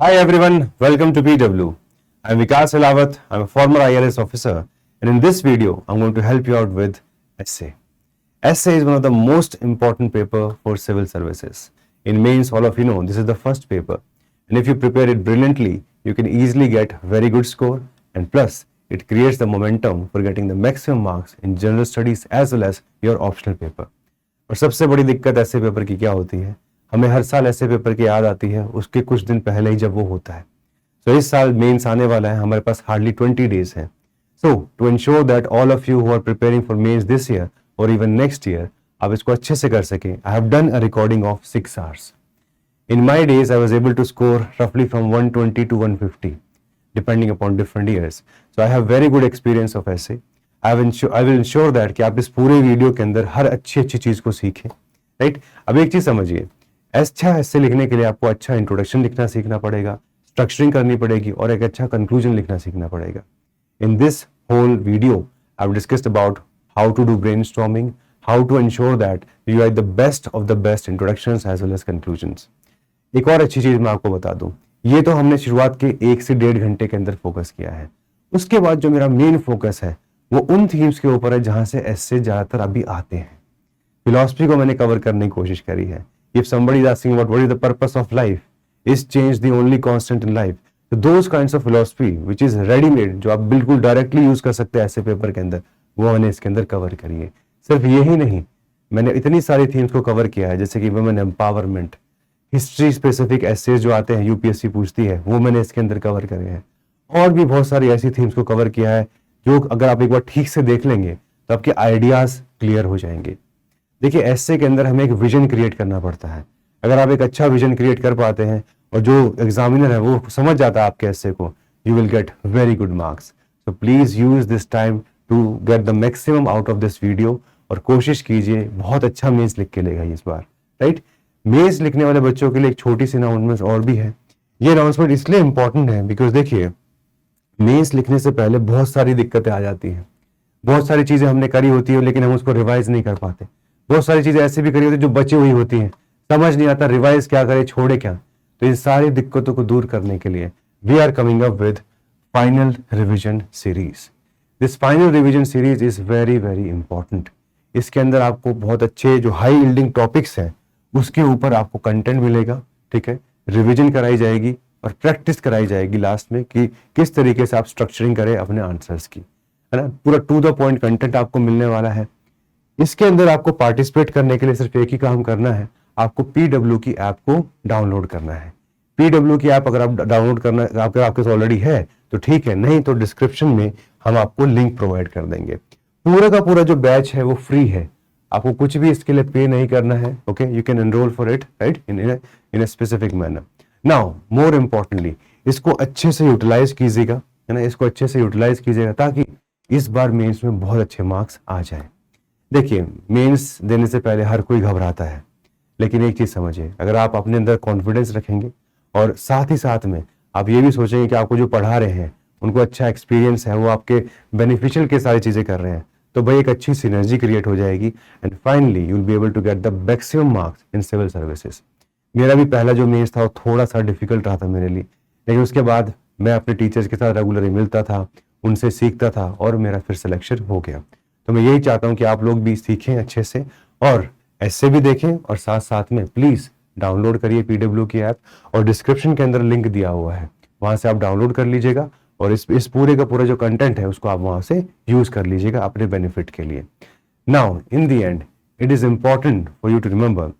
Hi everyone, welcome to PW. I'm Vikas Elawat, I'm a former IRS officer, and in this video, I'm going to help you out with essay. Essay is one of the most important paper for civil services. In mains, all of you know, this is the first paper. And if you prepare it brilliantly, you can easily get very good score, and plus, it creates the momentum for getting the maximum marks in general studies as well as your optional paper. और सबसे बड़ी दिक्कत ऐसे paper की क्या होती है, हमें हर साल ऐसे पेपर की याद आती है उसके कुछ दिन पहले ही जब वो होता है. तो इस साल मेंस आने वाला है, हमारे पास हार्डली 20 डेज है. So to ensure that all of you who are preparing for mains this year और इवन नेक्स्ट ईयर आप इसको अच्छे से कर सकें, I have done a recording of 6 hours. In my days, I was able to score roughly from 120 to 150, depending upon different years. So I have very good experience of essay. I will ensure that कि आप इस पूरे video के अंदर हर अच्छी चीज को सीखें, राइट? अब एक चीज समझिए, अच्छा ऐसे लिखने के लिए आपको अच्छा इंट्रोडक्शन लिखना सीखना पड़ेगा, स्ट्रक्चरिंग करनी पड़ेगी और एक अच्छा कंक्लूजन लिखना सीखना पड़ेगा. In this whole video I have discussed about how to do brainstorming, how to ensure that you are the best of the best introductions as well as conclusions. एक और अच्छी चीज मैं आपको बता दूं, ये तो हमने शुरुआत के 1 से 1.5 घंटे के अंदर फोकस किया है. उसके बाद जो मेरा मेन फोकस है वो उन थीम्स के ऊपर है जहां से ऐसे ज्यादातर अभी आते हैं. फिलॉसफी को मैंने कवर करने की कोशिश करी है. If somebody is asking what is the purpose of life, is change the only constant in life, तो those kinds of philosophy which is readymade, जो आप बिल्कुल डायरेक्टली यूज कर सकते हैं ऐसे पेपर के अंदर, वो मैंने इसके अंदर कवर करी है. सिर्फ यही नहीं, मैंने इतनी सारी थीम्स को कवर किया है जैसे कि women empowerment, history specific essays जो आते हैं यूपीएससी पूछती है, वो मैंने इसके अंदर कवर करे हैं. और भी बहुत सारी ऐसी थीम्स को कवर किया है जो अगर आप एक बार ठीक से देख लेंगे तो आपके आइडियाज क्लियर हो जाएंगे. देखिए, एसे के अंदर हमें एक विजन क्रिएट करना पड़ता है. अगर आप एक अच्छा विजन क्रिएट कर पाते हैं और जो एग्जामिनर है वो समझ जाता है आपके एसे को, you will get very good marks. So please use this time to get the maximum out of this video और कोशिश कीजिए बहुत अच्छा मेंस लिख के लेगा इस बार, राइट? मेंस लिखने वाले बच्चों के लिए एक छोटी सी अनाउंसमेंट और भी है. ये अनाउंसमेंट इसलिए इंपॉर्टेंट है बिकॉज देखिए, मेंस लिखने से पहले बहुत सारी दिक्कतें आ जाती हैं. बहुत सारी चीजें हमने करी होती है लेकिन हम उसको रिवाइज नहीं कर पाते. बहुत सारी चीजें ऐसी भी करी होती है जो बची हुई होती हैं, समझ नहीं आता रिवाइज क्या करे, छोड़े क्या. तो इन सारी दिक्कतों को दूर करने के लिए we are coming up with final revision series. This final revision series is very very important. इसके अंदर आपको बहुत अच्छे जो हाई यील्डिंग टॉपिक्स हैं उसके ऊपर आपको कंटेंट मिलेगा, ठीक है? रिविजन कराई जाएगी और प्रैक्टिस कराई जाएगी लास्ट में कि किस तरीके से आप स्ट्रक्चरिंग करें अपने आंसर्स की, है ना? पूरा टू द पॉइंट कंटेंट आपको मिलने वाला है. इसके अंदर आपको पार्टिसिपेट करने के लिए सिर्फ एक ही काम करना है, आपको पीडब्ल्यू की ऐप को डाउनलोड करना है. पीडब्ल्यू की ऐप अगर आप डाउनलोड करना आपके पास ऑलरेडी है तो ठीक है, नहीं तो डिस्क्रिप्शन में हम आपको लिंक प्रोवाइड कर देंगे. पूरा का पूरा जो बैच है वो फ्री है, आपको कुछ भी इसके लिए पे नहीं करना है. Okay, you can enrol for it, right, in a specific manner. Now more importantly इसको अच्छे से यूटिलाइज कीजिएगा, है ना? इसको अच्छे से यूटिलाइज कीजिएगा ताकि इस बार मेंस में बहुत अच्छे मार्क्स आ जाए. देखिए, मेंस देने से पहले हर कोई घबराता है, लेकिन एक चीज समझिए, अगर आप अपने अंदर कॉन्फिडेंस रखेंगे और साथ ही साथ में आप ये भी सोचेंगे कि आपको जो पढ़ा रहे हैं उनको अच्छा एक्सपीरियंस है, वो आपके बेनिफिशियल के सारी चीजें कर रहे हैं, तो भाई एक अच्छी सिनर्जी क्रिएट हो जाएगी and finally you will be able to get the maximum marks in civil services. मेरा भी पहला जो मेंस था वो थोड़ा सा डिफिकल्ट रहा था मेरे लिए, लेकिन उसके बाद मैं अपने टीचर्स के साथ रेगुलरली मिलता था, उनसे सीखता था और मेरा फिर सिलेक्शन हो गया. तो मैं यही चाहता हूं कि आप लोग भी सीखें अच्छे से और ऐसे भी देखें और साथ साथ में प्लीज डाउनलोड करिए पीडब्ल्यू की ऐप और डिस्क्रिप्शन के अंदर लिंक दिया हुआ है, वहां से आप डाउनलोड कर लीजिएगा और इस पूरे का पूरा जो कंटेंट है उसको आप वहां से यूज कर लीजिएगा अपने बेनिफिट के लिए. Now in the end it is important for you to remember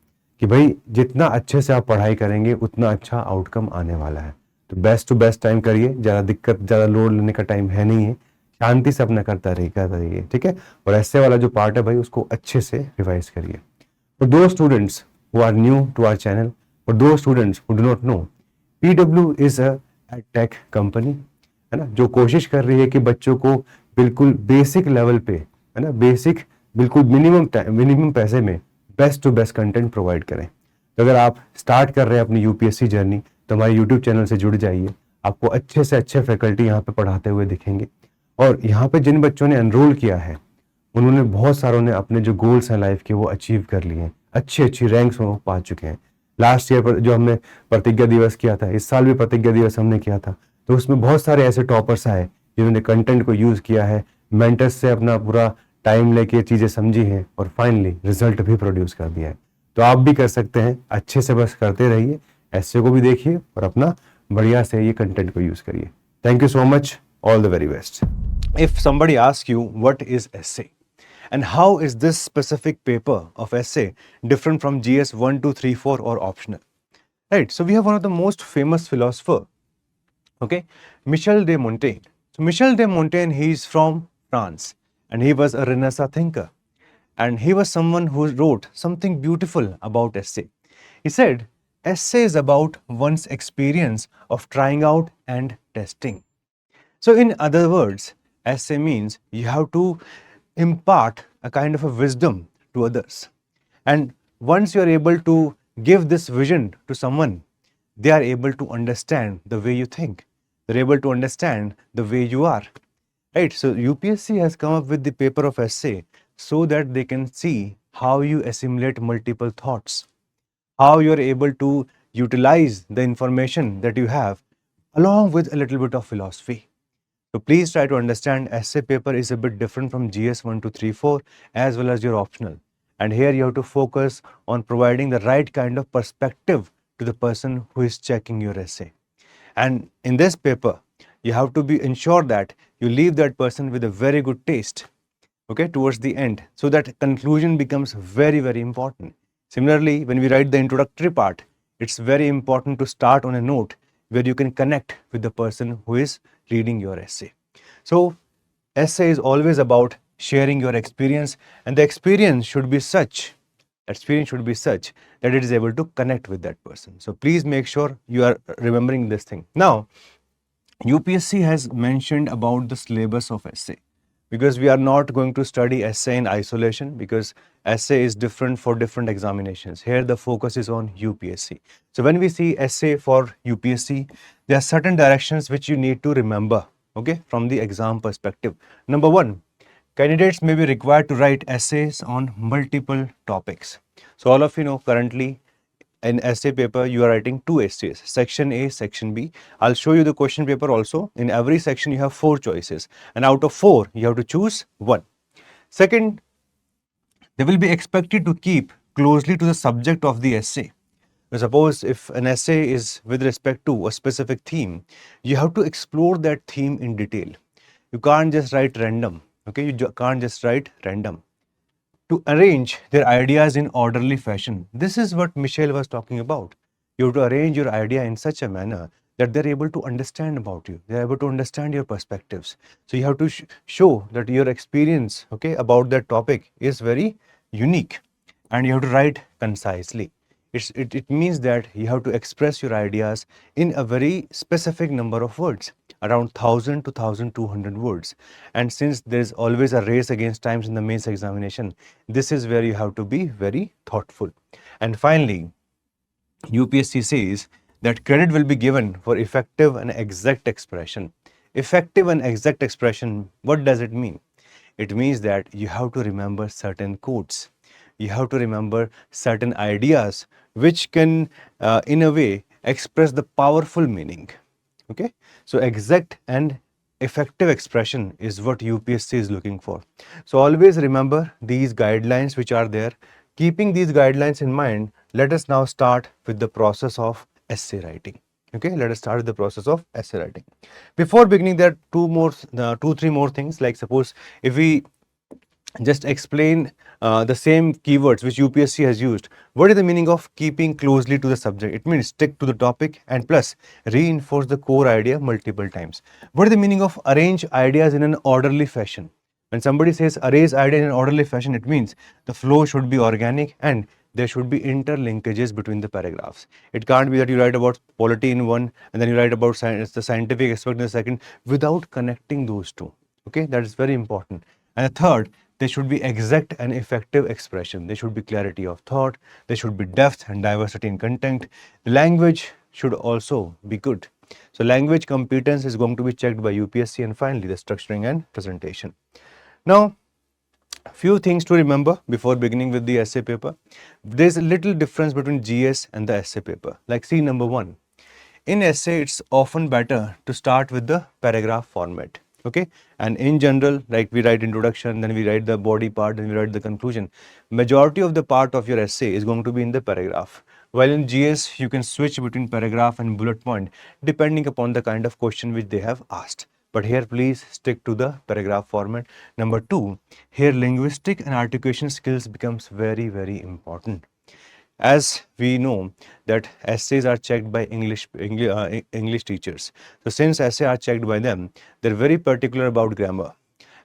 कि भाई जितना अच्छे से आप पढ़ाई करेंगे उतना अच्छा आउटकम आने वाला है. तो बेस्ट टू बेस्ट टाइम करिए, ज्यादा लोड लेने का टाइम है नहीं है, शांति से अपना करता रहिए, ठीक है? और ऐसे वाला जो पार्ट है भाई उसको अच्छे से रिवाइज करिए. For those students who are new to our channel, for those students who do not know, PW is a tech company, है ना, जो कोशिश कर रही है कि बच्चों को बिल्कुल बेसिक लेवल पे, है ना, बेसिक बिल्कुल मिनिमम पैसे में best to best content provide करें. तो अगर आप स्टार्ट कर रहे हैं अपनी यूपीएससी जर्नी तो हमारे यूट्यूब चैनल से जुड़ जाइए, आपको अच्छे से अच्छे फैकल्टी यहाँ पे पढ़ाते हुए दिखेंगे. और यहाँ पे जिन बच्चों ने एनरोल किया है उन्होंने बहुत सारों ने अपने जो गोल्स हैं लाइफ के वो अचीव कर लिए हैं, अच्छी रैंक्स वो पा चुके हैं. लास्ट ईयर पर जो हमने प्रतिज्ञा दिवस किया था, इस साल भी प्रतिज्ञा दिवस हमने किया था, तो उसमें बहुत सारे ऐसे टॉपर्स आए जिन्होंने कंटेंट को यूज किया है, मेंटर्स से अपना पूरा टाइम लेके चीजें समझी हैं और फाइनली रिजल्ट भी प्रोड्यूस कर दिया है। तो आप भी कर सकते हैं, अच्छे से बस करते रहिए, ऐसे को भी देखिए और अपना बढ़िया से ये कंटेंट को यूज करिए। Thank you so much, all the very best. If somebody asks you what is essay and how is this specific paper of essay different from GS 1, 2, 3, 4 or optional, right? So we have one of the most famous philosopher, okay, Michel de Montaigne. So Michel de Montaigne, he is from France and he was a Renaissance thinker, and he was someone who wrote something beautiful about essay. He said essay is about one's experience of trying out and testing. So in other words, essay means you have to impart a kind of a wisdom to others. And once you are able to give this vision to someone, they are able to understand the way you think. They're able to understand the way you are. Right? So UPSC has come up with the paper of essay so that they can see how you assimilate multiple thoughts, how you're able to utilize the information that you have along with a little bit of philosophy. So please try to understand essay paper is a bit different from GS 1, 2, 3, 4 as well as your optional. And here you have to focus on providing the right kind of perspective to the person who is checking your essay. And in this paper, you have to be ensure that you leave that person with a very good taste, okay, towards the end, so that conclusion becomes very, very important. Similarly, when we write the introductory part, it's very important to start on a note where you can connect with the person who is reading your essay. So essay is always about sharing your experience, and the experience should be such that it is able to connect with that person. So please make sure you are remembering this thing. Now, UPSC has mentioned about the syllabus of essay, because we are not going to study essay in isolation, because essay is different for different examinations. Here the focus is on UPSC. So when we see essay for UPSC, there are certain directions which you need to remember, okay, from the exam perspective. Number one, candidates may be required to write essays on multiple topics. So all of you know currently in essay paper you are writing two essays, section A, section B. I'll show you the question paper also. In every section you have 4 choices, and out of 4 you have to choose one. Second, they will be expected to keep closely to the subject of the essay. Suppose if an essay is with respect to a specific theme, you have to explore that theme in detail. You can't just write random, okay? You can't just write random. To arrange their ideas in orderly fashion. This is what Michel was talking about. You have to arrange your idea in such a manner that they're able to understand about you. They're able to understand your perspectives. So you have to show that your experience, okay, about that topic is very unique, and you have to write concisely. It means that you have to express your ideas in a very specific number of words, around 1000 to 1200 words. And since there is always a race against times in the mains examination, this is where you have to be very thoughtful. And finally, UPSC says that credit will be given for effective and exact expression. Effective and exact expression, what does it mean? It means that you have to remember certain quotes. You have to remember certain ideas which can, in a way, express the powerful meaning. Okay, so exact and effective expression is what UPSC is looking for. So always remember these guidelines which are there. Keeping these guidelines in mind, let us now start with the process of essay writing. Okay, let us start with the process of essay writing. Before beginning, there are 3 more things. Like suppose if we just explain the same keywords which UPSC has used. What is the meaning of keeping closely to the subject? It means stick to the topic and plus reinforce the core idea multiple times. What is the meaning of arrange ideas in an orderly fashion? When somebody says arrange ideas in an orderly fashion, it means the flow should be organic and there should be interlinkages between the paragraphs. It can't be that you write about polity in one and then you write about the scientific aspect in the second without connecting those two. Okay, that is very important. And the third, there should be exact and effective expression. There should be clarity of thought. There should be depth and diversity in content. The language should also be good. So language competence is going to be checked by UPSC, and finally the structuring and presentation. Now, Few things to remember before beginning with the essay paper. There's a little difference between GS and the essay paper. Like see number one. In essay, it's often better to start with the paragraph format. Okay, and in general, like we write introduction, then we write the body part, then we write the conclusion. Majority of the part of your essay is going to be in the paragraph. While in GS, you can switch between paragraph and bullet point depending upon the kind of question which they have asked. But here, please stick to the paragraph format. Number two, here linguistic and articulation skills becomes very, very important. As we know that essays are checked by English teachers. So since essays are checked by them, they're very particular about grammar.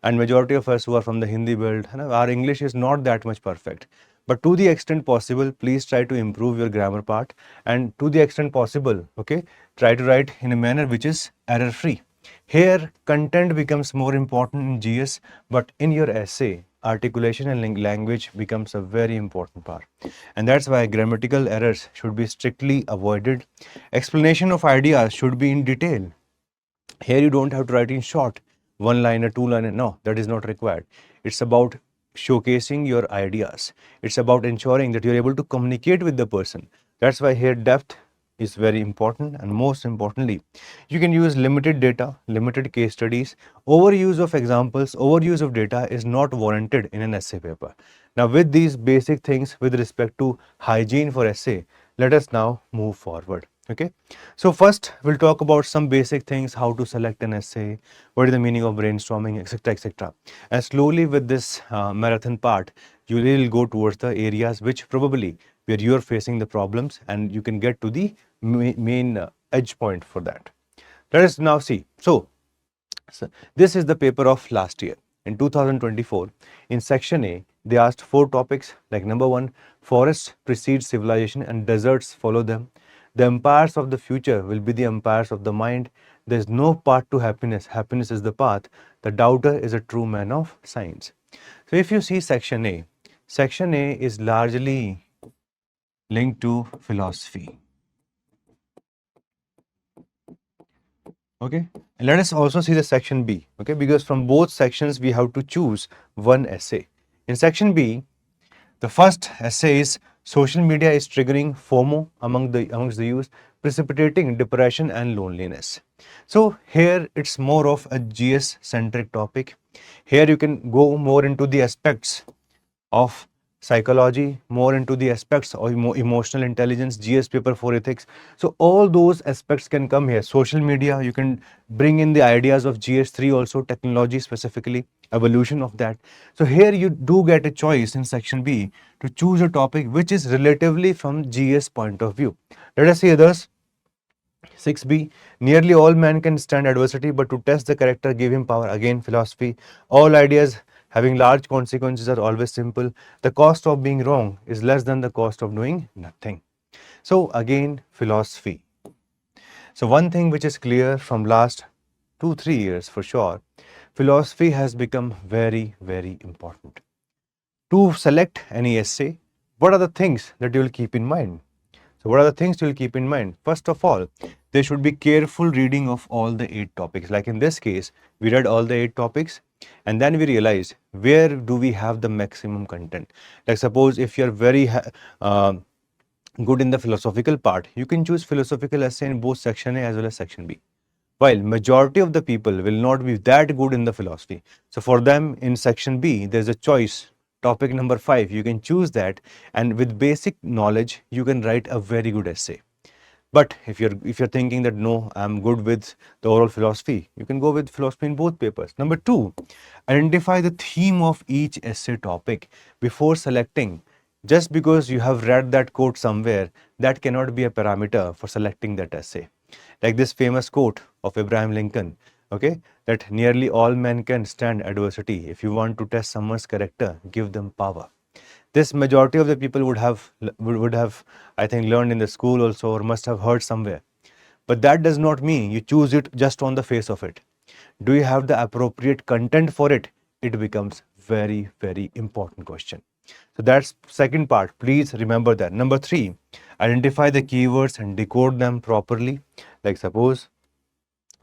And majority of us who are from the Hindi belt, our English is not that much perfect. But to the extent possible, please try to improve your grammar part, and to the extent possible, okay, try to write in a manner which is error free. Here, content becomes more important in GS, but in your essay, articulation and language becomes a very important part. And that's why grammatical errors should be strictly avoided. Explanation of ideas should be in detail. Here you don't have to write in short, one liner, two liner. No, that is not required. It's about showcasing your ideas. It's about ensuring that you're able to communicate with the person. That's why here depth is very important, and most importantly, you can use limited data, limited case studies. Overuse of examples, overuse of data is not warranted in an essay paper. Now, with these basic things with respect to hygiene for essay, let us now move forward. Okay, so first we'll talk about some basic things, how to select an essay, what is the meaning of brainstorming, etc, etc. And slowly with this marathon part, you will go towards the areas which probably where you are facing the problems, and you can get to the main edge point for that. Let us now see. So this is the paper of last year in 2024. In section A, they asked 4 topics like number 1, forests precede civilization and deserts follow them. The empires of the future will be the empires of the mind. There is no path to happiness. Happiness is the path. The doubter is a true man of science. So if you see section A is largely linked to philosophy. Okay, and let us also see the section B. Okay, because from both sections we have to choose one essay. In section B, the first essay is social media is triggering FOMO amongst the youth, precipitating depression and loneliness. So here it's more of a GS centric topic. Here you can go more into the aspects of psychology, more into the aspects of emotional intelligence, GS paper for ethics. So all those aspects can come here. Social media, you can bring in the ideas of GS3 also, technology specifically, evolution of that. So here you do get a choice in section B to choose a topic which is relatively from GS point of view. Let us see others. 6B, nearly all men can stand adversity, but to test the character give him power. Again, philosophy. All ideas having large consequences are always simple. The cost of being wrong is less than the cost of doing nothing. So again, philosophy. So one thing which is clear from last 2-3 years for sure, philosophy has become very, very important. To select any essay, what are the things that you will keep in mind? So what are the things you will keep in mind? First of all, there should be careful reading of all the 8 topics. Like in this case, we read all the 8 topics, and then we realized where do we have the maximum content. Like suppose if you are very good in the philosophical part, you can choose philosophical essay in both section A as well as section B. While majority of the people will not be that good in the philosophy. So for them in section B, there's a choice. Topic number 5, you can choose that, and with basic knowledge, you can write a very good essay. But if you're thinking that no, I'm good with the overall philosophy, you can go with philosophy in both papers. Number 2, identify the theme of each essay topic before selecting. Just because you have read that quote somewhere, that cannot be a parameter for selecting that essay. Like this famous quote of Abraham Lincoln, okay, that nearly all men can stand adversity. If you want to test someone's character, give them power. This majority of the people would have I think learned in the school also, or must have heard somewhere. But that does not mean you choose it just on the face of it. Do you have the appropriate content for it? It becomes very, very important question. So that's second part. Please remember that. Number 3, identify the keywords and decode them properly. Like suppose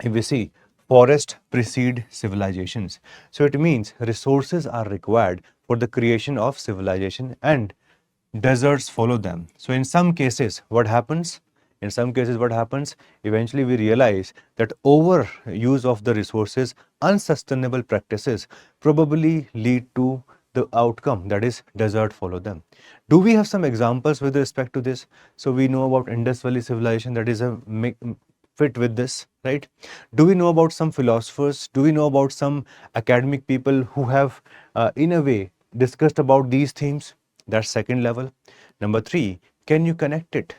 if we see forest precede civilizations. So it means resources are required for the creation of civilization, and deserts follow them. So in some cases, what happens? In some cases, what happens? Eventually, we realize that overuse of the resources, unsustainable practices probably lead to the outcome, that is, desert follow them. Do we have some examples with respect to this? So we know about Indus Valley civilization, that is a fit with this, right? Do we know about some philosophers? Do we know about some academic people who have, in a way, discussed about these themes? That's second level. Number three, can you connect it?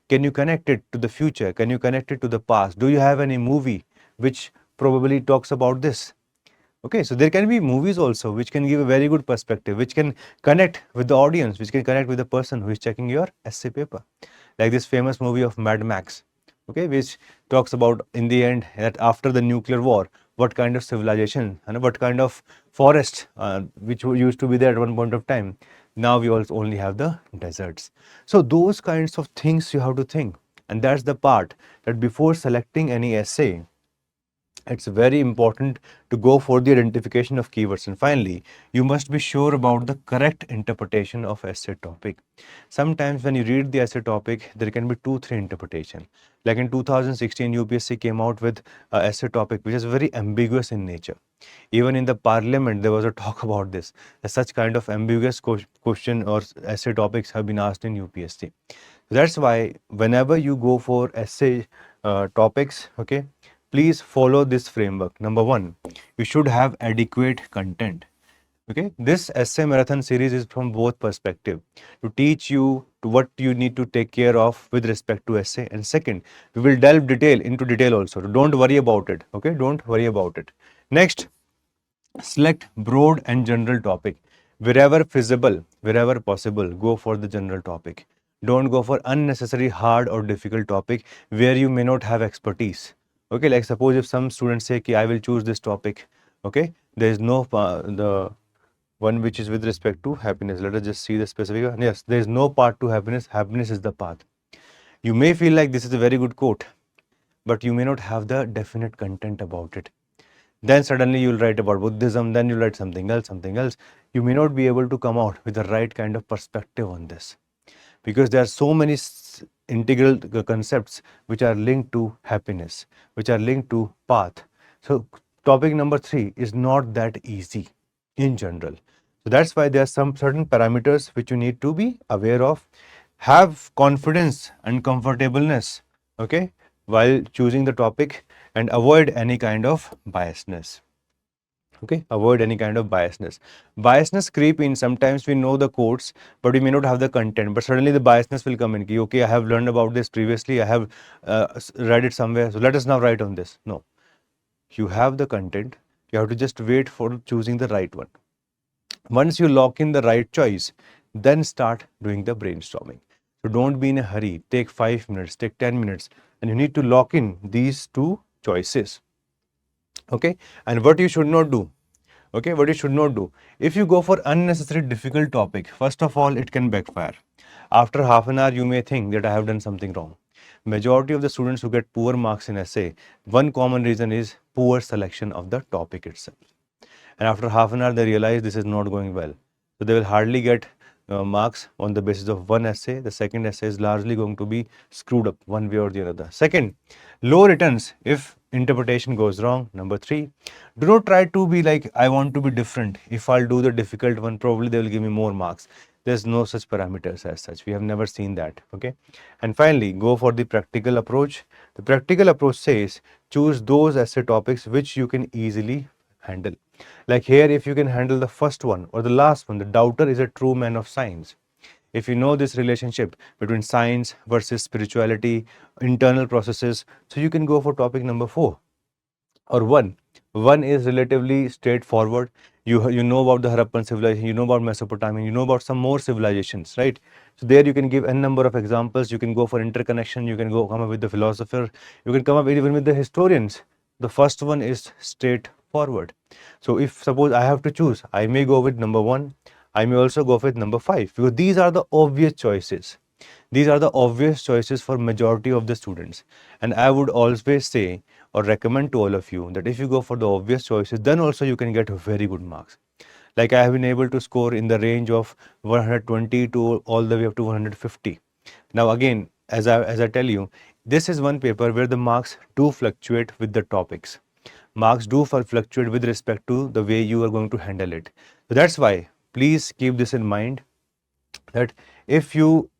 Can you connect it to the future? Can you connect it to the past? Do you have any movie which probably talks about this? Okay, so there can be movies also which can give a very good perspective, which can connect with the audience, which can connect with the person who is checking your essay paper. Like this famous movie of Mad Max, okay, which talks about in the end that after the nuclear war, what kind of civilization and what kind of forest which used to be there at one point of time. Now we also only have the deserts. So those kinds of things you have to think. And that's the part that before selecting any essay, it's very important to go for the identification of keywords. And finally, you must be sure about the correct interpretation of essay topic. Sometimes when you read the essay topic, there can be 2-3 interpretation. Like in 2016, UPSC came out with a essay topic which is very ambiguous in nature. Even in the parliament, there was a talk about this. Such kind of ambiguous question or essay topics have been asked in UPSC. That's why whenever you go for essay topics, okay, please follow this framework. Number one, you should have adequate content. Okay, this essay marathon series is from both perspective to teach you to what you need to take care of with respect to essay. And second, we will delve into detail also. Don't worry about it. Okay, don't worry about it. Next, select broad and general topic. Wherever feasible, wherever possible, go for the general topic. Don't go for unnecessary hard or difficult topic where you may not have expertise. Okay, like suppose if some students say, I will choose this topic. Okay, there is no the one which is with respect to happiness. Let us just see the specific one. Yes, there is no path to happiness. Happiness is the path. You may feel like this is a very good quote, but you may not have the definite content about it. Then suddenly you'll write about Buddhism, then you'll write something else, something else. You may not be able to come out with the right kind of perspective on this, because there are so many integral concepts which are linked to happiness, which are linked to path. So topic number 3 is not that easy in general. So that's why there are some certain parameters which you need to be aware of. Have confidence and comfortableness, okay, while choosing the topic, and avoid any kind of biasness. Okay, avoid any kind of biasness. Biasness creep in. Sometimes we know the quotes, but we may not have the content, but suddenly the biasness will come in. Okay, I have learned about this previously, I have read it somewhere, so let us now write on this. No, you have the content, you have to just wait for choosing the right one. Once you lock in the right choice, then start doing the brainstorming. So don't be in a hurry. Take 5 minutes, take 10 minutes, and you need to lock in these two choices. Okay, and what you should not do. Okay, what you should not do. If you go for unnecessary difficult topic, first of all, it can backfire. After half an hour, you may think that I have done something wrong. Majority of the students who get poor marks in essay, one common reason is poor selection of the topic itself. And after half an hour, they realize this is not going well. So they will hardly get marks on the basis of one essay. The second essay is largely going to be screwed up one way or the other. Second, low returns if interpretation goes wrong. Number 3, do not try to be like, I want to be different. If I'll do the difficult one, probably they will give me more marks. There's no such parameters as such. We have never seen that. Okay. And finally, go for the practical approach. The practical approach says choose those essay topics which you can easily handle. Like here, if you can handle the first one or the last one, the doubter is a true man of science. If you know this relationship between science versus spirituality, internal processes, so you can go for topic number 4 or 1. 1 is relatively straightforward. You know about the Harappan civilization, you know about Mesopotamia, you know about some more civilizations, right? So there you can give n number of examples. You can go for interconnection, you can go come up with the philosopher, you can come up even with the historians. The first one is straightforward. So if suppose I have to choose, I may go with number 1, I may also go with number 5, because these are the obvious choices. These are the obvious choices for majority of the students. And I would always say or recommend to all of you that if you go for the obvious choices, then also you can get very good marks. Like I have been able to score in the range of 120 to all the way up to 150. Now again, as I tell you, this is one paper where the marks do fluctuate with the topics. Marks do fluctuate with respect to the way you are going to handle it. So that's why please keep this in mind, that if you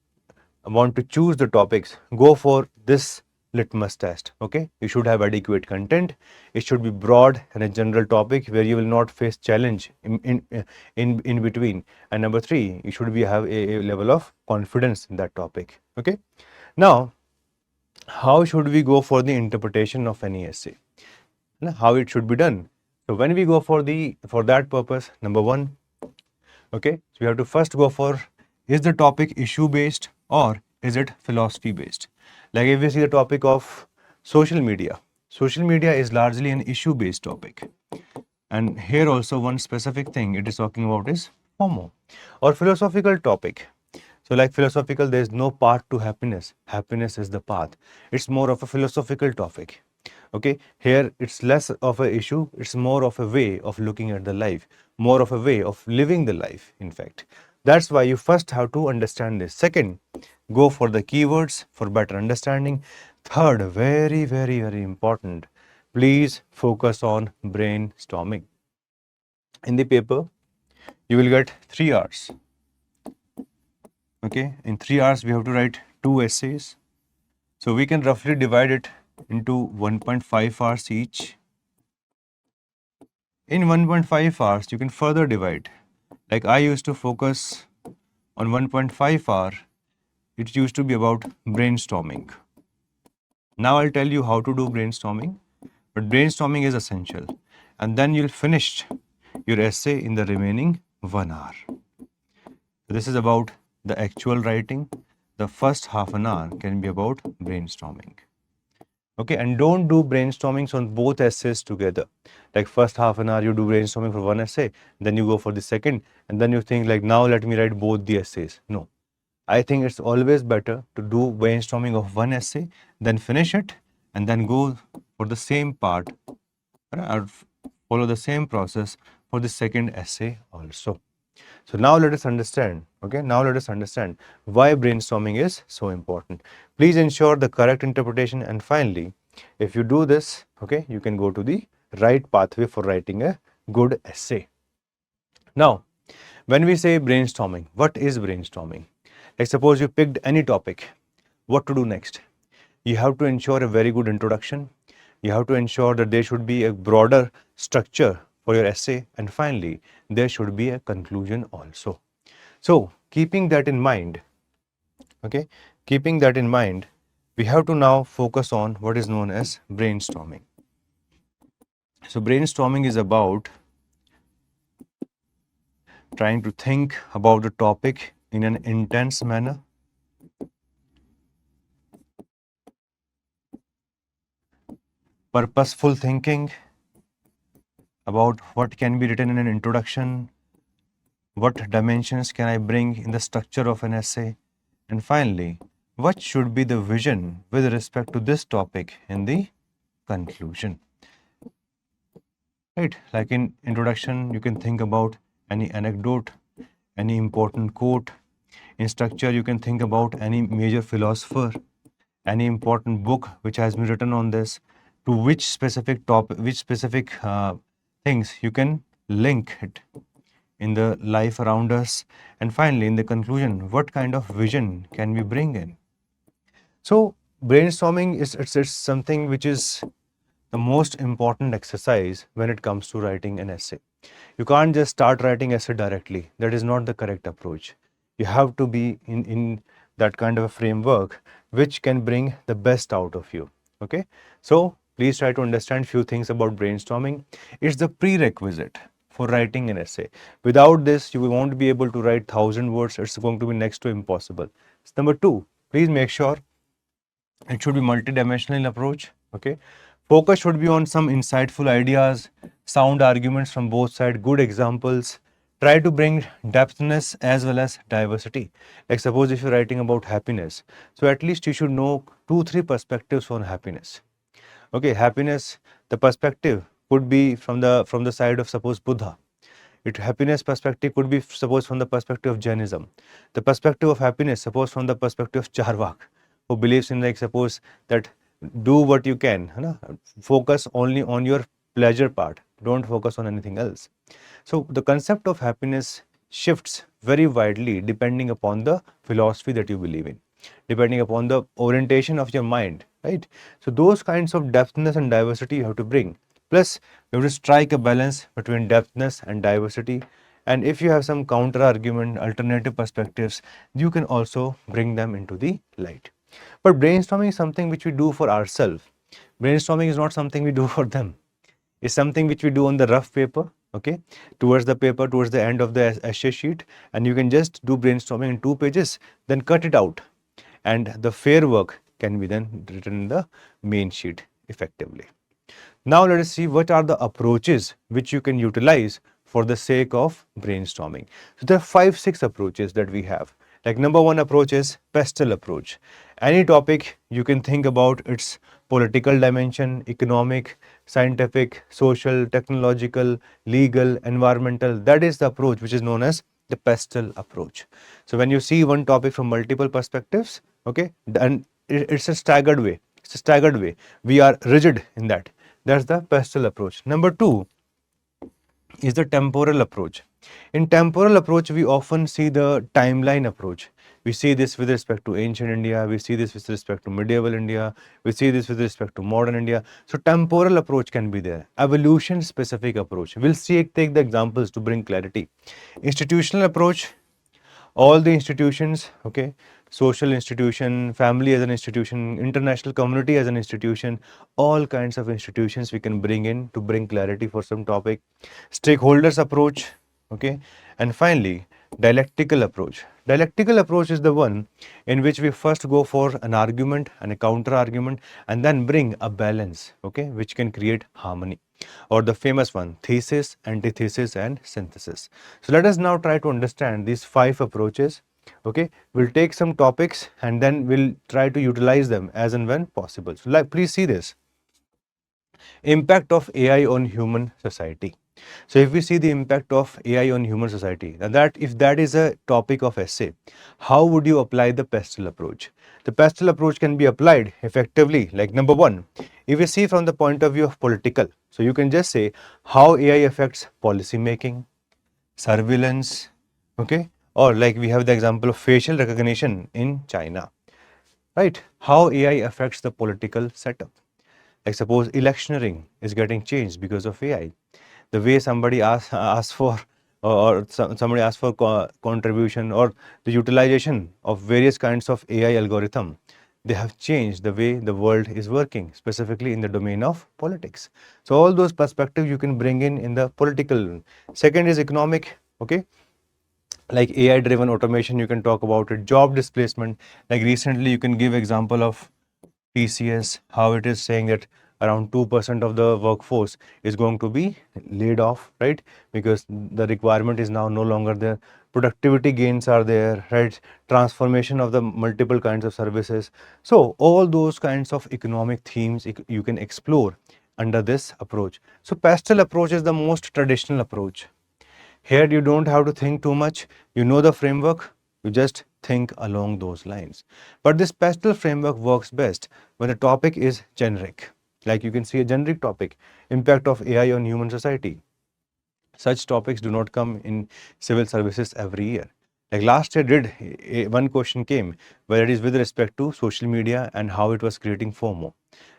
want to choose the topics, go for this litmus test. Okay, you should have adequate content. It should be broad and a general topic where you will not face challenge in between. And number three, you should have a level of confidence in that topic. Okay, now how should we go for the interpretation of any essay? How it should be done? So when we go for that purpose, number one, okay, so we have to first go for, is the topic issue based or is it philosophy based? Like if we see the topic of social media is largely an issue based topic. And here also one specific thing it is talking about is FOMO or philosophical topic. So like philosophical, there is no path to happiness. Happiness is the path. It's more of a philosophical topic. Okay, here it's less of an issue, it's more of a way of looking at the life, more of a way of living the life, in fact. That's why you first have to understand this. Second, go for the keywords for better understanding. Third, very, very, very important, please focus on brainstorming. In the paper, you will get 3 hours. Okay, in 3 hours, we have to write 2 essays. So we can roughly divide it into 1.5 hours each. In 1.5 hours, you can further divide. Like I used to focus on 1.5 hour, it used to be about brainstorming. Now I'll tell you how to do brainstorming, but brainstorming is essential. And then you'll finish your essay in the remaining 1 hour. This is about the actual writing. The first half an hour can be about brainstorming. Okay, and don't do brainstormings on both essays together. Like first half an hour you do brainstorming for one essay, then you go for the second, and then you think like, now let me write both the essays. No, I think it's always better to do brainstorming of one essay, then finish it, and then go for the same part, or follow the same process for the second essay also. So now let us understand, okay, now let us understand why brainstorming is so important. Please ensure the correct interpretation, and finally, if you do this, okay, you can go to the right pathway for writing a good essay. Now, when we say brainstorming, what is brainstorming? Like suppose you picked any topic, what to do next? You have to ensure a very good introduction. You have to ensure that there should be a broader structure for your essay, and finally there should be a conclusion also. So keeping that in mind, okay, keeping that in mind, we have to now focus on what is known as brainstorming. So brainstorming is about trying to think about the topic in an intense manner, purposeful thinking about what can be written in an introduction, what dimensions can I bring in the structure of an essay, and finally, what should be the vision with respect to this topic in the conclusion. Right, like in introduction, you can think about any anecdote, any important quote. In structure, you can think about any major philosopher, any important book which has been written on this, to which specific topic, which specific things you can link it in the life around us, and finally in the conclusion, what kind of vision can we bring in. So brainstorming is it's something which is the most important exercise when it comes to writing an essay. You can't just start writing essay directly. That is not the correct approach. You have to be in that kind of a framework which can bring the best out of you. Okay, so please try to understand few things about brainstorming. It's the prerequisite for writing an essay. Without this, you won't be able to write 1,000 words. It's going to be next to impossible. Number two, please make sure it should be multidimensional approach. Okay, focus should be on some insightful ideas, sound arguments from both sides, good examples. Try to bring depthness as well as diversity. Like suppose if you're writing about happiness, so at least you should know 2-3 perspectives on happiness. Okay, happiness, the perspective could be from the side of suppose Buddha. Happiness perspective could be suppose from the perspective of Jainism. The perspective of happiness suppose from the perspective of Charvak, who believes in like suppose that do what you can, focus only on your pleasure part, don't focus on anything else. So the concept of happiness shifts very widely depending upon the philosophy that you believe in, depending upon the orientation of your mind, right? So those kinds of depthness and diversity you have to bring. Plus, you have to strike a balance between depthness and diversity. And if you have some counter argument, alternative perspectives, you can also bring them into the light. But brainstorming is something which we do for ourselves. Brainstorming is not something we do for them. It's something which we do on the rough paper, okay, towards the end of the essay sheet, and you can just do brainstorming in 2 pages, then cut it out, and the fair work can be then written in the main sheet effectively. Now let us see what are the approaches which you can utilize for the sake of brainstorming. So there are 5-6 approaches that we have. Like number one approach is pestle approach. Any topic you can think about its political dimension, economic, scientific, social, technological, legal, environmental. That is the approach which is known as the pestle approach. So when you see one topic from multiple perspectives, okay, and it's a staggered way. It's a staggered way. We are rigid in that. That's the pestle approach. Number two is the temporal approach. In temporal approach, we often see the timeline approach. We see this with respect to ancient India, we see this with respect to medieval India, we see this with respect to modern India. So temporal approach can be there. Evolution specific approach. We'll take the examples to bring clarity. Institutional approach, all the institutions, okay, social institution, family as an institution, international community as an institution, all kinds of institutions we can bring in to bring clarity for some topic. Stakeholders approach, okay, and finally dialectical approach. Dialectical approach is the one in which we first go for an argument and a counter argument and then bring a balance, okay, which can create harmony. Or the famous one, thesis, antithesis and synthesis. So let us now try to understand these 5 approaches, okay. We'll take some topics and then we'll try to utilize them as and when possible. So please see this. Impact of AI on human society. So if we see the impact of AI on human society, if that is a topic of essay, how would you apply the pestle approach? The pestle approach can be applied effectively, like number one, if you see from the point of view of political, so you can just say how AI affects policy making, surveillance, okay, or like we have the example of facial recognition in China, right? How AI affects the political setup. Like suppose electioneering is getting changed because of AI. The way somebody asks for somebody asks for contribution or the utilization of various kinds of AI algorithm, they have changed the way the world is working, specifically in the domain of politics. So all those perspectives you can bring in the political. Second is economic, okay, like AI driven automation, you can talk about it. Job displacement, like recently you can give example of TCS, how it is saying that around 2% of the workforce is going to be laid off, right? Because the requirement is now no longer there. Productivity gains are there, right? Transformation of the multiple kinds of services. So all those kinds of economic themes you can explore under this approach. So pastel approach is the most traditional approach. Here you don't have to think too much. You know the framework, you just think along those lines. But this pastel framework works best when the topic is generic. Like you can see a generic topic, impact of AI on human society. Such topics do not come in civil services every year. Like last year one question came where it is with respect to social media and how it was creating FOMO,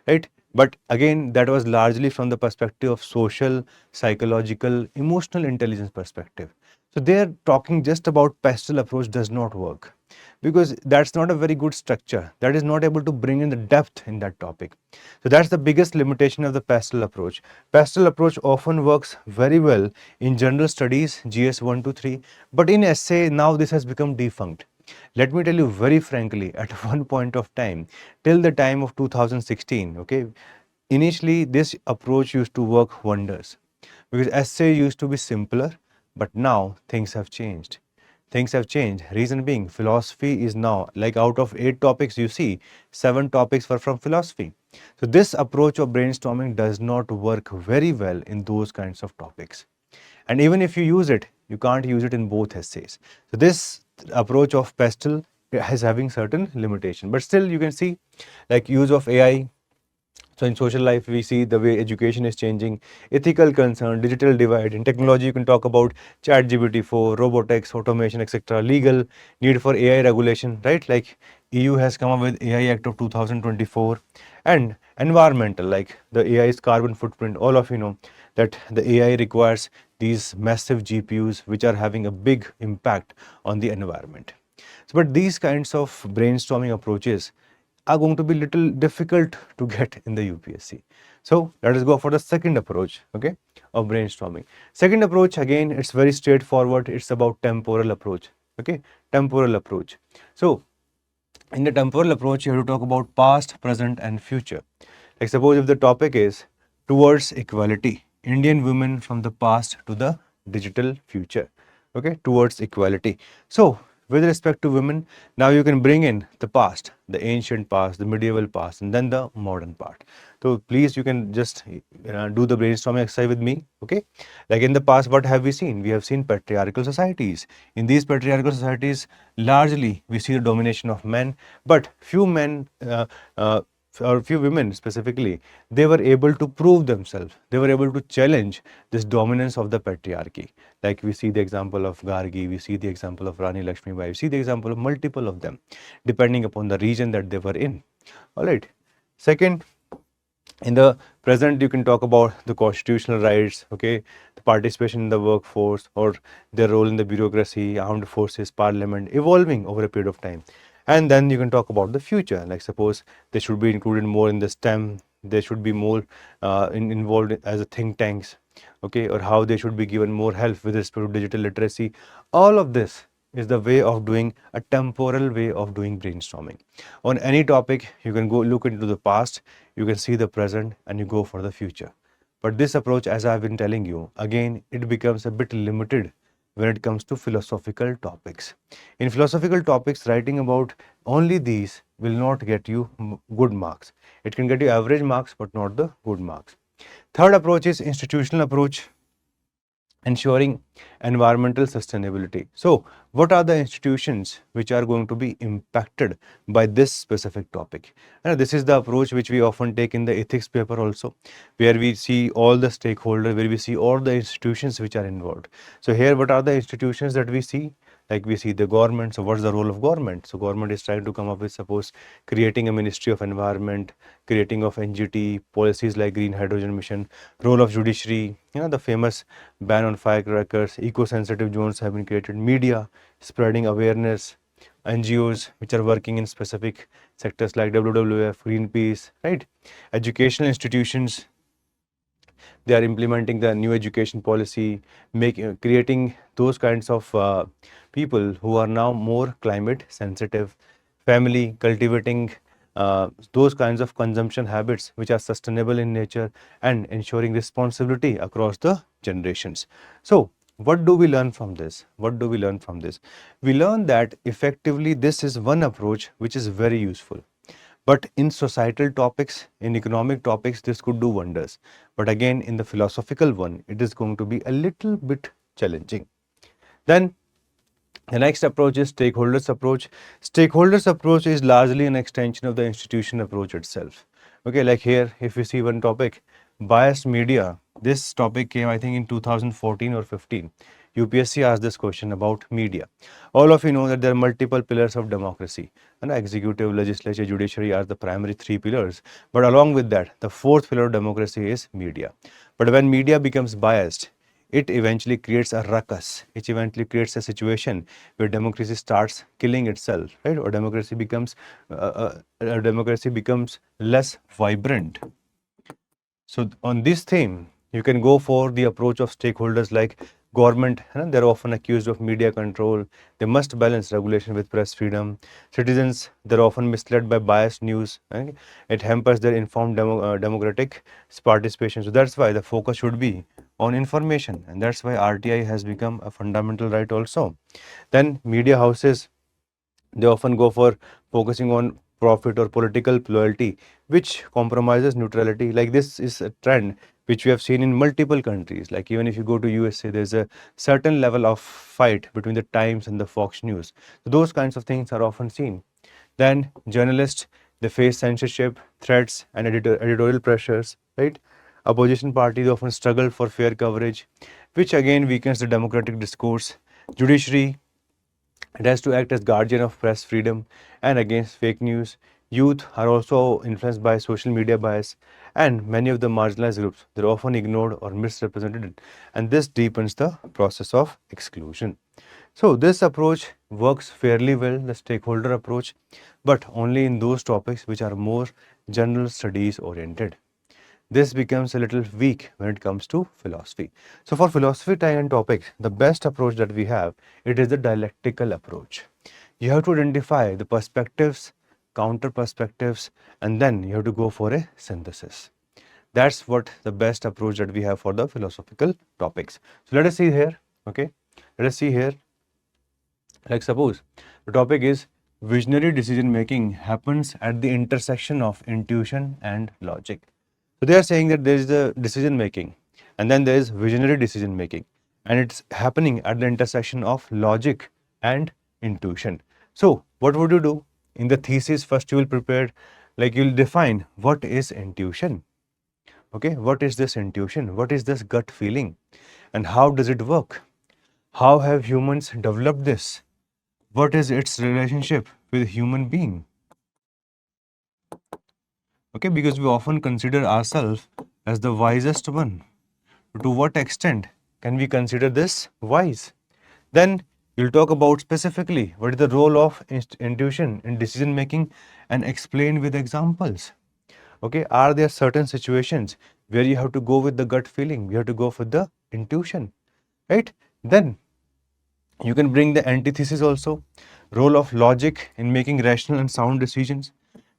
right? But again, that was largely from the perspective of social, psychological, emotional intelligence perspective. So there talking just about pastel approach does not work because that's not a very good structure. That is not able to bring in the depth in that topic. So that's the biggest limitation of the pastel approach. Pastel approach often works very well in general studies, GS 1 to 3, but in essay now this has become defunct. Let me tell you very frankly, at one point of time, till the time of 2016, okay, initially this approach used to work wonders because essay used to be simpler, but now things have changed. Things have changed. Reason being, philosophy is now, like out of 8 topics you see, 7 topics were from philosophy. So this approach of brainstorming does not work very well in those kinds of topics. And even if you use it, you can't use it in both essays. So this approach of pastel is having certain limitation, but still you can see like use of AI. So in social life, we see the way education is changing, ethical concern, digital divide. In technology, you can talk about ChatGPT 4, robotics, automation, etc. Legal need for AI regulation, right? Like EU has come up with AI Act of 2024, and environmental, like the AI's carbon footprint. All of you know that the AI requires these massive GPUs, which are having a big impact on the environment. So, but these kinds of brainstorming approaches are going to be little difficult to get in the UPSC. So let us go for the second approach, okay, of brainstorming. Second approach, again, it's very straightforward. It's about temporal approach, okay, temporal approach. So in the temporal approach, you have to talk about past, present, and future. Like suppose if the topic is towards equality, Indian women from the past to the digital future, okay, towards equality. So with respect to women, now you can bring in the past, the ancient past, the medieval past, and then the modern part. So please, you can just do the brainstorming exercise with me, okay? Like in the past, what have we seen? We have seen patriarchal societies. In these patriarchal societies, largely we see the domination of men, but few men or few women specifically, they were able to prove themselves. They were able to challenge this dominance of the patriarchy. Like we see the example of Gargi, we see the example of Rani Lakshmibai, we see the example of multiple of them, depending upon the region that they were in. All right. Second, in the present, you can talk about the constitutional rights, okay, the participation in the workforce or their role in the bureaucracy, armed forces, parliament, evolving over a period of time. And then you can talk about the future, like suppose they should be included more in the STEM, they should be more involved as a think tanks, okay, or how they should be given more help with respect to digital literacy. All of this is the way of doing a temporal way of doing brainstorming. On any topic, you can go look into the past, you can see the present, and you go for the future. But this approach, as I've been telling you, again, it becomes a bit limited when it comes to philosophical topics. In philosophical topics, writing about only these will not get you good marks. It can get you average marks, but not the good marks. Third approach is institutional approach, ensuring environmental sustainability. So, what are the institutions which are going to be impacted by this specific topic? And this is the approach which we often take in the ethics paper also, where we see all the stakeholders, where we see all the institutions which are involved. So, here what are the institutions that we see? Like we see the government. So what's the role of government? So government is trying to come up with, suppose, creating a Ministry of Environment, creating of NGT, policies like green hydrogen mission, role of judiciary, the famous ban on firecrackers, eco-sensitive zones have been created, media, spreading awareness, NGOs which are working in specific sectors like WWF, Greenpeace, right? Educational institutions, they are implementing the new education policy, creating those kinds of people who are now more climate sensitive, family, cultivating those kinds of consumption habits which are sustainable in nature, and ensuring responsibility across the generations. So what do we learn from this? What do we learn from this? We learn that effectively this is one approach which is very useful. But in societal topics, in economic topics, this could do wonders. But again, in the philosophical one, it is going to be a little bit challenging. Then the next approach is stakeholders approach. Stakeholders approach is largely an extension of the institution approach itself. Okay, like here, if you see one topic, biased media, this topic came, I think, in 2014 or 15. UPSC asked this question about media. All of you know that there are multiple pillars of democracy, and executive, legislature, judiciary are the primary three pillars. But along with that, the fourth pillar of democracy is media. But when media becomes biased, it eventually creates a ruckus. It eventually creates a situation where democracy starts killing itself, right? Or democracy becomes less vibrant. So on this theme, you can go for the approach of stakeholders like government. They're often accused of media control. They must balance regulation with press freedom. Citizens, they're often misled by biased news. Right? It hampers their informed democratic participation. So that's why the focus should be on information, and that's why RTI has become a fundamental right also. Then media houses, they often go for focusing on profit or political loyalty, which compromises neutrality. Like this is a trend which we have seen in multiple countries. Like even if you go to USA, there's a certain level of fight between the Times and the Fox News. So those kinds of things are often seen. Then journalists, they face censorship, threats, and editorial pressures, right? Opposition parties often struggle for fair coverage, which again weakens the democratic discourse. Judiciary, it has to act as guardian of press freedom and against fake news. Youth are also influenced by social media bias, and many of the marginalized groups, they're often ignored or misrepresented, and this deepens the process of exclusion. So this approach works fairly well, the stakeholder approach, but only in those topics which are more general studies oriented. This becomes a little weak when it comes to philosophy. So for philosophy and topics, the best approach that we have, it is the dialectical approach. You have to identify the perspectives, counter perspectives, and then you have to go for a synthesis. That's what the best approach that we have for the philosophical topics. So let us see here, okay? Let us see here. Like suppose the topic is visionary decision making happens at the intersection of intuition and logic. So they are saying that there is the decision making and then there is visionary decision making, and it's happening at the intersection of logic and intuition. So what would you do? In the thesis, first you will prepare, like you'll define what is intuition. Okay, what is this intuition? What is this gut feeling? And how does it work? How have humans developed this? What is its relationship with a human being? Okay, because we often consider ourselves as the wisest one. To what extent can we consider this wise? Then you'll talk about specifically what is the role of intuition in decision making and explain with examples. Okay, are there certain situations where you have to go with the gut feeling, you have to go for the intuition, right? Then you can bring the antithesis also, role of logic in making rational and sound decisions,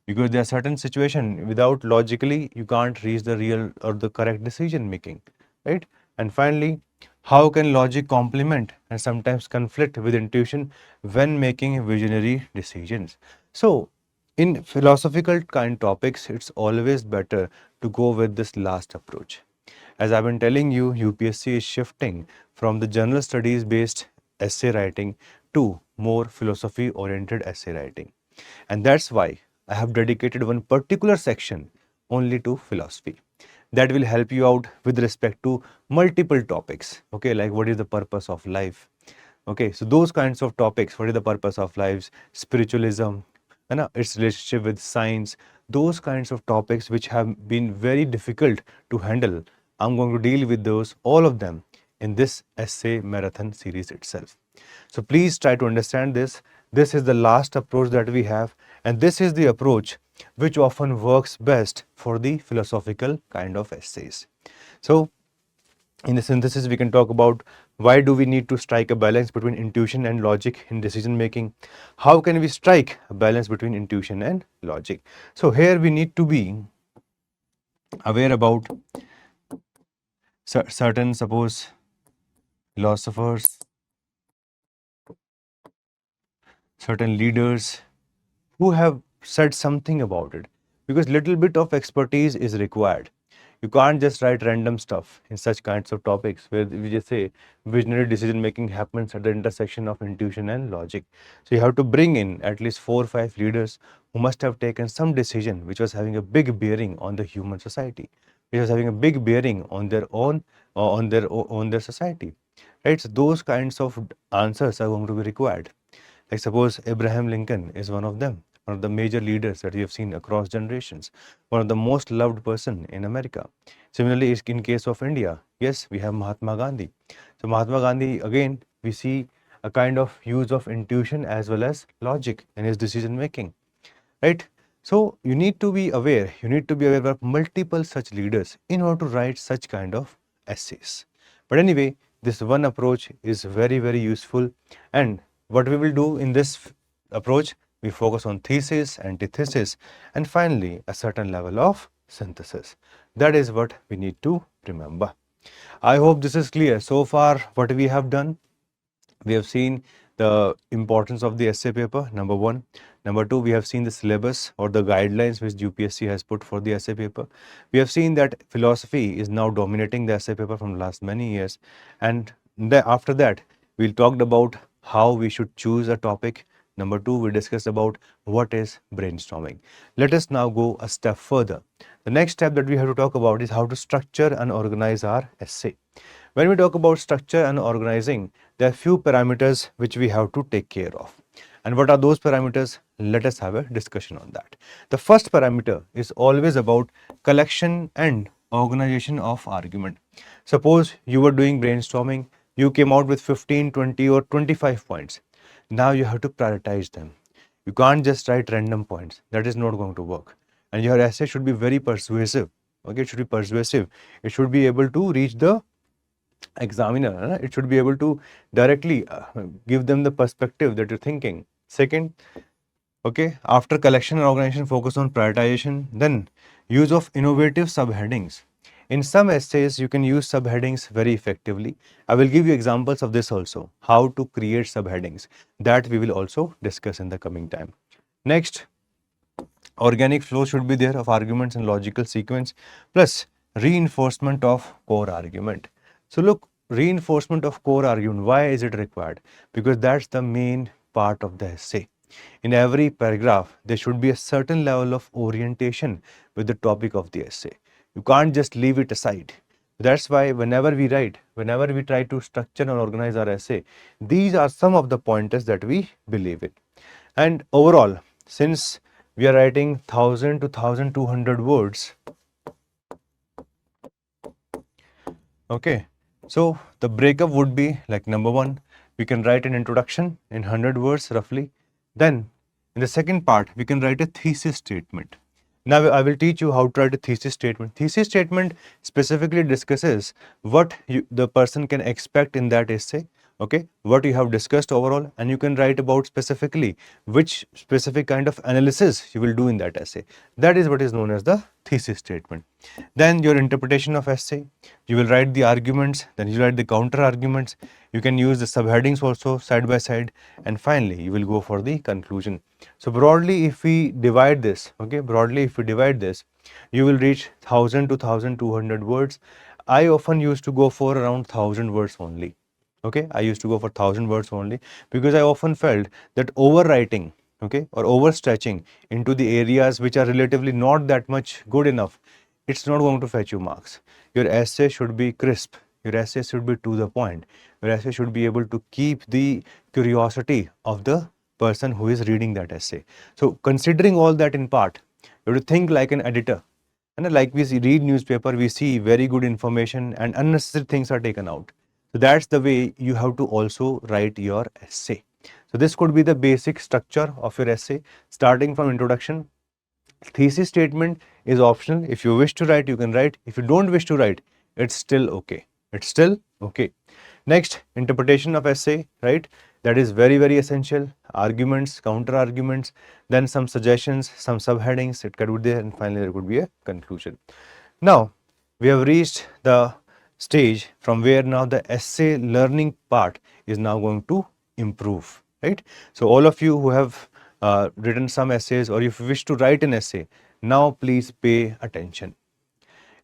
because there are certain situations without logically you can't reach the real or the correct decision making, right? And finally, how can logic complement and sometimes conflict with intuition when making visionary decisions? So in philosophical kind topics, it's always better to go with this last approach. As I've been telling you, UPSC is shifting from the general studies based essay writing to more philosophy oriented essay writing. And that's why I have dedicated one particular section only to philosophy. That will help you out with respect to multiple topics. Okay, like what is the purpose of life? Okay, so those kinds of topics, what is the purpose of life, spiritualism, and its relationship with science, those kinds of topics which have been very difficult to handle. I'm going to deal with those, all of them, in this essay marathon series itself. So please try to understand this. This is the last approach that we have, and this is the approach which often works best for the philosophical kind of essays. So in the synthesis, we can talk about why do we need to strike a balance between intuition and logic in decision making? How can we strike a balance between intuition and logic? So here we need to be aware about certain, suppose, philosophers, certain leaders who have said something about it, because little bit of expertise is required. You can't just write random stuff in such kinds of topics where we just say visionary decision making happens at the intersection of intuition and logic. So you have to bring in at least 4 or 5 leaders who must have taken some decision which was having a big bearing on the human society, which was having a big bearing on their own on their society, right? So those kinds of answers are going to be required. Like suppose Abraham Lincoln is one of them, one of the major leaders that we have seen across generations, one of the most loved person in America. Similarly, in case of India, yes, we have Mahatma Gandhi. So Mahatma Gandhi, again, we see a kind of use of intuition as well as logic in his decision making, right? So you need to be aware, of multiple such leaders in order to write such kind of essays. But anyway, this one approach is very, very useful. And what we will do in this approach, we focus on thesis, antithesis, and finally a certain level of synthesis. That is what we need to remember. I hope this is clear. So far, what we have done, we have seen the importance of the essay paper, number one. Number two, we have seen the syllabus or the guidelines which UPSC has put for the essay paper. We have seen that philosophy is now dominating the essay paper from last many years. And after that, we talked about how we should choose a topic. Number two, we discussed about what is brainstorming. Let us now go a step further. The next step that we have to talk about is how to structure and organize our essay. When we talk about structure and organizing, there are few parameters which we have to take care of. And what are those parameters? Let us have a discussion on that. The first parameter is always about collection and organization of argument. Suppose you were doing brainstorming, you came out with 15, 20 or 25 points. Now you have to prioritize them. You can't just write random points. That is not going to work. And your essay should be very persuasive. Okay, it should be persuasive. It should be able to reach the examiner. It should be able to directly give them the perspective that you're thinking. Second, okay, after collection and organization, focus on prioritization. Then use of innovative subheadings. In some essays, you can use subheadings very effectively. I will give you examples of this also, how to create subheadings. That we will also discuss in the coming time. Next, organic flow should be there of arguments and logical sequence, plus reinforcement of core argument. So look, reinforcement of core argument, why is it required? Because that's the main part of the essay. In every paragraph, there should be a certain level of orientation with the topic of the essay. You can't just leave it aside. That's why whenever we write, whenever we try to structure and organize our essay, these are some of the pointers that we believe in. And overall, since we are writing 1000 to 1200 words, okay, so the breakup would be like, number one, we can write an introduction in 100 words roughly. Then in the second part, we can write a thesis statement. Now I will teach you how to write a thesis statement. Thesis statement specifically discusses what the person can expect in that essay, okay, what you have discussed overall, and you can write about specifically which specific kind of analysis you will do in that essay. That is what is known as the thesis statement. Then your interpretation of essay, you will write the arguments, then you write the counter arguments, you can use the subheadings also side by side, and finally you will go for the conclusion. So broadly, if we divide this, okay, broadly if we divide this, you will reach 1000 to 1200 words. I often used to go for around 1000 words only. Okay, I used to go for 1000 words only because I often felt that overwriting, okay, or overstretching into the areas which are relatively not that much good enough, it's not going to fetch you marks. Your essay should be crisp. Your essay should be to the point. Your essay should be able to keep the curiosity of the person who is reading that essay. So considering all that in part, you have to think like an editor. And like we read newspaper, we see very good information and unnecessary things are taken out. So that's the way you have to also write your essay. So this could be the basic structure of your essay, starting from introduction. Thesis statement is optional. If you wish to write, you can write. If you don't wish to write, it's still okay. It's still okay. Next, interpretation of essay, right? That is very, very essential. Arguments, counter arguments, then some suggestions, some subheadings, it could be there, and finally there could be a conclusion. Now, we have reached the stage from where now the essay learning part is now going to improve, right? So all of you who have written some essays, or if you wish to write an essay, now please pay attention.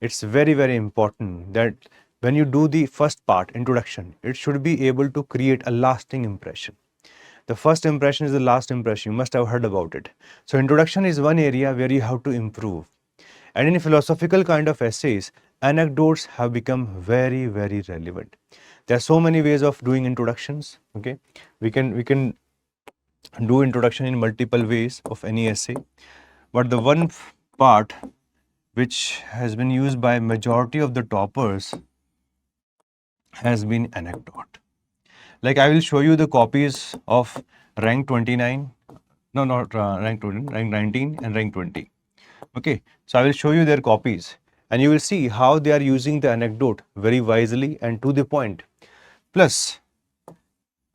It's very, very important that when you do the first part, introduction, it should be able to create a lasting impression. The first impression is the last impression. You must have heard about it. So introduction is one area where you have to improve. And in philosophical kind of essays, anecdotes have become very, very relevant. There are so many ways of doing introductions. Okay, we can do introduction in multiple ways of any essay, but the one part which has been used by majority of the toppers has been anecdote. Like I will show you the copies of rank 29, no, not rank 20, rank 19 and rank 20. Okay, so I will show you their copies and you will see how they are using the anecdote very wisely and to the point. Plus,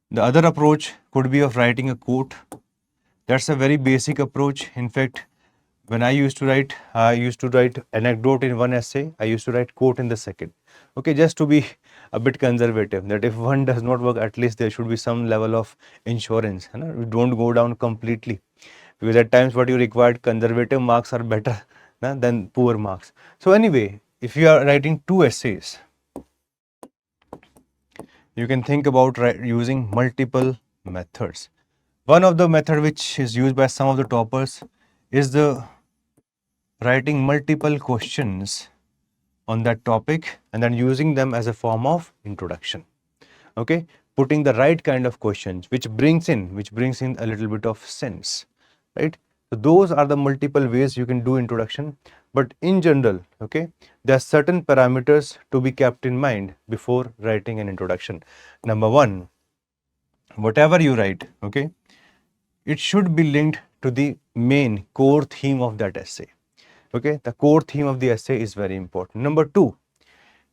the other approach could be of writing a quote. That's a very basic approach. In fact, when I used to write anecdote in one essay, I used to write quote in the second. Okay, just to be a bit conservative, that if one does not work, at least there should be some level of insurance. We don't go down completely. because at times what you required, conservative marks are better than poor marks. So anyway, if you are writing 2 essays, you can think about using multiple methods. One of the method which is used by some of the toppers is the writing multiple questions on that topic and then using them as a form of introduction. Okay, putting the right kind of questions which brings in a little bit of sense, right? So those are the multiple ways you can do introduction, but in general, okay, there are certain parameters to be kept in mind before writing an introduction. Number one, whatever you write, okay, it should be linked to the main core theme of that essay. Okay, the core theme of the essay is very important. Number two,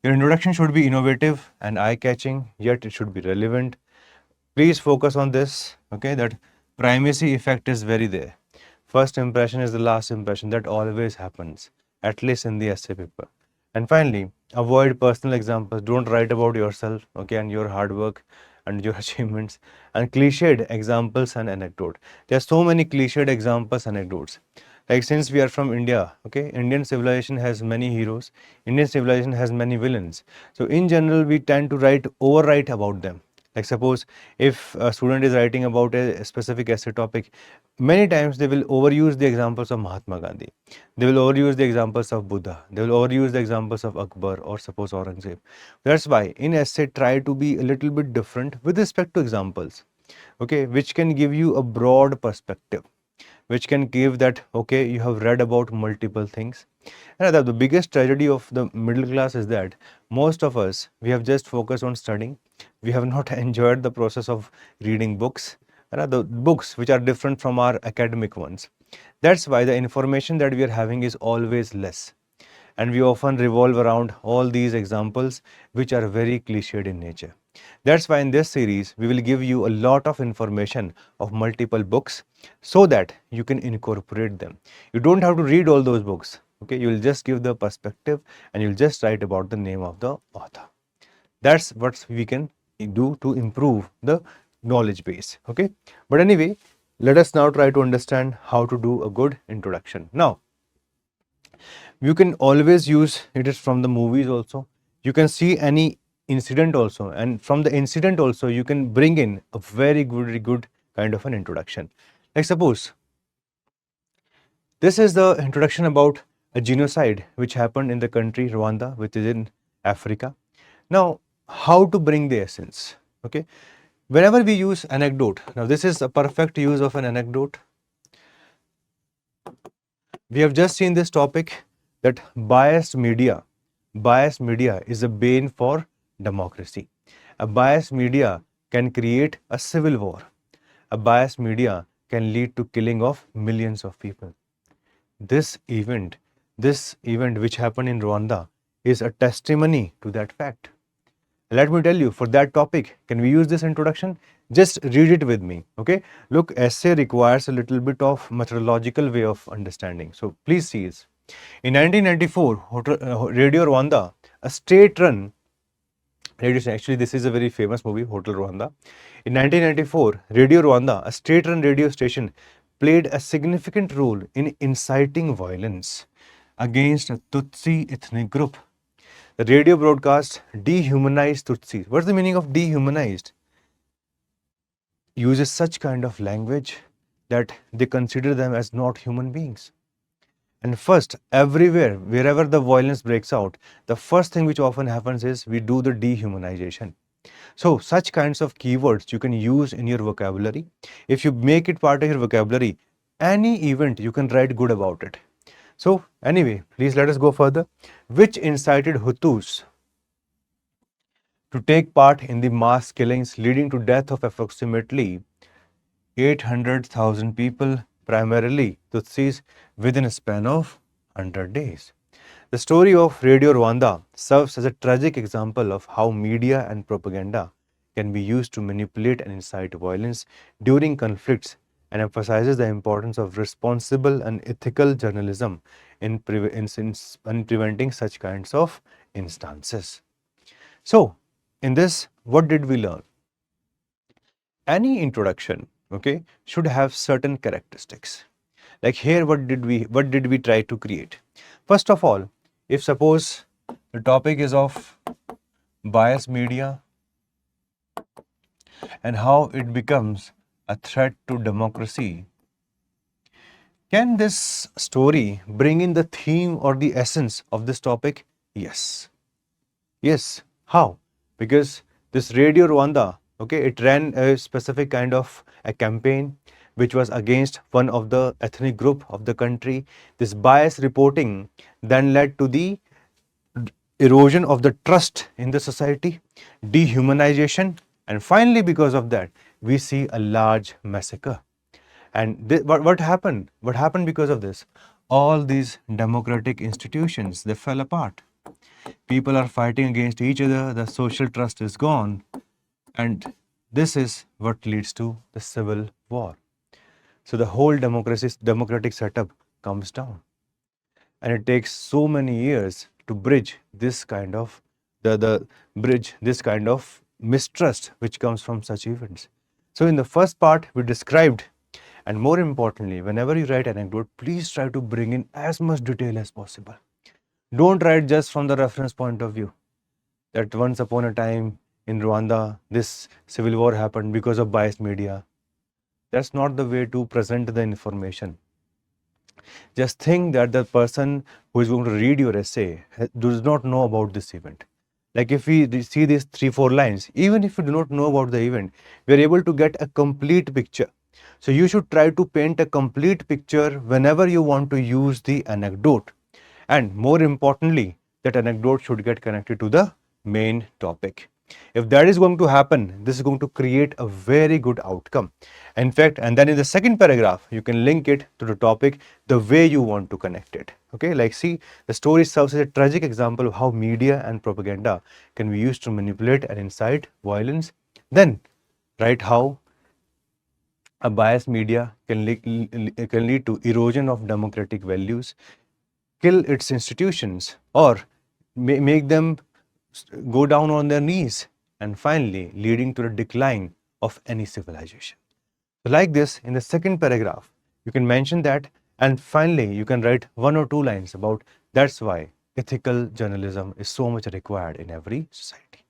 your introduction should be innovative and eye-catching, yet it should be relevant. Please focus on this, okay, that primacy effect is very there. First impression is the last impression. That always happens, at least in the essay paper. And finally, avoid personal examples. Don't write about yourself, okay, and your hard work and your achievements, and cliched examples and anecdote. There are so many cliched examples and anecdotes. Like, since we are from India, okay, Indian civilization has many heroes, Indian civilization has many villains. So in general, we tend to overwrite about them. Like, suppose if a student is writing about a specific essay topic, many times they will overuse the examples of Mahatma Gandhi. They will overuse the examples of Buddha. They will overuse the examples of Akbar or suppose Aurangzeb. That's why in essay try to be a little bit different with respect to examples, okay, which can give you a broad perspective, which can give that, okay, you have read about multiple things. And the biggest tragedy of the middle class is that most of us, we have just focused on studying. We have not enjoyed the process of reading books, the books which are different from our academic ones. That's why the information that we are having is always less. And we often revolve around all these examples which are very cliched in nature. That's why in this series, we will give you a lot of information of multiple books so that you can incorporate them. You don't have to read all those books. Okay, you will just give the perspective and you'll just write about the name of the author. That's what we can do to improve the knowledge base. Okay, but anyway, let us now try to understand how to do a good introduction. Now, you can always use it is from the movies also. You can see any incident also, and from the incident also you can bring in a very good kind of an introduction. Like, suppose this is the introduction about a genocide which happened in the country Rwanda, which is in Africa. Now, how to bring the essence? Okay, whenever we use anecdote, now this is a perfect use of an anecdote. We have just seen this topic that biased media is a bane for democracy. A biased media can create a civil war. A biased media can lead to killing of millions of people. This event which happened in Rwanda is a testimony to that fact. Let me tell you, for that topic, can we use this introduction? Just read it with me, okay? Look, essay requires a little bit of methodological way of understanding. So please see this. In 1994, Radio Rwanda, a state-run radio station, actually this is a very famous movie, Hotel Rwanda. In 1994, Radio Rwanda, a state-run radio station, played a significant role in inciting violence against a Tutsi ethnic group. The radio broadcast dehumanized Tutsis. What's the meaning of dehumanized? Uses such kind of language that they consider them as not human beings. And first, everywhere, wherever the violence breaks out, the first thing which often happens is we do the dehumanization. So such kinds of keywords you can use in your vocabulary. If you make it part of your vocabulary, any event you can write good about it. So anyway, please let us go further. Which incited Hutus to take part in the mass killings leading to death of approximately 800,000 people, primarily Tutsis, within a span of 100 days. The story of Radio Rwanda serves as a tragic example of how media and propaganda can be used to manipulate and incite violence during conflicts, and emphasizes the importance of responsible and ethical journalism in preventing such kinds of instances. So, in this, what did we learn? Any introduction, okay, should have certain characteristics. Like here, what did we try to create? First of all, if suppose the topic is of bias media and how it becomes a threat to democracy, can this story bring in the theme or the essence of this topic? Yes. Yes. How? Because this Radio Rwanda, okay, it ran a specific kind of a campaign which was against one of the ethnic group of the country. This bias reporting then led to the erosion of the trust in the society, dehumanization, and finally, because of that, we see a large massacre. And what happened? What happened because of this? All these democratic institutions, they fell apart. People are fighting against each other, the social trust is gone, and this is what leads to the civil war. So the whole democratic setup comes down. And it takes so many years to bridge this kind of this kind of mistrust which comes from such events. So in the first part we described, and more importantly, whenever you write anecdote, please try to bring in as much detail as possible. Don't write just from the reference point of view that once upon a time in Rwanda this civil war happened because of biased media. That's not the way to present the information. Just think that the person who is going to read your essay does not know about this event. Like if we see these 3-4 lines, even if you do not know about the event, we are able to get a complete picture. So you should try to paint a complete picture whenever you want to use the anecdote. And more importantly, that anecdote should get connected to the main topic. If that is going to happen, this is going to create a very good outcome. In fact, and then in the second paragraph, you can link it to the topic the way you want to connect it. Okay, like see, the story serves as a tragic example of how media and propaganda can be used to manipulate and incite violence. Then write how a biased media can lead to erosion of democratic values, kill its institutions, or make them go down on their knees, and finally leading to the decline of any civilization. So like this, in the second paragraph, you can mention that, and finally you can write 1 or 2 lines about that's why ethical journalism is so much required in every society.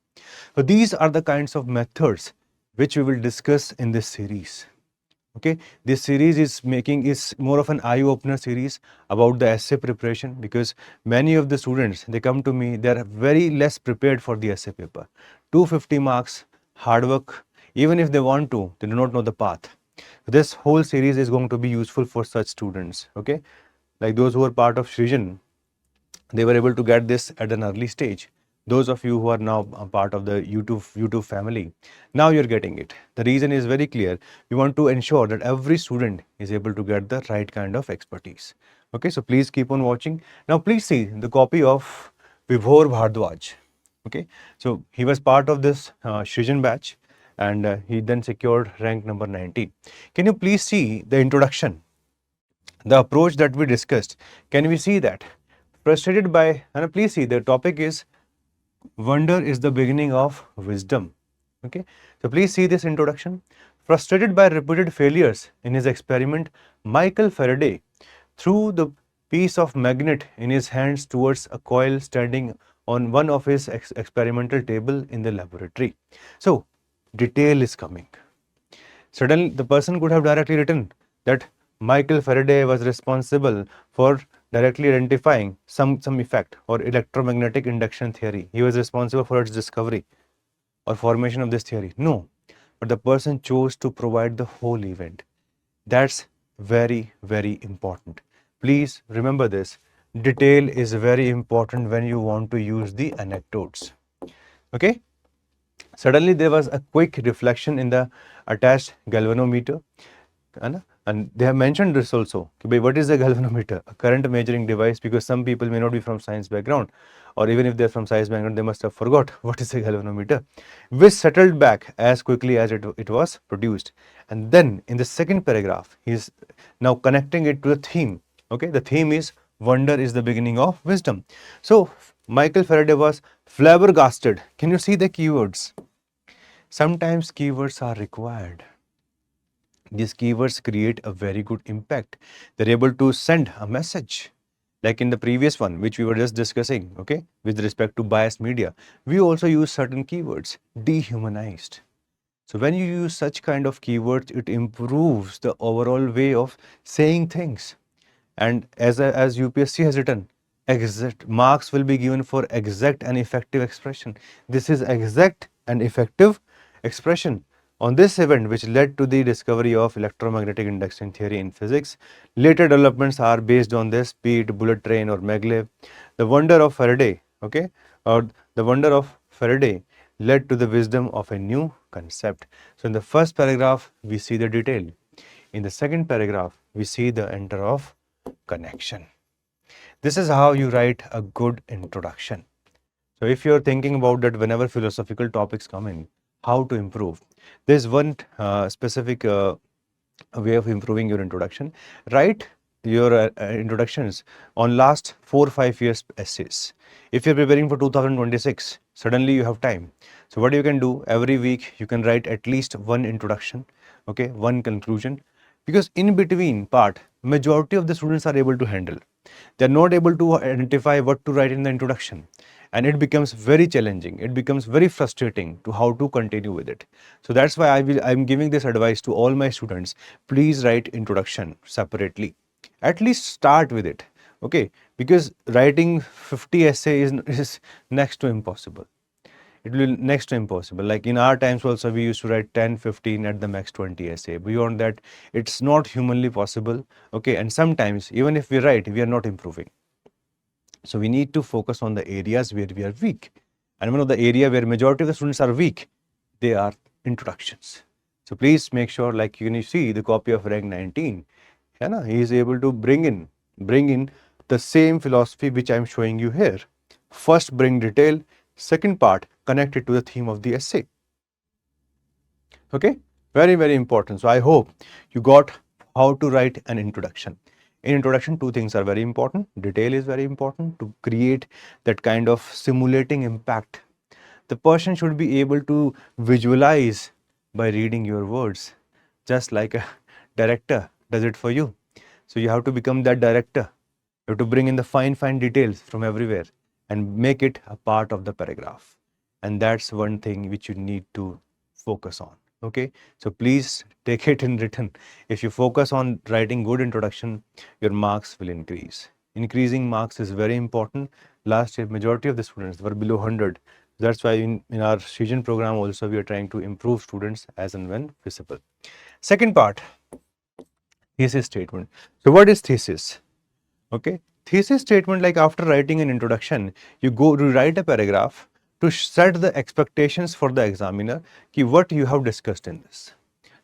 So these are the kinds of methods which we will discuss in this series. Okay, this series is more of an eye-opener series about the essay preparation, because many of the students, they come to me, they are very less prepared for the essay paper. 250 marks, hard work, even if they want to, they do not know the path. This whole series is going to be useful for such students. Okay, like those who are part of Srijan, they were able to get this at an early stage. Those of you who are now a part of the YouTube family, now you're getting it. The reason is very clear. We want to ensure that every student is able to get the right kind of expertise. Okay, so please keep on watching. Now please see the copy of Vibhor Bhardwaj. Okay, so he was part of this Srijan batch, and he then secured rank number 19. Can you please see the introduction? The approach that we discussed, can we see that? Frustrated by, and please see the topic is wonder is the beginning of wisdom. Okay, so please see this introduction. Frustrated by repeated failures in his experiment, Michael Faraday threw the piece of magnet in his hands towards a coil standing on one of his experimental table in the laboratory. So detail is coming. Suddenly the person could have directly written that Michael Faraday was responsible for directly identifying some effect or electromagnetic induction theory. He was responsible for its discovery or formation of this theory. No, but the person chose to provide the whole event. That's very, very important. Please remember this. Detail is very important when you want to use the anecdotes. Okay? Suddenly there was a quick reflection in the attached galvanometer. And they have mentioned this also. What is a galvanometer? A current measuring device, because some people may not be from science background, or even if they're from science background, they must have forgot what is a galvanometer, which settled back as quickly as it was produced. And then in the second paragraph, he is now connecting it to the theme. Okay, the theme is wonder is the beginning of wisdom. So Michael Faraday was flabbergasted. Can you see the keywords? Sometimes keywords are required. These keywords create a very good impact. They're able to send a message. Like in the previous one, which we were just discussing, okay, with respect to biased media, we also use certain keywords, dehumanized. So when you use such kind of keywords, it improves the overall way of saying things. And as UPSC has written, exact marks will be given for exact and effective expression. This is exact and effective expression. On this event, which led to the discovery of electromagnetic induction theory in physics, later developments are based on this, be it bullet train or maglev. The wonder of Faraday, okay, or the wonder of Faraday led to the wisdom of a new concept. So in the first paragraph, we see the detail. In the second paragraph, we see the enter of connection. This is how you write a good introduction. So if you're thinking about that whenever philosophical topics come in, how to improve, there's one specific way of improving your introduction. Write your introductions on last 4 or 5 years essays. If you're preparing for 2026, suddenly you have time. So what you can do, every week you can write at least one introduction, okay, one conclusion, because in between part, majority of the students are able to handle. They're not able to identify what to write in the introduction, and it becomes very challenging, it becomes very frustrating to how to continue with it. So that's why I'm giving this advice to all my students. Please write introduction separately, at least start with it, okay, because writing 50 essay is next to impossible. It will be next to impossible. Like in our times also, we used to write 10, 15, at the max 20 essay. Beyond that, it's not humanly possible. Okay, and sometimes even if we write, we are not improving. So we need to focus on the areas where we are weak. And one of the area where majority of the students are weak, they are introductions. So please make sure, like you can see the copy of rank 19, he is able to bring in the same philosophy which I am showing you here. First, bring detail. Second part, connect it to the theme of the essay. Okay, very, very important. So I hope you got how to write an introduction. In introduction, two things are very important. Detail is very important to create that kind of simulating impact. The person should be able to visualize by reading your words, just like a director does it for you. So you have to become that director. You have to bring in the fine details from everywhere and make it a part of the paragraph. And that's one thing which you need to focus on. Okay, so please take it in written. If you focus on writing good introduction, your marks will increase. Increasing marks is very important. Last year, majority of the students were below 100. That's why in our season program also, we are trying to improve students as and when visible. Second part, thesis statement. So what is thesis? Okay, thesis statement, like after writing an introduction, you go to write a paragraph to set the expectations for the examiner ki what you have discussed in this.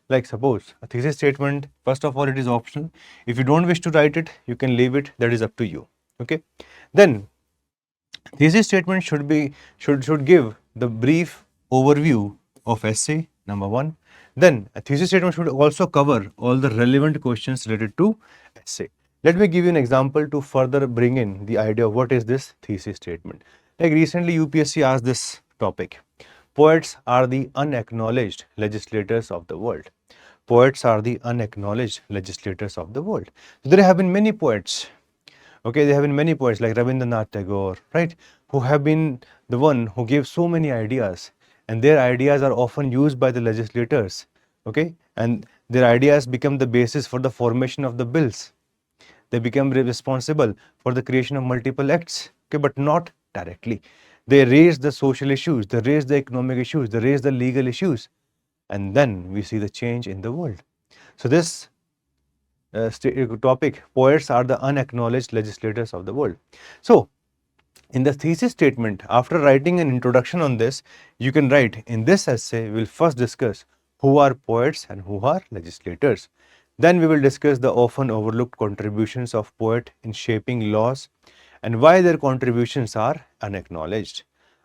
Like suppose a thesis statement, first of all, it is optional. If you don't wish to write it, you can leave it, that is up to you. Okay, then thesis statement should give the brief overview of essay, number one. Then a thesis statement should also cover all the relevant questions related to essay. Let me give you an example to further bring in the idea of what is this thesis statement. Like recently UPSC asked this topic. Poets are the unacknowledged legislators of the world. Poets are the unacknowledged legislators of the world. So there have been many poets. Okay, there have been many poets like Rabindranath Tagore, right, who have been the one who gave so many ideas, and their ideas are often used by the legislators. Okay, and their ideas become the basis for the formation of the bills. They become responsible for the creation of multiple acts, okay, but not directly. They raise the social issues, they raise the economic issues, they raise the legal issues, and then we see the change in the world. So this topic, poets are the unacknowledged legislators of the world. So in the thesis statement, after writing an introduction on this, you can write, in this essay, we will first discuss who are poets and who are legislators. Then we will discuss the often overlooked contributions of poet in shaping laws and why their contributions are unacknowledged.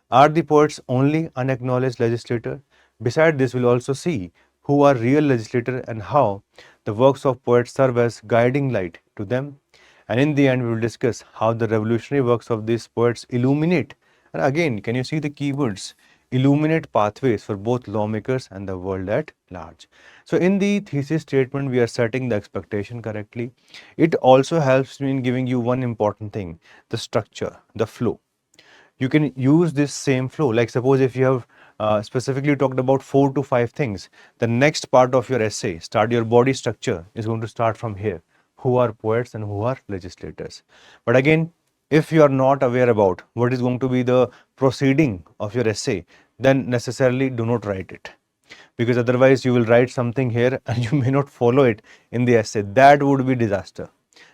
Are the poets only unacknowledged legislator? Beside this, we'll also see who are real legislator and how the works of poets serve as guiding light to them. And in the end, we will discuss how the revolutionary works of these poets illuminate. And again, can you see the keywords? illuminate pathways for both lawmakers and the world at large. So in the thesis statement, we are setting the expectation correctly. It also helps me in giving you one important thing, the structure, the flow. You can use this same flow. Like suppose if you have specifically talked about 4 to 5 things, the next part of your essay, start your body structure, is going to start from here. Who are poets and who are legislators? But again, if you are not aware about what is going to be the proceeding of your essay, then necessarily do not write it, because otherwise you will write something here and you may not follow it in the essay. That would be disaster.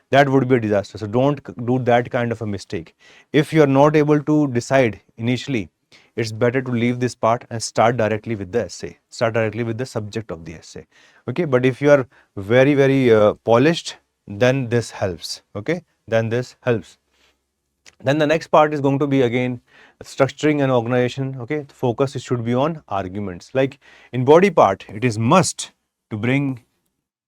That would be a disaster. So don't do that kind of a mistake. If you are not able to decide initially, it's better to leave this part and start directly with the essay. Start directly with the subject of the essay. Okay, but if you are very polished, then this helps. Okay, then this helps. Then the next part is going to be again structuring and organization. Okay, the focus should be on arguments. Like in body part, it is must to bring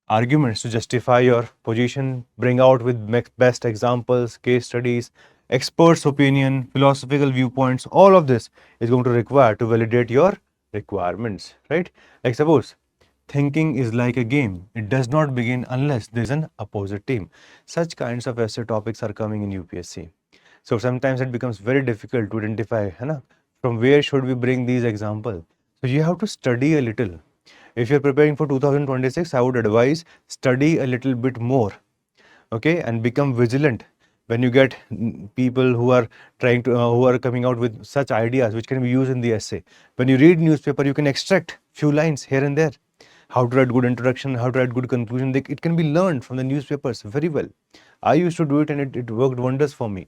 arguments to justify your position, bring out with best examples, case studies, experts' opinion, philosophical viewpoints. All of this is going to require to validate your requirements, right? Like suppose thinking is like a game. It does not begin unless there is an opposite team. Such kinds of essay topics are coming in UPSC. So sometimes it becomes very difficult to identify, from where should we bring these examples. So you have to study a little. If you're preparing for 2026, I would advise study a little bit more, okay, and become vigilant when you get people who are trying to, who are coming out with such ideas which can be used in the essay. When you read newspaper, you can extract few lines here and there. How to write good introduction, how to write good conclusion. It can be learned from the newspapers very well. I used to do it and it worked wonders for me.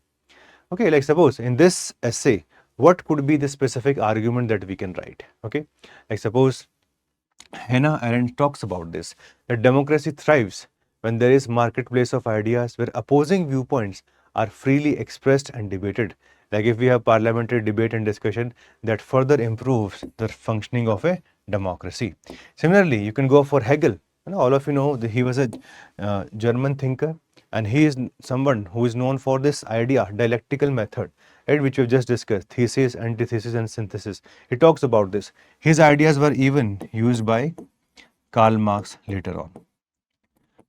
Okay, like suppose in this essay, what could be the specific argument that we can write? Okay, like suppose Hannah Arendt talks about this, that democracy thrives when there is marketplace of ideas where opposing viewpoints are freely expressed and debated. Like if we have parliamentary debate and discussion, that further improves the functioning of a democracy. Similarly, you can go for Hegel. All of you know that he was a German thinker, and he is someone who is known for this idea, dialectical method, right, which we've just discussed, thesis, antithesis, and synthesis. He talks about this. His ideas were even used by Karl Marx later on.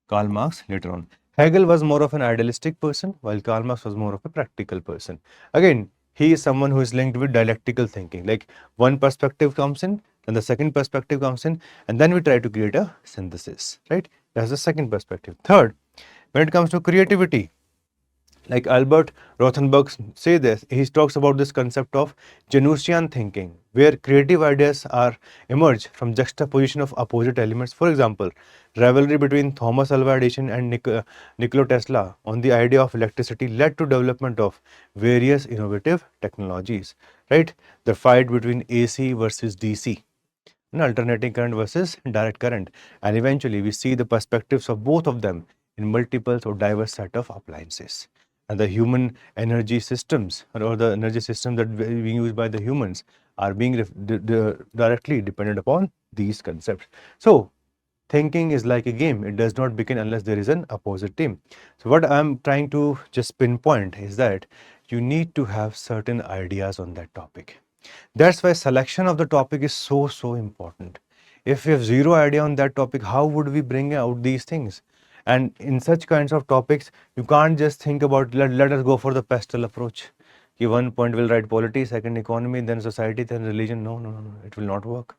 Karl Marx later on. Hegel was more of an idealistic person, while Karl Marx was more of a practical person. Again, he is someone who is linked with dialectical thinking. Like one perspective comes in, then the second perspective comes in, and then we try to create a synthesis, right? That's the second perspective. Third, when it comes to creativity, like Albert Rothenberg say this, he talks about this concept of Janusian thinking, where creative ideas are emerge from juxtaposition of opposite elements. For example, rivalry between Thomas Alva Edison and Nikola Tesla on the idea of electricity led to development of various innovative technologies, right? The fight between AC versus DC, alternating current versus direct current, and eventually we see the perspectives of both of them in multiple or diverse set of appliances. And the human energy systems, or the energy system that being used by the humans, are being directly dependent upon these concepts. So thinking is like a game. It does not begin unless there is an opposite team. So what I'm trying to just pinpoint is that you need to have certain ideas on that topic. That's why selection of the topic is so important. If we have zero idea on that topic, how would we bring out these things? And in such kinds of topics, you can't just think about let us go for the pastel approach. One point will write polity, second economy, then society, then religion. No, it will not work.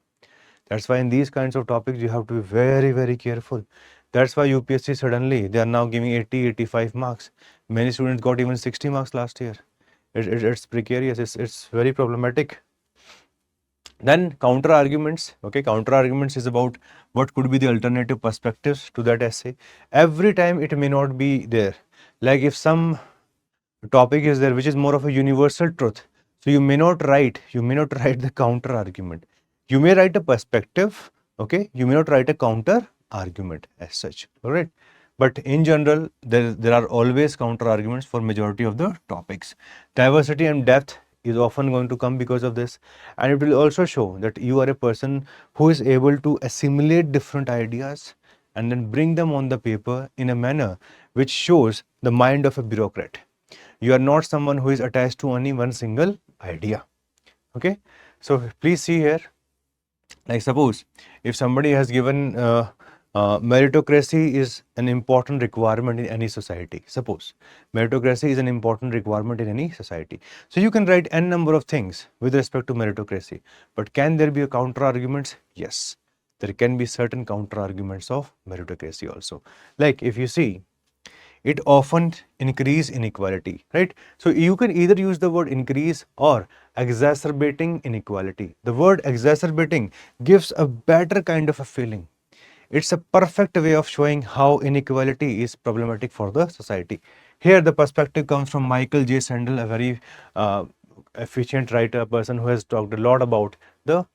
That's why in these kinds of topics, you have to be very careful. That's why UPSC suddenly, they are now giving 80, 85 marks. Many students got even 60 marks last year. It's precarious, it's very problematic. Then counter arguments. Okay, counter arguments is about what could be the alternative perspectives to that essay. Every time it may not be there. Like if some topic is there which is more of a universal truth, so you may not write the counter argument. You may write a perspective, okay, you may not write a counter argument as such. All right, but in general there are always counter arguments for majority of the topics. Diversity and depth is often going to come because of this, and it will also show that you are a person who is able to assimilate different ideas and then bring them on the paper in a manner which shows the mind of a bureaucrat. You are not someone who is attached to only one single idea. Okay, So please see here, like suppose if somebody has given meritocracy is an important requirement in any society. Suppose meritocracy is an important requirement in any society. So you can write n number of things with respect to meritocracy, but can there be a counter arguments? Yes, there can be certain counter arguments of meritocracy also. Like if you see, it often increase inequality, right? So you can either use the word increase or exacerbating inequality. The word exacerbating gives a better kind of a feeling. It's a perfect way of showing how inequality is problematic for the society. Here the perspective comes from Michael J. Sandel, a very efficient writer, a person who has talked a lot about the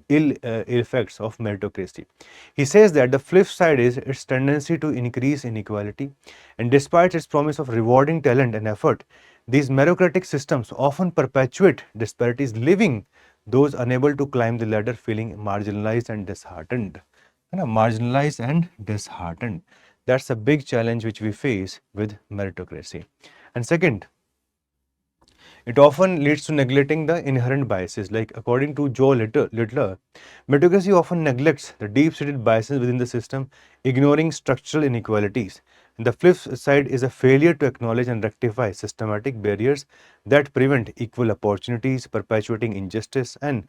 ill effects of meritocracy. He says that the flip side is its tendency to increase inequality, and despite its promise of rewarding talent and effort, these meritocratic systems often perpetuate disparities, leaving those unable to climb the ladder feeling marginalized and disheartened. Marginalized and disheartened. That's a big challenge which we face with meritocracy. And second, it often leads to neglecting the inherent biases. Like according to Joe Littler, meritocracy often neglects the deep-seated biases within the system, ignoring structural inequalities. And the flip side is a failure to acknowledge and rectify systematic barriers that prevent equal opportunities, perpetuating injustice and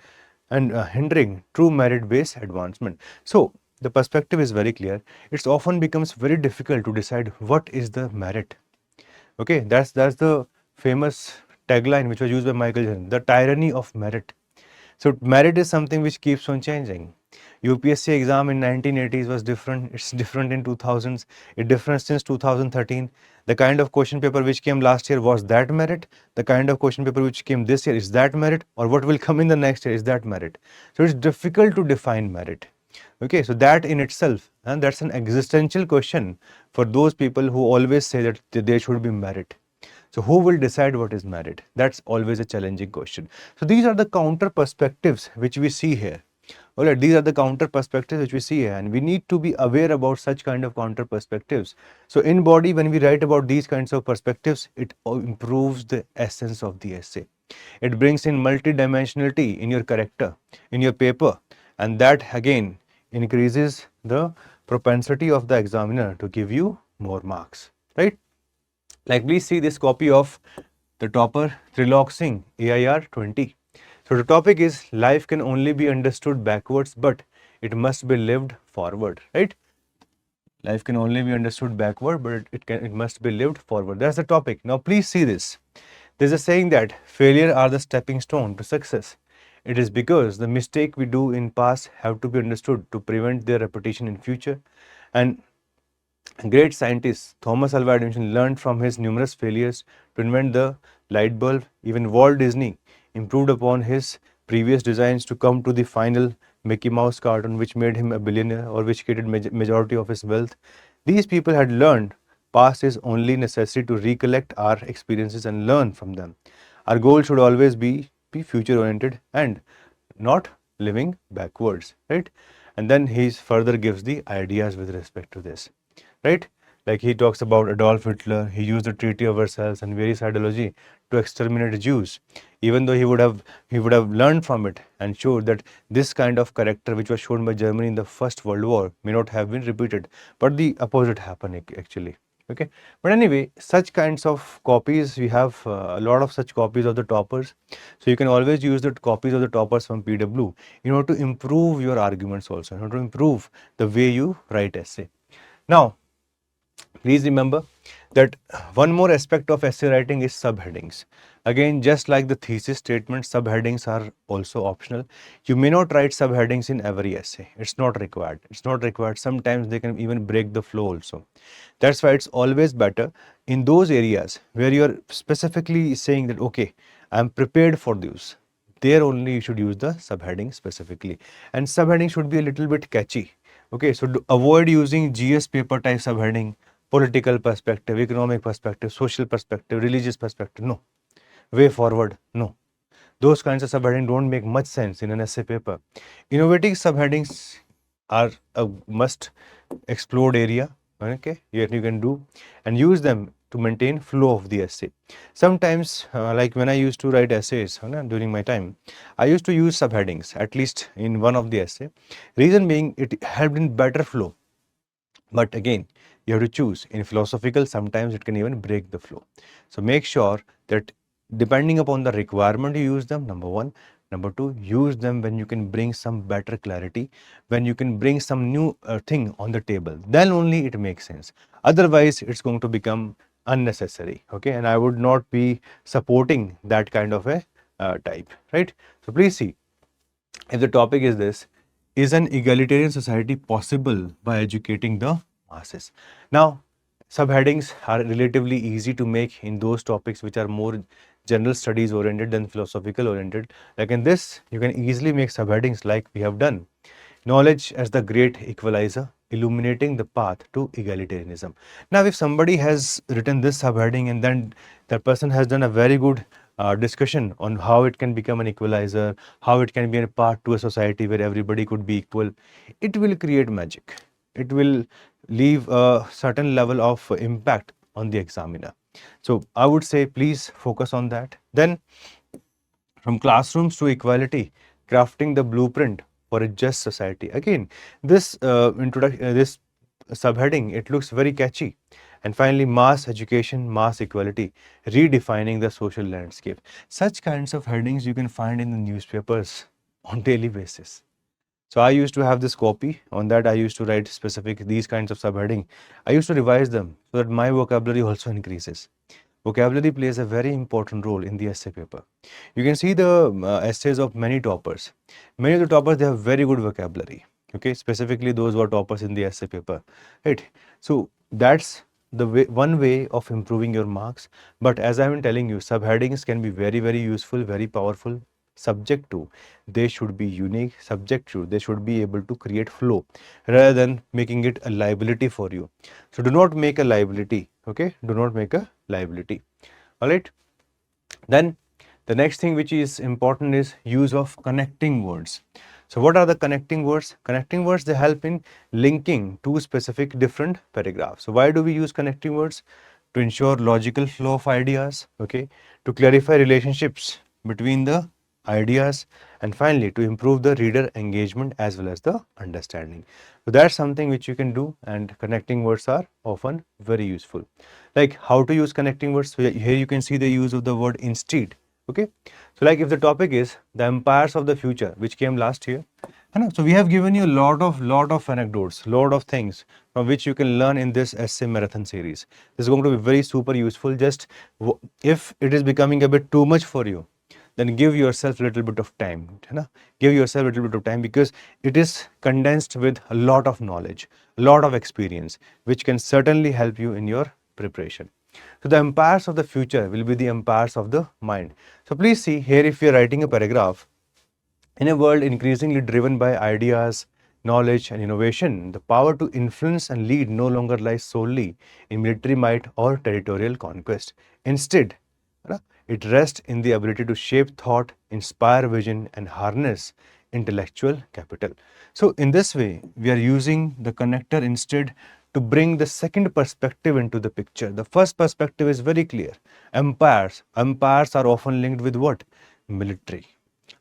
hindering true merit-based advancement. So the perspective is very clear. It often becomes very difficult to decide what is the merit. Okay, that's the famous tagline which was used by Michael Jordan, the tyranny of merit. So merit is something which keeps on changing. UPSC exam in 1980s was different. It's different in 2000s. It different since 2013. The kind of question paper which came last year, was that merit? The kind of question paper which came this year, is that merit? Or what will come in the next year, is that merit? So it's difficult to define merit. Okay, so that in itself, and that's an existential question for those people who always say that there should be merit. So who will decide what is merit? That's always a challenging question. So these are the counter perspectives which we see here. Alright, these are the counter perspectives which we see here, and we need to be aware about such kind of counter perspectives. So in body, when we write about these kinds of perspectives, it improves the essence of the essay. It brings in multidimensionality in your character, in your paper, and that again increases the propensity of the examiner to give you more marks, right? Like please see this copy of the topper Trilok Singh, AIR 20. So the topic is life can only be understood backwards, but it must be lived forward, right? Life can only be understood backward, but it must be lived forward. That's the topic. Now please see this. There's a saying that failure are the stepping stone to success. It is because the mistake we do in past have to be understood to prevent their repetition in future. And great scientist Thomas Alva Edison learned from his numerous failures to invent the light bulb. Even Walt Disney improved upon his previous designs to come to the final Mickey Mouse cartoon, which made him a billionaire or which created majority of his wealth. These people had learned past is only necessary to recollect our experiences and learn from them. Our goal should always be future oriented and not living backwards, right? And then he further gives the ideas with respect to this, right? Like he talks about Adolf Hitler. He used the Treaty of Versailles and various ideology to exterminate Jews, even though he would have learned from it and showed that this kind of character which was shown by Germany in the First World War may not have been repeated, but the opposite happened actually. Okay, but anyway, such kinds of copies, we have a lot of such copies of the toppers. So you can always use the copies of the toppers from PW in order to improve your arguments also, in order to improve the way you write essay. Now, please remember that one more aspect of essay writing is subheadings. Again, just like the thesis statement, subheadings are also optional. You may not write subheadings in every essay. It's not required. It's not required. Sometimes they can even break the flow also. That's why it's always better in those areas where you're specifically saying that, okay, I'm prepared for this. There only you should use the subheading specifically. And subheading should be a little bit catchy. Okay, so avoid using GS paper type subheading, political perspective, economic perspective, social perspective, religious perspective. No. Way forward. No. Those kinds of subheading don't make much sense in an essay paper. Innovative subheadings are a must explode area. Okay, you can do and use them to maintain flow of the essay. Sometimes, like when I used to write essays during my time, I used to use subheadings at least in one of the essay. Reason being, it helped in better flow. But again, you have to choose. In philosophical, sometimes it can even break the flow. So make sure that depending upon the requirement, you use them, number one. Number two, use them when you can bring some better clarity, when you can bring some new thing on the table. Then only it makes sense. Otherwise, it's going to become unnecessary. Okay, and I would not be supporting that kind of a type, right? So please see, if the topic is this, is an egalitarian society possible by educating the masses? Now, subheadings are relatively easy to make in those topics which are more general studies oriented than philosophical oriented. Like in this, you can easily make subheadings like we have done. Knowledge as the great equalizer, illuminating the path to egalitarianism. Now, if somebody has written this subheading and then that person has done a very good discussion on how it can become an equalizer, how it can be a path to a society where everybody could be equal, it will create magic. It will leave a certain level of impact on the examiner. So I would say please focus on that. Then from classrooms to equality, crafting the blueprint for a just society. Again, this this subheading, it looks very catchy. And finally, mass education, mass equality, redefining the social landscape. Such kinds of headings you can find in the newspapers on daily basis. So I used to have this copy. On that, I used to write specific these kinds of subheading. I used to revise them so that my vocabulary also increases. Vocabulary plays a very important role in the essay paper. You can see the essays of many toppers. Many of the toppers, they have very good vocabulary. Okay, specifically those who are toppers in the essay paper, right? So that's the way, one way of improving your marks. But as I've been telling you, subheadings can be very, very useful, very powerful. Subject to, they should be unique. Subject to, they should be able to create flow rather than making it a liability for you. So do not make a liability. Okay, do not make a liability. All right. Then the next thing which is important is use of connecting words. So what are the connecting words? Connecting words, they help in linking two specific different paragraphs. So why do we use connecting words? To ensure logical flow of ideas, okay, to clarify relationships between the ideas, and finally to improve the reader engagement as well as the understanding. So that's something which you can do, and connecting words are often very useful. Like how to use connecting words. So here you can see the use of the word instead. Okay, so like if the topic is the empires of the future, which came last year, so we have given you a lot of anecdotes, lot of things from which you can learn in this essay marathon series. This is going to be very super useful. Just if it is becoming a bit too much for you, then give yourself a little bit of time. Give yourself a little bit of time, because it is condensed with a lot of knowledge, a lot of experience, which can certainly help you in your preparation. So the empires of the future will be the empires of the mind. So please see here, if you are writing a paragraph, in a world increasingly driven by ideas, knowledge and innovation, the power to influence and lead no longer lies solely in military might or territorial conquest. Instead, it rests in the ability to shape thought, inspire vision and harness intellectual capital. So in this way, we are using the connector instead to bring the second perspective into the picture. The first perspective is very clear. Empires. Empires are often linked with what? Military.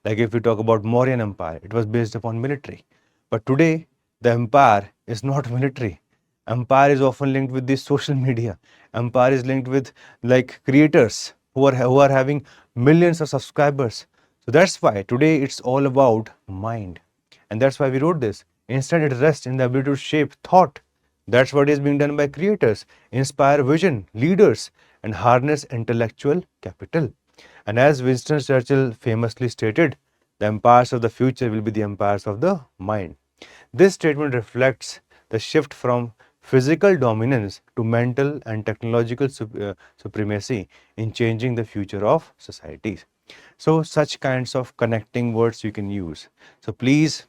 Like if we talk about Mauryan Empire, it was based upon military. But today, the empire is not military. Empire is often linked with the social media. Empire is linked with like creators who are having millions of subscribers. So that's why today it's all about mind. And that's why we wrote this. Instead, it rests in the ability to shape thought. That's what is being done by creators, inspire vision, leaders, and harness intellectual capital. And as Winston Churchill famously stated, the empires of the future will be the empires of the mind. This statement reflects the shift from physical dominance to mental and technological supremacy in changing the future of societies. So such kinds of connecting words you can use. So please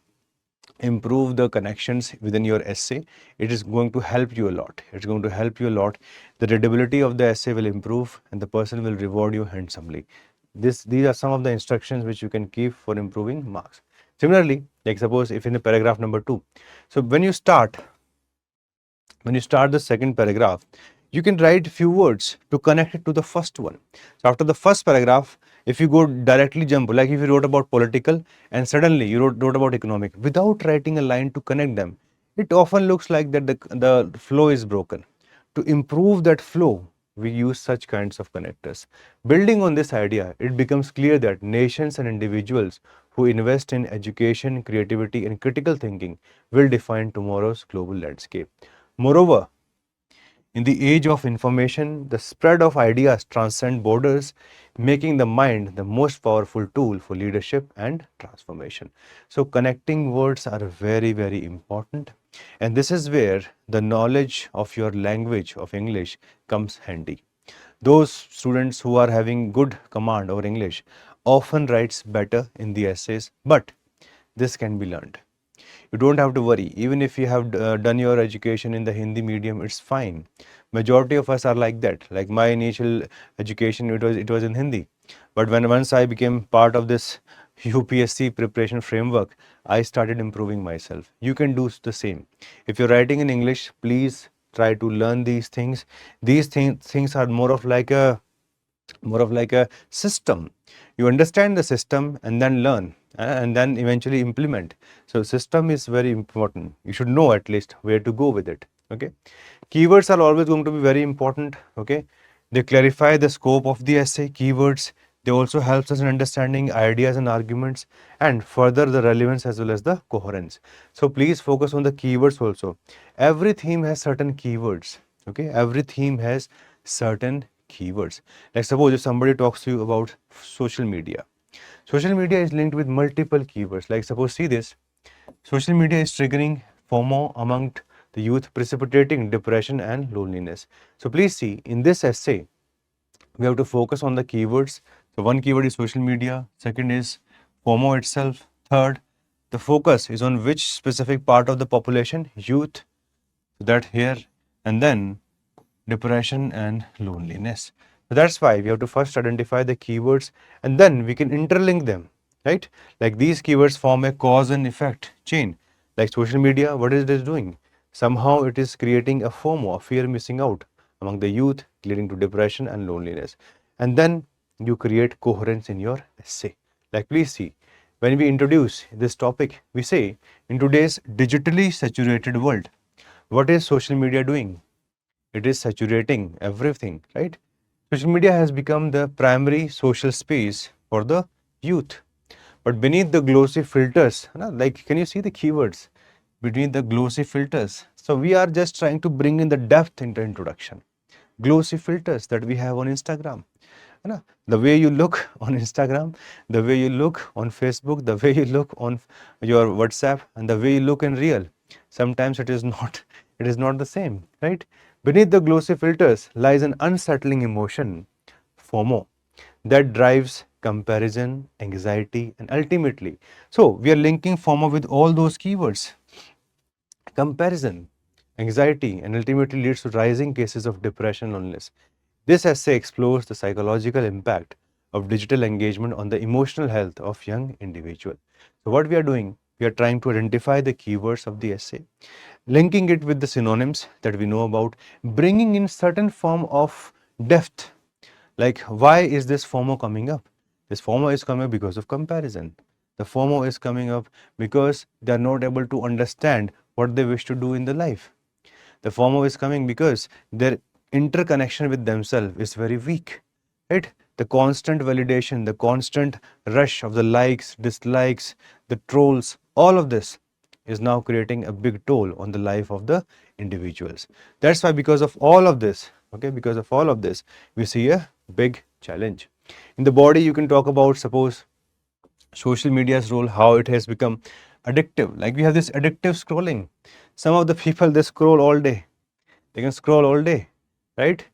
improve the connections within your essay. It is going to help you a lot. It's going to help you a lot. The readability of the essay will improve and the person will reward you handsomely. These are some of the instructions which you can keep for improving marks. Similarly, like suppose if in the paragraph number 2, so when you start the second paragraph, You can write few words to connect it to the first one. So after the first paragraph, if you go directly jump, like if you wrote about political and suddenly you wrote about economic without writing a line to connect them, it often looks like that the flow is broken. To improve that flow, we use such kinds of connectors. Building on this idea, it becomes clear that nations and individuals who invest in education, creativity, and critical thinking will define tomorrow's global landscape. Moreover, in the age of information, the spread of ideas transcend borders, making the mind the most powerful tool for leadership and transformation. So, connecting words are very, very important. And this is where the knowledge of your language of English comes handy. Those students who are having good command over English often writes better in the essays, but this can be learned. You don't have to worry. Even if you have done your education in the Hindi medium, it's fine. Majority of us are like that. Like my initial education, it was in Hindi, but once I became part of this UPSC preparation framework, I started improving myself. You can do the same. If you're writing in English, please try to learn these things. These things are more of like a system. You understand the system and then learn and then eventually implement. So system is very important. You should know at least where to go with it. Okay, keywords are always going to be very important. Okay, they clarify the scope of the essay. Keywords, they also helps us in understanding ideas and arguments and further the relevance as well as the coherence. So please focus on the keywords also. Every theme has certain keywords. Okay, every theme has certain keywords. Like suppose if somebody talks to you about social media. Social media is linked with multiple keywords. Like suppose see this. Social media is triggering FOMO among the youth, precipitating depression and loneliness. So please see in this essay, we have to focus on the keywords. So one keyword is social media, second is FOMO itself, third, the focus is on which specific part of the population, youth, so that here, and then depression and loneliness. So that's why we have to first identify the keywords and then we can interlink them, right? Like these keywords form a cause and effect chain. Like social media, what is it doing? Somehow it is creating a FOMO, a fear missing out among the youth, leading to depression and loneliness. And then you create coherence in your essay. Like please see, when we introduce this topic, we say in today's digitally saturated world, what is social media doing? It is saturating everything, right? Social media has become the primary social space for the youth. But beneath the glossy filters, like can you see the keywords? Beneath the glossy filters. So we are just trying to bring in the depth in the introduction. Glossy filters that we have on Instagram. The way you look on Instagram, the way you look on Facebook, the way you look on your WhatsApp, and the way you look in real. Sometimes it is not the same, right? Beneath the glossy filters lies an unsettling emotion, FOMO, that drives comparison, anxiety, and ultimately. So we are linking FOMO with all those keywords. Comparison, anxiety, and ultimately leads to rising cases of depression and loneliness. This essay explores the psychological impact of digital engagement on the emotional health of young individuals. So what we are doing, we are trying to identify the keywords of the essay, linking it with the synonyms that we know about, bringing in certain form of depth. Like why is this FOMO coming up? This FOMO is coming up because of comparison. The FOMO is coming up because they are not able to understand what they wish to do in the life. The FOMO is coming because their interconnection with themselves is very weak, right? The constant validation, the constant rush of the likes, dislikes, the trolls, all of this is now creating a big toll on the life of the individuals. That's why because of all of this, okay, because of all of this, we see a big challenge. In the body, you can talk about, suppose, social media's role, how it has become addictive. Like we have this addictive scrolling. Some of the people, they scroll all day. They can scroll all day, right?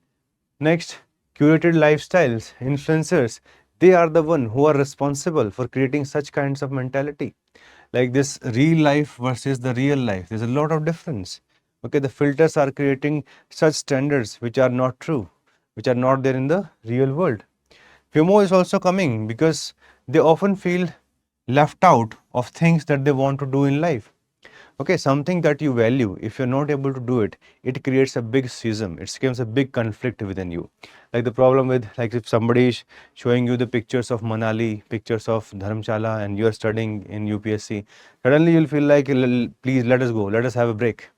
Next, curated lifestyles, influencers, they are the one who are responsible for creating such kinds of mentality. Like this real life versus the real life, there's a lot of difference. Okay, the filters are creating such standards which are not true, which are not there in the real world. FOMO is also coming because they often feel left out of things that they want to do in life. Okay, something that you value, if you're not able to do it, it creates a big schism. It becomes a big conflict within you. Like the problem with, like if somebody is showing you the pictures of Manali, pictures of Dharamshala, and you're studying in UPSC, suddenly you'll feel like, please let us go, let us have a break.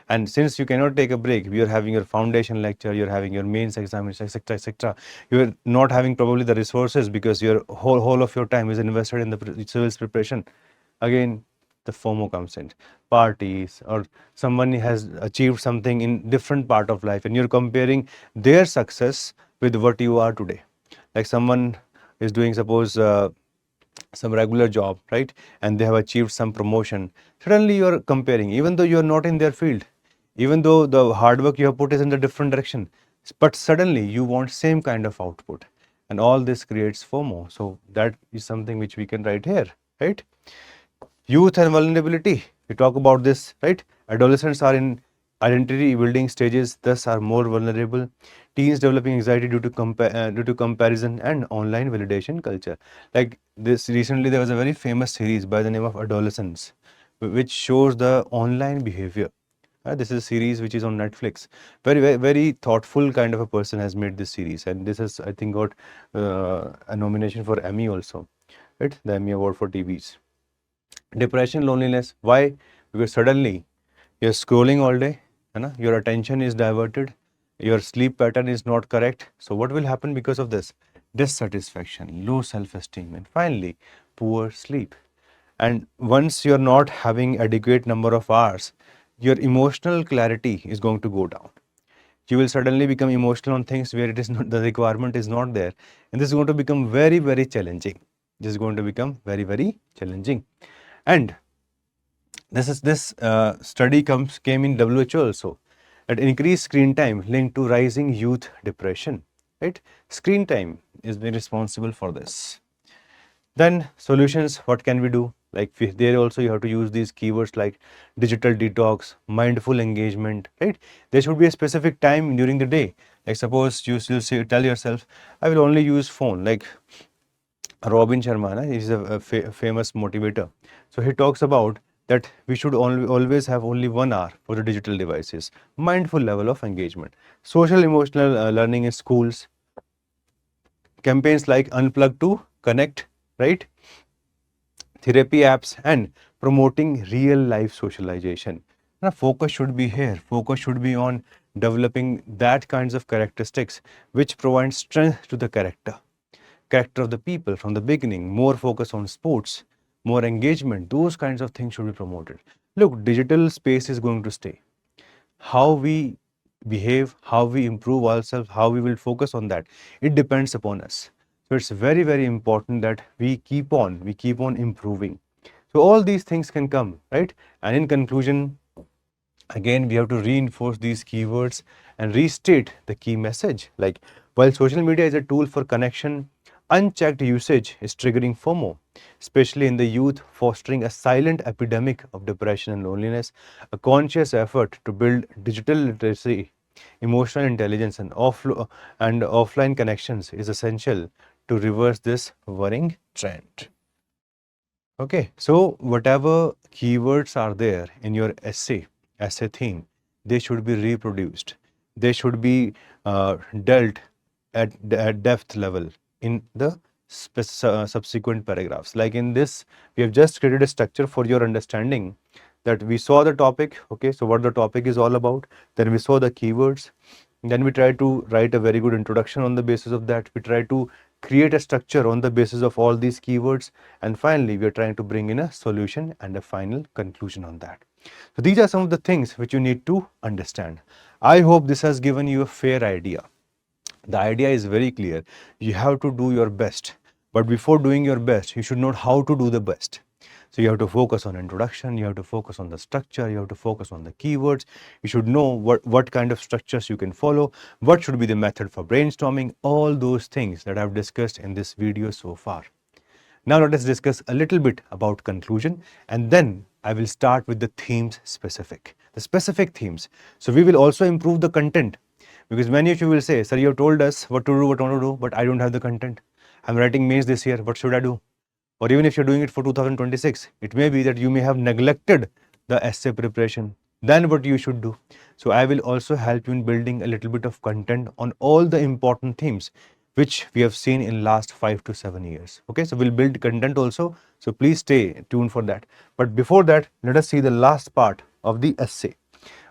And since you cannot take a break, you're having your foundation lecture, you're having your mains examination, etc., etc. You're not having probably the resources because your whole of your time is invested in the civils preparation. Again, the FOMO comes in. Parties, or someone has achieved something in different part of life, and you're comparing their success with what you are today. Like someone is doing, suppose, some regular job, right, and they have achieved some promotion. Suddenly you are comparing, even though you are not in their field, even though the hard work you have put is in the different direction, but suddenly you want same kind of output, and all this creates FOMO. So that is something which we can write here, right? Youth and vulnerability, we talk about this, right? Adolescents are in identity building stages, thus are more vulnerable. Teens developing anxiety due to comparison and online validation culture. Like this, recently there was a very famous series by the name of Adolescents, which shows the online behavior. This is a series which is on Netflix. Very thoughtful kind of a person has made this series, and this has, I think, got a nomination for Emmy also, right? The Emmy Award for TVs. Depression, loneliness. Why? Because suddenly you're scrolling all day, your attention is diverted, your sleep pattern is not correct. So what will happen because of this? Dissatisfaction, low self-esteem, and finally poor sleep. And once you're not having adequate number of hours, your emotional clarity is going to go down. You will suddenly become emotional on things where it is not, the requirement is not there, and this is going to become very challenging. This is going to become very challenging. And this study came in WHO also, that increased screen time linked to rising youth depression, right? Screen time is very responsible for this. Then solutions, what can we do? Like there also you have to use these keywords like digital detox, mindful engagement, right? There should be a specific time during the day. Like suppose you say, tell yourself, I will only use phone. Like Robin Sharma, he is a famous motivator. So he talks about that we should always have only 1 hour for the digital devices. Mindful level of engagement. Social emotional learning in schools. Campaigns like Unplug to Connect, right? Therapy apps, and promoting real life socialization. Now, focus should be here. Focus should be on developing that kinds of characteristics which provide strength to the character of the people from the beginning. More focus on sports, more engagement, those kinds of things should be promoted. Look, digital space is going to stay. How we behave, how we improve ourselves, how we will focus on that, it depends upon us. So it's very important that we keep on improving. So all these things can come, right? And in conclusion, again, we have to reinforce these keywords and restate the key message. Like, while social media is a tool for connection, unchecked usage is triggering FOMO, especially in the youth, fostering a silent epidemic of depression and loneliness. A conscious effort to build digital literacy, emotional intelligence, and offline connections is essential to reverse this worrying trend. Okay, so whatever keywords are there in your essay theme, they should be reproduced. They should be dealt at depth level in the subsequent paragraphs. Like in this, we have just created a structure for your understanding, that we saw the topic, okay, so what the topic is all about, then we saw the keywords, then we try to write a very good introduction on the basis of that, we try to create a structure on the basis of all these keywords, and finally we are trying to bring in a solution and a final conclusion on that. So these are some of the things which you need to understand. I hope this has given you a fair idea. The idea is very clear. You have to do your best, but before doing your best, you should know how to do the best. So you have to focus on introduction, you have to focus on the structure, you have to focus on the keywords. You should know what kind of structures you can follow, what should be the method for brainstorming, all those things that I've discussed in this video so far. Now let us discuss a little bit about conclusion, and then I will start with the themes specific, the specific themes. So we will also improve the content, because many of you will say, sir, you have told us what to do, what not to do, but I don't have the content. I'm writing mains this year, what should I do? Or even if you're doing it for 2026, it may be that you may have neglected the essay preparation, then what you should do. So I will also help you in building a little bit of content on all the important themes which we have seen in last 5 to 7 years. Okay, so we'll build content also. So please stay tuned for that. But before that, let us see the last part of the essay.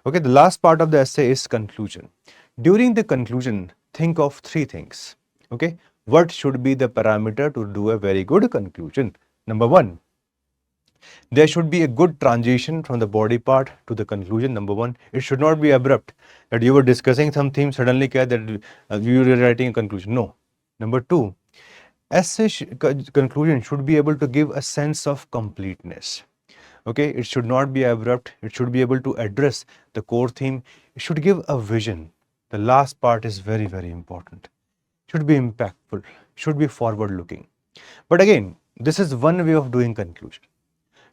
Okay, the last part of the essay is conclusion. During the conclusion, think of three things. Okay, what should be the parameter to do a very good conclusion? Number one, there should be a good transition from the body part to the conclusion. Number one, it should not be abrupt that you were discussing some theme, suddenly that you were writing a conclusion. No. Number two, essay conclusion should be able to give a sense of completeness. Okay, it should not be abrupt. It should be able to address the core theme. It should give a vision. The last part is very, very important. It should be impactful. Should be forward looking. But again, this is one way of doing conclusion.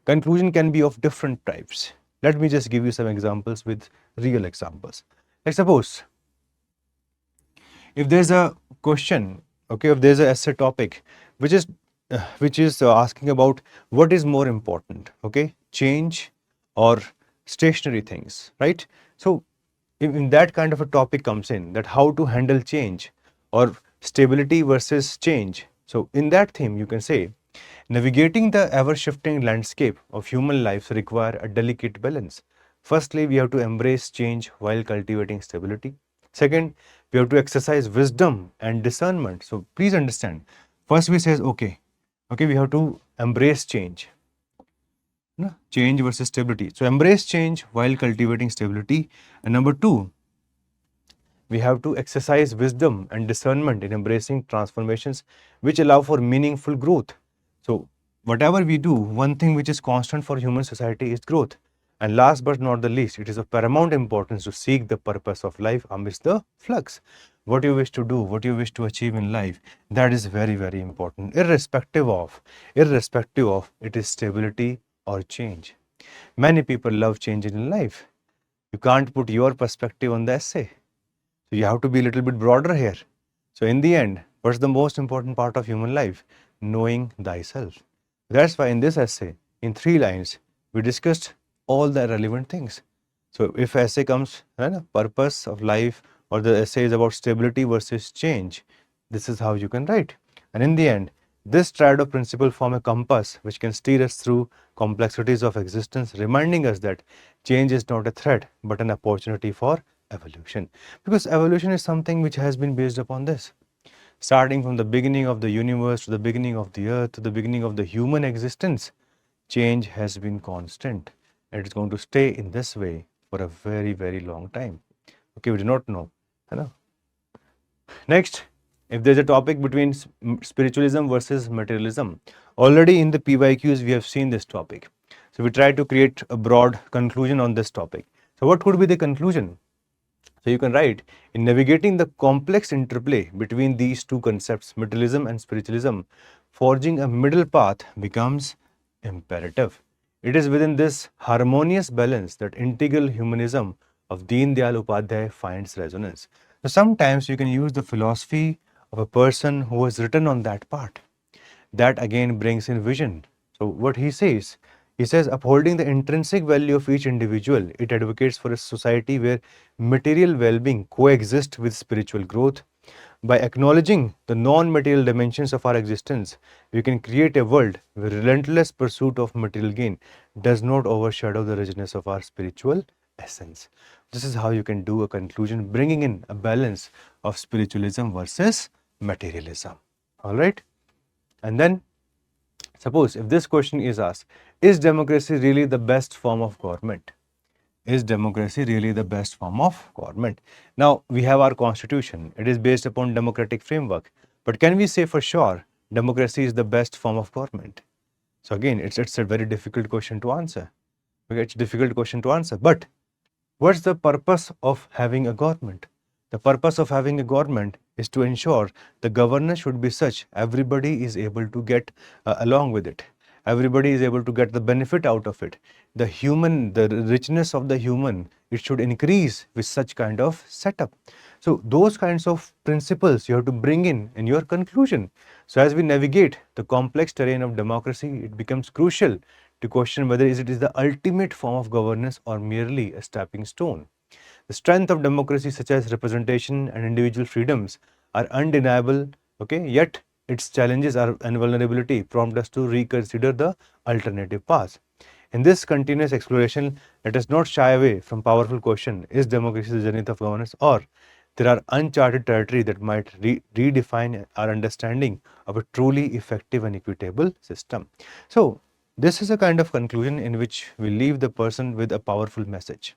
Conclusion can be of different types. Let me just give you some examples with real examples. Like suppose, if there's a question, okay, if there's an essay topic which is asking about what is more important, okay, change or stationary things, right? So in that kind of a topic comes in, that how to handle change or stability versus change. So in that theme, you can say, navigating the ever-shifting landscape of human lives require a delicate balance. Firstly, we have to embrace change while cultivating stability. Second, we have to exercise wisdom and discernment. So please understand, first we says, okay, we have to embrace change. No? Change versus stability. So embrace change while cultivating stability. And number two, we have to exercise wisdom and discernment in embracing transformations which allow for meaningful growth. So whatever we do, one thing which is constant for human society is growth. And last but not the least, it is of paramount importance to seek the purpose of life amidst the flux. What you wish to do, what you wish to achieve in life, that is very, very important, irrespective of it is stability or change. Many people love change in life. You can't put your perspective on the essay. So you have to be a little bit broader here. So in the end, what's the most important part of human life? Knowing thyself. That's why in this essay, in 3 lines, we discussed all the relevant things. So if essay comes, purpose of life, or the essay is about stability versus change, this is how you can write. And in the end, this triad of principles form a compass which can steer us through complexities of existence, reminding us that change is not a threat, but an opportunity for evolution. Because evolution is something which has been based upon this. Starting from the beginning of the universe to the beginning of the earth to the beginning of the human existence, change has been constant. And it's going to stay in this way for a very, very long time. Okay, we do not know. Next, if there's a topic between spiritualism versus materialism, already in the PYQs we have seen this topic. So we try to create a broad conclusion on this topic. So what could be the conclusion? So you can write, in navigating the complex interplay between these two concepts, materialism and spiritualism, forging a middle path becomes imperative. It is within this harmonious balance that integral humanism of Deen Dayal Upadhyay finds resonance. So sometimes you can use the philosophy of a person who has written on that part. That again brings in vision. So what he says, upholding the intrinsic value of each individual, it advocates for a society where material well-being coexists with spiritual growth. By acknowledging the non-material dimensions of our existence, we can create a world where relentless pursuit of material gain does not overshadow the richness of our spiritual essence. This is how you can do a conclusion, bringing in a balance of spiritualism versus materialism. All right? And then, suppose if this question is asked, is democracy really the best form of government? Is democracy really the best form of government? Now, we have our constitution. It is based upon democratic framework. But can we say for sure democracy is the best form of government? So again, it's a very difficult question to answer. Okay, it's a difficult question to answer. But what's the purpose of having a government? The purpose of having a government is to ensure the governance should be such everybody is able to get along with it. Everybody is able to get the benefit out of it. The richness of the human, it should increase with such kind of setup. So those kinds of principles you have to bring in your conclusion. So as we navigate the complex terrain of democracy, it becomes crucial to to question whether it is the ultimate form of governance or merely a stepping stone. The strength of democracy, such as representation and individual freedoms, are undeniable, okay, yet its challenges and vulnerability prompt us to reconsider the alternative paths. In this continuous exploration, let us not shy away from powerful question: is democracy the zenith of governance, or there are uncharted territory that might redefine our understanding of a truly effective and equitable system? So, this is a kind of conclusion in which we leave the person with a powerful message.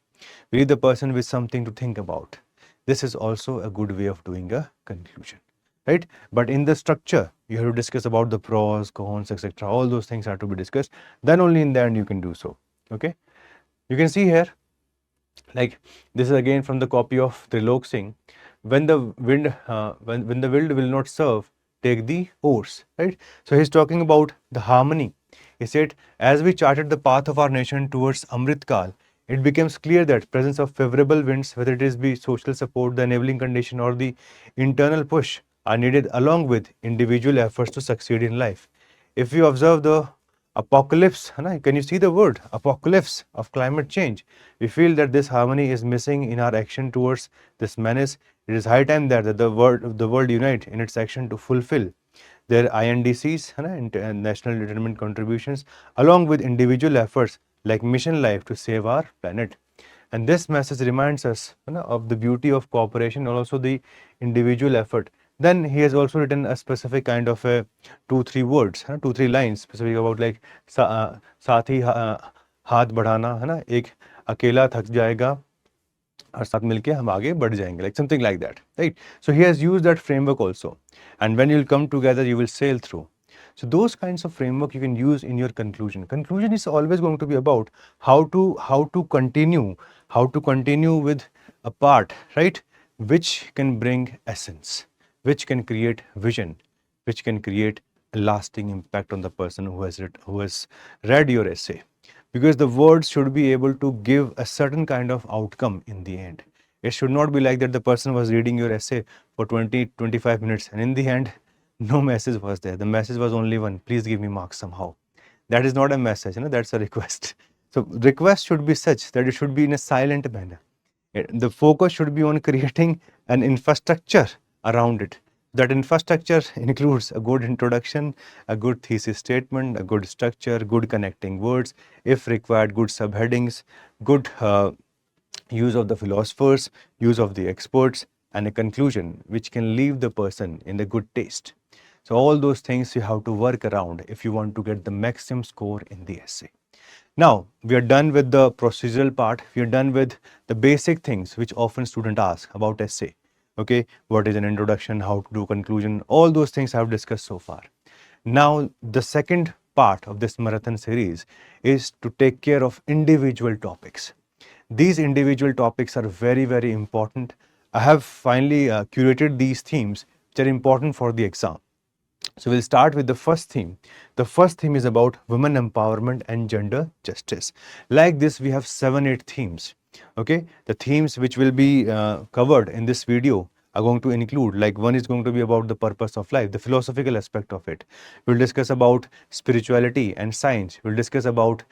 We leave the person with something to think about. This is also a good way of doing a conclusion, right? But in the structure, you have to discuss about the pros, cons, etc. All those things are to be discussed. Then only in the end you can do so. Okay. You can see here, like this is again from the copy of Trilok Singh. When the wind, when the wind will not serve, take the oars, right? So he's talking about the harmony. He said, as we charted the path of our nation towards Amrit Kal, it becomes clear that presence of favorable winds, whether it is be social support, the enabling condition, or the internal push, are needed along with individual efforts to succeed in life. If you observe the apocalypse, can you see the word apocalypse of climate change? We feel that this harmony is missing in our action towards this menace. It is high time that the world unite in its action to fulfill their INDCs and national determined contributions, along with individual efforts like mission life to save our planet. And this message reminds us of the beauty of cooperation and also the individual effort. Then he has also written a specific kind of a 2-3 words, 2-3 lines specific about like साथ ही हाथ बढ़ाना है ना, एक अकेला थक जाएगा और साथ मिलके हम आगे बढ़ जाएंगे, like something like that, right? So he has used that framework also, and when you'll come together you will sail through. So those kinds of framework you can use in your conclusion. Conclusion is always going to be about how to continue with a part, right, which can bring essence, which can create vision, which can create a lasting impact on the person who has read your essay. Because the words should be able to give a certain kind of outcome in the end. It should not be like that the person was reading your essay for 20-25 minutes and in the end no message was there. The message was only one: please give me marks somehow. That is not a message, that's a request. So request should be such that it should be in a silent manner. The focus should be on creating an infrastructure around it. That infrastructure includes a good introduction, a good thesis statement, a good structure, good connecting words, if required, good subheadings, good use of the philosophers, use of the experts, and a conclusion which can leave the person in the good taste. So all those things you have to work around if you want to get the maximum score in the essay. Now, we are done with the procedural part. We are done with the basic things which often students ask about essay. Okay, what is an introduction, how to do conclusion, all those things I have discussed so far. Now, the second part of this marathon series is to take care of individual topics. These individual topics are very, very important. I have finally curated these themes which are important for the exam. So we'll start with the first theme. The first theme is about women empowerment and gender justice. Like this, we have 7-8 themes. Okay, the themes which will be covered in this video are going to include, like, one is going to be about the purpose of life, the philosophical aspect of it. We'll discuss about spirituality and science. We'll discuss about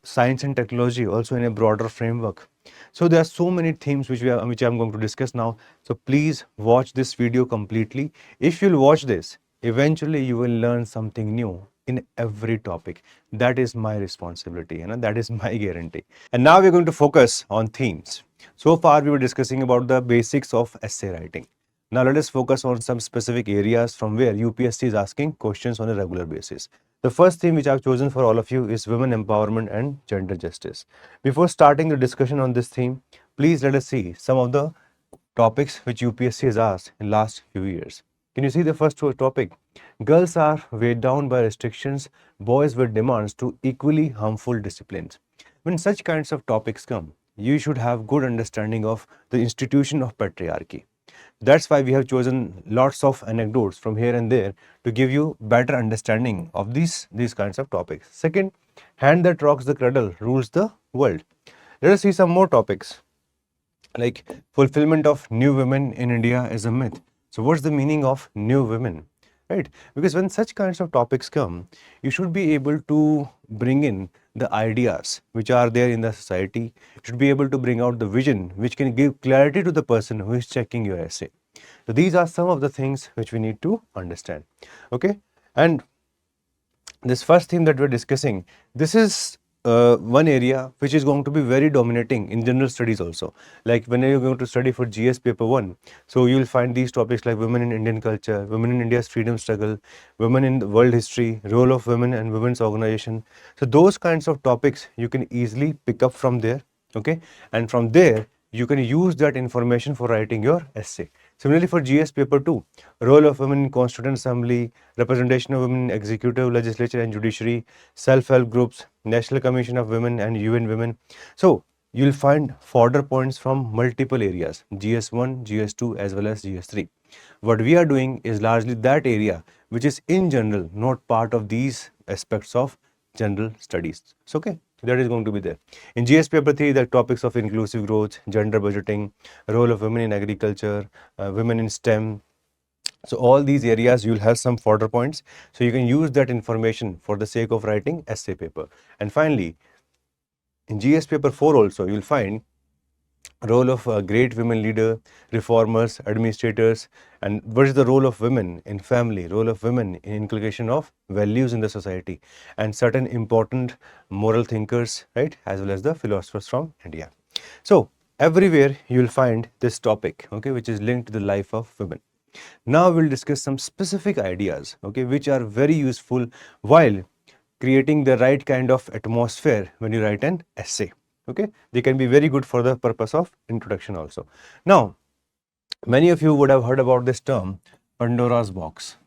science and technology also in a broader framework. So there are so many themes which I'm going to discuss now. So please watch this video completely. If you'll watch this, eventually you will learn something new in every topic. That is my responsibility, and that is my guarantee. And now we're going to focus on themes. So far we were discussing about the basics of essay writing. Now let us focus on some specific areas from where UPSC is asking questions on a regular basis. The first theme which I've chosen for all of you is women empowerment and gender justice. Before starting the discussion on this theme, please let us see some of the topics which UPSC has asked in last few years. Can you see the first topic? Girls are weighed down by restrictions, boys with demands to equally harmful disciplines. When such kinds of topics come, you should have good understanding of the institution of patriarchy. That's why we have chosen lots of anecdotes from here and there to give you better understanding of these kinds of topics. Second, hand that rocks the cradle rules the world. Let us see some more topics, like fulfillment of new women in India is a myth. So what's the meaning of new women, right? Because when such kinds of topics come, you should be able to bring in the ideas which are there in the society, should be able to bring out the vision which can give clarity to the person who is checking your essay. So these are some of the things which we need to understand. Okay, and this first theme that we're discussing, this is one area which is going to be very dominating in general studies also. Like when you're going to study for GS paper 1, so you will find these topics like women in Indian culture, women in India's freedom struggle, women in the world history, role of women and women's organization. So those kinds of topics you can easily pick up from there. Okay, and from there you can use that information for writing your essay. Similarly, for GS paper 2, role of women in Constituent Assembly, representation of women in executive, legislature and judiciary, self-help groups, National Commission of Women and UN Women. So you'll find fodder points from multiple areas, GS1, GS2 as well as GS3. What we are doing is largely that area which is in general not part of these aspects of general studies. So okay, that is going to be there. In GS paper 3, the topics of inclusive growth, gender budgeting, role of women in agriculture, women in STEM. So all these areas you'll have some fodder points, so you can use that information for the sake of writing essay paper. And finally, in GS paper 4 also you'll find role of a great women leader, reformers, administrators, and what is the role of women in family, role of women in inculcation of values in the society, and certain important moral thinkers, right, as well as the philosophers from India. So everywhere you will find this topic, okay, which is linked to the life of women. Now we'll discuss some specific ideas, okay, which are very useful while creating the right kind of atmosphere when you write an essay. Okay, they can be very good for the purpose of introduction also. Now, many of you would have heard about this term, Pandora's box.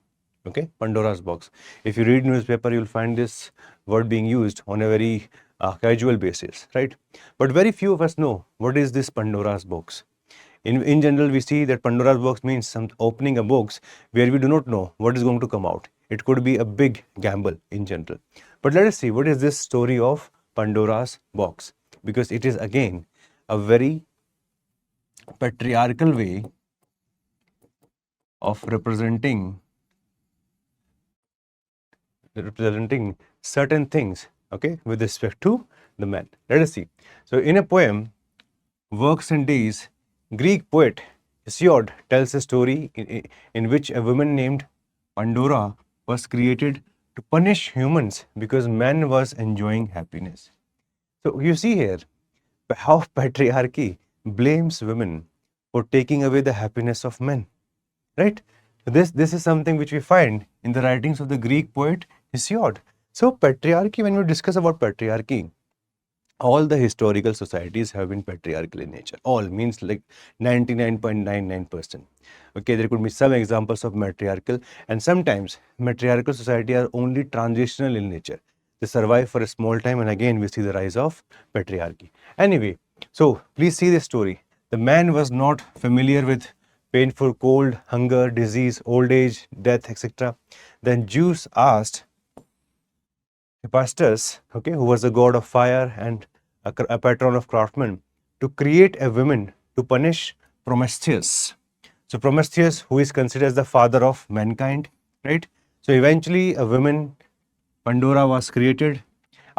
Okay, Pandora's box. If you read newspaper, you'll find this word being used on a very casual basis, right? But very few of us know what is this Pandora's box. In general, we see that Pandora's box means some opening a box where we do not know what is going to come out. It could be a big gamble in general. But let us see what is this story of Pandora's box, because it is again a very patriarchal way of representing certain things, okay, with respect to the men. Let us see. So in a poem, Works and Days, Greek poet Hesiod tells a story in which a woman named Pandora was created to punish humans because man was enjoying happiness. So you see here how patriarchy blames women for taking away the happiness of men, right? This is something which we find in the writings of the Greek poet Hesiod. So patriarchy, when we discuss about patriarchy, all the historical societies have been patriarchal in nature. All means like 99.99%. Okay, there could be some examples of matriarchal, and sometimes matriarchal society are only transitional in nature. They survive for a small time, and again we see the rise of patriarchy. Anyway, so please see this story. The man was not familiar with painful cold, hunger, disease, old age, death, etc. Then Zeus asked Hephaestus, okay, who was the god of fire and a patron of craftsmen, to create a woman to punish Prometheus. So Prometheus, who is considered as the father of mankind, right? So eventually a woman, Pandora, was created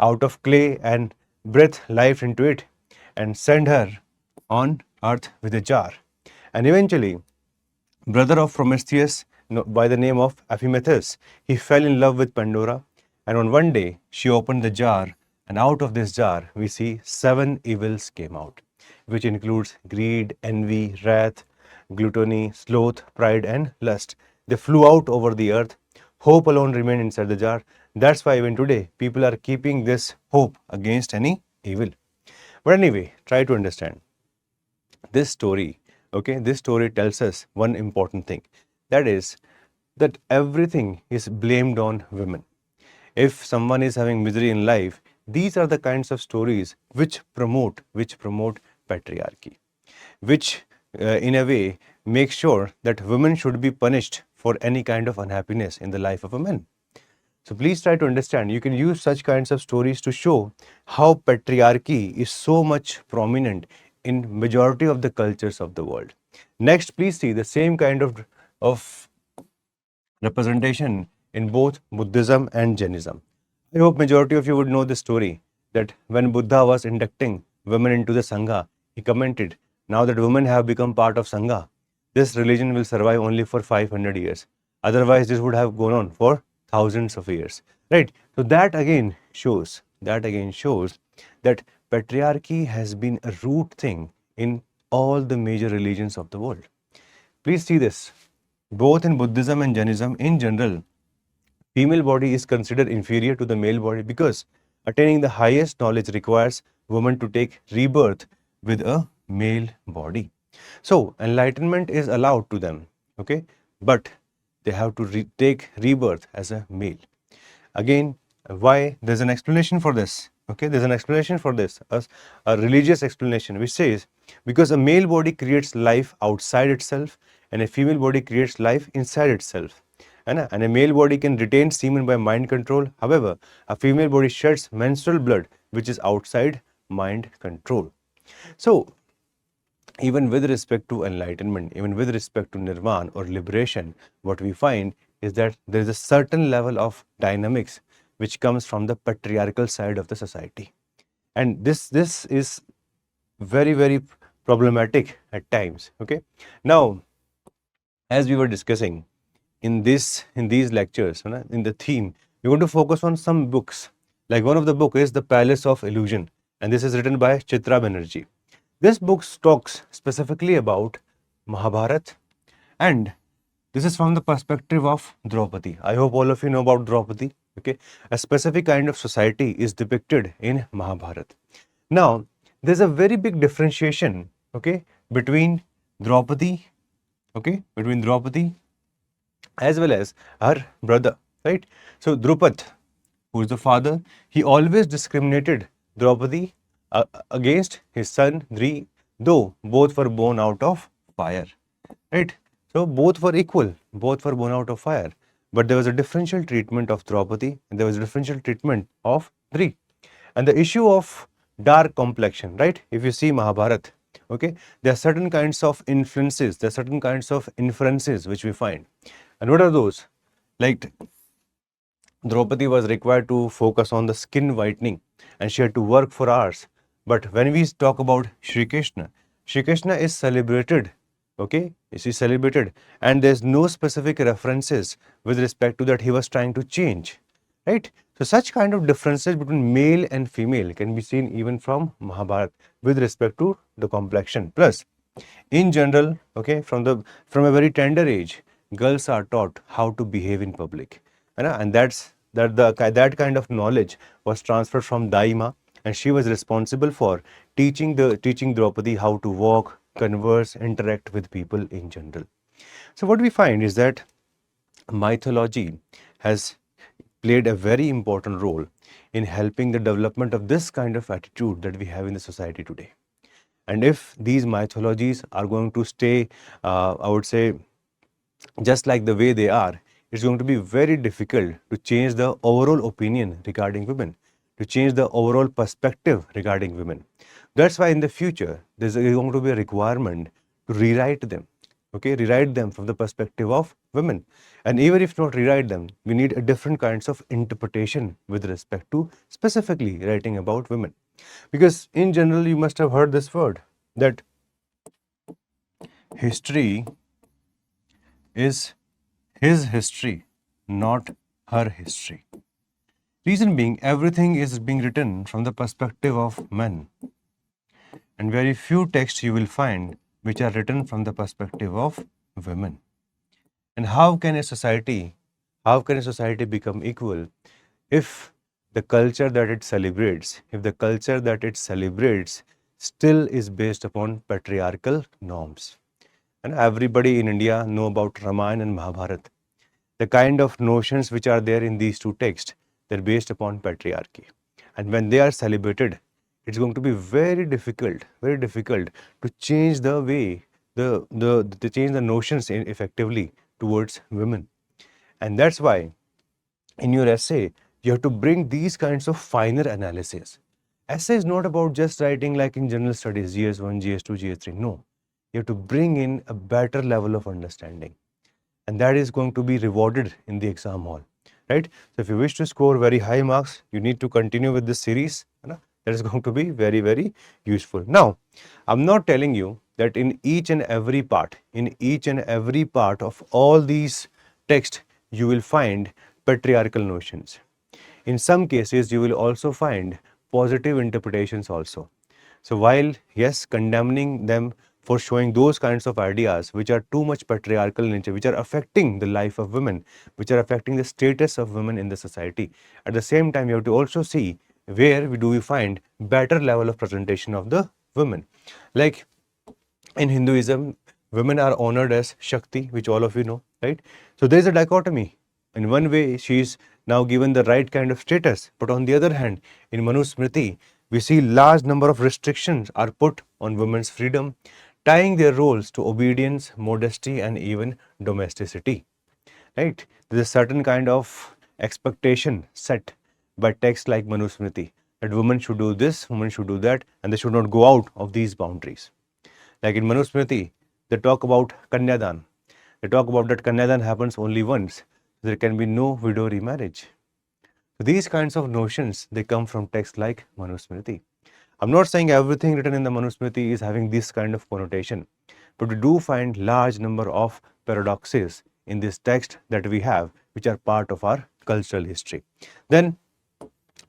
out of clay and breathed life into it and sent her on earth with a jar. And eventually, brother of Prometheus, by the name of Epimetheus, he fell in love with Pandora, and on one day she opened the jar, and out of this jar we see 7 evils came out, which includes greed, envy, wrath, gluttony, sloth, pride and lust. They flew out over the earth. Hope alone remained inside the jar. That's why even today people are keeping this hope against any evil. But anyway, try to understand this story. Okay, this story tells us one important thing, that is that everything is blamed on women. If someone is having misery in life, these are the kinds of stories which promote patriarchy, which in a way make sure that women should be punished for any kind of unhappiness in the life of a man. So please try to understand, you can use such kinds of stories to show how patriarchy is so much prominent in majority of the cultures of the world. Next, please see the same kind of representation in both Buddhism and Jainism. I hope majority of you would know this story. that when Buddha was inducting women into the Sangha, he commented, now that women have become part of Sangha, this religion will survive only for 500 years. Otherwise, this would have gone on for thousands of years, right? So that again shows that patriarchy has been a root thing in all the major religions of the world. Please see this. Both in Buddhism and Jainism in general, female body is considered inferior to the male body because attaining the highest knowledge requires women to take rebirth with a male body. So enlightenment is allowed to them, okay, but they have to take rebirth as a male. Again, why? There's an explanation for this. Okay, there's an explanation for this, a religious explanation, which says because a male body creates life outside itself and a female body creates life inside itself. And a male body can retain semen by mind control. However, a female body sheds menstrual blood, which is outside mind control. So, even with respect to enlightenment, even with respect to nirvana or liberation, what we find is that there is a certain level of dynamics which comes from the patriarchal side of the society. And this is very, very problematic at times. Okay. Now, as we were discussing in these lectures, in the theme, we're going to focus on some books. Like one of the book is The Palace of Illusion, and this is written by Chitra Banerjee. This book talks specifically about Mahabharata, and this is from the perspective of Draupadi. I hope all of you know about Draupadi. Okay, a specific kind of society is depicted in Mahabharata. Now, there's a very big differentiation, okay, between Draupadi, as well as her brother, right? So Drupad, who is the father, he always discriminated Draupadi against his son Dri, though both were born out of fire, right? So both were equal, both were born out of fire, but there was a differential treatment of Draupadi and there was a differential treatment of Dri. And the issue of dark complexion, right? If you see Mahabharata, okay, there are certain kinds of influences, there are certain kinds of inferences which we find. And what are those? Like Draupadi was required to focus on the skin whitening and she had to work for hours. But when we talk about Shri Krishna is celebrated, okay, is celebrated, and there's no specific references with respect to that he was trying to change, right? So such kind of differences between male and female can be seen even from Mahabharata with respect to the complexion. Plus, in general, okay, from a very tender age, girls are taught how to behave in public, and that kind of knowledge was transferred from Daima, and she was responsible for teaching Draupadi how to walk, converse, interact with people in general. So what we find is that mythology has played a very important role in helping the development of this kind of attitude that we have in the society today. And if these mythologies are going to stay, I would say, just like the way they are, it's going to be very difficult to change the overall opinion regarding women, to change the overall perspective regarding women. That's why in the future, there's going to be a requirement to rewrite them, okay, rewrite them from the perspective of women. And even if not rewrite them, we need a different kinds of interpretation with respect to specifically writing about women. Because in general, you must have heard this word, that history is his history, not her history. Reason being, everything is being written from the perspective of men. And very few texts you will find which are written from the perspective of women. And how can a society become equal if the culture that it celebrates, still is based upon patriarchal norms? And everybody in India know about Ramayana and Mahabharata. The kind of notions which are there in these two texts, they're based upon patriarchy. And when they are celebrated, it's going to be very difficult to change the way, to change the notions effectively towards women. And that's why in your essay, you have to bring these kinds of finer analysis. Essay is not about just writing like in general studies, GS1, GS2, GS3. No, you have to bring in a better level of understanding. And that is going to be rewarded in the exam hall. right? So if you wish to score very high marks, you need to continue with this series. That is going to be very, very useful. Now, I'm not telling you that in each and every part of all these texts, you will find patriarchal notions. In some cases, you will also find positive interpretations also. So while, yes, condemning them for showing those kinds of ideas which are too much patriarchal in nature, which are affecting the life of women, which are affecting the status of women in the society, at the same time, you have to also see where do we find better level of presentation of the women. Like in Hinduism, women are honored as Shakti, which all of you know, right? So there is a dichotomy. In one way, she is now given the right kind of status, but on the other hand, in Manusmriti, we see large number of restrictions are put on women's freedom, tying their roles to obedience, modesty, and even domesticity. Right? There is a certain kind of expectation set by texts like Manusmriti that women should do this, women should do that, and they should not go out of these boundaries. Like in Manusmriti, they talk about Kanyadan. They talk about that Kanyadan happens only once. There can be no widow remarriage. So these kinds of notions, they come from texts like Manusmriti. I'm not saying everything written in the Manusmriti is having this kind of connotation, but we do find large number of paradoxes in this text that we have, which are part of our cultural history. Then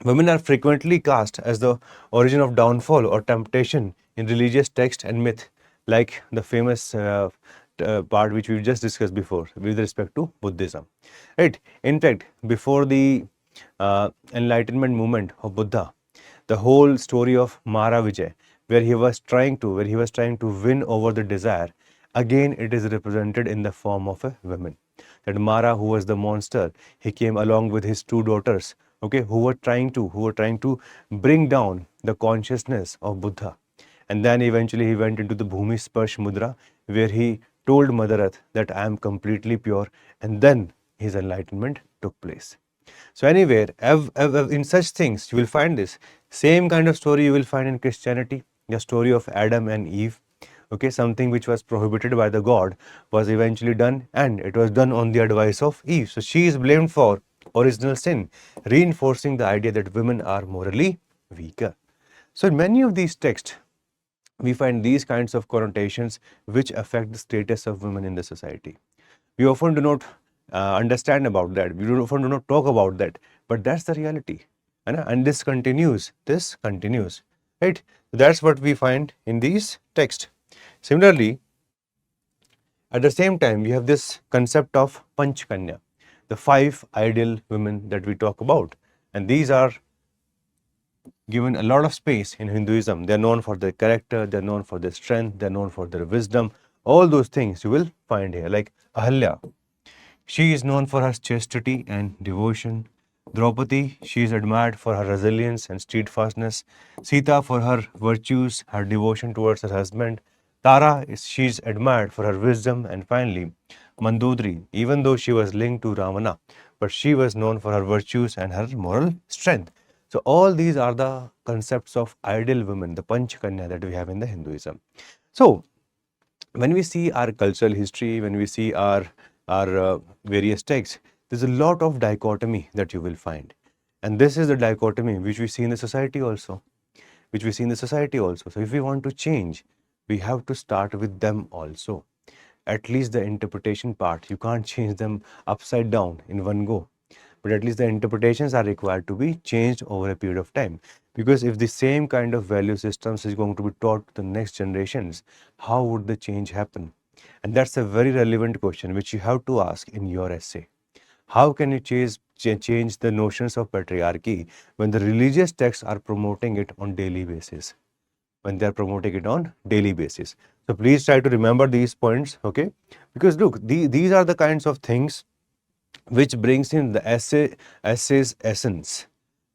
women are frequently cast as the origin of downfall or temptation in religious text and myth, like the famous part which we just discussed before with respect to Buddhism. Right? In fact, before the enlightenment movement of Buddha, the whole story of Mara Vijay, where he was trying to win over the desire, again it is represented in the form of a woman. That Mara, who was the monster, he came along with his two daughters, okay, who were trying to bring down the consciousness of Buddha. And then eventually he went into the Bhumi Sparsh Mudra, where he told Mother Earth that I am completely pure, and then his enlightenment took place. So anywhere, in such things, you will find this. Same kind of story you will find in Christianity, the story of Adam and Eve. Okay, something which was prohibited by the God was eventually done, and it was done on the advice of Eve. So she is blamed for original sin, reinforcing the idea that women are morally weaker. So in many of these texts, we find these kinds of connotations which affect the status of women in the society. We often do not understand about that. We often do not talk about that, but that's the reality. And this continues, right? That's what we find in these texts. Similarly, at the same time, we have this concept of Panchkanya, the 5 ideal women that we talk about. And these are given a lot of space in Hinduism. They're known for their character, they're known for their strength, they're known for their wisdom. All those things you will find here. Like Ahalya, she is known for her chastity and devotion. Draupadi, she is admired for her resilience and steadfastness. Sita for her virtues, her devotion towards her husband. Tara, she is admired for her wisdom. And finally, Mandodari, even though she was linked to Ravana, but she was known for her virtues and her moral strength. So all these are the concepts of ideal women, the Panchkanya that we have in the Hinduism. So when we see our cultural history, when we see our various texts, there's a lot of dichotomy that you will find. And this is the dichotomy which we see in the society also, So if we want to change, we have to start with them also. At least the interpretation part, you can't change them upside down in one go. But at least the interpretations are required to be changed over a period of time. Because if the same kind of value systems is going to be taught to the next generations, how would the change happen? And that's a very relevant question which you have to ask in your essay. How can you change the notions of patriarchy when the religious texts are promoting it on daily basis? So please try to remember these points, okay? Because look, these are the kinds of things which brings in the essay's essence.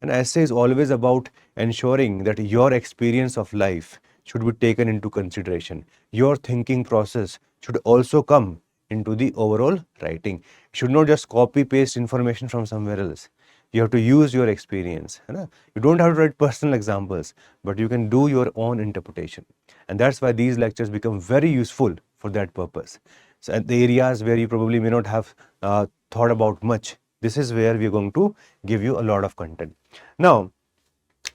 An essay is always about ensuring that your experience of life should be taken into consideration. Your thinking process should also come into the overall writing. You should not just copy paste information from somewhere else. You have to use your experience. You don't have to write personal examples, but you can do your own interpretation. And that's why these lectures become very useful for that purpose. So at the areas where you probably may not have thought about much, This is where we are going to give you a lot of content. Now,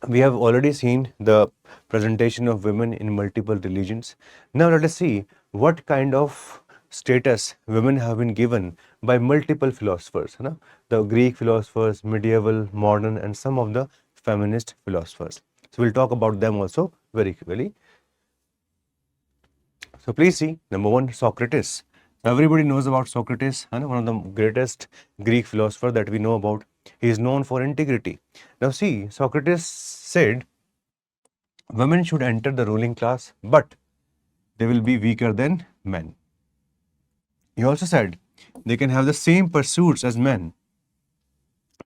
we have already seen the presentation of women in multiple religions. Now let us see what kind of status women have been given by multiple philosophers, the Greek philosophers, medieval, modern, and some of the feminist philosophers. So we'll talk about them also very quickly. So please see, number one, Socrates. Everybody knows about Socrates, one of the greatest Greek philosopher that we know about. He is known for integrity. Now see, Socrates said women should enter the ruling class, but they will be weaker than men. He also said they can have the same pursuits as men,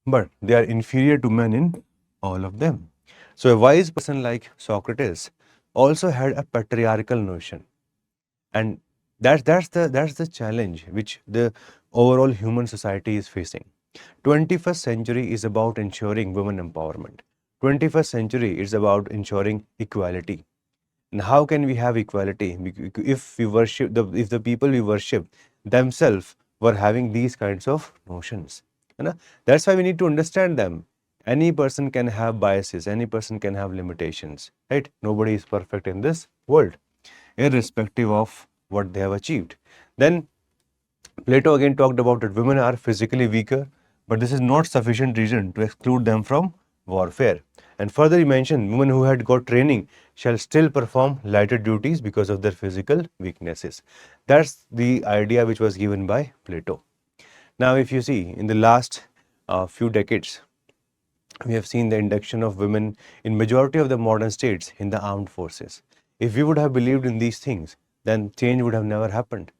but they are inferior to men in all of them. So a wise person like Socrates also had a patriarchal notion, and that's the challenge which the overall human society is facing. 21st century is about ensuring women empowerment. 21st century is about ensuring equality. And how can we have equality if if the people we worship themselves were having these kinds of notions? That's why we need to understand them. Any person can have biases, any person can have limitations, right? Nobody is perfect in this world, irrespective of what they have achieved. Then Plato again talked about that women are physically weaker, but this is not sufficient reason to exclude them from warfare. And further he mentioned women who had got training shall still perform lighter duties because of their physical weaknesses. That's the idea which was given by Plato. Now if you see, in the last few decades, we have seen the induction of women in majority of the modern states in the armed forces. If we would have believed in these things, then change would have never happened.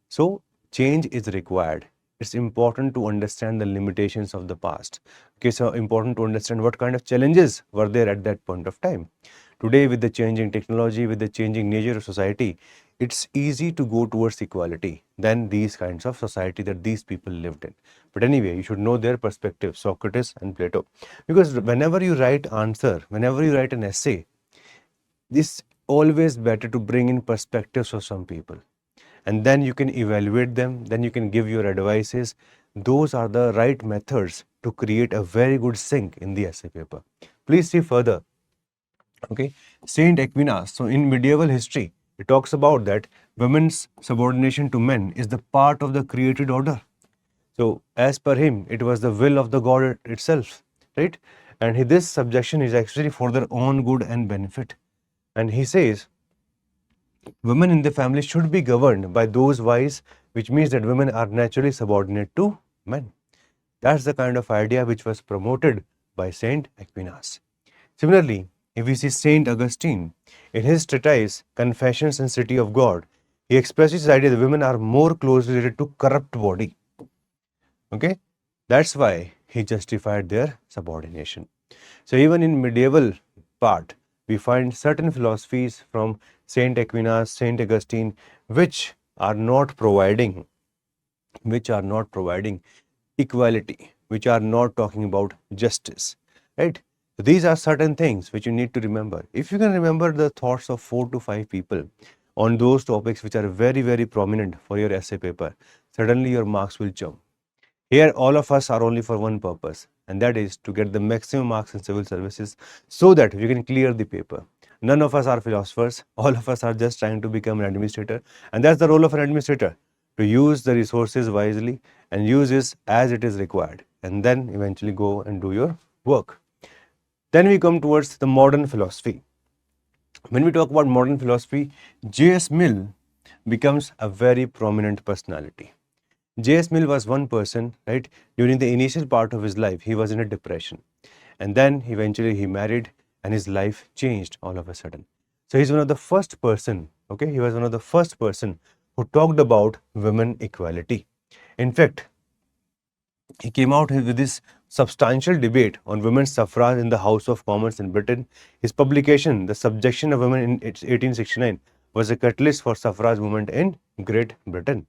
So change is required. It's important to understand the limitations of the past. Okay, so important to understand what kind of challenges were there at that point of time. Today, with the changing technology, with the changing nature of society, it's easy to go towards equality than these kinds of society that these people lived in. But anyway, you should know their perspective, Socrates and Plato. Because whenever you write answer, whenever you write an essay, it's always better to bring in perspectives of some people. And then you can evaluate them, then you can give your advices. Those are the right methods to create a very good sync in the essay paper. Please see further. Okay, Saint Aquinas. So in medieval history, it talks about that women's subordination to men is the part of the created order. So as per him, it was the will of the God itself, right? And this subjection is actually for their own good and benefit. And he says, women in the family should be governed by those wise, which means that women are naturally subordinate to men. That's the kind of idea which was promoted by Saint Aquinas. Similarly, if we see Saint Augustine, in his treatise Confessions and City of God, he expresses this idea that women are more closely related to corrupt body. Okay, that's why he justified their subordination. So even in medieval part, we find certain philosophies from Saint Aquinas, Saint Augustine, which are not providing equality, which are not talking about justice, right? These are certain things which you need to remember. If you can remember the thoughts of 4 to 5 people on those topics which are very, very prominent for your essay paper, suddenly your marks will jump. Here, all of us are only for one purpose, and that is to get the maximum marks in civil services so that we can clear the paper. None of us are philosophers. All of us are just trying to become an administrator, and that's the role of an administrator, to use the resources wisely and use it as it is required, and then eventually go and do your work. Then we come towards the modern philosophy. When we talk about modern philosophy, J.S. Mill becomes a very prominent personality. J.S. Mill was one person, right? During the initial part of his life, he was in a depression. And then eventually he married and his life changed all of a sudden. So he's one of the first person, okay? He was one of the first person who talked about women equality. In fact, he came out with this substantial debate on women's suffrage in the House of Commons in Britain. His publication, The Subjection of Women in 1869, was a catalyst for suffrage movement in Great Britain.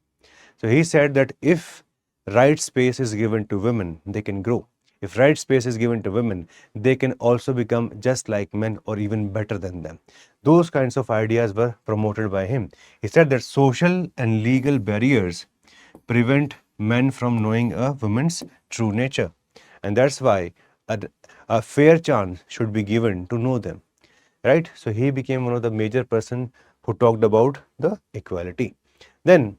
So he said that if right space is given to women, they can grow. If right space is given to women, they can also become just like men or even better than them. Those kinds of ideas were promoted by him. He said that social and legal barriers prevent men from knowing a woman's true nature, and that's why a fair chance should be given to know them, right? So he became one of the major person who talked about the equality. Then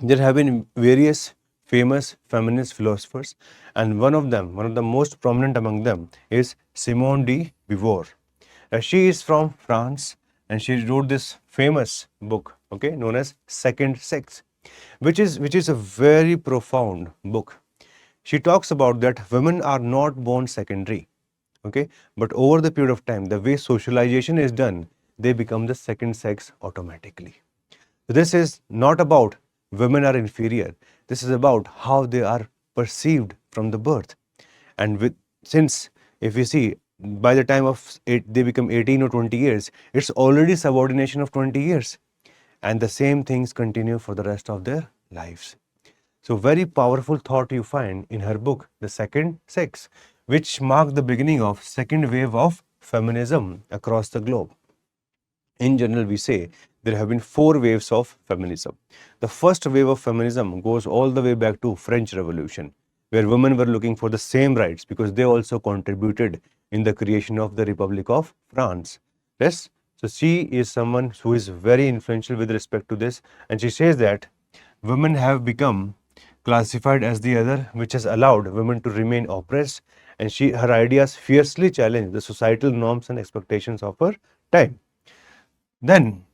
there have been various famous feminist philosophers, and one of them, one of the most prominent among them, is Simone de Beauvoir. She is from France, and she wrote this famous book, okay, known as Second Sex, which is a very profound book. She talks about that women are not born secondary, okay, but over the period of time, the way socialization is done, they become the second sex automatically. This is not about women are inferior. This is about how they are perceived from the birth. And since if you see by the time of they become 18 or 20 years, it's already subordination of 20 years. And the same things continue for the rest of their lives. So very powerful thought you find in her book, The Second Sex, which marked the beginning of second wave of feminism across the globe. In general, we say there have been four waves of feminism. The first wave of feminism goes all the way back to French Revolution, where women were looking for the same rights because they also contributed in the creation of the Republic of France. Yes, so she is someone who is very influential with respect to this, and she says that women have become classified as the other, which has allowed women to remain oppressed, and her ideas fiercely challenge the societal norms and expectations of her time. Then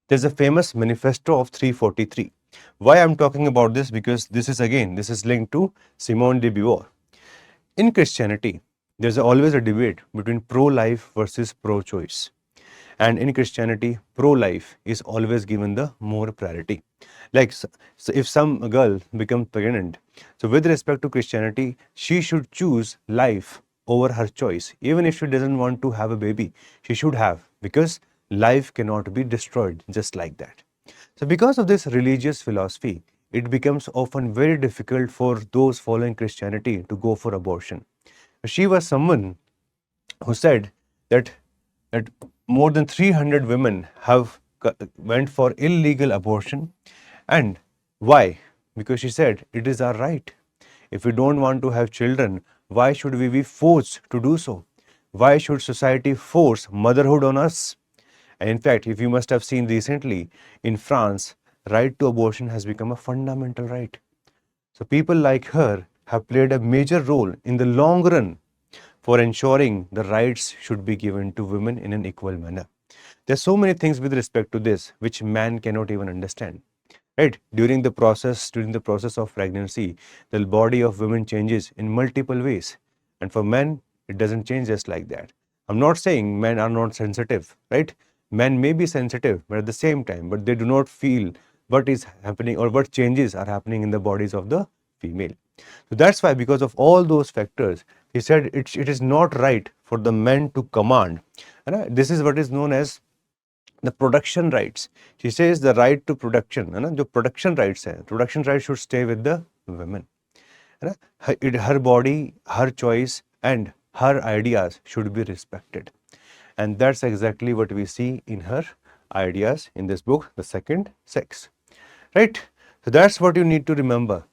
there's a famous manifesto of 343. Why I'm talking about this? Because this is linked to Simone de Beauvoir. In Christianity, there's always a debate between pro-life versus pro-choice. And in Christianity, pro-life is always given the more priority. Like, so if some girl becomes pregnant, so with respect to Christianity, she should choose life over her choice. Even if she doesn't want to have a baby, she should have, because life cannot be destroyed just like that. So because of this religious philosophy, it becomes often very difficult for those following Christianity to go for abortion. She was someone who said that more than 300 women have went for illegal abortion. And why? Because she said it is our right. If we don't want to have children, why should we be forced to do so? Why should society force motherhood on us? And in fact, if you must have seen recently, in France, right to abortion has become a fundamental right. So people like her have played a major role in the long run for ensuring the rights should be given to women in an equal manner. There are so many things with respect to this which man cannot even understand. Right? During the process of pregnancy, the body of women changes in multiple ways. And for men, it doesn't change just like that. I'm not saying men are not sensitive, right? Men may be sensitive, but at the same time, but they do not feel what is happening or what changes are happening in the bodies of the female. So that's why, because of all those factors, he said it is not right for the men to command. And this is what is known as the production rights. She says the right to production, the production rights should stay with the women. Her body, her choice, and her ideas should be respected. And that's exactly what we see in her ideas in this book, The Second Sex. Right? So that's what you need to remember.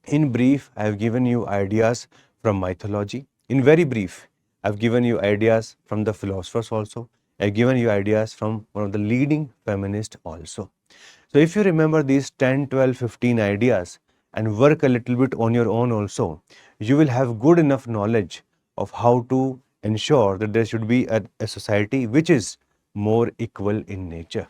In brief, I have given you ideas from mythology. In very brief, I've given you ideas from the philosophers also. I've given you ideas from one of the leading feminists also. So if you remember these 10, 12, 15 ideas and work a little bit on your own also, you will have good enough knowledge of how to ensure that there should be a society which is more equal in nature.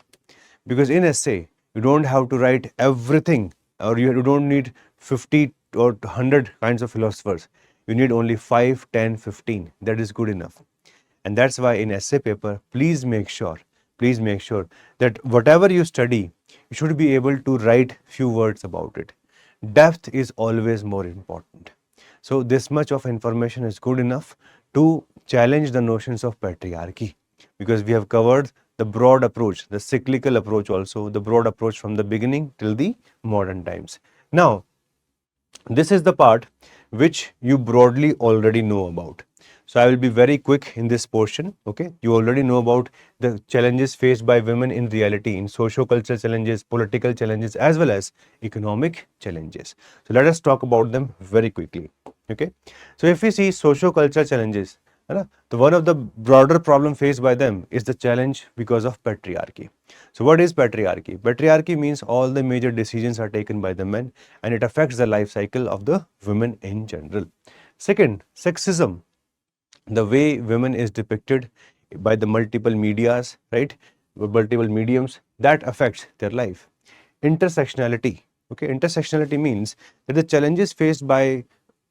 Because in essay, you don't have to write everything, or you don't need 50 or 100 kinds of philosophers. You need only 5, 10, 15. That is good enough. And that's why in essay paper, please make sure that whatever you study, you should be able to write few words about it. Depth is always more important. So this much of information is good enough to challenge the notions of patriarchy, because we have covered the broad approach, the cyclical approach also, the broad approach from the beginning till the modern times. Now, this is the part which you broadly already know about. So I will be very quick in this portion. Okay, you already know about the challenges faced by women in reality, in socio-cultural challenges, political challenges, as well as economic challenges. So let us talk about them very quickly. Okay, so if we see socio-cultural challenges, the one of the broader problem faced by them is the challenge because of patriarchy. So what is patriarchy? Patriarchy means all the major decisions are taken by the men, and it affects the life cycle of the women in general. Second, sexism, the way women is depicted by the multiple medias, right, multiple mediums, that affects their life. Intersectionality, okay, intersectionality means that the challenges faced by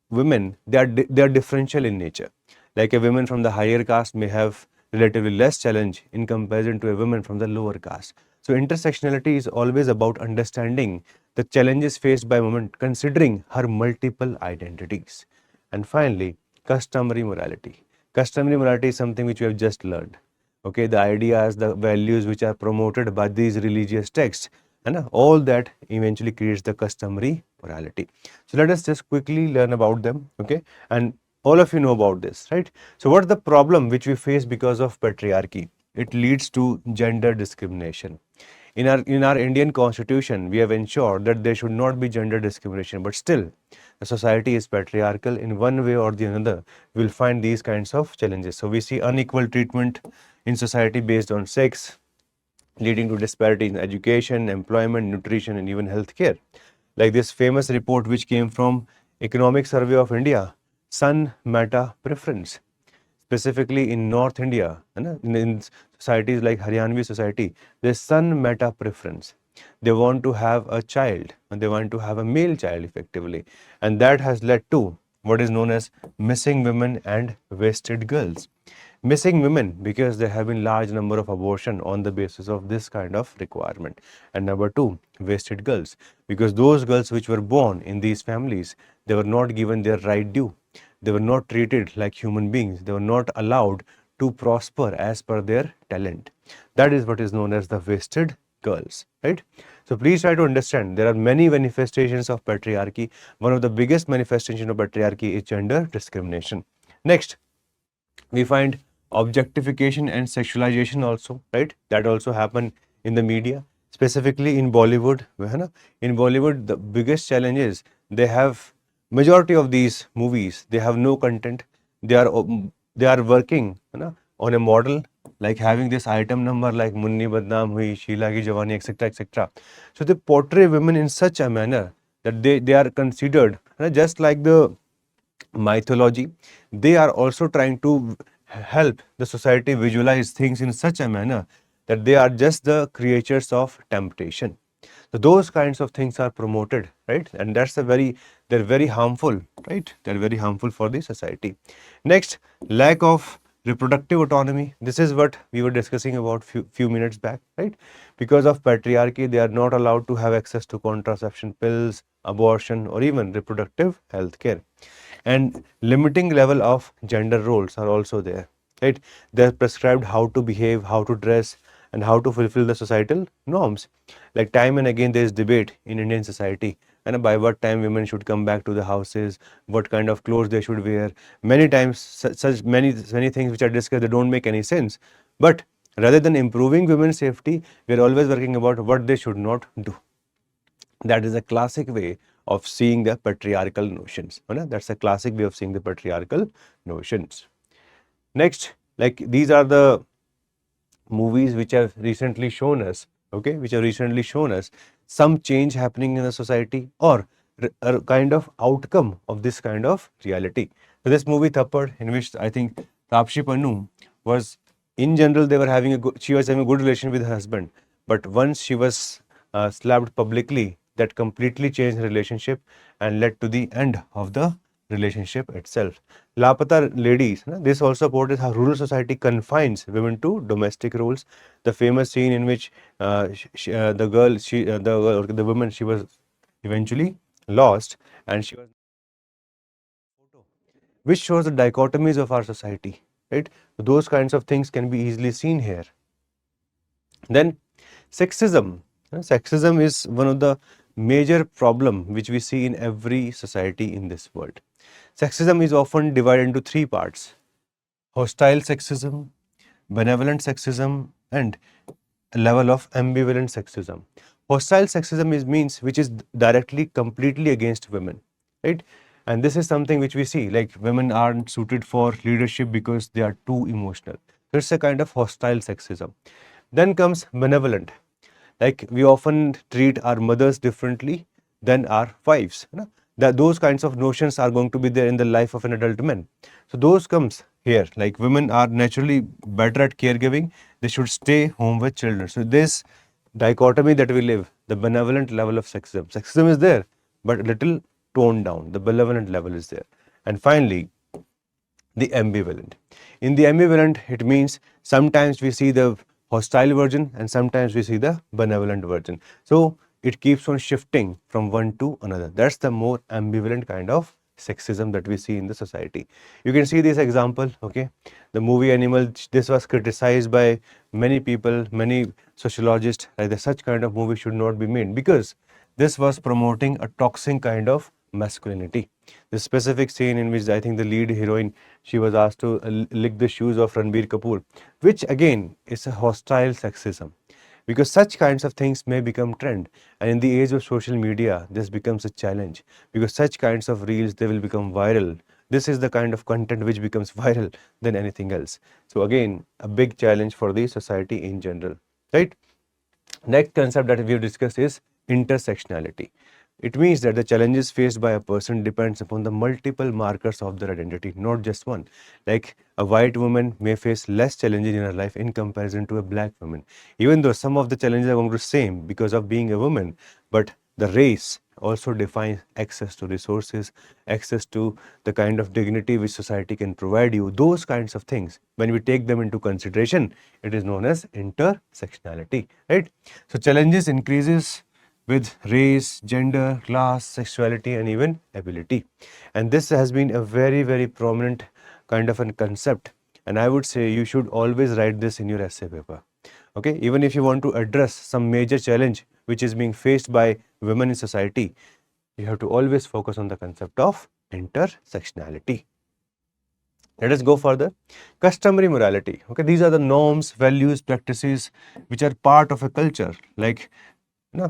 women, they are differential in nature. Like a woman from the higher caste may have relatively less challenge in comparison to a woman from the lower caste. So intersectionality is always about understanding the challenges faced by women considering her multiple identities. And finally, customary morality. Customary morality is something which we have just learned. Okay, the ideas, the values which are promoted by these religious texts, and all that eventually creates the customary morality. So let us just quickly learn about them. Okay, and all of you know about this, right? So what is the problem which we face because of patriarchy? It leads to gender discrimination. In our Indian constitution, we have ensured that there should not be gender discrimination, but still the society is patriarchal. In one way or the another, we will find these kinds of challenges. So we see unequal treatment in society based on sex, leading to disparity in education, employment, nutrition, and even healthcare. Like this famous report which came from Economic Survey of India, Sun Meta Preference, specifically in North India, in societies like Haryanvi society, there's Sun Meta Preference. They want to have a child, and they want to have a male child effectively, and that has led to what is known as missing women and wasted girls. Missing women because there have been large number of abortion on the basis of this kind of requirement. And number two, wasted girls, because those girls which were born in these families, they were not given their right due. They were not treated like human beings. They were not allowed to prosper as per their talent. That is what is known as the wasted girls, right? So please try to understand there are many manifestations of patriarchy. One of the biggest manifestation of patriarchy is gender discrimination. Next, we find objectification and sexualization also, right? That also happen in the media, specifically in Bollywood. In Bollywood, the biggest challenge is they have majority of these movies, they have no content. They are working on a model like having this item number like Munni Badnaam Hui, Sheila Ki Jawani, etc., etc. So they portray women in such a manner that they are considered just like the mythology. They are also trying to help the society visualize things in such a manner that they are just the creatures of temptation. So those kinds of things are promoted, right? And they're very harmful, right? They're very harmful for the society. Next, lack of reproductive autonomy. This is what we were discussing about few minutes back, right? Because of patriarchy, they are not allowed to have access to contraception pills, abortion, or even reproductive health care. And limiting level of gender roles are also there, right? They're prescribed how to behave, how to dress, and how to fulfill the societal norms. Like time and again there is debate in Indian society, and by what time women should come back to the houses, what kind of clothes they should wear. Many times such many things which are discussed, they don't make any sense. But rather than improving women's safety, we are always working about what they should not do. That is a classic way of seeing the patriarchal notions. That's a classic way of seeing the patriarchal notions. Next, like these are the movies which have recently shown us, okay, which have recently shown us some change happening in the society, or a kind of outcome of this kind of reality. So this movie Thappad, in which I think Taapsee Pannu was, in general, she was having a good relation with her husband, but once she was slapped publicly, that completely changed her relationship and led to the end of the relationship itself. Lapata ladies, this also portrays how rural society confines women to domestic roles. The famous scene in which the woman, she was eventually lost, and she was, which shows the dichotomies of our society, right? Those kinds of things can be easily seen here. Then sexism. Sexism is one of the major problem which we see in every society in this world. Sexism is often divided into three parts. hostile sexism, benevolent sexism, and a level of ambivalent sexism. Hostile sexism means which is directly, completely against women, right? And this is something which we see, like women aren't suited for leadership because they are too emotional. So it's a kind of hostile sexism. Then comes benevolent. Like we often treat our mothers differently than our wives. You know? That those kinds of notions are going to be there in the life of an adult man. So those comes here. Like women are naturally better at caregiving. They should stay home with children. So this dichotomy that we live, the benevolent level of sexism. Sexism is there, but a little toned down. The benevolent level is there. And finally, the ambivalent. In the ambivalent, it means sometimes we see the hostile version and sometimes we see the benevolent version. So it keeps on shifting from one to another. That's the more ambivalent kind of sexism that we see in the society. You can see this example, okay? The movie Animal, this was criticized by many people, many sociologists, like that such kind of movie should not be made because this was promoting a toxic kind of masculinity. The specific scene in which I think the lead heroine, she was asked to lick the shoes of Ranbir Kapoor, which again is a hostile sexism. Because such kinds of things may become trend, and in the age of social media, this becomes a challenge. Because such kinds of reels, they will become viral. This is the kind of content which becomes viral than anything else. So again, a big challenge for the society in general, right? Next concept that we have discussed is intersectionality. It means that the challenges faced by a person depends upon the multiple markers of their identity, not just one. Like a white woman may face less challenges in her life in comparison to a black woman, even though some of the challenges are going to be the same because of being a woman, but the race also defines access to resources, access to the kind of dignity which society can provide you, those kinds of things. When we take them into consideration, it is known as intersectionality, right? So challenges increases with race, gender, class, sexuality, and even ability. And this has been a very, very prominent kind of a concept. And I would say you should always write this in your essay paper. Okay, even if you want to address some major challenge which is being faced by women in society, you have to always focus on the concept of intersectionality. Let us go further. Customary morality. Okay, these are the norms, values, practices which are part of a culture, like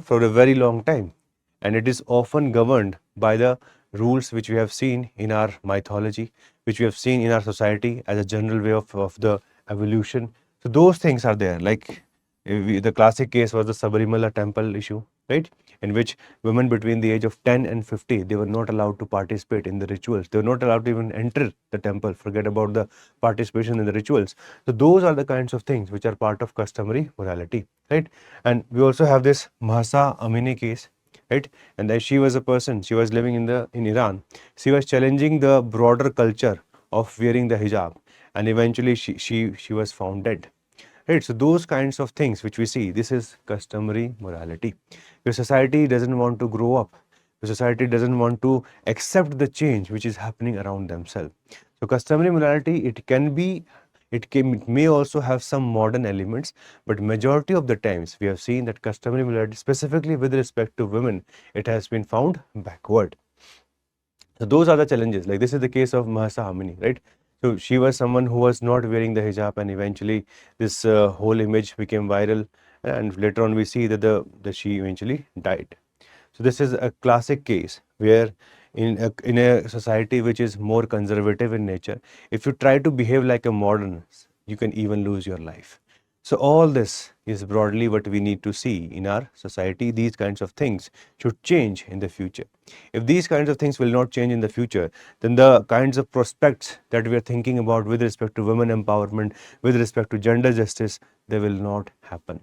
for a very long time, and it is often governed by the rules which we have seen in our mythology, which we have seen in our society as a general way of the evolution. So those things are there. Like the classic case was the Sabarimala temple issue, right? In which women between the age of 10 and 50, they were not allowed to participate in the rituals. They were not allowed to even enter the temple. Forget about the participation in the rituals. So those are the kinds of things which are part of customary morality, right? And we also have this Mahsa Amini case, right? And then she was a person, she was living in Iran. She was challenging the broader culture of wearing the hijab, and eventually she was found dead. Right, so those kinds of things which we see, this is customary morality. Your society doesn't want to grow up. The society doesn't want to accept the change which is happening around themselves. So customary morality, it may also have some modern elements, but majority of the times we have seen that customary morality, specifically with respect to women, it has been found backward. So those are the challenges. Like this is the case of Mahsa Amini, right? So she was someone who was not wearing the hijab, and eventually this whole image became viral, and later on we see that she eventually died. So this is a classic case where in a society which is more conservative in nature, if you try to behave like a modern, you can even lose your life. So all this is broadly what we need to see in our society. These kinds of things should change in the future. If these kinds of things will not change in the future, then the kinds of prospects that we are thinking about with respect to women empowerment, with respect to gender justice, they will not happen.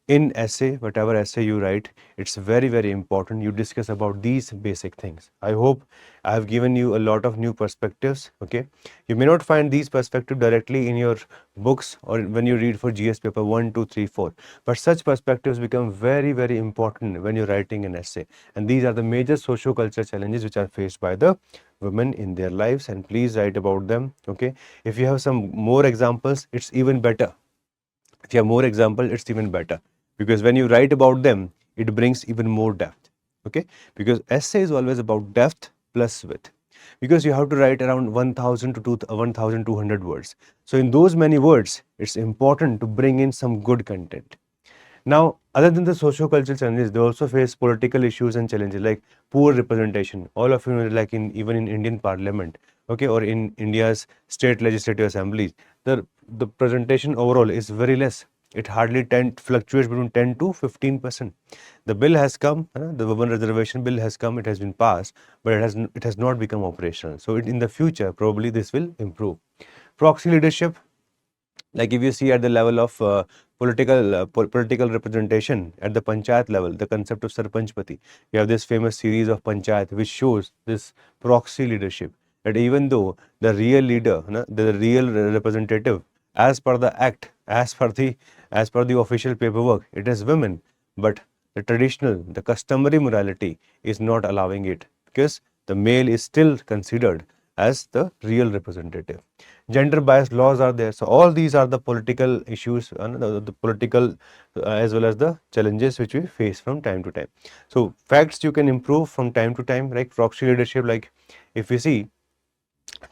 In essay, whatever essay you write, it's very, very important you discuss about these basic things. I hope I have given you a lot of new perspectives. Okay, you may not find these perspectives directly in your books or when you read for GS paper 1, 2, 3, 4, but such perspectives become very, very important when you're writing an essay. And these are the major socio-cultural challenges which are faced by the women in their lives, and please write about them. Okay, if you have some more examples, it's even better. If you have more examples, it's even better, because when you write about them, it brings even more depth. Okay, because essay is always about depth plus width. Because you have to write around 1000 to 1200 words. So in those many words, it's important to bring in some good content. Now, other than the socio-cultural challenges, they also face political issues and challenges like poor representation. All of you know, like in even in Indian Parliament, okay, or in India's state legislative assemblies, the presentation overall is very less. It hardly fluctuates between 10 to 15%. The bill has come, the women reservation bill has come, it has been passed, but it has not become operational. So in the future, probably this will improve. Proxy leadership, like if you see at the level of political representation at the panchayat level, the concept of sarpanchpati, you have this famous series of panchayat which shows this proxy leadership, that even though the real leader, the real representative, as per the act, as per the official paperwork, it is women, but the customary morality is not allowing it, because the male is still considered as the real representative. Gender bias laws are there. So all these are the political issues, the political as well as the challenges which we face from time to time. So facts you can improve from time to time, like proxy leadership. Like if we see,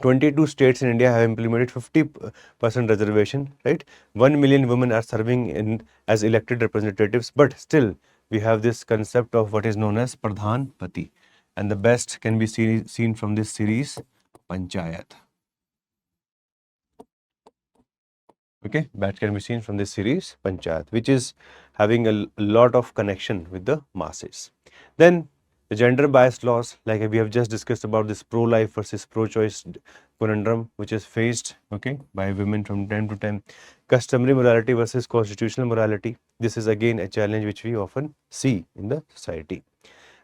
22 states in India have implemented 50% reservation, right? 1 million women are serving in as elected representatives, but still we have this concept of what is known as Pradhan Pati, and the best can be seen from this series, Panchayat. Okay, that can be seen from this series, Panchayat, which is having a lot of connection with the masses. Then the gender bias laws, like we have just discussed about this pro-life versus pro-choice conundrum, which is faced, okay, by women from time to time. Customary morality versus constitutional morality. This is again a challenge which we often see in the society.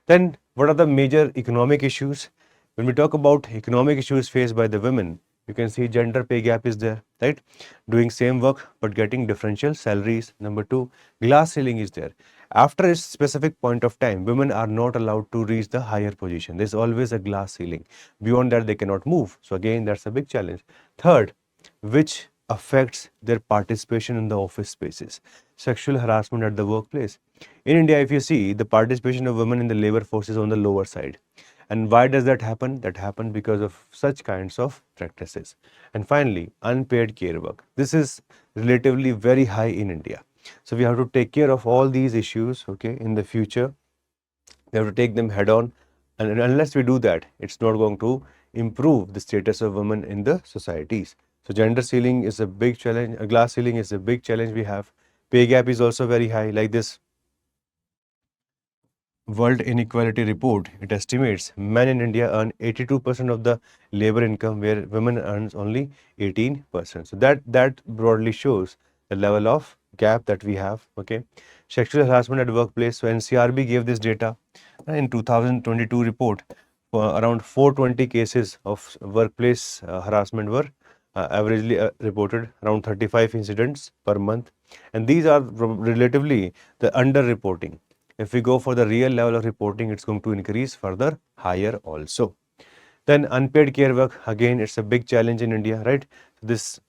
Then what are the major economic issues? When we talk about economic issues faced by the women, you can see gender pay gap is there, right? Doing same work but getting differential salaries. Number two, glass ceiling is there. After a specific point of time, women are not allowed to reach the higher position. There's always a glass ceiling. Beyond that, they cannot move. So again, that's a big challenge. Third, which affects their participation in the office spaces. Sexual harassment at the workplace. In India, if you see, the participation of women in the labor force is on the lower side. And why does that happen? That happens because of such kinds of practices. And finally, unpaid care work. This is relatively very high in India. So we have to take care of all these issues, okay, in the future. We have to take them head on. And unless we do that, it's not going to improve the status of women in the societies. So gender ceiling is a big challenge. A glass ceiling is a big challenge we have. Pay gap is also very high. Like this World Inequality Report, it estimates men in India earn 82% of the labor income, where women earns only 18%. So that broadly shows the level of gap that we have. Okay, sexual harassment at workplace. So NCRB gave this data in 2022 report. Around 420 cases of workplace harassment were averagely reported, around 35 incidents per month, and these are relatively the underreporting. If we go for the real level of reporting, it's going to increase further higher also. Then unpaid care work, again, it's a big challenge in India, right? The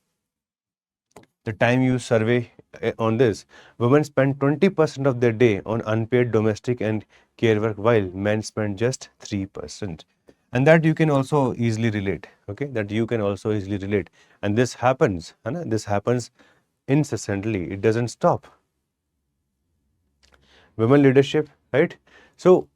time you survey on this, women spend 20% of their day on unpaid domestic and care work, while men spend just 3%. And that you can also easily relate, okay? That you can also easily relate. And this happens incessantly. It doesn't stop. Women leadership, right? So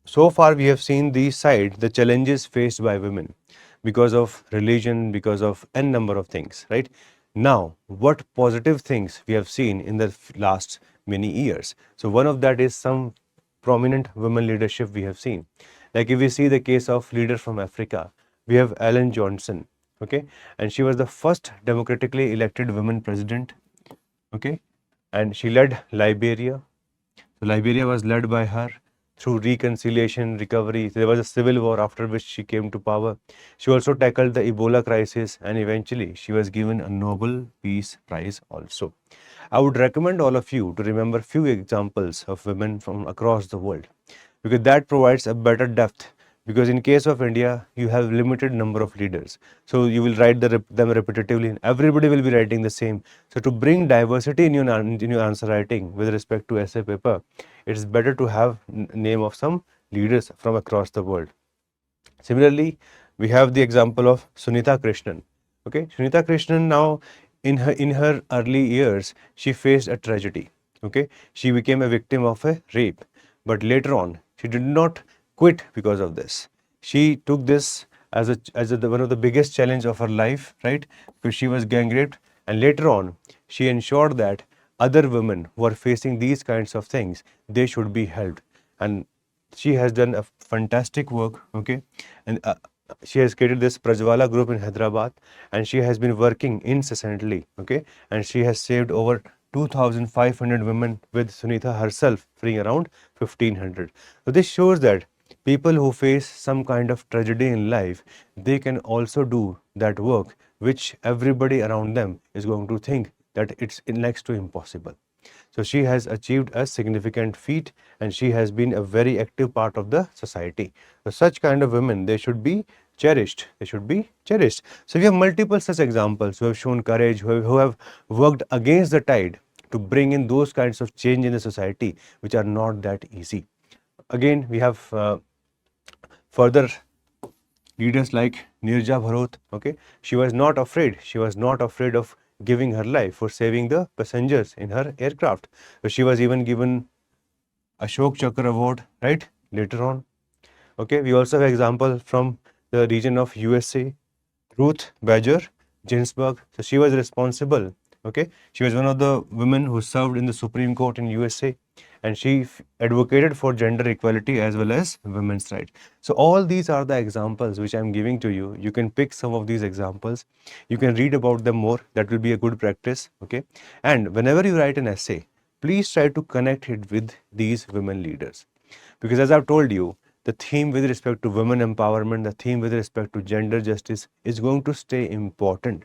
far we have seen these sides, the challenges faced by women because of religion, because of n number of things, right? Now, what positive things we have seen in the last many years? So one of that is some prominent women leadership we have seen. Like if we see the case of leader from Africa, we have Ellen Johnson, okay? And she was the first democratically elected woman president, okay? And she led Liberia. So Liberia was led by her through reconciliation, recovery. There was a civil war after which she came to power. She also tackled the Ebola crisis, and eventually she was given a Nobel Peace Prize also. I would recommend all of you to remember few examples of women from across the world, because that provides a better depth. Because in case of India, you have limited number of leaders. So you will write them repetitively. Everybody will be writing the same. So to bring diversity in your answer writing with respect to essay paper, it's better to have name of some leaders from across the world. Similarly, we have the example of Sunita Krishnan. Okay, Sunita Krishnan now in her early years she faced a tragedy. Okay, she became a victim of a rape, but later on she did not quit because of this. She took this as one of the biggest challenge of her life, right? Because she was gang raped, and later on she ensured that other women who are facing these kinds of things, they should be helped. And she has done a fantastic work, okay, and she has created this Prajwala group in Hyderabad, and she has been working incessantly, okay, and she has saved over 2,500 women, with Sunita herself freeing around 1,500. So this shows that people who face some kind of tragedy in life, they can also do that work which everybody around them is going to think that it's next to impossible. So she has achieved a significant feat, and she has been a very active part of the society. So such kind of women, they should be cherished. They should be cherished. So we have multiple such examples who have shown courage, who have worked against the tide to bring in those kinds of change in the society which are not that easy. Again, we have further leaders like Nirja Bharot. Okay, she was not afraid. She was not afraid of giving her life for saving the passengers in her aircraft. So she was even given Ashok Chakra Award, right? Later on. Okay, we also have example from the region of USA, Ruth Bader Ginsburg. So she was responsible. Okay, she was one of the women who served in the Supreme Court in USA, and she advocated for gender equality as well as women's rights. So all these are the examples which I am giving to you. You can pick some of these examples. You can read about them more. That will be a good practice. Okay, and whenever you write an essay, please try to connect it with these women leaders, because as I've told you, the theme with respect to women empowerment, the theme with respect to gender justice is going to stay important.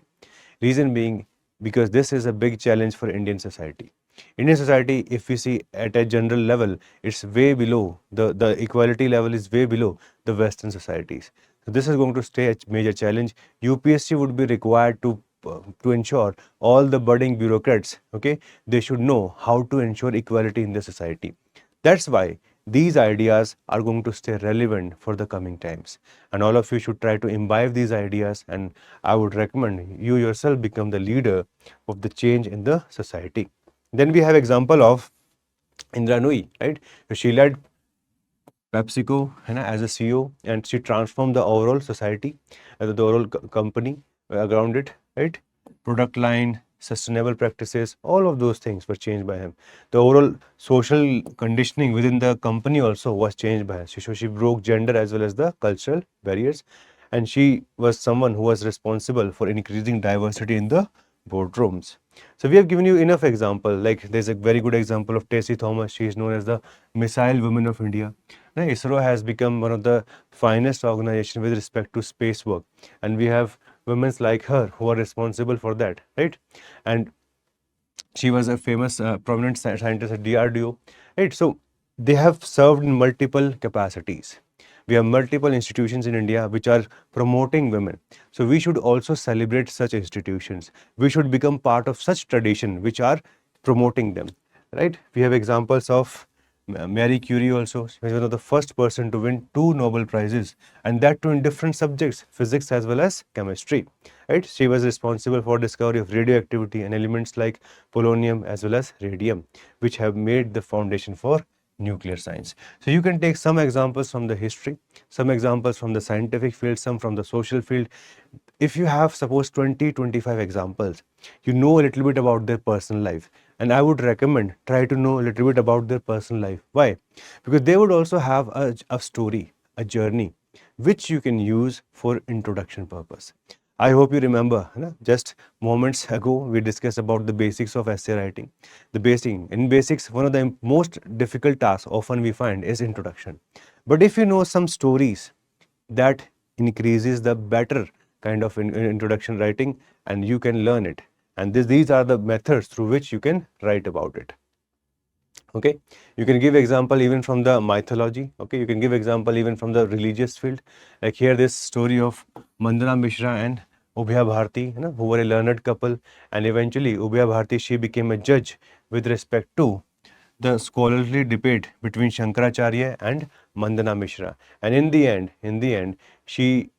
Reason being, because this is a big challenge for Indian society. Indian society, if we see at a general level, it's way below, the equality level is way below the Western societies. So this is going to stay a major challenge. UPSC would be required to ensure all the budding bureaucrats, okay, they should know how to ensure equality in the society. That's why these ideas are going to stay relevant for the coming times, and all of you should try to imbibe these ideas, and I would recommend you yourself become the leader of the change in the society. Then we have example of Indra Nui, right? So she led PepsiCo as a CEO, and she transformed the overall society, the overall company around it, right? Product line, sustainable practices, all of those things were changed by him. The overall social conditioning within the company also was changed by her. So she broke gender as well as the cultural barriers, and she was someone who was responsible for increasing diversity in the boardrooms. So we have given you enough example. Like there's a very good example of Tessie Thomas. She is known as the Missile Woman of India. Now, ISRO has become one of the finest organization with respect to space work, and we have women like her who are responsible for that, right? And she was a famous prominent scientist at DRDO, right? So they have served in multiple capacities. We have multiple institutions in India which are promoting women. So we should also celebrate such institutions. We should become part of such tradition which are promoting them, right? We have examples of Marie Curie also. She was one of the first person to win 2 Nobel Prizes, and that too in different subjects, physics as well as chemistry, right? She was responsible for discovery of radioactivity and elements like polonium as well as radium, which have made the foundation for nuclear science. So you can take some examples from the history, some examples from the scientific field, some from the social field. If you have suppose 20-25 examples, you know a little bit about their personal life, and I would recommend try to know a little bit about their personal life. Why? Because they would also have a story, a journey which you can use for introduction purpose. I hope you remember, just moments ago we discussed about the basics of essay writing. The in basics, one of the most difficult tasks often we find is introduction. But if you know some stories, that increases the better kind of introduction writing, and you can learn it. And these are the methods through which you can write about it. Okay, you can give example even from the mythology. Okay, you can give example even from the religious field. Like here, this story of Mandana Mishra and Ubhaya Bharti, who were a learned couple, and eventually Ubhaya Bharti, she became a judge with respect to the scholarly debate between Shankaracharya and Mandana Mishra. And in the end, she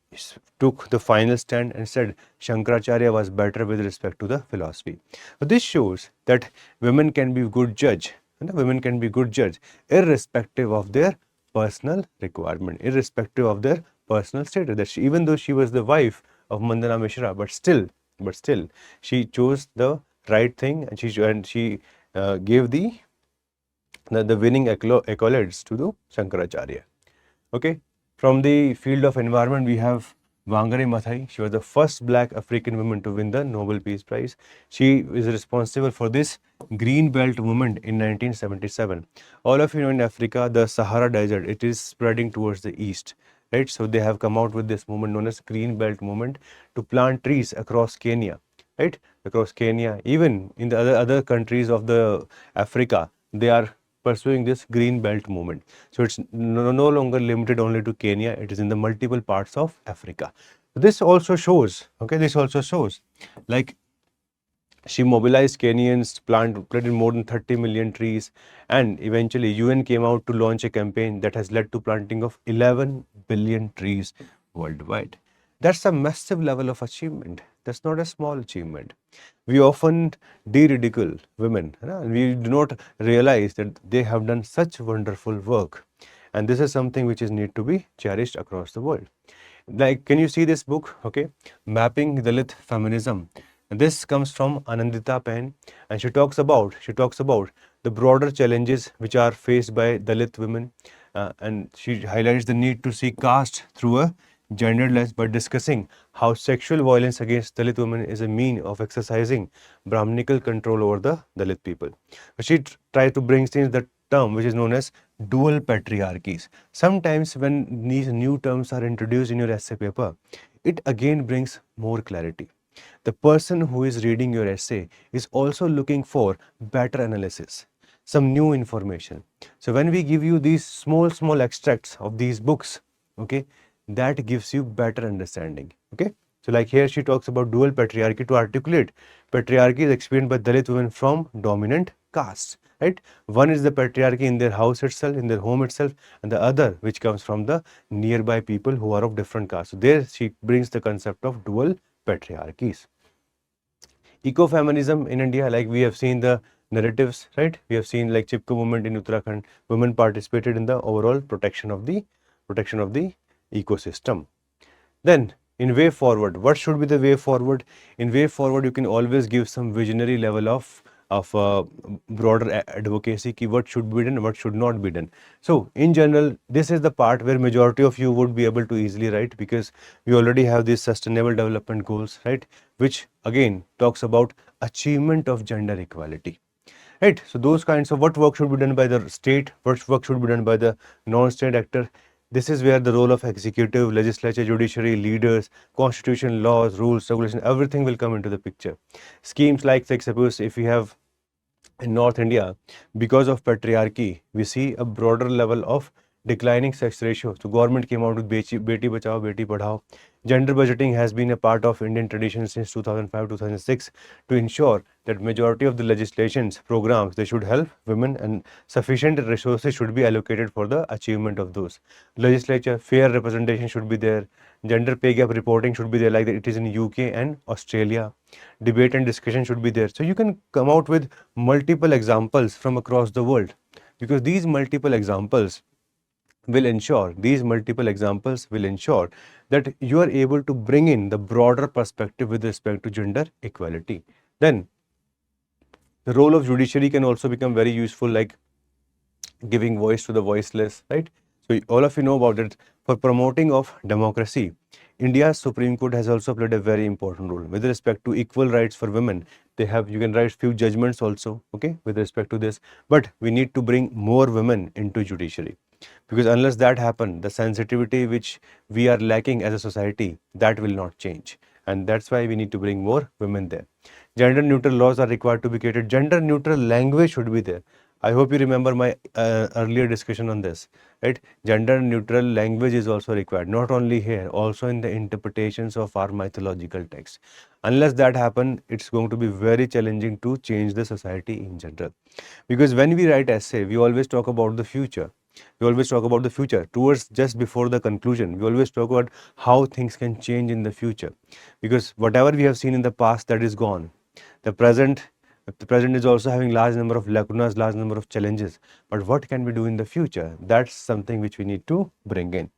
took the final stand and said Shankaracharya was better with respect to the philosophy. So this shows that women can be good judge, and women can be good judge irrespective of their personal requirement, irrespective of their personal status. That even though she was the wife of Mandana Mishra, but still, she chose the right thing, and she gave the winning accolades to the Shankaracharya. Okay, from the field of environment, we have Wangari Maathai. She was the first black African woman to win the Nobel Peace Prize. She is responsible for this Green Belt movement in 1977. All of you know, in Africa, the Sahara Desert, it is spreading towards the east, right? So they have come out with this movement known as Green Belt movement to plant trees across Kenya, right? Across Kenya, even in the other countries of the Africa, they are pursuing this green belt movement. So it's no longer limited only to Kenya, it is in the multiple parts of Africa. This also shows, okay, like she mobilized Kenyans, planted more than 30 million trees, and eventually UN came out to launch a campaign that has led to planting of 11 billion trees worldwide. That's a massive level of achievement. That's not a small achievement. We often de-ridicule women, and we do not realize that they have done such wonderful work. And this is something which is need to be cherished across the world. Like, can you see this book? Okay, Mapping Dalit Feminism. And this comes from Anandita Pen, and she talks about the broader challenges which are faced by Dalit women, and she highlights the need to see caste through a gender lens by discussing how sexual violence against Dalit women is a mean of exercising Brahminical control over the Dalit people. She tries to bring in the term which is known as dual patriarchies. Sometimes when these new terms are introduced in your essay paper, it again brings more clarity. The person who is reading your essay is also looking for better analysis, some new information. So when we give you these small extracts of these books, okay, that gives you better understanding. Okay, so like here she talks about dual patriarchy to articulate patriarchy is experienced by Dalit women from dominant castes, right? One is the patriarchy in their house itself, in their home itself, and the other which comes from the nearby people who are of different castes. So there she brings the concept of dual patriarchies. Ecofeminism in India, like we have seen the narratives, right? We have seen like Chipko movement in Uttarakhand, women participated in the overall protection of the ecosystem. Then in way forward, what should be the way forward? In way forward, you can always give some visionary level of broader advocacy ki what should be done, what should not be done. So in general, this is the part where majority of you would be able to easily write, because we already have these sustainable development goals, right, which again talks about achievement of gender equality, right? So those kinds of what work should be done by the state, what work should be done by the non-state actor. This is where the role of executive, legislature, judiciary, leaders, constitution, laws, rules, regulation, everything will come into the picture. Schemes like suppose if we have in North India, because of patriarchy, we see a broader level of declining sex ratio. So government came out with Beti Bachao, Beti Padhao. Gender budgeting has been a part of Indian tradition since 2005-2006 to ensure that majority of the legislations, programs, they should help women, and sufficient resources should be allocated for the achievement of those. Legislature, fair representation should be there. Gender pay gap reporting should be there, like it is in UK and Australia. Debate and discussion should be there. So you can come out with multiple examples from across the world, because these multiple examples will ensure that you are able to bring in the broader perspective with respect to gender equality. Then the role of judiciary can also become very useful, like giving voice to the voiceless, right? So all of you know about it. For promoting of democracy, India's Supreme Court has also played a very important role with respect to equal rights for women. You can write few judgments also, okay, with respect to this. But we need to bring more women into judiciary, because unless that happens, the sensitivity which we are lacking as a society, that will not change. And that's why we need to bring more women there. Gender neutral laws are required to be created. Gender neutral language should be there. I hope you remember my earlier discussion on this, right? Gender neutral language is also required, not only here, also in the interpretations of our mythological texts. Unless that happen, it's going to be very challenging to change the society in general. Because when we write essay, we always talk about the future. We always talk about the future towards just before the conclusion. We always talk about how things can change in the future, because whatever we have seen in the past, that is gone. The present, the present is also having large number of lacunas, large number of challenges. But what can we do in the future? That's something which we need to bring in.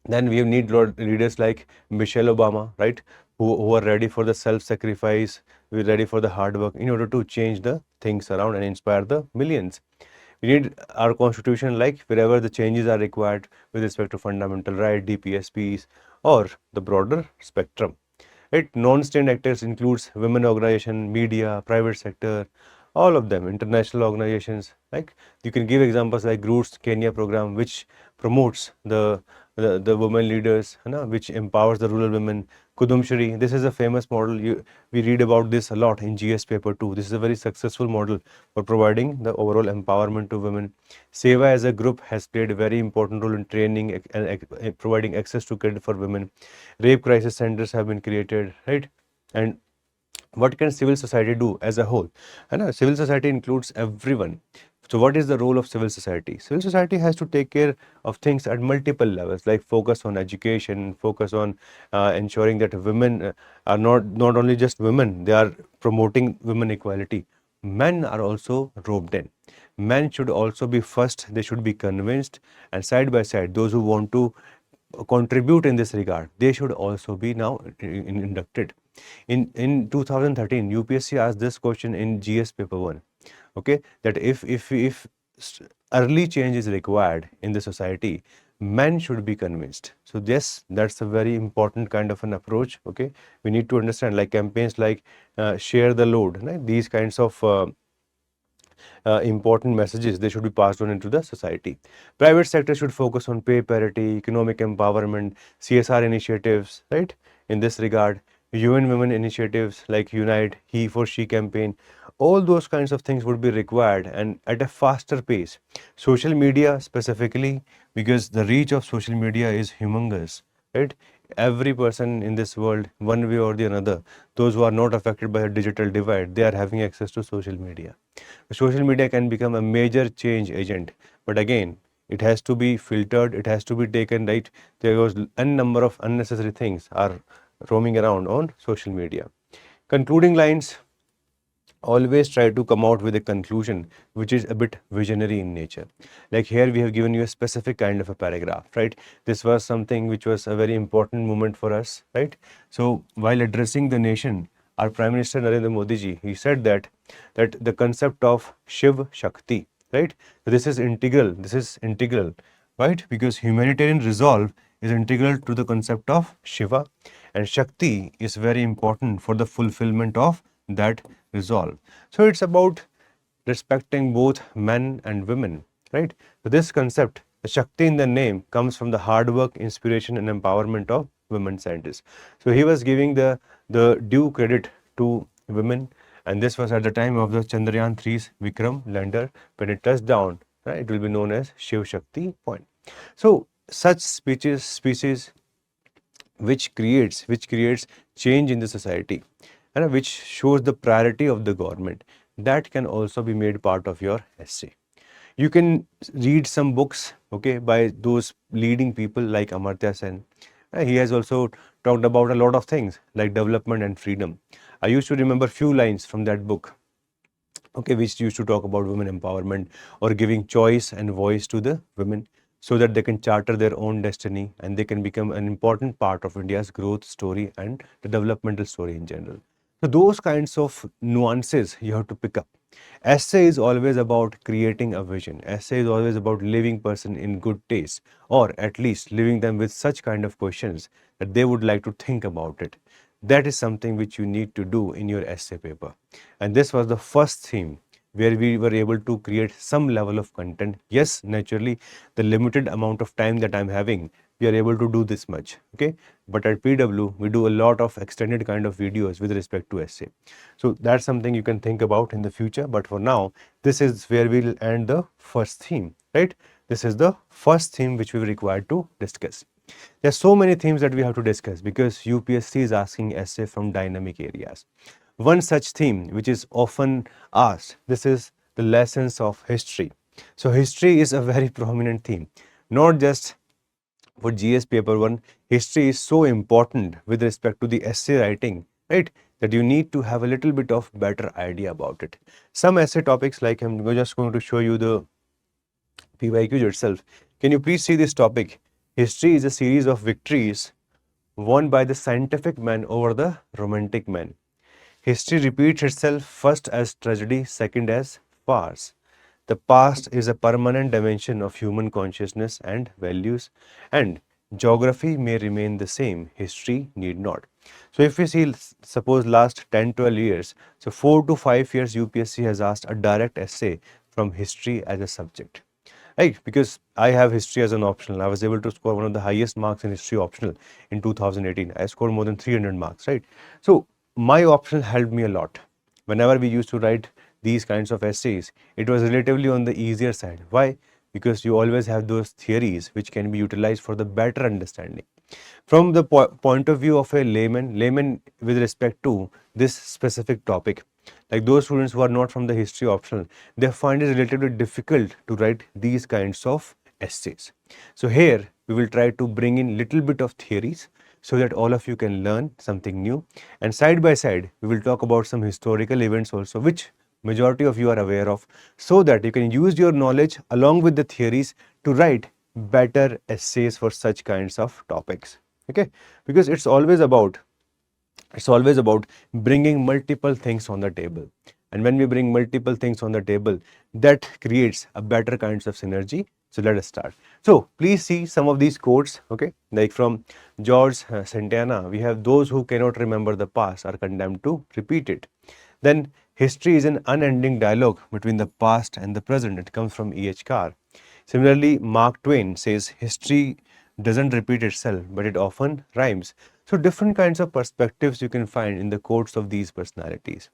Then we need leaders like Michelle Obama, right, who are ready for the self-sacrifice, we're ready for the hard work in order to change the things around and inspire the millions. We need our constitution, like wherever the changes are required with respect to fundamental right, DPSPs, or the broader spectrum. Right? Non-state actors includes women organization, media, private sector, all of them, international organizations. Like you can give examples like Roots Kenya program, which promotes the women leaders, which empowers the rural women. Kudumshri, this is a famous model. We read about this a lot in GS paper 2. This is a very successful model for providing the overall empowerment to women. Seva as a group has played a very important role in training and providing access to credit for women. Rape crisis centers have been created, right? And what can civil society do as a whole? Civil society includes everyone. So what is the role of civil society? Civil society has to take care of things at multiple levels, like focus on education, focus on ensuring that women are not only just women, they are promoting women equality. Men are also roped in. Men should also be first, they should be convinced, and side by side, those who want to contribute in this regard, they should also be now inducted. In 2013, UPSC asked this question in GS paper 1, okay, that if early change is required in the society, men should be convinced. So yes, that's a very important kind of an approach. Okay, we need to understand, like campaigns like share the load, right? These kinds of important messages, they should be passed on into the society. Private sector should focus on pay parity, economic empowerment, CSR initiatives, right? In this regard, UN women initiatives like Unite, He for She campaign, all those kinds of things would be required, and at a faster pace. Social media specifically, because the reach of social media is humongous, right? Every person in this world, one way or the another, those who are not affected by a digital divide, they are having access to social media. Social media can become a major change agent, but again, it has to be filtered, it has to be taken right. There was n number of unnecessary things are roaming around on social media. Concluding lines, always try to come out with a conclusion which is a bit visionary in nature. Like here we have given you a specific kind of a paragraph, right? This was something which was a very important moment for us, right? So while addressing the nation, our Prime Minister Narendra Modi ji, he said that the concept of Shiv Shakti, right? This is integral, right? Because humanitarian resolve is integral to the concept of Shiva, and Shakti is very important for the fulfillment of that resolve. So it's about respecting both men and women, right? So this concept, the Shakti in the name, comes from the hard work, inspiration, and empowerment of women scientists. So he was giving the due credit to women, and this was at the time of the Chandrayaan 3's Vikram lander. When it touched down, right, it will be known as Shiv Shakti point. So such species which creates change in the society, and which shows the priority of the government, that can also be made part of your essay. You can read some books, okay, by those leading people like Amartya Sen. He has also talked about a lot of things like development and freedom. I used to remember few lines from that book, okay, which used to talk about women empowerment or giving choice and voice to the women so that they can charter their own destiny and they can become an important part of India's growth story and the developmental story in general. So those kinds of nuances you have to pick up. Essay is always about creating a vision. Essay is always about leaving person in good taste, or at least leaving them with such kind of questions that they would like to think about it. That is something which you need to do in your essay paper. And this was the first theme where we were able to create some level of content. Yes, naturally, the limited amount of time that I'm having, we are able to do this much, okay? But at PW, we do a lot of extended kind of videos with respect to essay. So that's something you can think about in the future. But for now, this is where we'll end the first theme, right? This is the first theme which we were required to discuss. There are so many themes that we have to discuss because UPSC is asking essay from dynamic areas. One such theme which is often asked, this is the lessons of history. So history is a very prominent theme, not just for GS paper 1. History is so important with respect to the essay writing, right, that you need to have a little bit of better idea about it. Some essay topics, like I'm just going to show you the PYQ itself. Can you please see this topic? History is a series of victories won by the scientific man over the romantic man. History repeats itself, first as tragedy, second as farce. The past is a permanent dimension of human consciousness and values, and geography may remain the same, history need not. So if we see, suppose last 10-12 years, so 4 to 5 years UPSC has asked a direct essay from history as a subject. Right, because I have history as an optional. I was able to score one of the highest marks in history optional in 2018. I scored more than 300 marks, right? So my optional helped me a lot. Whenever we used to write these kinds of essays, it was relatively on the easier side. Why? Because you always have those theories which can be utilized for the better understanding. From the point of view of a layman with respect to this specific topic, like those students who are not from the history optional, they find it relatively difficult to write these kinds of essays. So here we will try to bring in little bit of theories so that all of you can learn something new, and side by side we will talk about some historical events also which majority of you are aware of, so that you can use your knowledge along with the theories to write better essays for such kinds of topics. Okay, because it's always about bringing multiple things on the table, and when we bring multiple things on the table, that creates a better kinds of synergy. So let us start. So please see some of these quotes, okay, like from George Santayana. We have, those who cannot remember the past are condemned to repeat it. Then history is an unending dialogue between the past and the present. It comes from E.H. Carr. Similarly, Mark Twain says history doesn't repeat itself, but it often rhymes. So different kinds of perspectives you can find in the quotes of these personalities.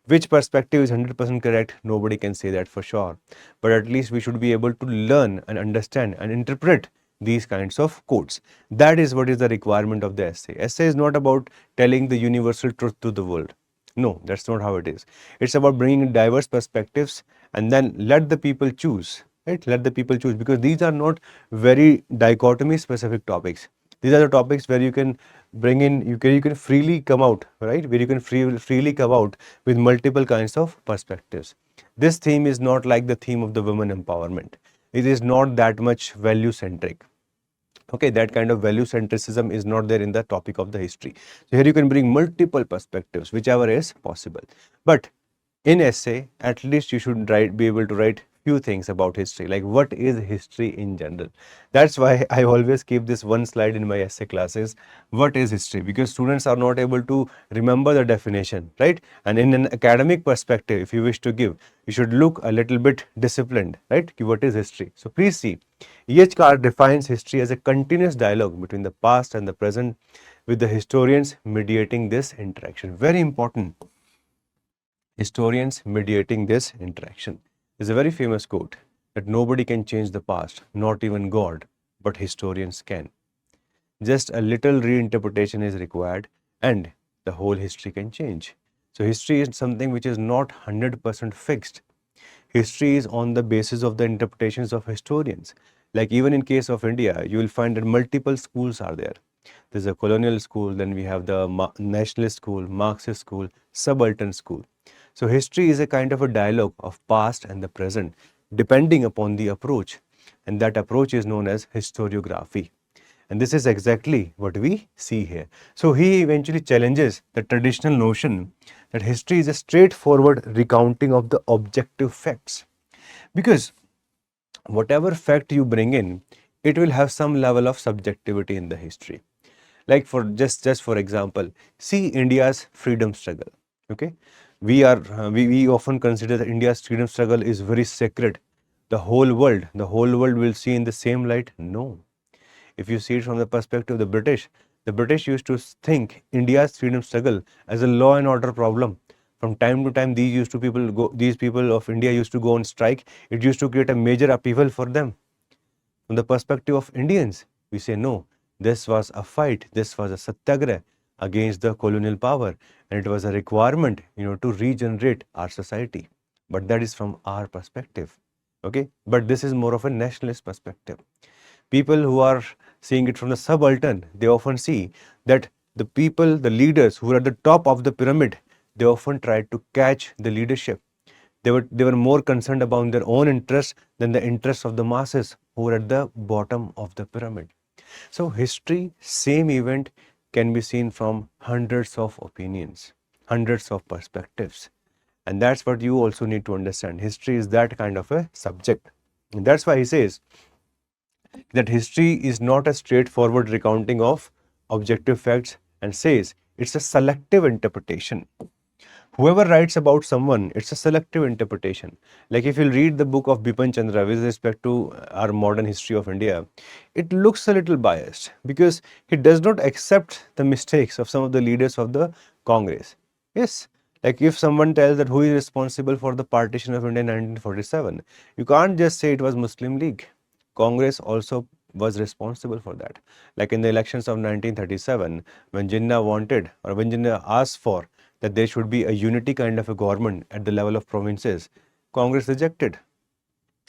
Which perspective is 100% correct? Nobody can say that for sure. But at least we should be able to learn and understand and interpret these kinds of quotes. That is what is the requirement of the essay. Essay is not about telling the universal truth to the world. No, that's not how it is. It's about bringing diverse perspectives and then let the people choose. Right? Let the people choose, because these are not very dichotomy specific topics. These are the topics where you can bring in, you can freely come out, right? Where you can freely come out with multiple kinds of perspectives. This theme is not like the theme of the women empowerment. It is not that much value centric. Okay, that kind of value centricism is not there in the topic of the history. So here you can bring multiple perspectives, whichever is possible. But in essay, at least you should be able to write few things about history, like what is history in general. That's why I always keep this one slide in my essay classes. What is history? Because students are not able to remember the definition, right? And in an academic perspective, if you wish to give, you should look a little bit disciplined, right? What is history? So please see, E.H. Carr defines history as a continuous dialogue between the past and the present, with the historians mediating this interaction. Very important. Historians mediating this interaction. There's a very famous quote that nobody can change the past, not even God, but historians can. Just a little reinterpretation is required and the whole history can change. So history is something which is not 100% fixed. History is on the basis of the interpretations of historians. Like even in case of India, you will find that multiple schools are there. There's a colonial school, then we have the nationalist school, Marxist school, subaltern school. So history is a kind of a dialogue of past and the present, depending upon the approach. And that approach is known as historiography. And this is exactly what we see here. So he eventually challenges the traditional notion that history is a straightforward recounting of the objective facts. Because whatever fact you bring in, it will have some level of subjectivity in the history. Like for just for example, see India's freedom struggle. Okay, we often consider that India's freedom struggle is very sacred. The whole world will see in the same light. No. If you see it from the perspective of the British used to think India's freedom struggle as a law and order problem. From time to time, these people of India used to go on strike. It used to create a major upheaval for them. From the perspective of Indians, we say no, this was a fight, this was a satyagrah against the colonial power, and it was a requirement, to regenerate our society. But that is from our perspective. Okay, but this is more of a nationalist perspective. People who are seeing it from the subaltern, they often see that the leaders who are at the top of the pyramid, they often try to catch the leadership. They were more concerned about their own interests than the interests of the masses who were at the bottom of the pyramid. So history, same event can be seen from hundreds of opinions, hundreds of perspectives. And that's what you also need to understand. History is that kind of a subject. And that's why he says that history is not a straightforward recounting of objective facts, and says it's a selective interpretation. Whoever writes about someone, it's a selective interpretation. Like if you read the book of Bipan Chandra with respect to our modern history of India, it looks a little biased because he does not accept the mistakes of some of the leaders of the Congress. Yes, like if someone tells that who is responsible for the partition of India in 1947, you can't just say it was Muslim League. Congress also was responsible for that. Like in the elections of 1937, when Jinnah asked for that there should be a unity kind of a government at the level of provinces, Congress rejected.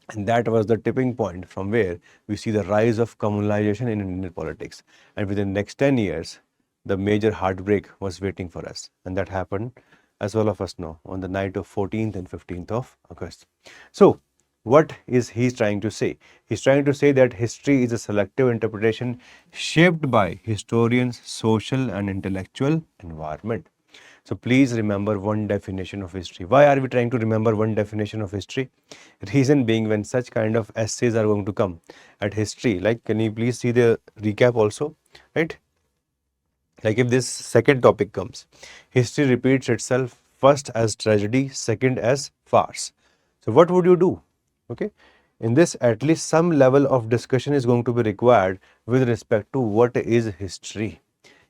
And that was the tipping point from where we see the rise of communalization in Indian politics. And within the next 10 years, the major heartbreak was waiting for us. And that happened, as all of us know, on the night of 14th and 15th of August. So, what is he trying to say? He's trying to say that history is a selective interpretation shaped by historians' social and intellectual environment. So please remember one definition of history. Why are we trying to remember one definition of history? Reason being, when such kind of essays are going to come at history, like can you please see the recap also, right? Like if this second topic comes, history repeats itself first as tragedy, second as farce. So what would you do? Okay, in this at least some level of discussion is going to be required with respect to what is history.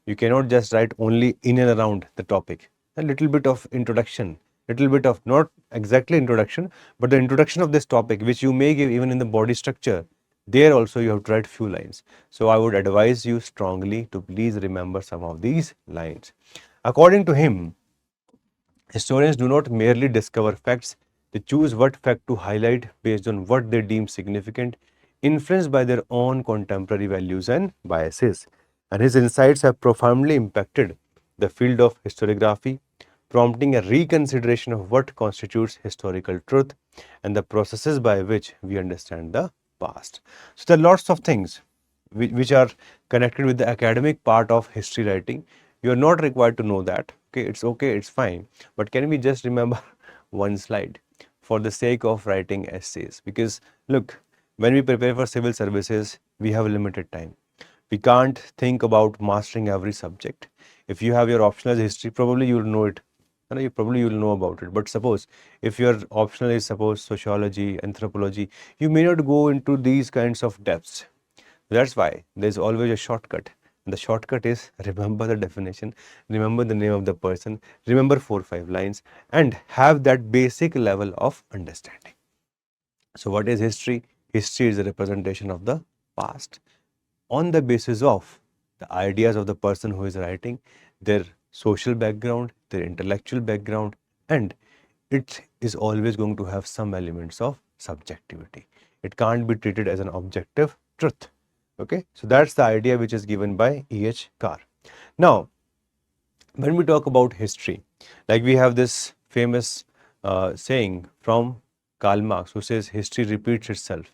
You cannot just write only in and around the topic. A little bit of introduction, little bit of not exactly introduction, but the introduction of this topic, which you may give even in the body structure. There also you have to write few lines. So I would advise you strongly to please remember some of these lines. According to him, historians do not merely discover facts, they choose what fact to highlight based on what they deem significant, influenced by their own contemporary values and biases. And his insights have profoundly impacted the field of historiography, prompting a reconsideration of what constitutes historical truth and the processes by which we understand the past. So there are lots of things which are connected with the academic part of history writing. You are not required to know that. Okay, it's fine. But can we just remember one slide for the sake of writing essays? Because look, when we prepare for civil services, we have limited time. We can't think about mastering every subject. If you have your optional as history, probably you will know it. You will know about it. But suppose if your optional is suppose sociology, anthropology, you may not go into these kinds of depths. That's why there's always a shortcut. And the shortcut is remember the definition, remember the name of the person, remember 4 or 5 lines, and have that basic level of understanding. So what is history? History is a representation of the past on the basis of the ideas of the person who is writing, their social background, their intellectual background, and it is always going to have some elements of subjectivity. It can't be treated as an objective truth. Okay, so that's the idea which is given by E.H. Carr. Now, when we talk about history, like we have this famous saying from Karl Marx, who says history repeats itself.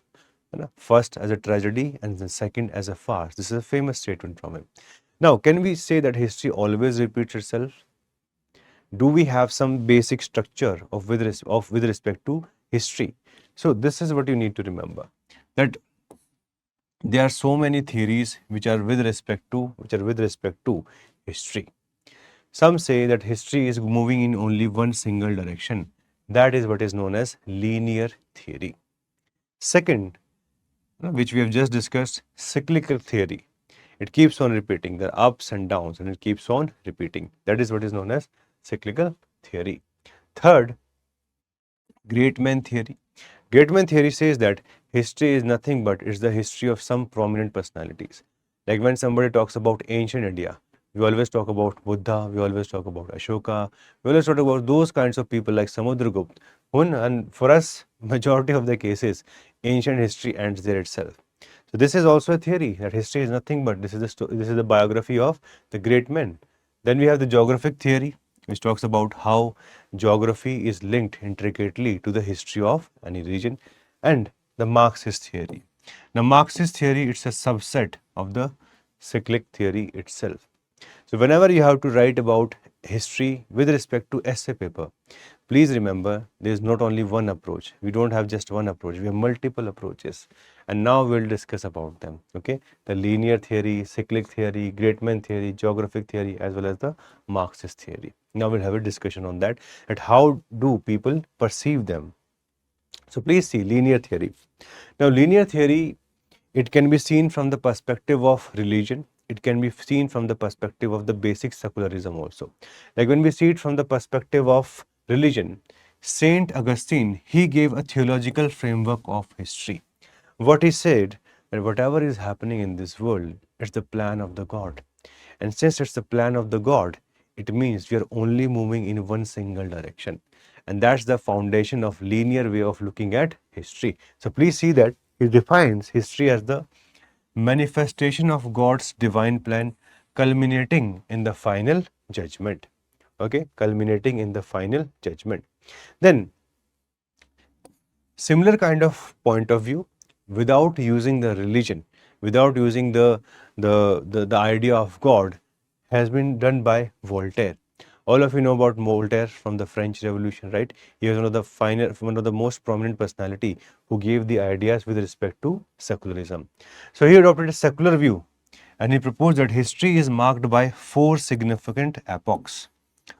First as a tragedy and then second as a farce. This is a famous statement from him. Now, can we say that history always repeats itself? Do we have some basic structure of with respect to history? So this is what you need to remember, that there are so many theories which are with respect to history. Some say that history is moving in only one single direction. That is what is known as linear theory. Second, which we have just discussed, cyclical theory. It keeps on repeating, the ups and downs, and it keeps on repeating. That is what is known as cyclical theory. Third, great man theory. Great man theory says that history is nothing but it's the history of some prominent personalities. Like when somebody talks about ancient India, we always talk about Buddha, we always talk about Ashoka, we always talk about those kinds of people like Samudragupta. And for us, majority of the cases, ancient history ends there itself. So this is also a theory that history is nothing but this is the biography of the great men. Then we have the geographic theory, which talks about how geography is linked intricately to the history of any region, and the Marxist theory. Now, Marxist theory, it's a subset of the cyclic theory itself. So, whenever you have to write about history with respect to essay paper, please remember there is not only one approach. We don't have just one approach. We have multiple approaches. And now we'll discuss about them. Okay, the linear theory, cyclic theory, great man theory, geographic theory, as well as the Marxist theory. Now we'll have a discussion on that. That how do people perceive them? So please see linear theory. Now linear theory, it can be seen from the perspective of religion. It can be seen from the perspective of the basic secularism also. Like when we see it from the perspective of religion, Saint Augustine, he gave a theological framework of history. What he said, that whatever is happening in this world, it's the plan of the God. And since it's the plan of the God, it means we are only moving in one single direction. And that's the foundation of linear way of looking at history. So please see that he defines history as the manifestation of God's divine plan culminating in the final judgment. Okay, culminating in the final judgment. Then, similar kind of point of view, without using the religion, without using the idea of God, has been done by Voltaire. All of you know about Voltaire from the French Revolution, right? He was one of the most prominent personality who gave the ideas with respect to secularism. So he adopted a secular view, and he proposed that history is marked by four significant epochs.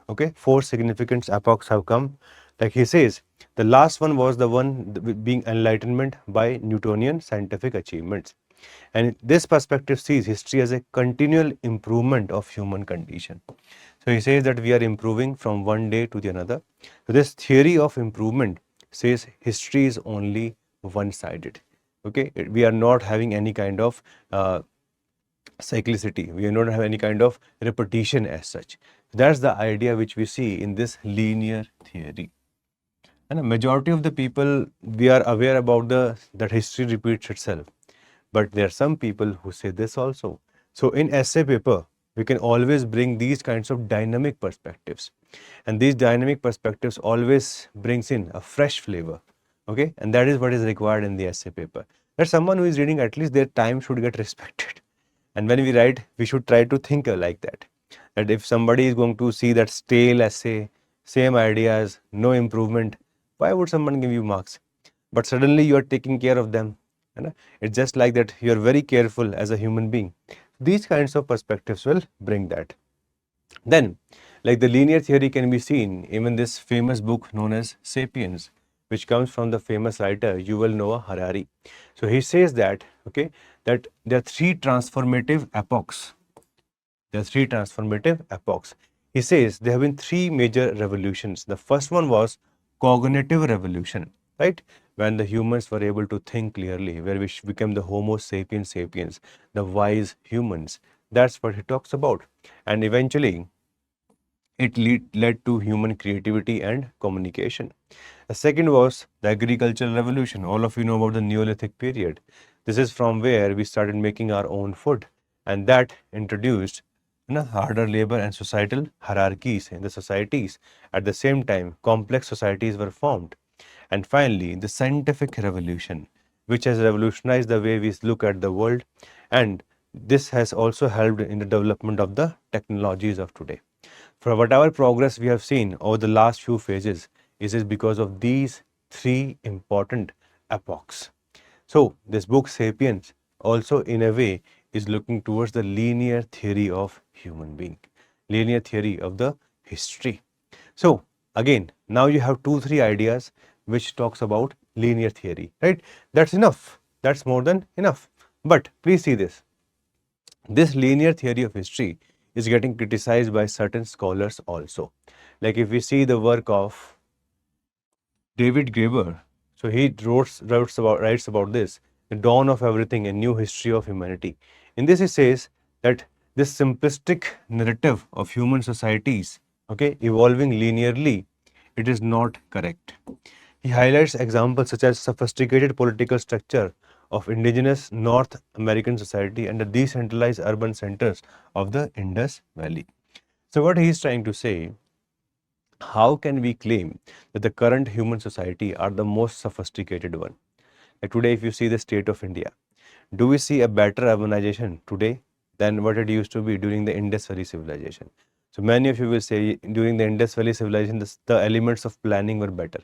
Okay, four significant epochs have come. Like he says, the last one was the one being enlightenment by Newtonian scientific achievements. And this perspective sees history as a continual improvement of human condition. So he says that we are improving from one day to the another. So this theory of improvement says history is only one-sided. Okay, we are not having any kind of cyclicity. We do not have any kind of repetition as such. That's the idea which we see in this linear theory. And a majority of the people, we are aware about that history repeats itself. But there are some people who say this also. So in essay paper, we can always bring these kinds of dynamic perspectives. And these dynamic perspectives always brings in a fresh flavor. Okay, and that is what is required in the essay paper. That someone who is reading, at least their time should get respected. And when we write, we should try to think like that. That if somebody is going to see that stale essay, same ideas, no improvement, why would someone give you marks? But suddenly you are taking care of them. It's just like that you are very careful as a human being. These kinds of perspectives will bring that. Then, like the linear theory can be seen even this famous book known as Sapiens, which comes from the famous writer Yuval Noah Harari. So he says that, okay, that there are three transformative epochs. There are three transformative epochs. He says there have been three major revolutions. The first one was cognitive revolution, right? When the humans were able to think clearly, where we became the Homo sapiens sapiens, the wise humans. That's what he talks about. And eventually, it led to human creativity and communication. The second was the agricultural revolution. All of you know about the Neolithic period. This is from where we started making our own food, and that introduced harder labor and societal hierarchies in the societies. At the same time, complex societies were formed. And finally, the scientific revolution, which has revolutionized the way we look at the world, and this has also helped in the development of the technologies of today. For whatever progress we have seen over the last few phases, it is because of these three important epochs. So this book Sapiens also in a way is looking towards the linear theory of human being. linear theory of the history. So again, now you have 2-3 ideas which talks about linear theory, right? That's enough. That's more than enough. But please see this. This linear theory of history is getting criticized by certain scholars also. Like if we see the work of David Graeber, so he writes about this, the dawn of everything, a new history of humanity. In this he says that this simplistic narrative of human societies, okay, evolving linearly, it is not correct. He highlights examples such as sophisticated political structure of indigenous North American society and the decentralized urban centers of the Indus Valley. So what he is trying to say, how can we claim that the current human society are the most sophisticated one? Like today, if you see the state of India, do we see a better urbanization today than what it used to be during the Indus Valley civilization? So many of you will say during the Indus Valley civilization, the elements of planning were better.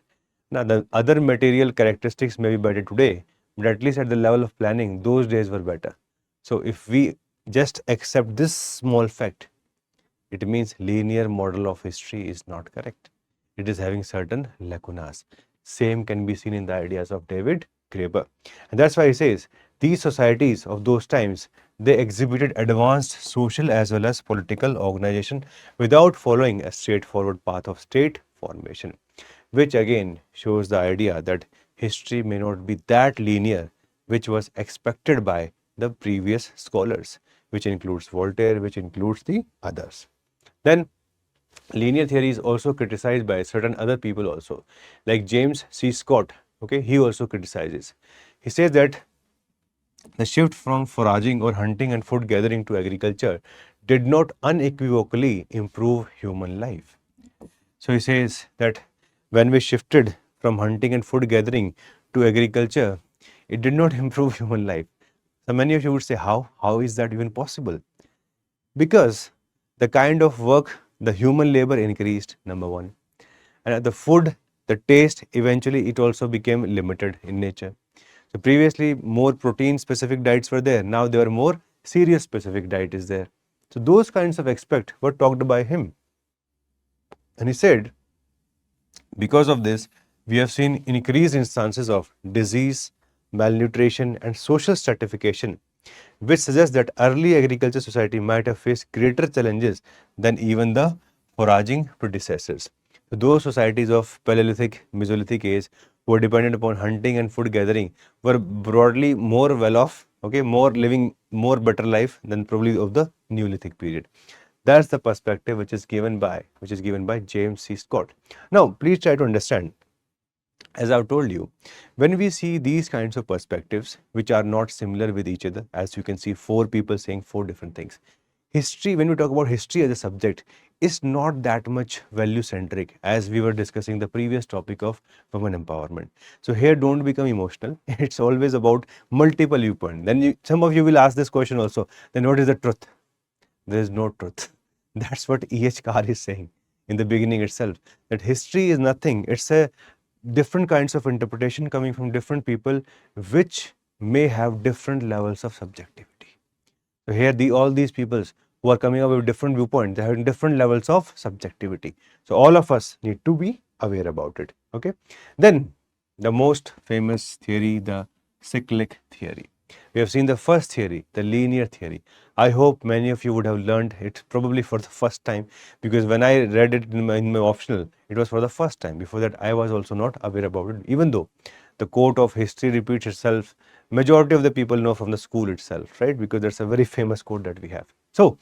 Now, the other material characteristics may be better today, but at least at the level of planning, those days were better. So if we just accept this small fact, it means linear model of history is not correct. It is having certain lacunas. Same can be seen in the ideas of David Graeber. And that's why he says these societies of those times, they exhibited advanced social as well as political organization without following a straightforward path of state formation, which again shows the idea that history may not be that linear, which was expected by the previous scholars, which includes Voltaire, which includes the others. Then linear theory is also criticized by certain other people also, like James C. Scott. Okay, he also criticizes. He says that the shift from foraging or hunting and food gathering to agriculture did not unequivocally improve human life. So he says that when we shifted from hunting and food gathering to agriculture, it did not improve human life. So many of you would say, how? How is that even possible? Because the kind of work, the human labor increased, number one. And the food, the taste, eventually it also became limited in nature. So previously more protein specific diets were there. Now there are more cereal specific diet is there. So those kinds of aspects were talked by him. And he said, because of this, we have seen increased instances of disease, malnutrition, and social stratification, which suggests that early agriculture society might have faced greater challenges than even the foraging predecessors. So those societies of Paleolithic, Mesolithic age who were dependent upon hunting and food gathering were broadly more well off, okay, more living more better life than probably of the Neolithic period. That's the perspective which is given by James C. Scott. Now, please try to understand. As I've told you, when we see these kinds of perspectives which are not similar with each other, as you can see 4 people saying 4 different things. History, when we talk about history as a subject, is not that much value centric as we were discussing the previous topic of women empowerment. So here don't become emotional. It's always about multiple viewpoints. Then some of you will ask this question also, then what is the truth? There is no truth. That's what E.H. Carr is saying in the beginning itself, that history is nothing. It's a different kinds of interpretation coming from different people which may have different levels of subjectivity. So here all these peoples who are coming up with different viewpoints, they have different levels of subjectivity. So all of us need to be aware about it. Okay. Then the most famous theory, the cyclic theory. We have seen the first theory, the linear theory. I hope many of you would have learned it probably for the first time, because when I read it in my optional, it was for the first time. Before that, I was also not aware about it, even though the quote of history repeats itself. Majority of the people know from the school itself, right? Because that's a very famous quote that we have. So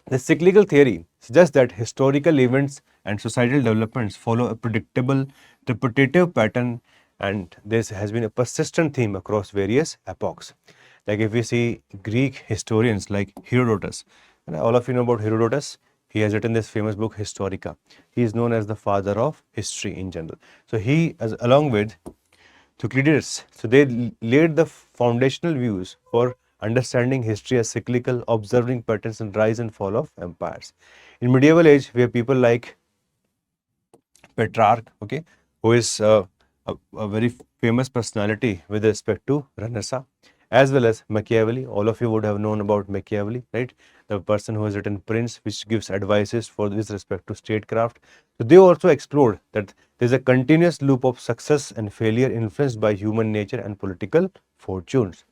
the cyclical theory suggests that historical events and societal developments follow a predictable, repetitive pattern, and this has been a persistent theme across various epochs. Like if we see Greek historians like Herodotus, and all of you know about Herodotus, he has written this famous book Historica. He is known as the father of history in general. So he, along with Thucydides, so they laid the foundational views for understanding history as cyclical, observing patterns in rise and fall of empires. In medieval age, we have people like Petrarch, okay, who is a very famous personality with respect to Renaissance. as well as Machiavelli. All of you would have known about Machiavelli, right? The person who has written Prince, which gives advices for with respect to statecraft. So they also explored that there is a continuous loop of success and failure influenced by human nature and political fortunes.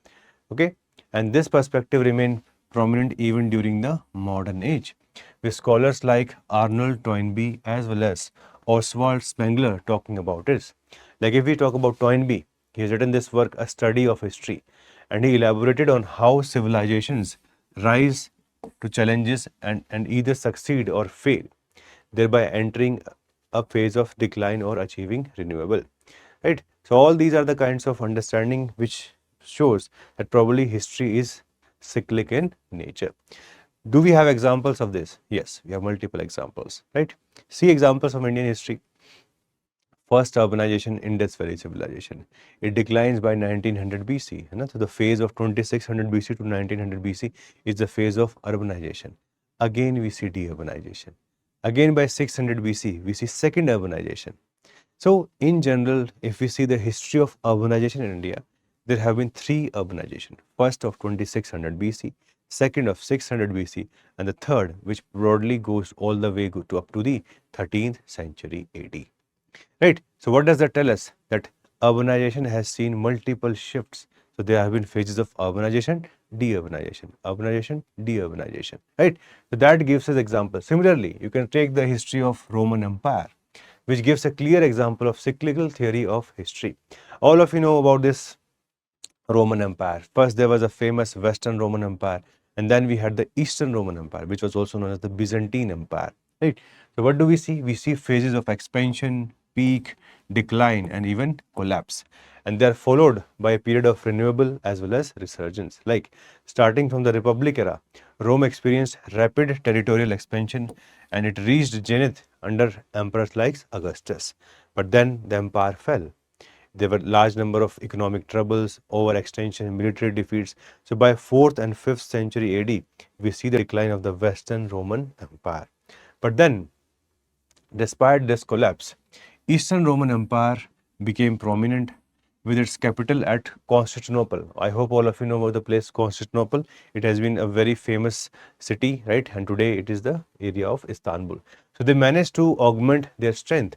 Okay, and this perspective remained prominent even during the modern age, with scholars like Arnold Toynbee as well as Oswald Spengler talking about it. Like if we talk about Toynbee, he has written this work, A Study of History, and he elaborated on how civilizations rise to challenges and either succeed or fail, thereby entering a phase of decline or achieving renewal. Right? So all these are the kinds of understanding which shows that probably history is cyclic in nature. Do we have examples of this? Yes, we have multiple examples, right? See examples of Indian history. First urbanization, Indus Valley civilization. It declines by 1900 BC. So the phase of 2600 BC to 1900 BC is the phase of urbanization. Again, we see deurbanization. Again, by 600 BC, we see second urbanization. So, in general, if we see the history of urbanization in India, there have been three urbanization. First of 2600 BC, second of 600 BC, and the third, which broadly goes all the way to up to the 13th century AD. Right. So what does that tell us? That urbanization has seen multiple shifts. So there have been phases of urbanization, deurbanization. Right. So that gives us example. Similarly, you can take the history of Roman Empire, which gives a clear example of cyclical theory of history. All of you know about this Roman Empire. First, there was a famous Western Roman Empire, and then we had the Eastern Roman Empire, which was also known as the Byzantine Empire. Right. So what do we see? We see phases of expansion, peak, decline, and even collapse. And they are followed by a period of renewal as well as resurgence. Like starting from the Republic era, Rome experienced rapid territorial expansion and it reached zenith under emperors like Augustus. But then the empire fell. There were large number of economic troubles, overextension, military defeats. So by 4th and 5th century AD, we see the decline of the Western Roman Empire. But then, despite this collapse, Eastern Roman Empire became prominent with its capital at Constantinople. I hope all of you know about the place Constantinople. It has been a very famous city, right? And today it is the area of Istanbul. So they managed to augment their strength.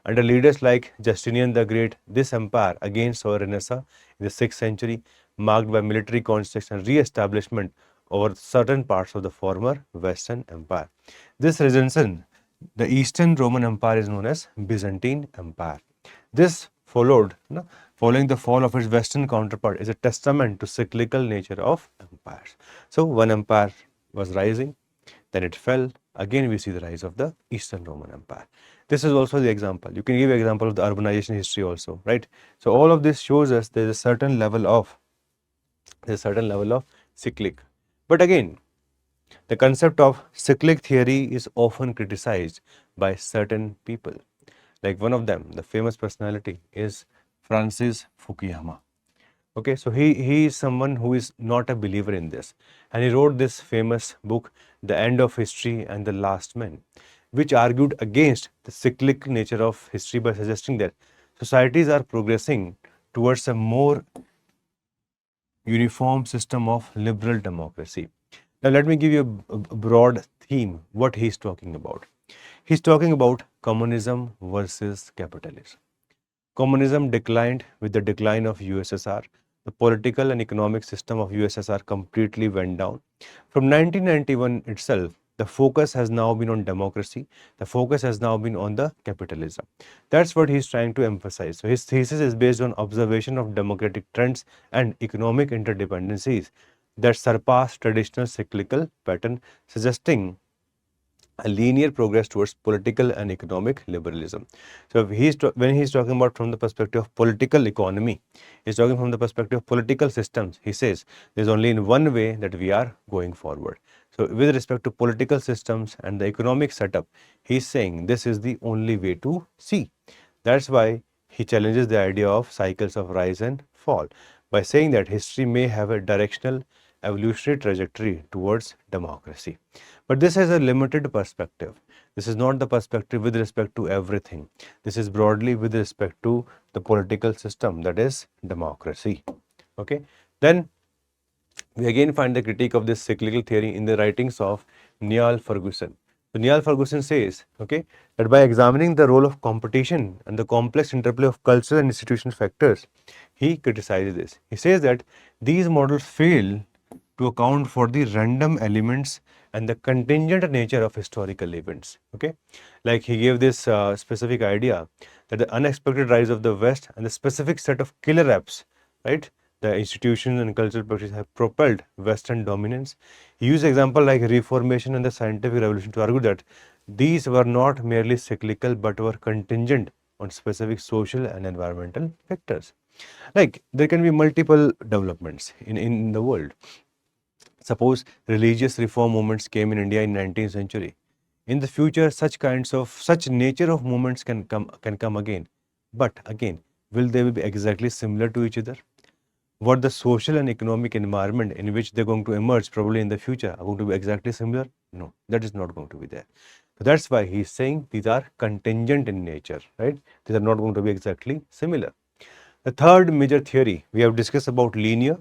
Under leaders like Justinian the Great, this empire again saw a renaissance in the 6th century, marked by military construction and re-establishment over certain parts of the former Western Empire. This renaissance, the Eastern Roman Empire, is known as Byzantine Empire. This following the fall of its Western counterpart, is a testament to cyclical nature of empires. So one empire was rising, then it fell. Again, we see the rise of the Eastern Roman Empire. This is also the example. You can give an example of the urbanization history also, right? So all of this shows us there is a certain level of cyclic. But again, the concept of cyclic theory is often criticized by certain people. Like one of them, the famous personality is Francis Fukuyama. Okay, so he is someone who is not a believer in this, and he wrote this famous book, The End of History and the Last Man, which argued against the cyclic nature of history by suggesting that societies are progressing towards a more uniform system of liberal democracy. Now let me give you a broad theme what he is talking about. He's talking about communism versus capitalism. Communism declined with the decline of USSR. The political and economic system of USSR completely went down. From 1991 itself, the focus has now been on democracy. The focus has now been on the capitalism. That's what he's trying to emphasize. So his thesis is based on observation of democratic trends and economic interdependencies that surpass traditional cyclical pattern, suggesting a linear progress towards political and economic liberalism. So when he's talking about from the perspective of political economy, he's talking from the perspective of political systems. He says there's only in one way that we are going forward. So with respect to political systems and the economic setup, he's saying this is the only way to see. That's why he challenges the idea of cycles of rise and fall by saying that history may have a directional evolutionary trajectory towards democracy. But this has a limited perspective. This is not the perspective with respect to everything. This is broadly with respect to the political system, that is democracy. Okay. Then We again find the critique of this cyclical theory in the writings of Niall Ferguson. So Niall Ferguson says, okay, that by examining the role of competition and the complex interplay of cultural and institutional factors, he criticizes this. He says that these models fail to account for the random elements and the contingent nature of historical events. Okay, like he gave this specific idea that the unexpected rise of the West and the specific set of killer apps, right? The institutions and cultural practices have propelled Western dominance. He used examples like Reformation and the scientific revolution to argue that these were not merely cyclical but were contingent on specific social and environmental factors. Like there can be multiple developments in the world. Suppose religious reform movements came in India in 19th century. In the future, such nature of movements can come again. But again, will they be exactly similar to each other? What the social and economic environment in which they're going to emerge probably in the future are going to be exactly similar? No, that is not going to be there. So that's why he's saying these are contingent in nature, right? These are not going to be exactly similar. The third major theory, we have discussed about linear,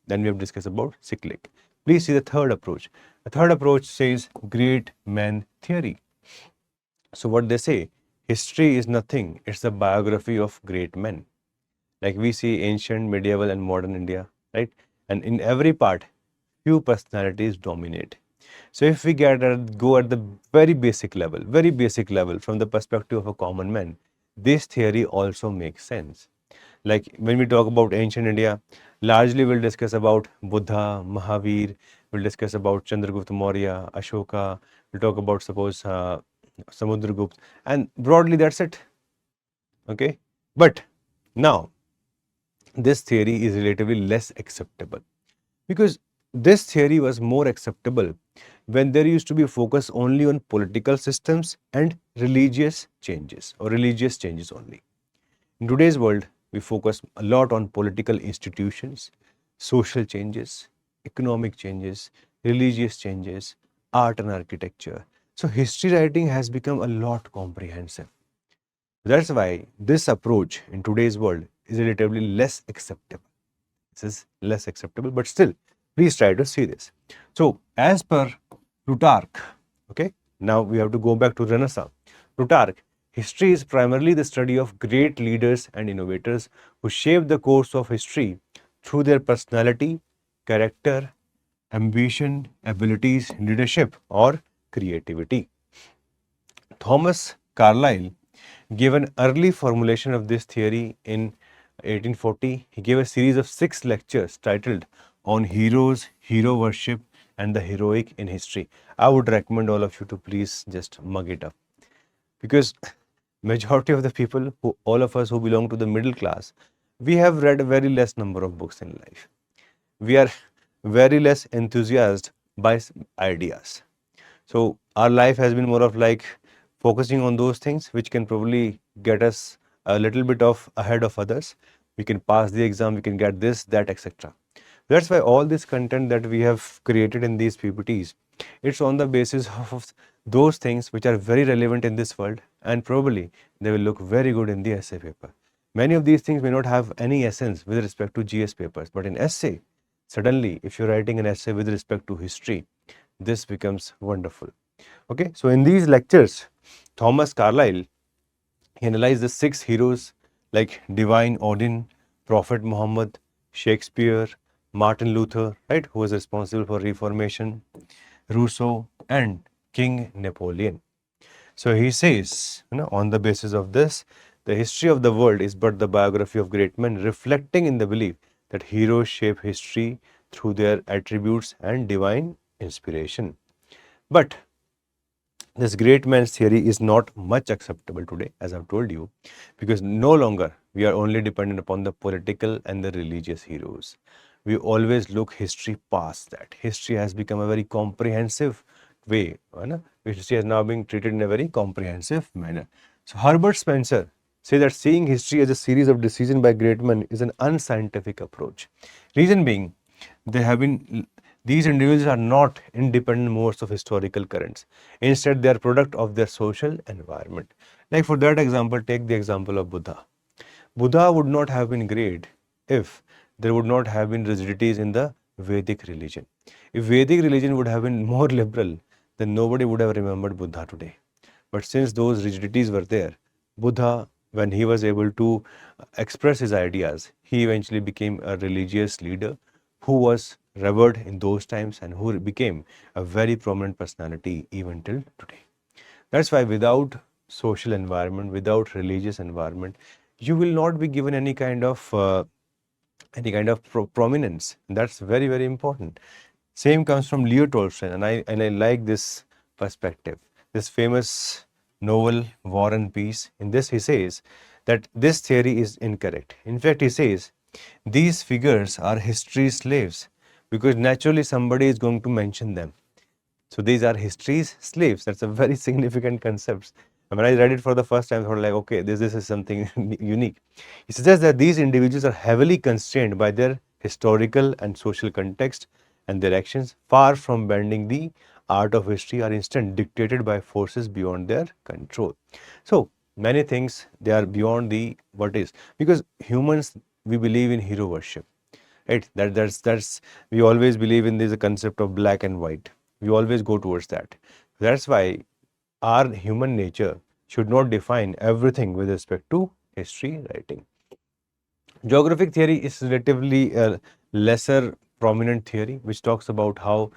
then we have discussed about cyclic. Please see the third approach. The third approach says great man theory. So what they say, history is nothing, it's the biography of great men. Like we see ancient, medieval and modern India, right? And in every part, few personalities dominate. So if we go at the very basic level from the perspective of a common man, this theory also makes sense. Like when we talk about ancient India, largely we'll discuss about Buddha, Mahavir, we'll discuss about Chandragupta Maurya, Ashoka, we'll talk about suppose Samudragupta, and broadly that's it. Okay, but now this theory is relatively less acceptable because this theory was more acceptable when there used to be a focus only on political systems and religious changes or religious changes only. In today's world, we focus a lot on political institutions, social changes, economic changes, religious changes, art and architecture. So history writing has become a lot comprehensive. That's why this approach in today's world is relatively less acceptable. This is less acceptable, but still, please try to see this. So, as per Plutarch, okay, now we have to go back to Renaissance. Plutarch, history is primarily the study of great leaders and innovators who shaped the course of history through their personality, character, ambition, abilities, leadership, or creativity. Thomas Carlyle gave an early formulation of this theory in 1840. He gave a series of 6 lectures titled On Heroes, Hero Worship, and the Heroic in History. I would recommend all of you to please just mug it up because majority of the people, all of us who belong to the middle class, we have read a very less number of books in life. We are very less enthusiastic by ideas. So our life has been more of like focusing on those things which can probably get us a little bit of ahead of others. We can pass the exam, we can get this, that, etc. That's why all this content that we have created in these PPTs, it's on the basis of those things which are very relevant in this world and probably they will look very good in the essay paper. Many of these things may not have any essence with respect to GS papers, but in essay, suddenly if you're writing an essay with respect to history, this becomes wonderful. Okay, so in these lectures, Thomas Carlyle, he analyzed the 6 heroes like Divine Odin, Prophet Muhammad, Shakespeare, Martin Luther, right, who was responsible for Reformation, Rousseau, and King Napoleon. So he says, on the basis of this, the history of the world is but the biography of great men, reflecting in the belief that heroes shape history through their attributes and divine inspiration. But this great man's theory is not much acceptable today, as I've told you, because no longer we are only dependent upon the political and the religious heroes. We always look history past that. History has become a very comprehensive way. History has now been treated in a very comprehensive manner. So Herbert Spencer says that seeing history as a series of decisions by great men is an unscientific approach. Reason being, these individuals are not independent modes of historical currents. Instead, they are product of their social environment. Like for that example, take the example of Buddha. Buddha would not have been great if there would not have been rigidities in the Vedic religion. If Vedic religion would have been more liberal, then nobody would have remembered Buddha today. But since those rigidities were there, Buddha, when he was able to express his ideas, he eventually became a religious leader who was revered in those times and who became a very prominent personality even till today. That's why without social environment, without religious environment, you will not be given any kind of prominence. That's very, very important. Same comes from Leo Tolstoy, and I like this perspective. This famous novel War and Peace. In this, he says that this theory is incorrect. In fact, he says these figures are history's slaves because naturally somebody is going to mention them. So these are history's slaves. That's a very significant concept. And when I read it for the first time, I thought like, okay, this is something unique. He suggests that these individuals are heavily constrained by their historical and social context and their actions, far from bending the art of history, are instead dictated by forces beyond their control. So many things, they are beyond the what is, because humans, we believe in hero worship, right? That's we always believe in this concept of black and white. We always go towards that. That's why our human nature should not define everything with respect to history writing. Geographic theory is relatively a lesser prominent theory which talks about how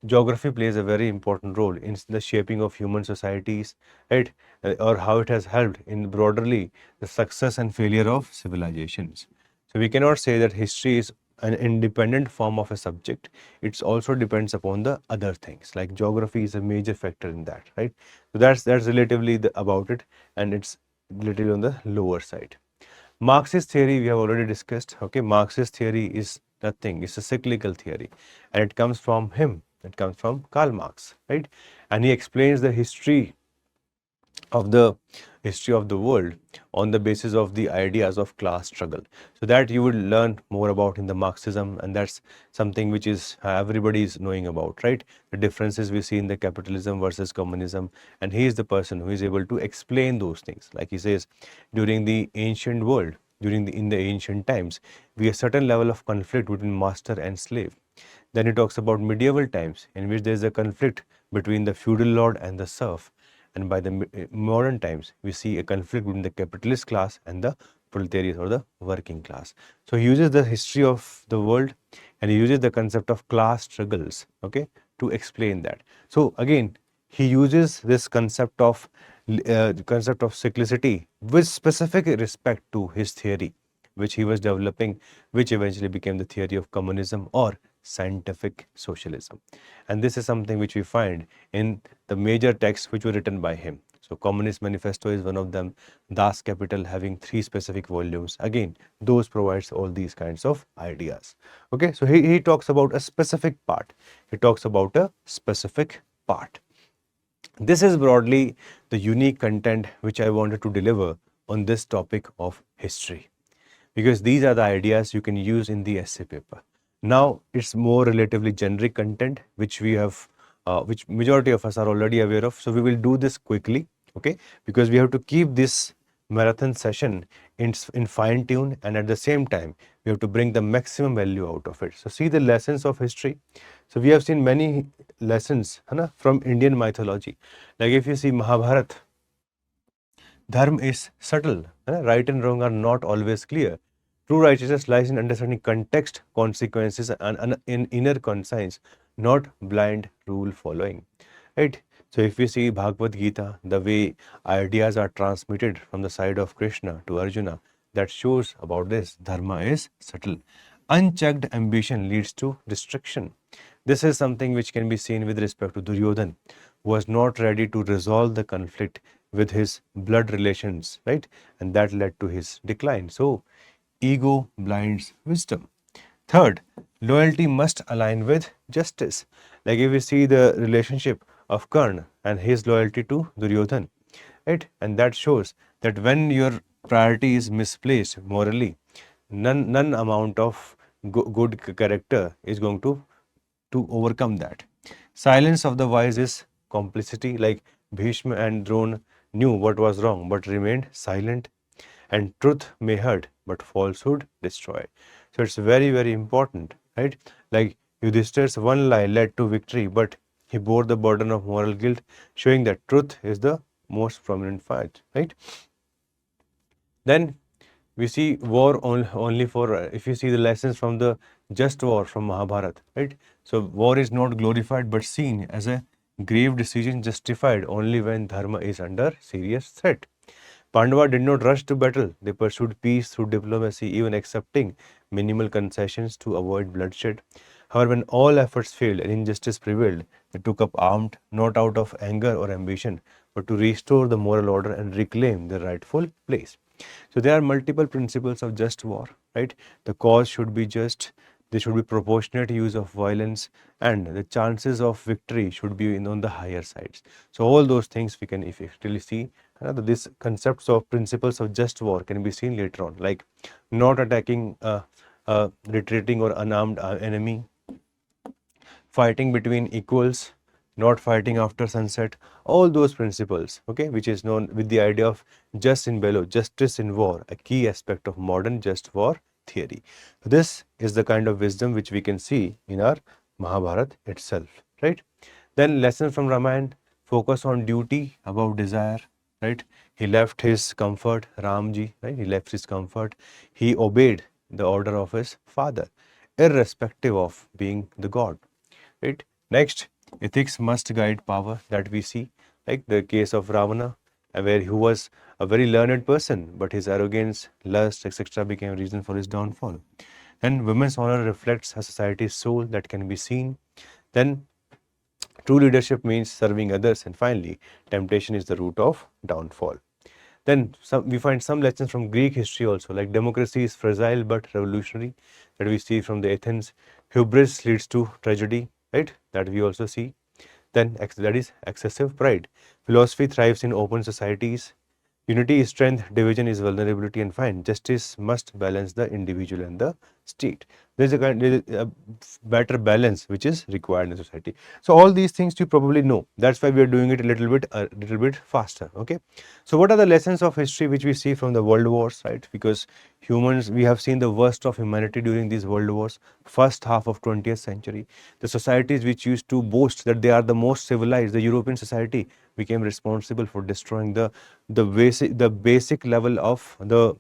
geography plays a very important role in the shaping of human societies, right? Or how it has helped in broadly the success and failure of civilizations. So we cannot say that history is an independent form of a subject. It also depends upon the other things, like geography is a major factor in that, right? So that's relatively about it, and it's relatively on the lower side. Marxist theory we have already discussed. Okay, Marxist theory is nothing, it's a cyclical theory, and it comes from him, it comes from Karl Marx, right? And he explains the history of the world on the basis of the ideas of class struggle. So that you will learn more about in the Marxism, and that's something which is everybody is knowing about, right? The differences we see in the capitalism versus communism, and he is the person who is able to explain those things. Like he says, during the ancient world, in the ancient times, we have a certain level of conflict between master and slave. Then he talks about medieval times, in which there is a conflict between the feudal lord and the serf. And by the modern times, we see a conflict between the capitalist class and the proletariat or the working class. So he uses the history of the world, and he uses the concept of class struggles, okay, to explain that. So again, he uses this concept of cyclicity with specific respect to his theory, which he was developing, which eventually became the theory of communism or scientific socialism. And this is something which we find in the major texts which were written by him. So Communist Manifesto is one of them, Das Kapital having 3 specific volumes. Again, those provides all these kinds of ideas. Okay, so he talks about a specific part. He talks about a specific part. This is broadly the unique content which I wanted to deliver on this topic of history, because these are the ideas you can use in the essay paper. Now it's more relatively generic content which we have, which majority of us are already aware of. So we will do this quickly, okay, because we have to keep this marathon session in fine tune, and at the same time we have to bring the maximum value out of it. So see the lessons of history. So we have seen many lessons from Indian mythology. Like if you see Mahabharata, dharma is subtle, right and wrong are not always clear. True righteousness lies in understanding context, consequences, and in inner conscience, not blind rule following. Right? So if we see Bhagavad Gita, the way ideas are transmitted from the side of Krishna to Arjuna, that shows about this. Dharma is subtle. Unchecked ambition leads to destruction. This is something which can be seen with respect to Duryodhan, who was not ready to resolve the conflict with his blood relations, right? And that led to his decline. So ego blinds wisdom. Third, loyalty must align with justice. Like if we see the relationship of Karna and his loyalty to Duryodhan, right? And that shows that when your priority is misplaced morally, none amount of good character is going to overcome that. Silence of the wise is complicity. Like Bhishma and Drona knew what was wrong but remained silent. And truth may hurt, but falsehood destroy. So it's very, very important, right? Like Yudhishthir's one lie led to victory, but he bore the burden of moral guilt, showing that truth is the most prominent fight, right? Then we see war only for, if you see the lessons from the just war from Mahabharata, right? So war is not glorified but seen as a grave decision justified only when dharma is under serious threat. Pandava did not rush to battle. They pursued peace through diplomacy, even accepting minimal concessions to avoid bloodshed. However, when all efforts failed and injustice prevailed, they took up armed, not out of anger or ambition, but to restore the moral order and reclaim their rightful place. So there are multiple principles of just war, right? The cause should be just, there should be proportionate use of violence, and the chances of victory should be on the higher sides. So all those things we can effectively see. These concepts of principles of just war can be seen later on, like not attacking a retreating or unarmed enemy, fighting between equals, not fighting after sunset, all those principles, okay, which is known with the idea of jus in bello, justice in war, a key aspect of modern just war theory. This is the kind of wisdom which we can see in our Mahabharata itself, right? Then lesson from Ramayana, focus on duty above desire, right? He left his comfort, Ramji, right? He left his comfort. He obeyed the order of his father, irrespective of being the god, right? Next, ethics must guide power, that we see, like the case of Ravana, where he was a very learned person, but his arrogance, lust, etc. became a reason for his downfall. And women's honor reflects a society's soul that can be seen. Then true leadership means serving others. And finally, temptation is the root of downfall. Then we find some lessons from Greek history also, like democracy is fragile but revolutionary, that we see from the Athens. Hubris leads to tragedy, right? That we also see. Then that is excessive pride. Philosophy thrives in open societies. Unity is strength, division is vulnerability, and fine. Justice must balance the individual and the state. There is a better balance which is required in society. So all these things you probably know. That's why we are doing it a little bit faster. Okay. So what are the lessons of history which we see from the world wars, right? Because humans, we have seen the worst of humanity during these world wars, first half of 20th century. The societies which used to boast that they are the most civilized, the European society, became responsible for destroying the basic level of the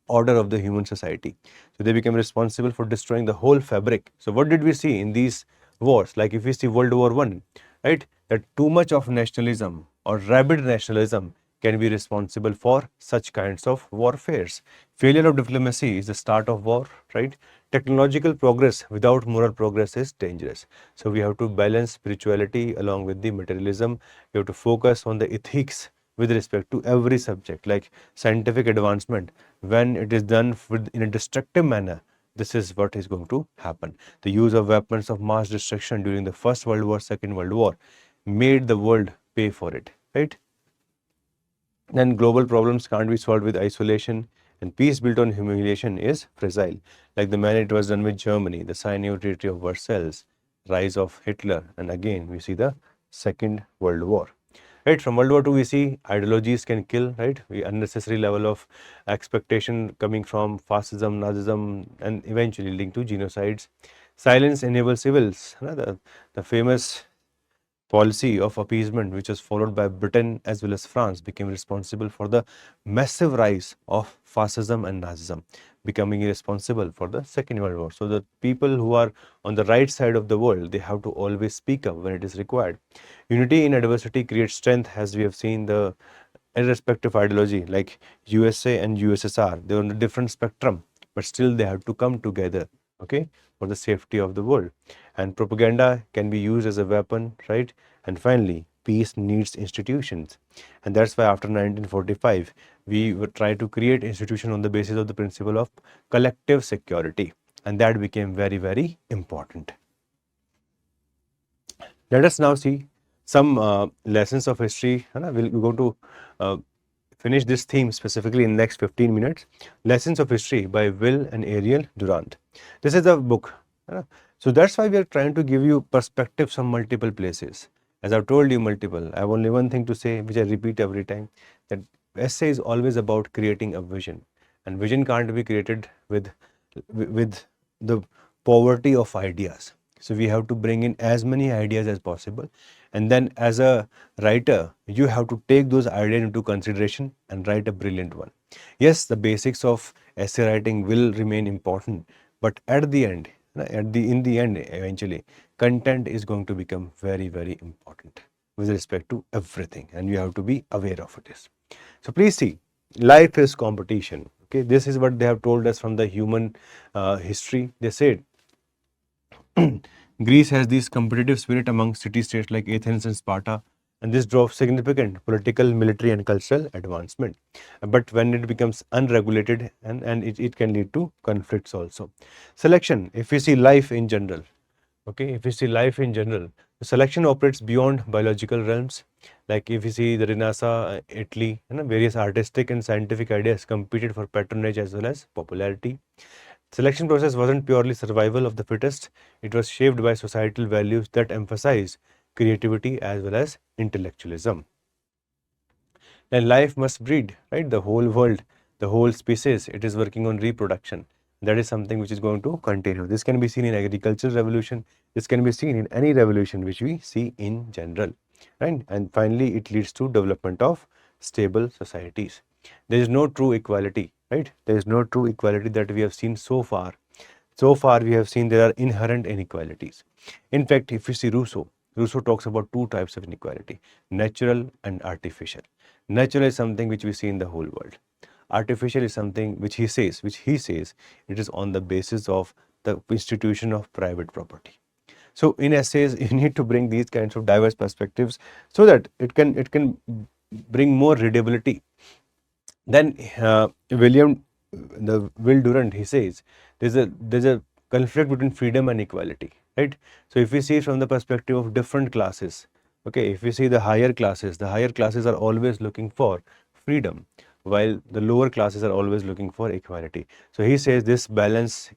order of the human society. So they became responsible for destroying the whole fabric. So what did we see in these wars? Like if we see World War I, right, that too much of nationalism or rabid nationalism can be responsible for such kinds of warfares. Failure of diplomacy is the start of war, right? Technological progress without moral progress is dangerous. So we have to balance spirituality along with the materialism. We have to focus on the ethics with respect to every subject, like scientific advancement. When it is done in a destructive manner, this is what is going to happen. The use of weapons of mass destruction during the First World War, Second World War made the world pay for it, right? Then global problems can't be solved with isolation, and peace built on humiliation is fragile. Like the manner it was done with Germany, the Sinai Treaty of Versailles, rise of Hitler, and again we see the Second World War. Right, from World War II we see ideologies can kill, right? We unnecessary level of expectation coming from fascism, Nazism, and eventually linked to genocides. Silence enables civils. The famous policy of appeasement, which was followed by Britain as well as France, became responsible for the massive rise of fascism and Nazism, becoming responsible for the Second World War. So the people who are on the right side of the world, they have to always speak up when it is required. Unity in adversity creates strength, as we have seen the irrespective ideology, like USA and USSR, they are on a different spectrum, but still they have to come together, okay, for the safety of the world. And propaganda can be used as a weapon, right? And finally, peace needs institutions. And that's why after 1945, we would try to create institutions on the basis of the principle of collective security. And that became very, very important. Let us now see some lessons of history. We're going to finish this theme specifically in the next 15 minutes. Lessons of History by Will and Ariel Durant. This is a book. So that's why we are trying to give you perspectives from multiple places. As I've told you multiple, I have only one thing to say, which I repeat every time, that essay is always about creating a vision. And vision can't be created with the poverty of ideas. So we have to bring in as many ideas as possible, and then as a writer you have to take those ideas into consideration and write a brilliant one. Yes, the basics of essay writing will remain important, but at the end, in the end, eventually content is going to become very, very important with respect to everything, and you have to be aware of this. So please see, life is competition. Okay, this is what they have told us from the human history. They said Greece has this competitive spirit among city-states like Athens and Sparta, and this drove significant political, military, and cultural advancement. But when it becomes unregulated, and it can lead to conflicts also. Selection, if we see life in general, okay, if we see life in general, the selection operates beyond biological realms. Like if you see the Renaissance, Italy, various artistic and scientific ideas competed for patronage as well as popularity. Selection process wasn't purely survival of the fittest, it was shaped by societal values that emphasize creativity as well as intellectualism. And life must breed, right? The whole world, the whole species, it is working on reproduction. That is something which is going to continue. This can be seen in agricultural revolution. This can be seen in any revolution which we see in general, right? And finally, it leads to development of stable societies. There is no true equality, right? There is no true equality that we have seen so far. So far, we have seen there are inherent inequalities. In fact, if you see Rousseau talks about two types of inequality, natural and artificial. Natural is something which we see in the whole world. Artificial is something which he says it is on the basis of the institution of private property. So in essays, you need to bring these kinds of diverse perspectives so that it can bring more readability. Then Will Durant, he says there's a conflict between freedom and equality, right? So if we see from the perspective of different classes, okay, if we see the higher classes are always looking for freedom, while the lower classes are always looking for equality. So he says this balance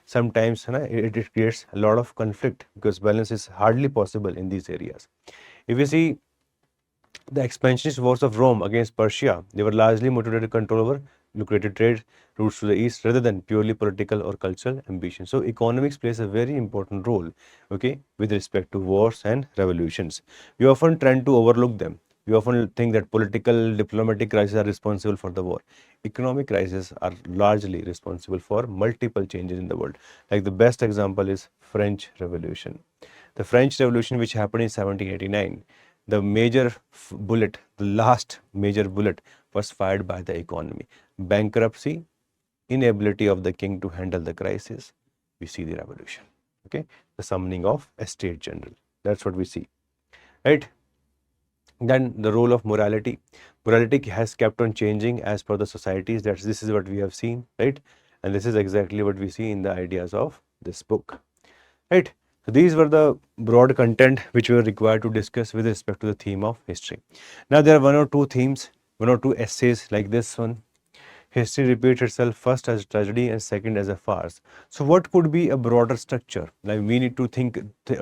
sometimes it creates a lot of conflict because balance is hardly possible in these areas. If we see the expansionist wars of Rome against Persia, they were largely motivated to control over lucrative trade routes to the east rather than purely political or cultural ambition. So economics plays a very important role, okay, with respect to wars and revolutions. We often tend to overlook them. We often think that political, diplomatic crises are responsible for the war. Economic crises are largely responsible for multiple changes in the world. Like the best example is French Revolution. The French Revolution, which happened in 1789, the major bullet, the last major bullet was fired by the economy. Bankruptcy, inability of the king to handle the crisis, we see the revolution. Okay, the summoning of a state general. That's what we see, right? Then the role of morality. Morality has kept on changing as per the societies. This is what we have seen, right? And this is exactly what we see in the ideas of this book, right? So these were the broad content which we were required to discuss with respect to the theme of history. Now there are one or two themes, one or two essays like this one. History repeats itself first as a tragedy and second as a farce. So what could be a broader structure? Like we need to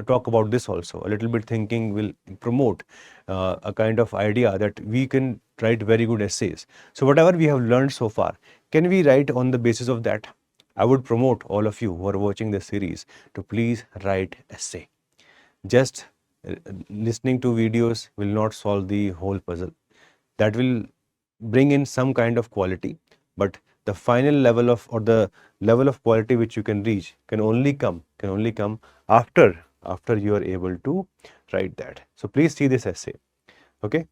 talk about this also. A little bit thinking will promote a kind of idea that we can write very good essays. So whatever we have learned so far, can we write on the basis of that? I would promote all of you who are watching this series to please write essay. Just listening to videos will not solve the whole puzzle. That will bring in some kind of quality, but the final level of or the level of quality which you can reach can only come after you are able to write that. So please see this essay. Okay.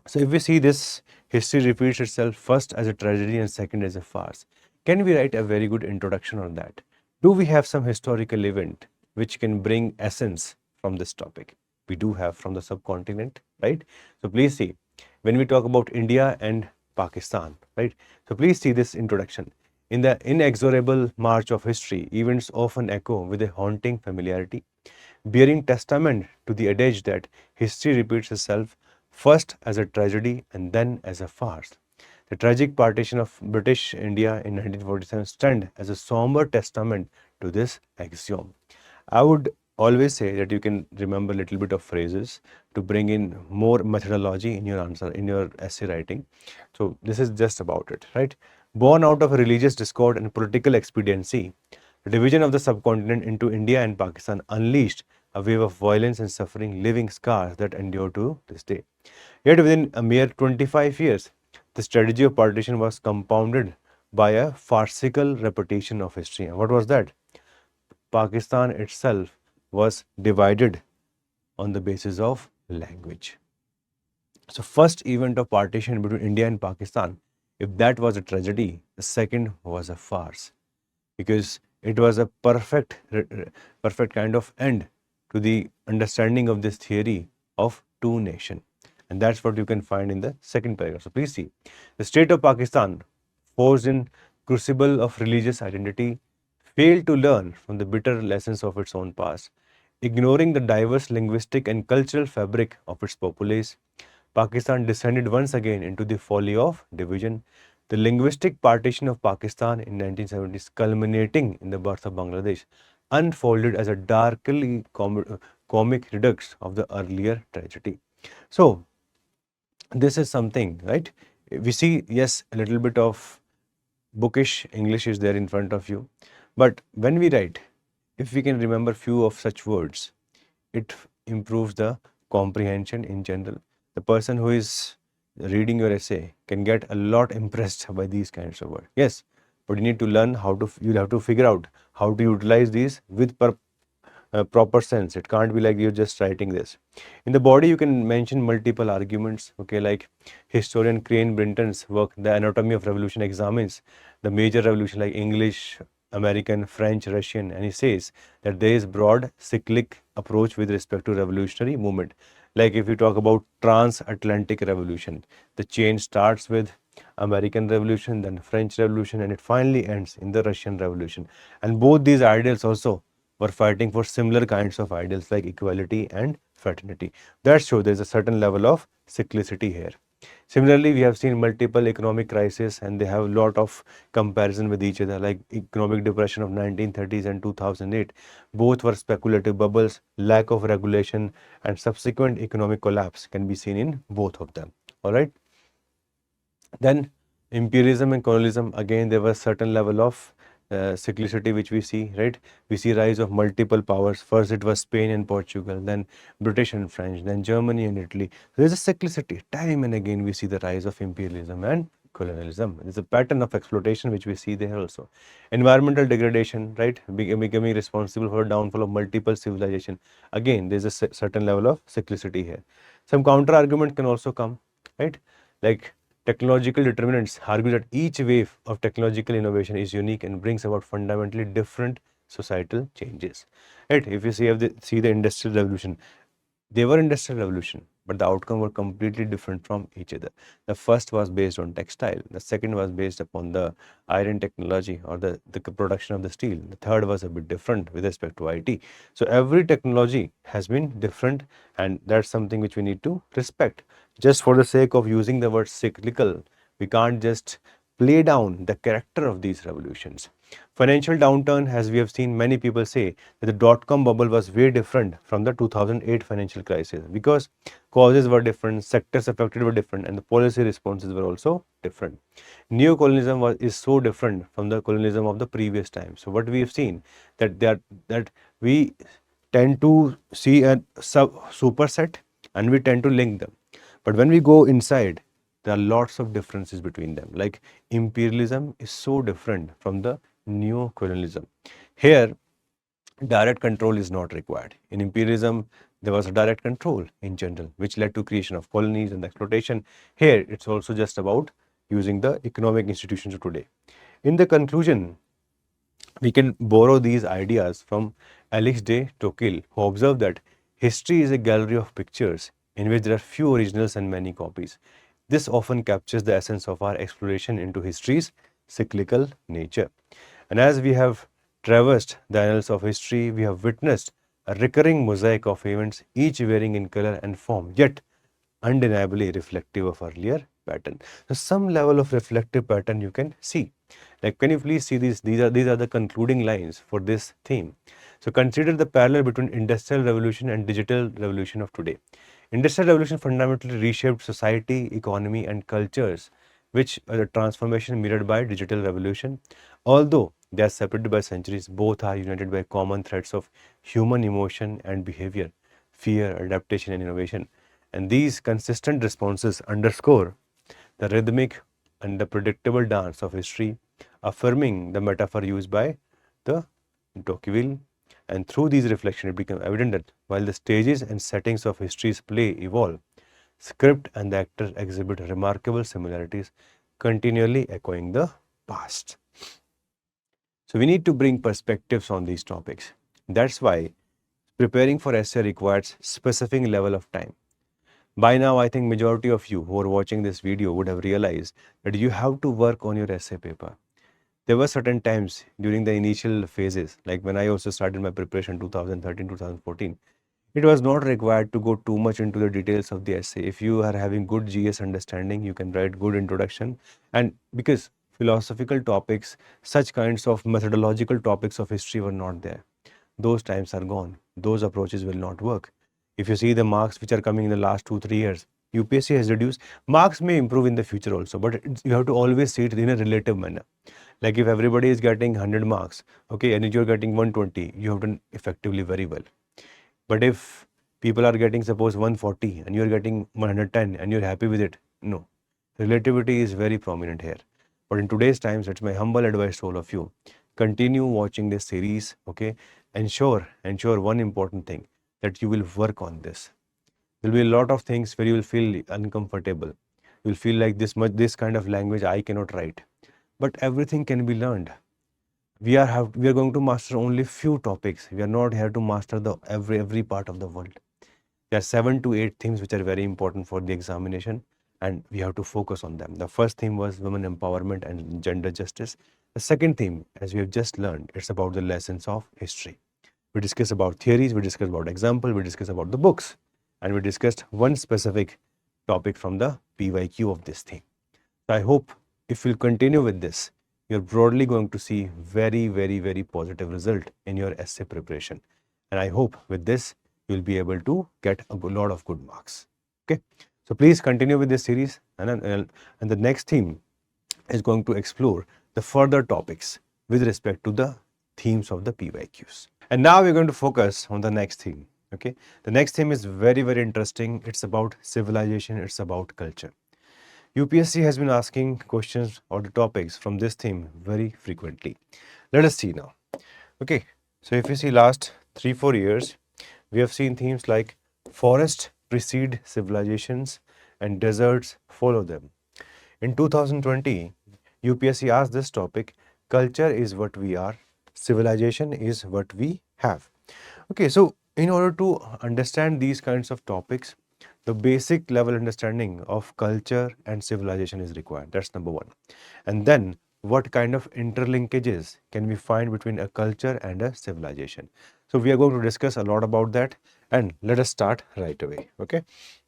So if we see this, history repeats itself first as a tragedy and second as a farce. Can we write a very good introduction on that? Do we have some historical event which can bring essence from this topic? We do have from the subcontinent, right? So please see, when we talk about India and Pakistan, right? So please see this introduction. In the inexorable march of history, events often echo with a haunting familiarity, bearing testament to the adage that history repeats itself first as a tragedy and then as a farce. The tragic partition of British India in 1947 stands as a somber testament to this axiom. I would always say that you can remember a little bit of phrases to bring in more methodology in your answer, in your essay writing. So this is just about it, right? Born out of a religious discord and political expediency, The division of the subcontinent into India and Pakistan unleashed a wave of violence and suffering, leaving scars that endure to this day. Yet within a mere 25 years, the strategy of partition was compounded by a farcical repetition of history. And what was that? Pakistan itself was divided on the basis of language. So first event of partition between India and Pakistan, if that was a tragedy, the second was a farce, because it was a perfect kind of end to the understanding of this theory of two nation. And that's what you can find in the second paragraph. So please see, the state of Pakistan, forced in crucible of religious identity, failed to learn from the bitter lessons of its own past. Ignoring the diverse linguistic and cultural fabric of its populace, Pakistan descended once again into the folly of division. The linguistic partition of Pakistan in 1970s, culminating in the birth of Bangladesh, unfolded as a darkly comic redux of the earlier tragedy. So, this is something, right? We see, yes, a little bit of bookish English is there in front of you, but when we write, if we can remember few of such words, it improves the comprehension in general. The person who is reading your essay can get a lot impressed by these kinds of words. Yes, but you need to learn how to, you'll have to figure out how to utilize these with proper sense. It can't be like you're just writing this. In the body, you can mention multiple arguments, okay, like historian Crane Brinton's work, The Anatomy of Revolution, examines the major revolution like English, American, French, Russian, and he says that there is broad cyclic approach with respect to revolutionary movement. Like if you talk about transatlantic revolution, the chain starts with American Revolution, then French Revolution, and it finally ends in the Russian Revolution. And both these ideals also were fighting for similar kinds of ideals like equality and fraternity. That shows there is a certain level of cyclicity here. Similarly, we have seen multiple economic crises and they have a lot of comparison with each other, like economic depression of 1930s and 2008. Both were speculative bubbles, lack of regulation, and subsequent economic collapse can be seen in both of them. All right. Then imperialism and colonialism, again there was certain level of cyclicity which we see, right? We see rise of multiple powers. First it was Spain and Portugal, then British and French, then Germany and Italy. So there's a cyclicity. Time and again we see the rise of imperialism and colonialism. There's a pattern of exploitation which we see there also. Environmental degradation, right? Becoming responsible for the downfall of multiple civilization. Again, there's a certain level of cyclicity here. Some counter argument can also come, right? Like technological determinants argue that each wave of technological innovation is unique and brings about fundamentally different societal changes. Right? If you see the industrial revolution, they were industrial revolution, but the outcome were completely different from each other. The first was based on textile. The second was based upon the iron technology or the production of the steel. The third was a bit different with respect to IT. So every technology has been different, and that's something which we need to respect. Just for the sake of using the word cyclical, we can't just play down the character of these revolutions. Financial downturn, as we have seen many people say that the dot-com bubble was very different from the 2008 financial crisis because causes were different, sectors affected were different, and the policy responses were also different. Neo-colonialism is so different from the colonialism of the previous time. So what we have seen that we tend to see a superset and we tend to link them. But when we go inside, there are lots of differences between them. Like imperialism is so different from the neo-colonialism. Here, direct control is not required. In imperialism, there was a direct control in general, which led to creation of colonies and exploitation. Here, it's also just about using the economic institutions of today. In the conclusion, we can borrow these ideas from Alex de Tocqueville, who observed that history is a gallery of pictures in which there are few originals and many copies. This often captures the essence of our exploration into history's cyclical nature. And as we have traversed the annals of history, we have witnessed a recurring mosaic of events, each varying in color and form, yet undeniably reflective of earlier pattern. So some level of reflective pattern you can see. Like, can you please see these? These are the concluding lines for this theme. So consider the parallel between industrial revolution and digital revolution of today. Industrial revolution fundamentally reshaped society, economy, and cultures, which are a transformation mirrored by digital revolution. Although They are separated by centuries. Both are united by common threads of human emotion and behavior, fear, adaptation, and innovation. And these consistent responses underscore the rhythmic and the predictable dance of history, affirming the metaphor used by the Tocqueville. And through these reflections, it becomes evident that while the stages and settings of history's play evolve, script and the actor exhibit remarkable similarities, continually echoing the past. So we need to bring perspectives on these topics. That's why preparing for essay requires specific level of time. By now, I think majority of you who are watching this video would have realized that you have to work on your essay paper. There were certain times during the initial phases, like when I also started my preparation 2013, 2014, it was not required to go too much into the details of the essay. If you are having good GS understanding, you can write good introduction. And because philosophical topics, such kinds of methodological topics of history were not there. Those times are gone. Those approaches will not work. If you see the marks which are coming in the last 2-3 years, UPSC has reduced. Marks may improve in the future also, but you have to always see it in a relative manner. Like if everybody is getting 100 marks, okay, and you're getting 120, you have done effectively very well. But if people are getting suppose 140 and you're getting 110 and you're happy with it, no. Relativity is very prominent here. But in today's times, it's my humble advice to all of you. Continue watching this series, okay? Ensure one important thing, that you will work on this. There will be a lot of things where you will feel uncomfortable. You will feel like this kind of language I cannot write. But everything can be learned. We are going to master only few topics. We are not here to master the every part of the world. There are 7 to 8 themes which are very important for the examination, and we have to focus on them. The first theme was women empowerment and gender justice. The second theme, as we have just learned, it's about the lessons of history. We discussed about theories, we discussed about example, we discussed about the books, and we discussed one specific topic from the PYQ of this theme. So I hope if you'll continue with this, you're broadly going to see very, very, very positive result in your essay preparation. And I hope with this, you'll be able to get a lot of good marks. Okay. So please continue with this series. And the next theme is going to explore the further topics with respect to the themes of the PYQs. And now we're going to focus on the next theme. Okay. The next theme is very, very interesting. It's about civilization. It's about culture. UPSC has been asking questions or the topics from this theme very frequently. Let us see now. Okay, so if you see last 3-4 years, we have seen themes like forest precede civilizations and deserts follow them. In 2020, UPSC asked this topic, culture is what we are, civilization is what we have. Okay, so in order to understand these kinds of topics, the basic level understanding of culture and civilization is required. That's number one. And then what kind of interlinkages can we find between a culture and a civilization? So we are going to discuss a lot about that, and let us start right away. Okay.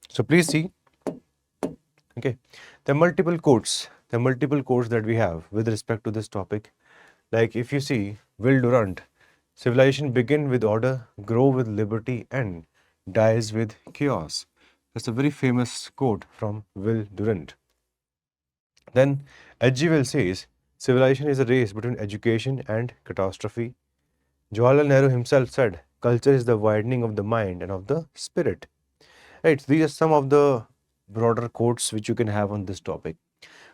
So please see. Okay. The multiple quotes that we have with respect to this topic. Like if you see Will Durant, civilization begin with order, grow with liberty, and dies with chaos. That's a very famous quote from Will Durant. Then H.G. Wells says, civilization is a race between education and catastrophe. Jawaharlal Nehru himself said, culture is the widening of the mind and of the spirit. Right, these are some of the broader quotes which you can have on this topic.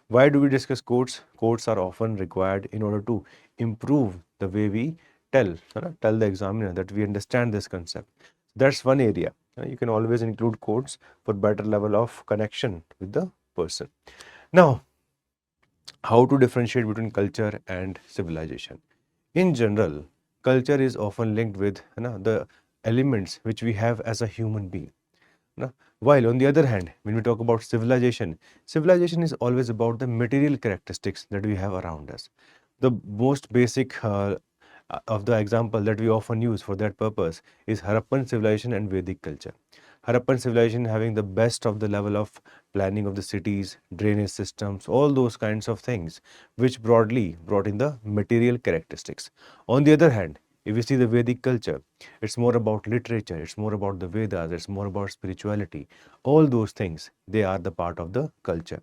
Why do we discuss quotes? Quotes are often required in order to improve the way we tell the examiner that we understand this concept. That's one area. You can always include quotes for better level of connection with the person. Now, how to differentiate between culture and civilization? In general, culture is often linked with the elements which we have as a human being. While on the other hand, when we talk about civilization, civilization is always about the material characteristics that we have around us. The most basic of the example that we often use for that purpose is Harappan civilization and Vedic culture. Harappan civilization having the best of the level of planning of the cities, drainage systems, all those kinds of things, which broadly brought in the material characteristics. On the other hand, if you see the Vedic culture, it's more about literature, it's more about the Vedas, it's more about spirituality. All those things, they are the part of the culture.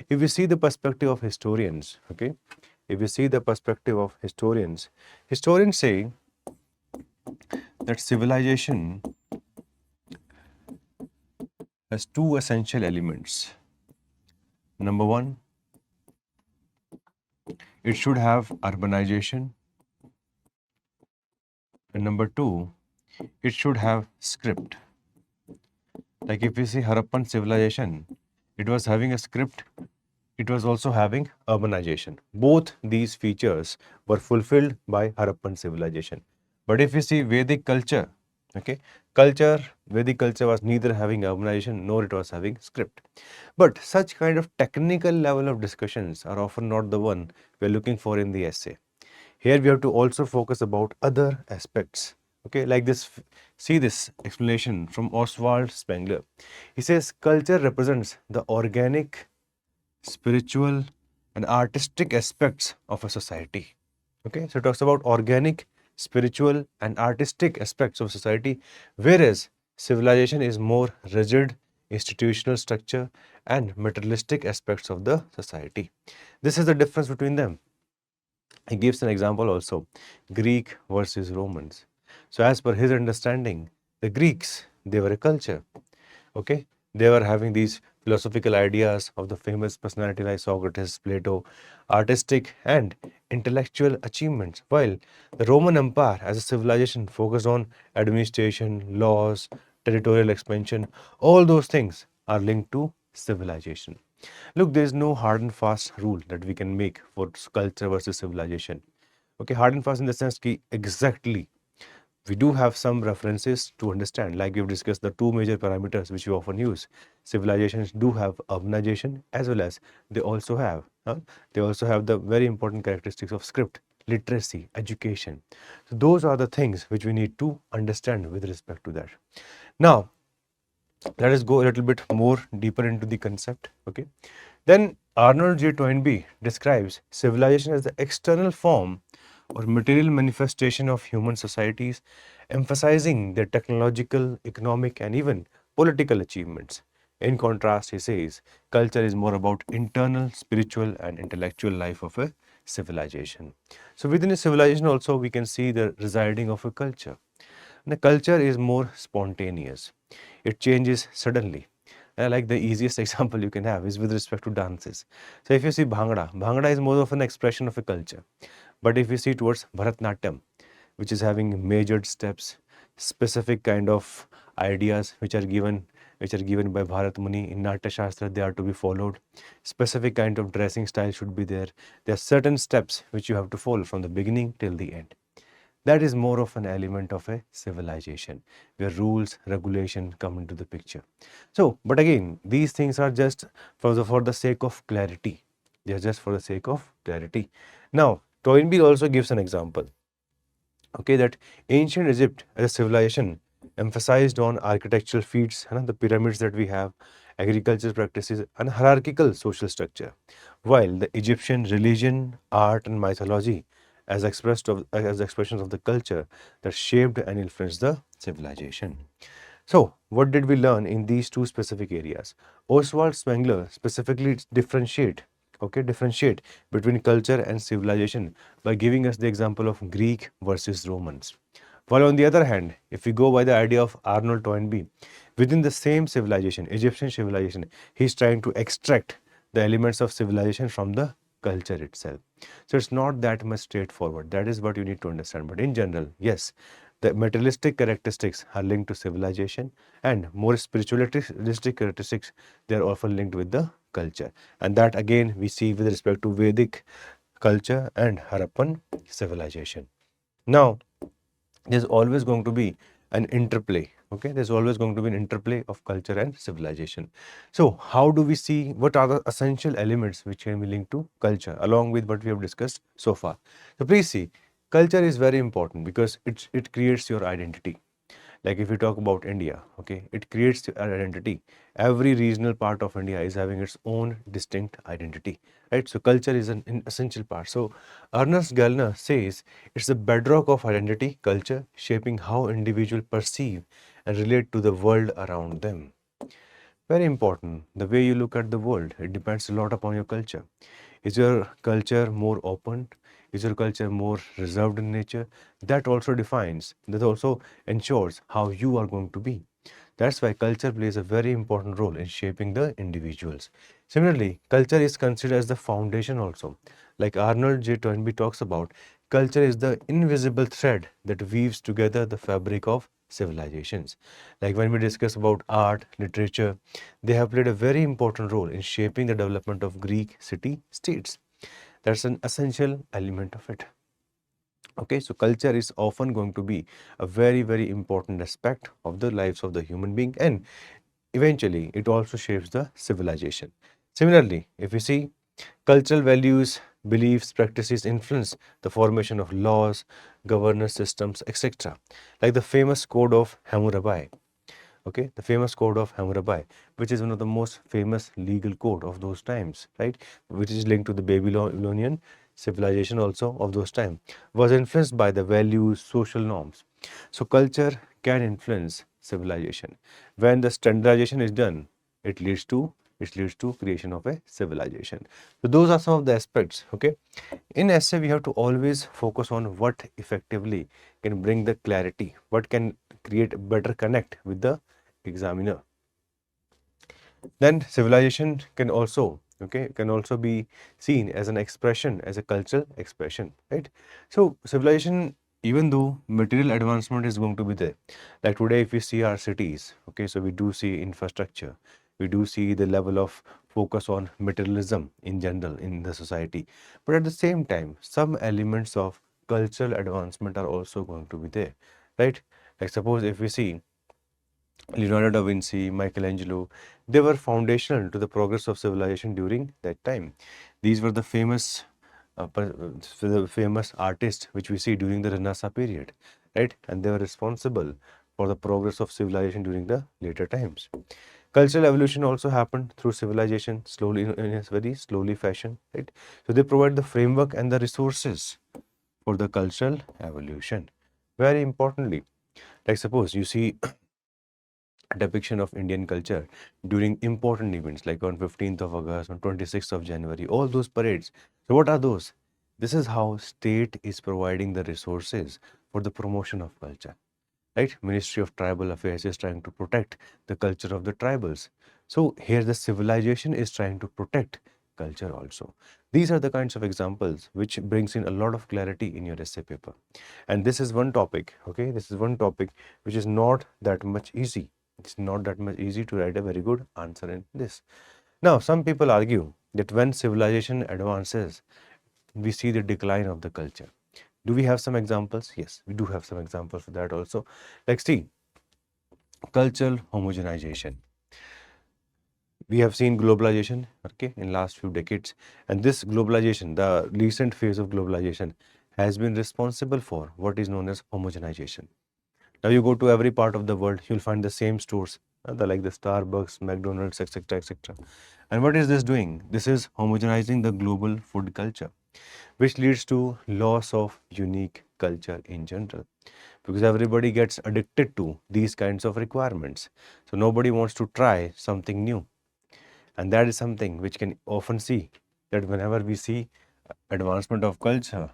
If you see the perspective of historians, okay, if you see the perspective of historians, historians say that civilization has two essential elements. Number one, it should have urbanization, and number two, it should have script. Like if you see Harappan civilization, it was having a script, it was also having urbanization. Both these features were fulfilled by Harappan civilization. But if you see Vedic culture, okay, Vedic culture was neither having urbanization nor it was having script. But such kind of technical level of discussions are often not the one we are looking for in the essay. Here we have to also focus about other aspects. Okay, like this, see this explanation from Oswald Spengler. He says culture represents the organic, spiritual, and artistic aspects of a society. Okay, so it talks about organic, spiritual, and artistic aspects of society, whereas civilization is more rigid, institutional structure, and materialistic aspects of the society. This is the difference between them. He gives an example also, Greek versus Romans. So as per his understanding, the Greeks, they were a culture. Okay, they were having these philosophical ideas of the famous personality like Socrates, Plato, artistic and intellectual achievements, while the Roman Empire as a civilization focused on administration, laws, territorial expansion. All those things are linked to civilization. Look, there is no hard and fast rule that we can make for culture versus civilization. Okay, hard and fast in the sense that exactly we do have some references to understand, like we've discussed the two major parameters which we often use. Civilizations do have urbanization as well as they also have the very important characteristics of script, literacy, education. So those are the things which we need to understand with respect to that. Now let us go a little bit more deeper into the concept. Okay, then Arnold J. Toynbee describes civilization as the external form or material manifestation of human societies, emphasizing their technological, economic, and even political achievements. In contrast, he says culture is more about internal, spiritual, and intellectual life of a civilization. So within a civilization also we can see the residing of a culture. The culture is more spontaneous. It changes suddenly. Like the easiest example you can have is with respect to dances. So if you see Bhangra, Bhangra is more of an expression of a culture. But if you see towards Bharatnatyam, which is having measured steps, specific kind of ideas which are given by Bharat Muni in Natya Shastra, they are to be followed. Specific kind of dressing style should be there. There are certain steps which you have to follow from the beginning till the end. That is more of an element of a civilization where rules, regulation come into the picture. So, but again, these things are just for the sake of clarity. They are just for the sake of clarity. Now, Toynbee also gives an example. Okay, that ancient Egypt as a civilization emphasized on architectural feats, the pyramids that we have, agricultural practices, and hierarchical social structure, while the Egyptian religion, art, and mythology as expressions of the culture that shaped and influenced the civilization. So, what did we learn in these two specific areas? Oswald Spengler specifically differentiate between culture and civilization by giving us the example of Greek versus Romans. While on the other hand, if we go by the idea of Arnold Toynbee, within the same civilization, Egyptian civilization, he's trying to extract the elements of civilization from the culture itself. So it's not that much straightforward. That is what you need to understand. But in general, yes, the materialistic characteristics are linked to civilization, and more spiritualistic characteristics, they are often linked with the culture. And that again we see with respect to Vedic culture and Harappan civilization. Now, there's always going to be an interplay. Okay, there's always going to be an interplay of culture and civilization. So how do we see what are the essential elements which can be linked to culture along with what we have discussed so far? So please see, culture is very important because it creates your identity. Like if you talk about India, okay, it creates an identity. Every regional part of India is having its own distinct identity, right? So culture is an essential part. So Ernest Gellner says it's the bedrock of identity, culture, shaping how individuals perceive and relate to the world around them. Very important. The way you look at the world, it depends a lot upon your culture. Is your culture more open? Is your culture more reserved in nature? That also defines, that also ensures how you are going to be. That's why culture plays a very important role in shaping the individuals. Similarly, culture is considered as the foundation also. Like Arnold J. Toynbee talks about, culture is the invisible thread that weaves together the fabric of civilizations. Like when we discuss about art, literature, they have played a very important role in shaping the development of Greek city-states. That's an essential element of it. Okay, so culture is often going to be a very, very important aspect of the lives of the human being, and eventually it also shapes the civilization. Similarly, if we see, cultural values, beliefs, practices influence the formation of laws, governance systems, etc. Like the famous code of Hammurabi. Okay, the famous code of Hammurabi, which is one of the most famous legal code of those times, right? Which is linked to the Babylonian civilization also of those times, was influenced by the values, social norms. So culture can influence civilization. When the standardization is done, it leads to creation of a civilization. So those are some of the aspects. Okay, in essay we have to always focus on what effectively can bring the clarity, what can create a better connect with the examiner. Then civilization can also, okay, can also be seen as an expression, as a cultural expression, right? So civilization, even though material advancement is going to be there, like today if we see our cities, okay, so we do see infrastructure, we do see the level of focus on materialism in general in the society, but at the same time some elements of cultural advancement are also going to be there, right? Like suppose if we see Leonardo da Vinci, Michelangelo, they were foundational to the progress of civilization during that time. These were the famous artists which we see during the Renaissance period, right? And they were responsible for the progress of civilization during the later times. Cultural evolution also happened through civilization slowly, in a very slowly fashion, right? So they provide the framework and the resources for the cultural evolution. Very importantly, like suppose you see depiction of Indian culture during important events like on 15th of August, on 26th of January, all those parades. So what are those? This is how state is providing the resources for the promotion of culture, right? Ministry of Tribal Affairs is trying to protect the culture of the tribals. So here the civilization is trying to protect culture also. These are the kinds of examples which brings in a lot of clarity in your essay paper. And this is one topic, okay? This is one topic which is not that much easy. It's not that much easy to write a very good answer in this. Now, some people argue that when civilization advances, we see the decline of the culture. Do we have some examples? Yes, we do have some examples for that also. Like see, cultural homogenization. We have seen globalization, okay, in last few decades, and this globalization, the recent phase of globalization, has been responsible for what is known as homogenization. Now you go to every part of the world, you'll find the same stores, like the Starbucks, McDonald's, etc., etc. And what is this doing? This is homogenizing the global food culture, which leads to loss of unique culture in general, because everybody gets addicted to these kinds of requirements. So nobody wants to try something new. And that is something which can often see that whenever we see advancement of culture,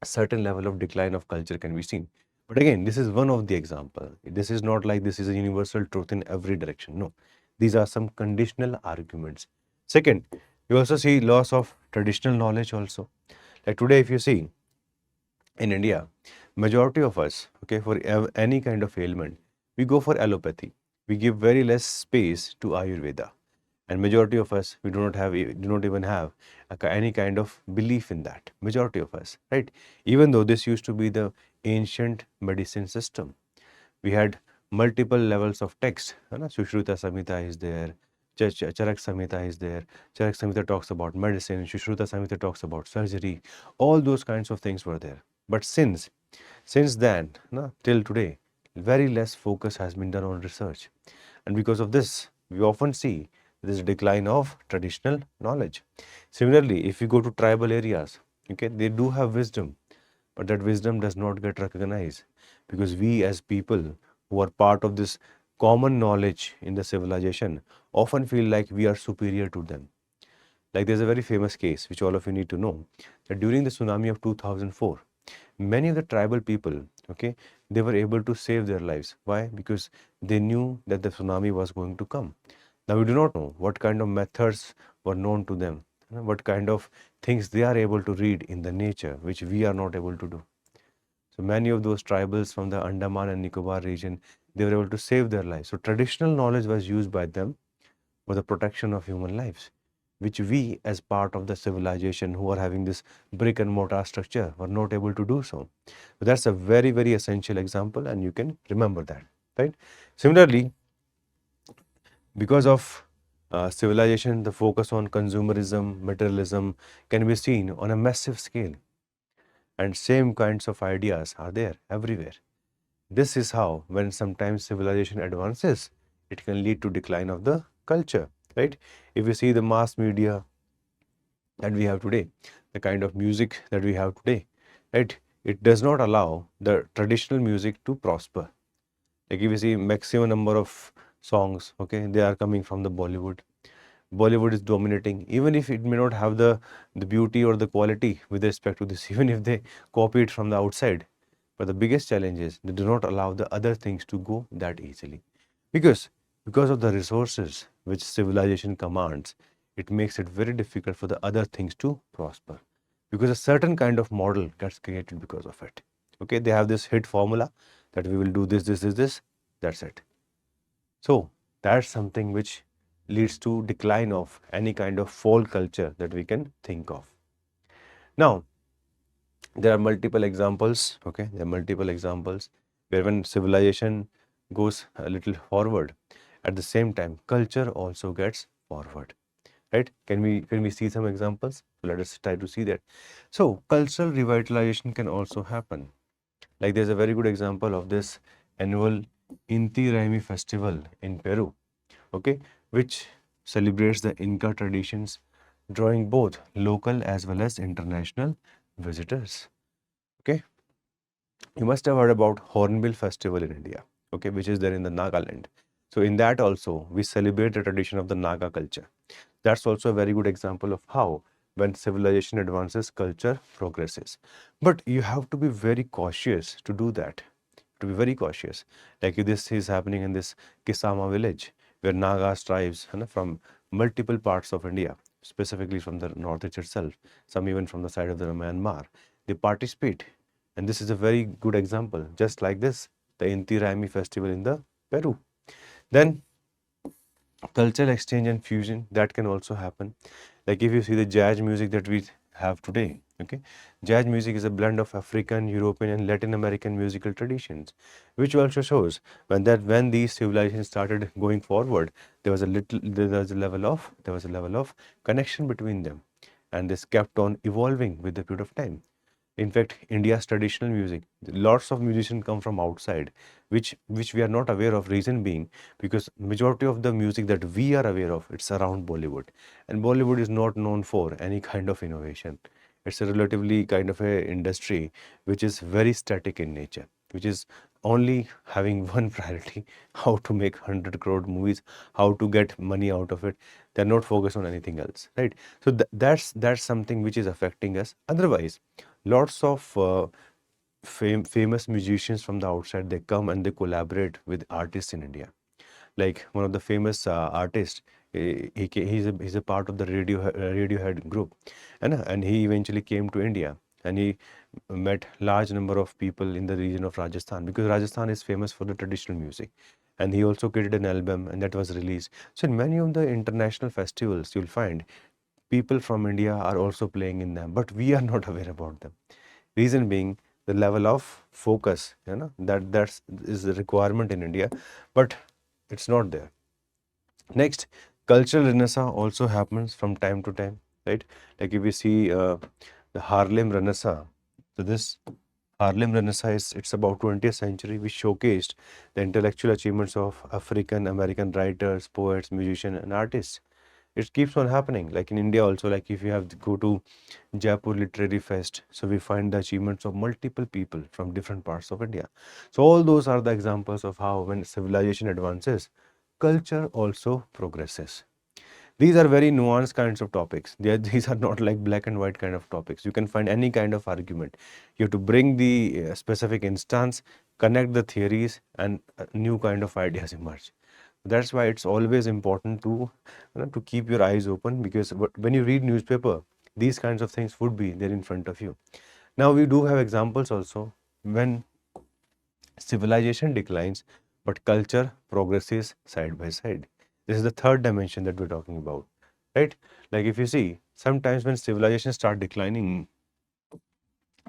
a certain level of decline of culture can be seen. But again, this is one of the example. This is not like this is a universal truth in every direction. No, these are some conditional arguments. Second, you also see loss of traditional knowledge also. Like today, if you see in India, majority of us, okay, for any kind of ailment, we go for allopathy. We give very less space to Ayurveda, and majority of us we do not even have any kind of belief in that. Majority of us, right? Even though this used to be the ancient medicine system, we had multiple levels of text. Sushruta Samhita is there, Charak Samhita is there. Charak Samhita talks about medicine, Sushruta Samhita talks about surgery. All those kinds of things were there. But since then, till today, very less focus has been done on research. And because of this, we often see this decline of traditional knowledge. Similarly, if you go to tribal areas, okay, they do have wisdom, but that wisdom does not get recognized, because we as people who are part of this common knowledge in the civilization often feel like we are superior to them. Like there's a very famous case which all of you need to know, that during the tsunami of 2004, many of the tribal people, okay, they were able to save their lives. Why? Because they knew that the tsunami was going to come. Now we do not know what kind of methods were known to them, what kind of things they are able to read in the nature which we are not able to do. So many of those tribals from the Andaman and Nicobar region, they were able to save their lives. So traditional knowledge was used by them for the protection of human lives, which we as part of the civilization who are having this brick and mortar structure were not able to do so. So that's a very, very essential example, and you can remember that, right? Similarly, because of civilization, the focus on consumerism, materialism can be seen on a massive scale, and same kinds of ideas are there everywhere. This is how, when sometimes civilization advances, it can lead to decline of the culture, right? If you see the mass media that we have today, the kind of music that we have today, right? It does not allow the traditional music to prosper. Like if you see maximum number of songs, okay, they are coming from the Bollywood. Bollywood is dominating, even if it may not have the beauty or the quality with respect to this, even if they copy it from the outside. But the biggest challenge is they do not allow the other things to go that easily. Because of the resources which civilization commands, it makes it very difficult for the other things to prosper. Because a certain kind of model gets created because of it. Okay, they have this hit formula that we will do this, this, that's it. So that's something which leads to decline of any kind of folk culture that we can think of. Now, there are multiple examples, okay, there are multiple examples where when civilization goes a little forward, at the same time culture also gets forward, right? Can we see some examples? So let us try to see that. So cultural revitalization can also happen. Like there's a very good example of this annual Inti Raymi festival in Peru, okay, which celebrates the Inca traditions, drawing both local as well as international visitors. Okay, you must have heard about Hornbill Festival in India, okay, which is there in the Nagaland. So in that also we celebrate the tradition of the Naga culture. That's also a very good example of how when civilization advances, culture progresses. But you have to be very cautious to do that. To be very cautious. Like this is happening in this Kisama village, where Nagas tribes from multiple parts of India, specifically from the northeast itself, some even from the side of the Myanmar, they participate. And this is a very good example, just like this, the Inti Raymi festival in the Peru. Then cultural exchange and fusion, that can also happen. Like if you see the jazz music that we have today, okay, jazz music is a blend of African, European and Latin American musical traditions, which also shows when these civilizations started going forward, there was a level of connection between them, and this kept on evolving with the period of time. In fact, India's traditional music, lots of musicians come from outside, which we are not aware of. Reason being, because majority of the music that we are aware of, it's around Bollywood, and Bollywood is not known for any kind of innovation. It's a relatively kind of a industry which is very static in nature, which is only having one priority: how to make 100 crore movies, how to get money out of it. They're not focused on anything else, right? So that's something which is affecting us. Otherwise, lots of famous musicians from the outside, they come and they collaborate with artists in India. Like one of the famous artists, he's a part of the Radiohead group, and he eventually came to India, and he met large number of people in the region of Rajasthan, because Rajasthan is famous for the traditional music, and he also created an album and that was released. So in many of the international festivals, you'll find people from India are also playing in them, but we are not aware about them. Reason being, the level of focus, that is the requirement in India, but it's not there. Next, cultural renaissance also happens from time to time, right? Like if we see the Harlem Renaissance, so this Harlem Renaissance, it's about 20th century, which showcased the intellectual achievements of African American writers, poets, musicians, and artists. It keeps on happening. Like in India also, like if you have to go to Jaipur Literary Fest, so we find the achievements of multiple people from different parts of India. So all those are the examples of how when civilization advances, culture also progresses. These are very nuanced kinds of topics. These are not like black and white kind of topics. You can find any kind of argument. You have to bring the specific instance, connect the theories, and new kind of ideas emerge. That's why it's always important to keep your eyes open, because when you read newspaper, these kinds of things would be there in front of you. Now we do have examples also when civilization declines, but culture progresses side by side. This is the third dimension that we're talking about, right? Like if you see, sometimes when civilization start declining,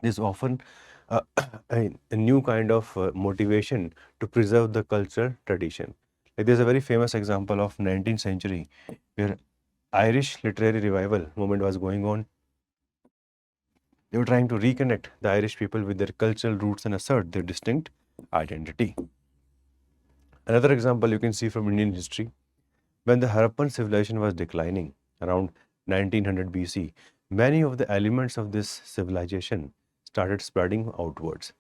there's often a new kind of motivation to preserve the culture tradition. Like there's a very famous example of 19th century where Irish literary revival movement was going on. They were trying to reconnect the Irish people with their cultural roots and assert their distinct identity. Another example you can see from Indian history, when the Harappan civilization was declining around 1900 BC, many of the elements of this civilization started spreading outwards.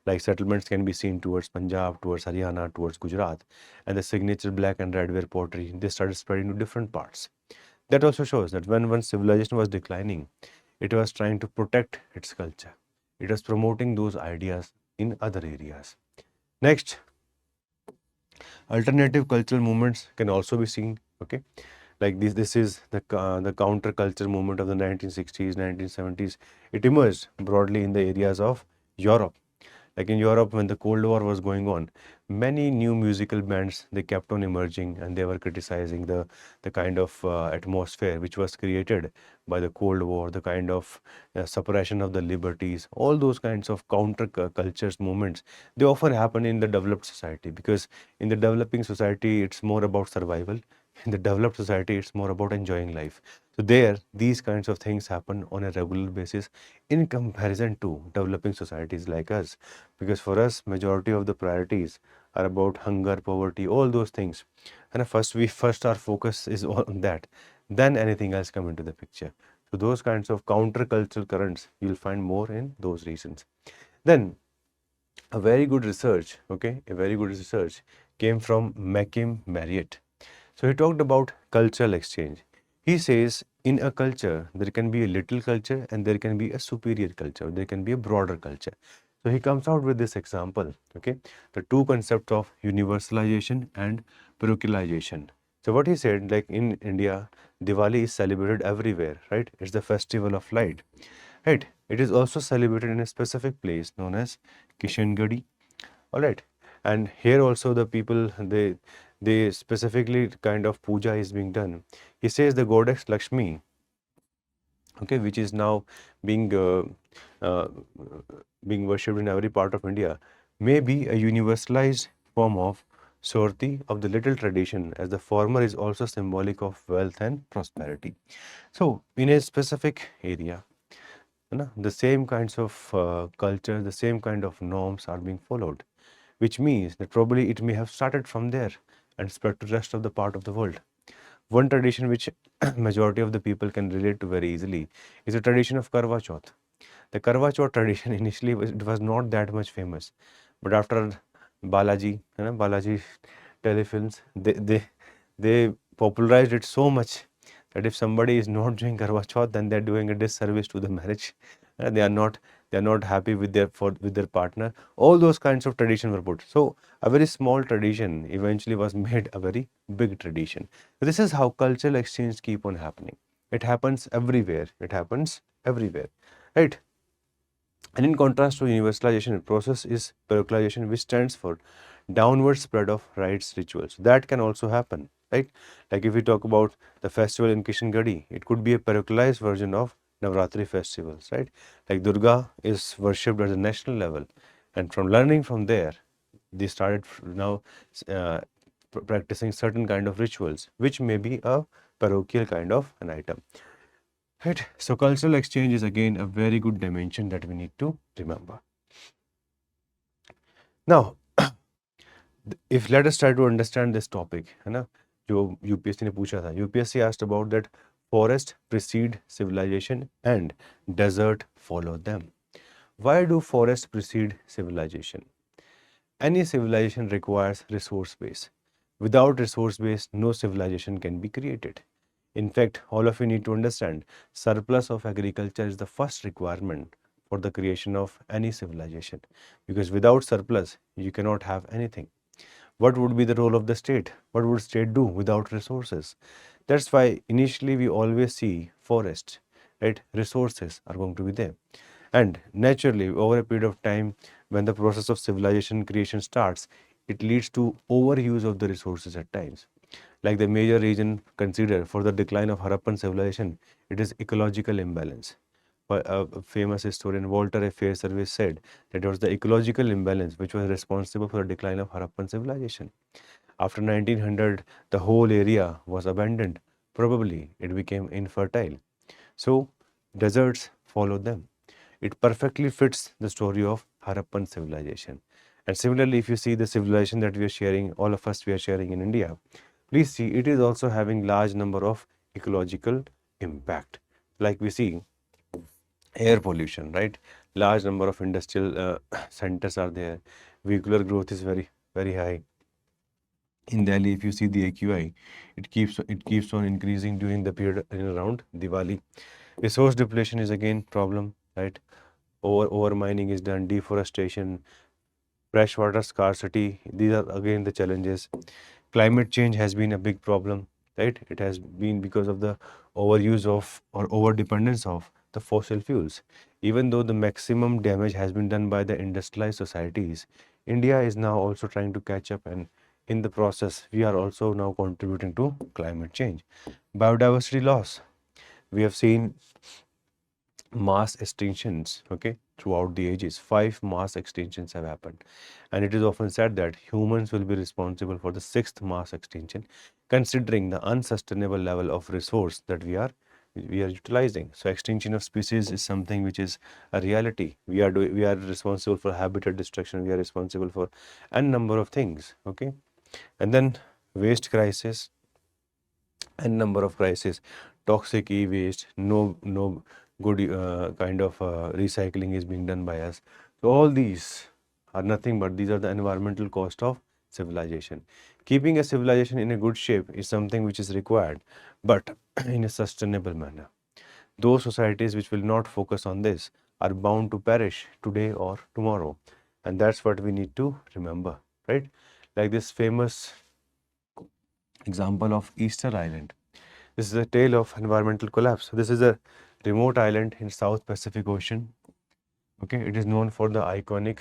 Like settlements can be seen towards Punjab, towards Haryana, towards Gujarat, and the signature black and red ware pottery, they started spreading to different parts. That also shows that when one civilization was declining, it was trying to protect its culture. It was promoting those ideas in other areas. Next, alternative cultural movements can also be seen. Okay, like this is the counter culture movement of the 1960s, 1970s. It emerged broadly in the areas of Europe. Like in Europe, when the Cold War was going on, many new musical bands, they kept on emerging, and they were criticizing the kind of atmosphere which was created by the Cold War, the kind of suppression of the liberties. All those kinds of counter cultures movements, they often happen in the developed society, because in the developing society it's more about survival. In the developed society it's more about enjoying life. So there, these kinds of things happen on a regular basis in comparison to developing societies like us, because for us majority of the priorities are about hunger, poverty, all those things, and first our focus is on that, then anything else come into the picture. So those kinds of countercultural currents you'll find more in those regions. Then a very good research, came from Mackim Marriott. So he talked about cultural exchange. He says in a culture there can be a little culture and there can be a superior culture, there can be a broader culture. So he comes out with this example, okay, the two concepts of universalization and parochialization. So what he said, like in India, Diwali is celebrated everywhere, right? It's the festival of light, right? It is also celebrated in a specific place known as Kishangadi, all right. And here also the people, they specifically kind of puja is being done. He says the goddess Lakshmi, okay, which is now being uh, being worshipped in every part of India, may be a universalized form of Sorti of the little tradition, as the former is also symbolic of wealth and prosperity. So in a specific area, the same kinds of culture, the same kind of norms are being followed, which means that probably it may have started from there and spread to the rest of the part of the world. One tradition which majority of the people can relate to very easily is the tradition of Karwa Chauth. The Karwa Chauth tradition initially it was not that much famous, but after Balaji telefilms, they popularized it so much that if somebody is not doing Karwa Chauth, then they're doing a disservice to the marriage. They are not happy with their partner. All those kinds of traditions were put. So a very small tradition eventually was made a very big tradition. So this is how cultural exchange keep on happening. It happens everywhere. It happens everywhere, right? And in contrast to universalization, the process is parochialization, which stands for downward spread of rites, rituals. That can also happen, right? Like if we talk about the festival in Kishangadi, it could be a parochialized version of Navratri festivals, right? Like Durga is worshipped at the national level, and from learning from there, they started now uh, practicing certain kind of rituals, which may be a parochial kind of an item. Right. So cultural exchange is again a very good dimension that we need to remember. Now, if let us try to understand this topic, है ना, जो UPSC ने पूछा था, UPSC asked about that forest precede civilization and desert follow them. Why do forests precede civilization? Any civilization requires resource base. Without resource base, no civilization can be created. In fact, all of you need to understand, surplus of agriculture is the first requirement for the creation of any civilization, because without surplus, you cannot have anything. What would be the role of the state? What would state do without resources? That's why initially we always see forest, right? Resources are going to be there. And naturally, over a period of time, when the process of civilization creation starts, it leads to overuse of the resources at times. Like the major reason considered for the decline of Harappan civilization, it is ecological imbalance. A famous historian, Walter F. Fairservice, said that it was the ecological imbalance which was responsible for the decline of Harappan civilization. After 1900, the whole area was abandoned. Probably it became infertile. So deserts followed them. It perfectly fits the story of Harappan civilization. And similarly, if you see the civilization that we are sharing, all of us we are sharing in India, please see it is also having large number of ecological impact. Like we see air pollution, right? Large number of industrial centers are there. Vehicular growth is very high. In Delhi, if you see the AQI, it keeps on increasing during the period in around Diwali. Resource depletion is again problem, right? Over mining is done, deforestation, freshwater scarcity. These are again the challenges. Climate change has been a big problem, right? It has been because of the overuse of or over dependence of the fossil fuels. Even though the maximum damage has been done by the industrialized societies, India is now also trying to catch up, and in the process, we are also now contributing to climate change. Biodiversity loss. We have seen mass extinctions, okay, throughout the ages. 5 mass extinctions have happened, and it is often said that humans will be responsible for the 6th mass extinction, considering the unsustainable level of resource that we are utilizing. So extinction of species is something which is a reality. We are responsible for habitat destruction, we are responsible for n number of things, okay. And then waste crisis, n number of crises, toxic e-waste, no good kind of recycling is being done by us. So all these are nothing but these are the environmental cost of civilization. Keeping a civilization in a good shape is something which is required, but in a sustainable manner. Those societies which will not focus on this are bound to perish today or tomorrow, and that's what we need to remember, right? Like this famous example of Easter Island. This is a tale of environmental collapse. This is a remote island in South Pacific Ocean. Okay, it is known for the iconic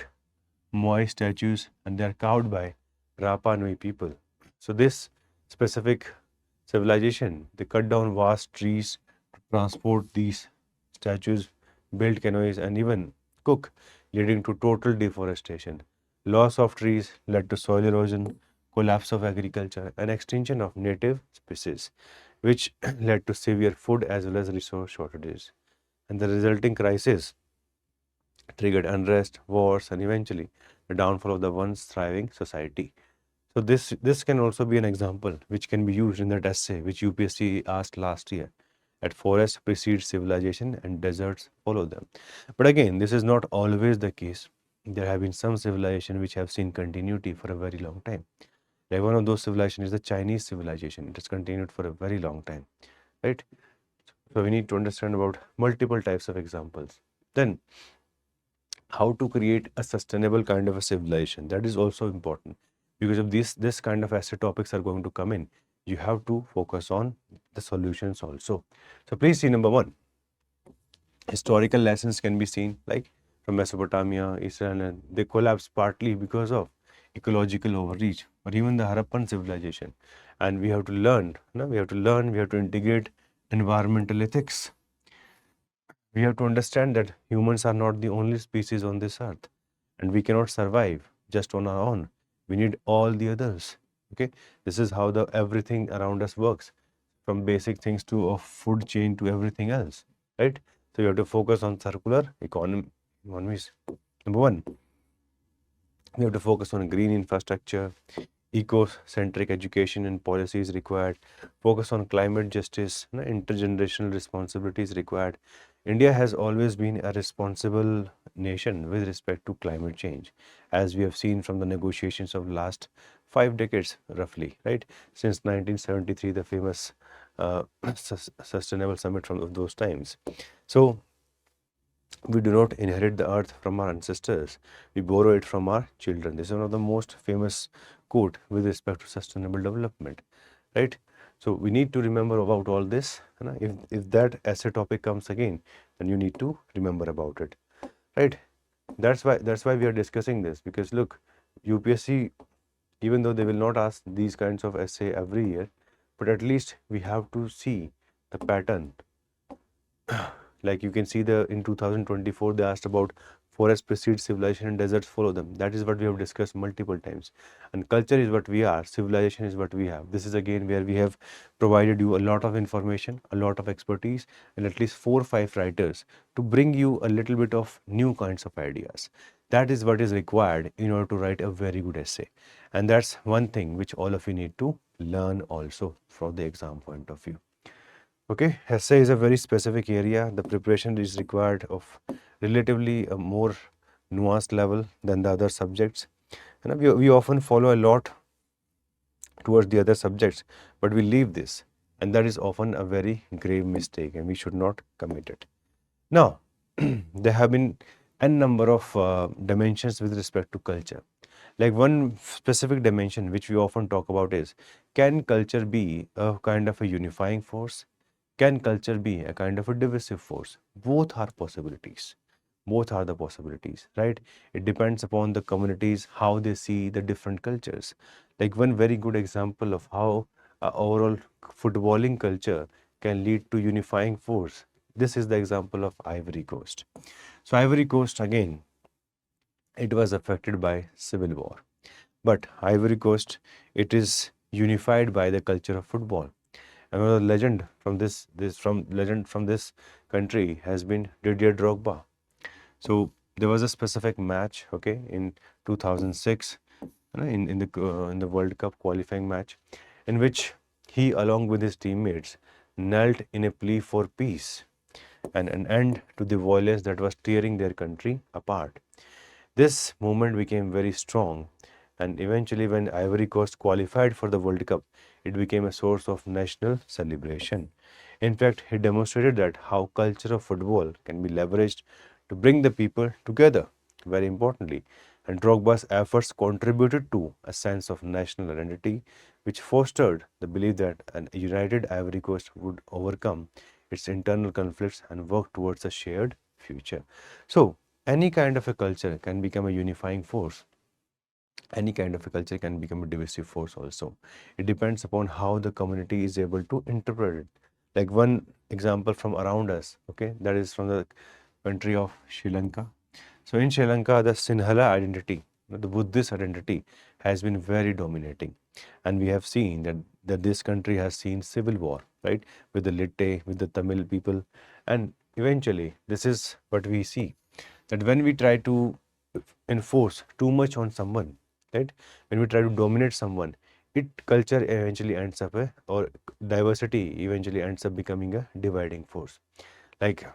Moai statues, and they are carved by Rapa Nui people. So this specific civilization, they cut down vast trees to transport these statues, build canoes, and even cook, leading to total deforestation. Loss of trees led to soil erosion, collapse of agriculture, and extinction of native species, which led to severe food as well as resource shortages. And the resulting crisis triggered unrest, wars, and eventually the downfall of the once thriving society. So this can also be an example which can be used in that essay which UPSC asked last year. At forests precede civilization and deserts follow them. But again, this is not always the case. There have been some civilizations which have seen continuity for a very long time. Like one of those civilizations is the Chinese civilization. It has continued for a very long time, right? So we need to understand about multiple types of examples. Then how to create a sustainable kind of a civilization, that is also important, because if this kind of essay topics are going to come in, you have to focus on the solutions also. So please see number 1, historical lessons can be seen, like from Mesopotamia, Israel, and they collapsed partly because of ecological overreach, or even the Harappan civilization. And we have to learn, we have to integrate environmental ethics. We have to understand that humans are not the only species on this earth, and we cannot survive just on our own. We need all the others. Okay, this is how the everything around us works, from basic things to a food chain to everything else, right? So you have to focus on circular economies. Number 1, we have to focus on green infrastructure, eco-centric education and policies required, focus on climate justice, intergenerational responsibilities required. India has always been a responsible nation with respect to climate change, as we have seen from the negotiations of last 5 decades roughly, right? Since 1973, the famous sustainable summit from those times. So we do not inherit the earth from our ancestors, we borrow it from our children. This is one of the most famous quote with respect to sustainable development, right? So we need to remember about all this. If that essay topic comes again, then you need to remember about it, right? That's why we are discussing this, because look, UPSC, even though they will not ask these kinds of essay every year, but at least we have to see the pattern. Like you can see in 2024 they asked about forest precedes civilization and deserts follow them. That is what we have discussed multiple times. And culture is what we are, civilization is what we have. This is again where we have provided you a lot of information, a lot of expertise, and at least 4 or 5 writers to bring you a little bit of new kinds of ideas. That is what is required in order to write a very good essay. And that's one thing which all of you need to learn also from the exam point of view. Okay, essay is a very specific area. The preparation is required of relatively a more nuanced level than the other subjects. And we often follow a lot towards the other subjects, but we leave this, and that is often a very grave mistake, and we should not commit it. Now, there have been n number of dimensions with respect to culture. Like one specific dimension which we often talk about is, can culture be a kind of a unifying force? Can culture be a kind of a divisive force? Both are possibilities. Both are the possibilities, right? It depends upon the communities, how they see the different cultures. Like one very good example of how overall footballing culture can lead to unifying force. This is the example of Ivory Coast. So Ivory Coast, again, it was affected by civil war. But Ivory Coast, it is unified by the culture of football. Another legend from this country has been Didier Drogba. So there was a specific match, okay, in 2006, in the World Cup qualifying match, in which he, along with his teammates, knelt in a plea for peace and an end to the violence that was tearing their country apart. This movement became very strong, and eventually when Ivory Coast qualified for the World Cup, it became a source of national celebration. In fact, he demonstrated that how culture of football can be leveraged to bring the people together, very importantly. And Drogba's efforts contributed to a sense of national identity, which fostered the belief that a united Ivory Coast would overcome its internal conflicts and work towards a shared future. So, any kind of a culture can become a unifying force. Any kind of a culture can become a divisive force also. It depends upon how the community is able to interpret it. Like one example from around us, okay, that is from the country of Sri Lanka. So in Sri Lanka, the Sinhala identity, the Buddhist identity has been very dominating. And we have seen that this country has seen civil war, right, with the Litte, with the Tamil people. And eventually, this is what we see, that when we try to enforce too much on someone, right, when we try to dominate someone, culture eventually ends up or diversity eventually ends up becoming a dividing force. Like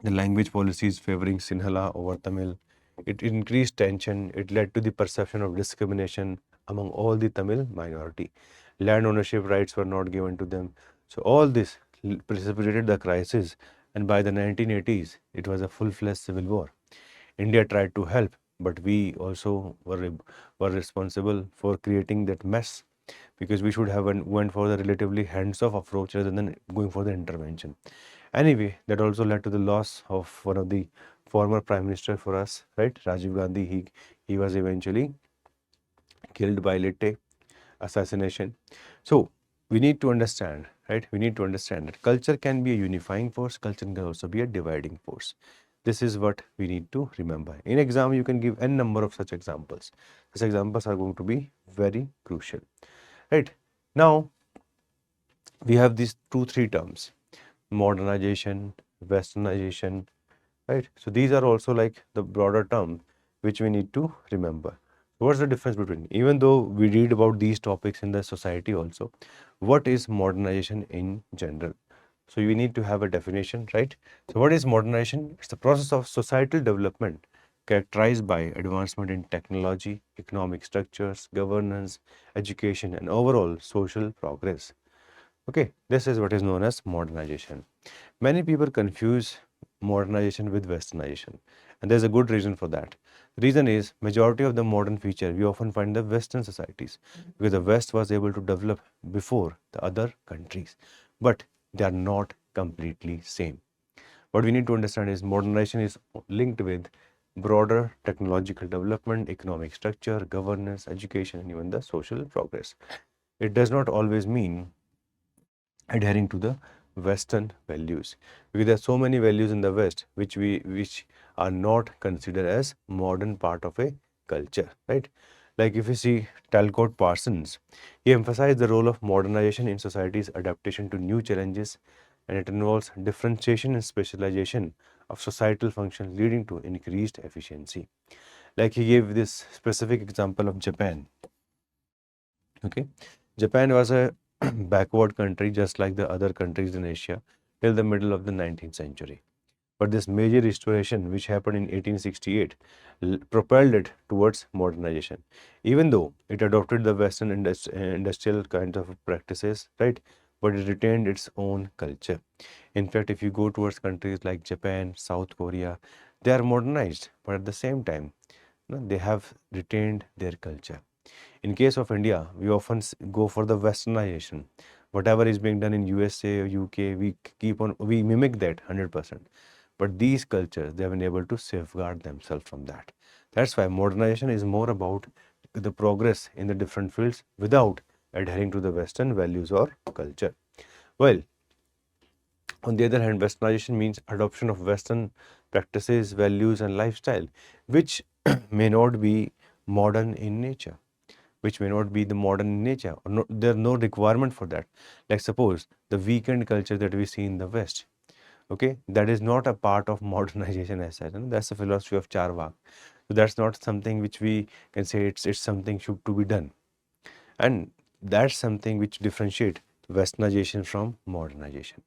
the language policies favoring Sinhala over Tamil, it increased tension. It led to the perception of discrimination among all the Tamil minority. Land ownership rights were not given to them. So all this precipitated the crisis, and by the 1980s, it was a full-fledged civil war. India tried to help, but we also were responsible for creating that mess, because we should have went for the relatively hands-off approach rather than going for the intervention. Anyway, that also led to the loss of one of the former prime minister for us, right? Rajiv Gandhi. He was eventually killed by Litte assassination. So we need to understand, right? We need to understand that culture can be a unifying force. Culture can also be a dividing force. This is what we need to remember. In exam, you can give n number of such examples. These examples are going to be very crucial, right? Now, we have these 2-3 terms: modernization, westernization, right? So these are also like the broader term which we need to remember. What's the difference between, even though we read about these topics in the society also, what is modernization in general? So you need to have a definition, right? So what is modernization? It's the process of societal development characterized by advancement in technology, economic structures, governance, education, and overall social progress. Okay, this is what is known as modernization. Many people confuse modernization with westernization, and there's a good reason for that. The reason is majority of the modern feature we often find in the Western societies because the West was able to develop before the other countries, but they are not completely same. What we need to understand is modernization is linked with broader technological development, economic structure, governance, education, and even the social progress. It does not always mean adhering to the Western values because there are so many values in the West which are not considered as modern part of a culture, right? Like if you see Talcott Parsons, he emphasized the role of modernization in society's adaptation to new challenges, and it involves differentiation and specialization of societal functions leading to increased efficiency. Like he gave this specific example of Japan. Okay, Japan was a backward country just like the other countries in Asia till the middle of the 19th century. But this major restoration, which happened in 1868, propelled it towards modernization. Even though it adopted the Western industrial kinds of practices, right? But it retained its own culture. In fact, if you go towards countries like Japan, South Korea, they are modernized, but at the same time, they have retained their culture. In case of India, we often go for the westernization. Whatever is being done in USA or UK, we mimic that 100%. But these cultures, they have been able to safeguard themselves from that. That's why modernization is more about the progress in the different fields without adhering to the Western values or culture. Well, on the other hand, westernization means adoption of Western practices, values, and lifestyle, which may not be modern in nature, which may not be the modern in nature, or no, there's no requirement for that. Like suppose the weekend culture that we see in the West, okay, that is not a part of modernization as such, and that's the philosophy of Charvak. So that's not something which we can say it's something should to be done, and that's something which differentiate westernization from modernization.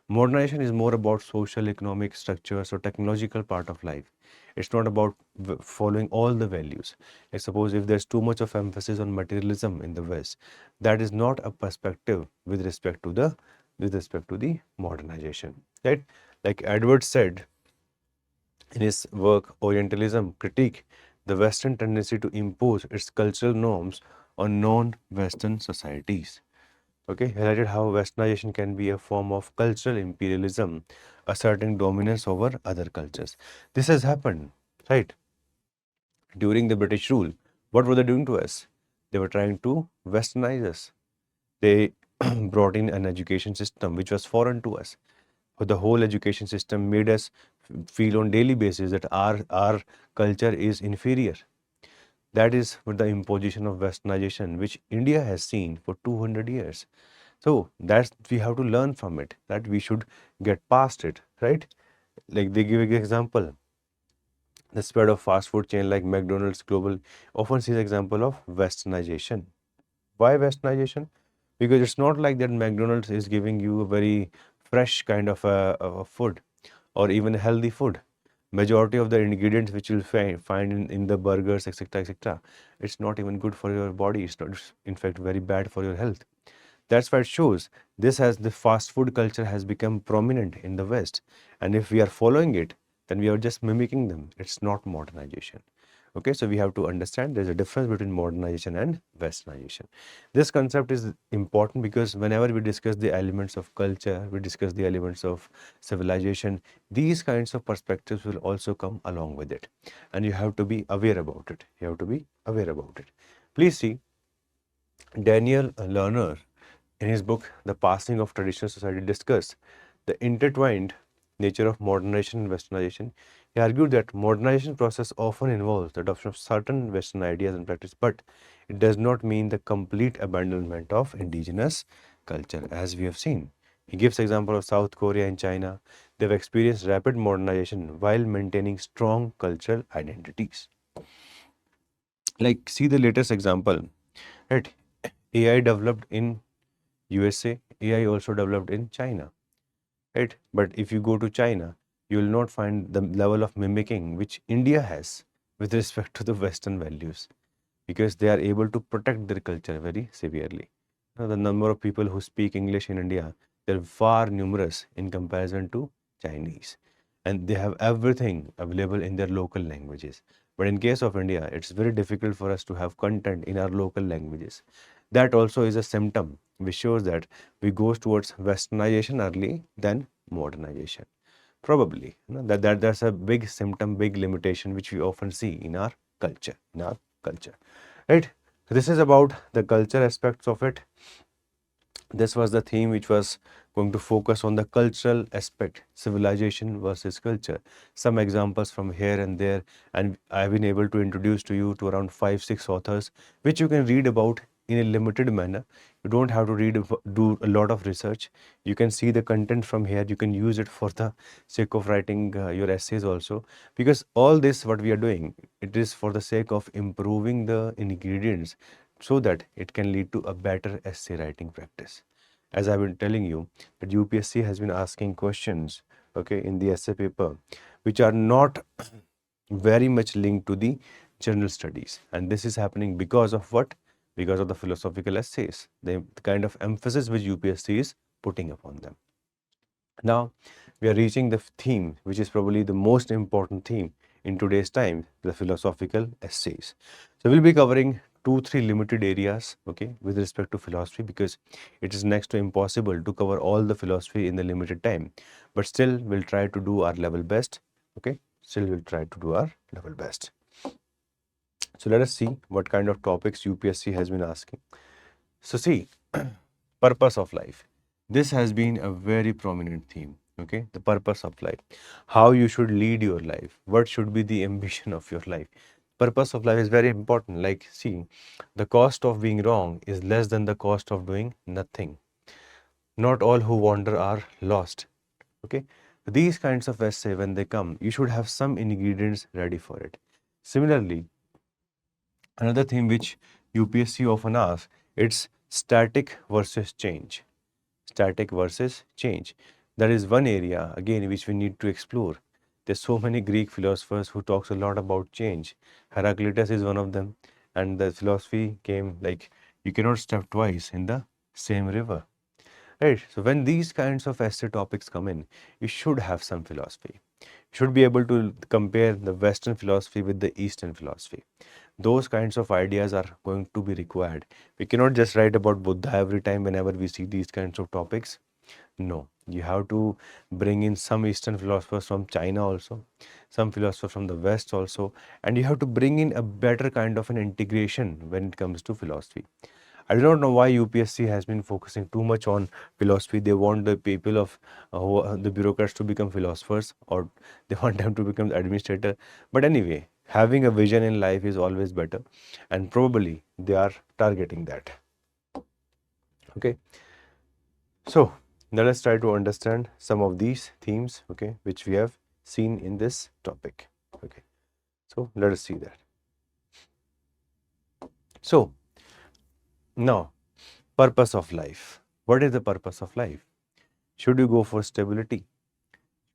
Modernization is more about social, economic structures or technological part of life. It's not about following all the values. Like suppose if there's too much of emphasis on materialism in the West, that is not a perspective with respect to the modernization, right? Like Edwards said in his work Orientalism Critique, the Western tendency to impose its cultural norms on non-Western societies. Okay, highlighted how westernization can be a form of cultural imperialism, asserting dominance over other cultures. This has happened, right? During the British rule, what were they doing to us? They were trying to westernize us. They brought in an education system which was foreign to us. But the whole education system made us feel on daily basis that our culture is inferior. That is with the imposition of westernization, which India has seen for 200 years. So that's we have to learn from it, that we should get past it, right? Like they give an example, the spread of fast food chain like McDonald's Global often sees example of westernization. Why westernization? Because it's not like that McDonald's is giving you a very fresh kind of a food or even healthy food. Majority of the ingredients which you'll find in the burgers, etc., etc., it's not even good for your body. It's not, it's in fact very bad for your health. That's why it shows this has the fast food culture has become prominent in the West. And if we are following it, then we are just mimicking them. It's not modernization. Okay, so we have to understand there's a difference between modernization and westernization. This concept is important because whenever we discuss the elements of culture, we discuss the elements of civilization, these kinds of perspectives will also come along with it. And you have to be aware about it. You have to be aware about it. Please see, Daniel Lerner in his book, The Passing of Traditional Society, discussed the intertwined nature of modernization and westernization. He argued that modernization process often involves the adoption of certain Western ideas and practice, but it does not mean the complete abandonment of indigenous culture, as we have seen. He gives example of South Korea and China. They've experienced rapid modernization while maintaining strong cultural identities. Like see the latest example, right? AI developed in USA, AI also developed in China, right? But if you go to China, you will not find the level of mimicking which India has with respect to the Western values because they are able to protect their culture very severely. The number of people who speak English in India, they're far numerous in comparison to Chinese. And they have everything available in their local languages. But in case of India, it's very difficult for us to have content in our local languages. That also is a symptom which shows that we go towards westernization early, then modernization. Probably, that's a big symptom, big limitation which we often see in our culture, right? So this is about the culture aspects of it. This was the theme which was going to focus on the cultural aspect, civilization versus culture. Some examples from here and there, and I've been able to introduce to you to around 5-6 authors, which you can read about in a limited manner. You don't have to do a lot of research. You can see the content from here. You can use it for the sake of writing your essays also, because all this what we are doing, it is for the sake of improving the ingredients so that it can lead to a better essay writing practice. As I've been telling you, that UPSC has been asking questions, okay, in the essay paper, which are not very much linked to the general studies. And this is happening because of what? Because of the philosophical essays, the kind of emphasis which UPSC is putting upon them. Now, we are reaching the theme, which is probably the most important theme in today's time, the philosophical essays. So we'll be covering 2-3 limited areas, okay, with respect to philosophy, because it is next to impossible to cover all the philosophy in the limited time. But still, we'll try to do our level best, okay? Still, we'll try to do our level best. So let us see what kind of topics UPSC has been asking. So see, purpose of life. This has been a very prominent theme, okay? The purpose of life. How you should lead your life. What should be the ambition of your life. Purpose of life is very important. Like, see, the cost of being wrong is less than the cost of doing nothing. Not all who wander are lost, okay? These kinds of essay, when they come, you should have some ingredients ready for it. Similarly, another thing which UPSC often asks, it's static versus change. Static versus change. That is one area, again, which we need to explore. There's so many Greek philosophers who talks a lot about change. Heraclitus is one of them. And the philosophy came like, you cannot step twice in the same river. Right? So when these kinds of essay topics come in, you should have some philosophy. You should be able to compare the Western philosophy with the Eastern philosophy. Those kinds of ideas are going to be required. We cannot just write about Buddha every time whenever we see these kinds of topics. No, you have to bring in some Eastern philosophers from China also, some philosophers from the West also, and you have to bring in a better kind of an integration when it comes to philosophy. I do not know why UPSC has been focusing too much on philosophy. They want the people of the bureaucrats to become philosophers, or they want them to become administrator. But anyway, having a vision in life is always better, and probably they are targeting that. Okay. So let us try to understand some of these themes, okay, which we have seen in this topic. Okay. So let us see that. So now, purpose of life. What is the purpose of life? Should you go for stability?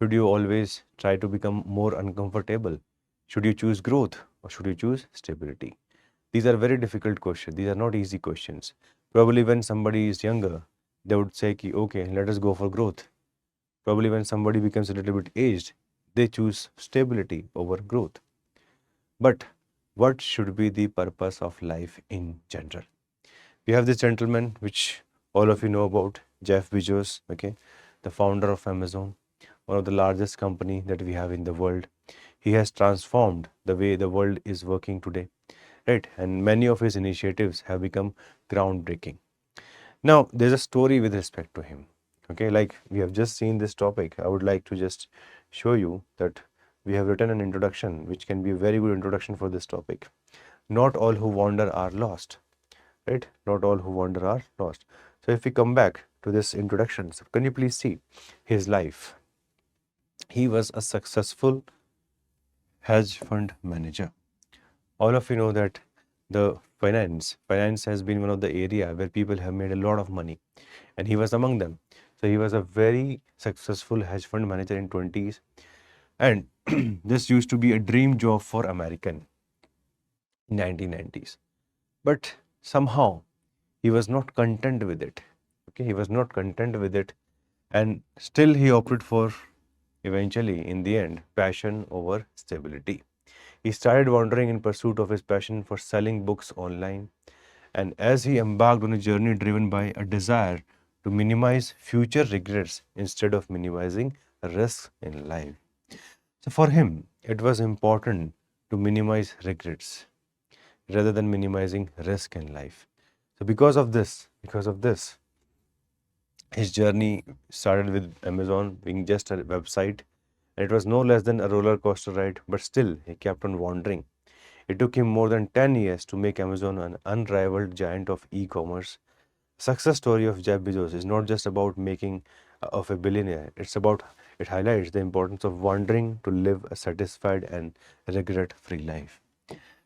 Should you always try to become more uncomfortable? Should you choose growth or should you choose stability? These are very difficult questions. These are not easy questions. Probably when somebody is younger, they would say, okay, let us go for growth. Probably when somebody becomes a little bit aged, they choose stability over growth. But what should be the purpose of life in general? We have this gentleman, which all of you know about, Jeff Bezos, okay, the founder of Amazon, one of the largest company that we have in the world. He has transformed the way the world is working today, right? And many of his initiatives have become groundbreaking. Now, there's a story with respect to him, okay? Like we have just seen this topic, I would like to just show you that we have written an introduction, which can be a very good introduction for this topic. Not all who wander are lost. Right? Not all who wander are lost. So if we come back to this introduction, so can you please see his life? He was a successful hedge fund manager. All of you know that the finance has been one of the area where people have made a lot of money, and he was among them. So he was a very successful hedge fund manager in 20s, and this used to be a dream job for American in 1990s. But somehow he was not content with it. Okay, he was not content with it, and still he opted for, eventually, in the end, passion over stability. He started wandering in pursuit of his passion for selling books online, and as he embarked on a journey driven by a desire to minimize future regrets instead of minimizing risks in life. So for him, it was important to minimize regrets rather than minimizing risk in life. So because of this, his journey started with Amazon being just a website. And it was no less than a roller coaster ride, but still he kept on wandering. It took him more than 10 years to make Amazon an unrivaled giant of e-commerce. Success story of Jeff Bezos is not just about making of a billionaire. It highlights the importance of wandering to live a satisfied and regret-free life.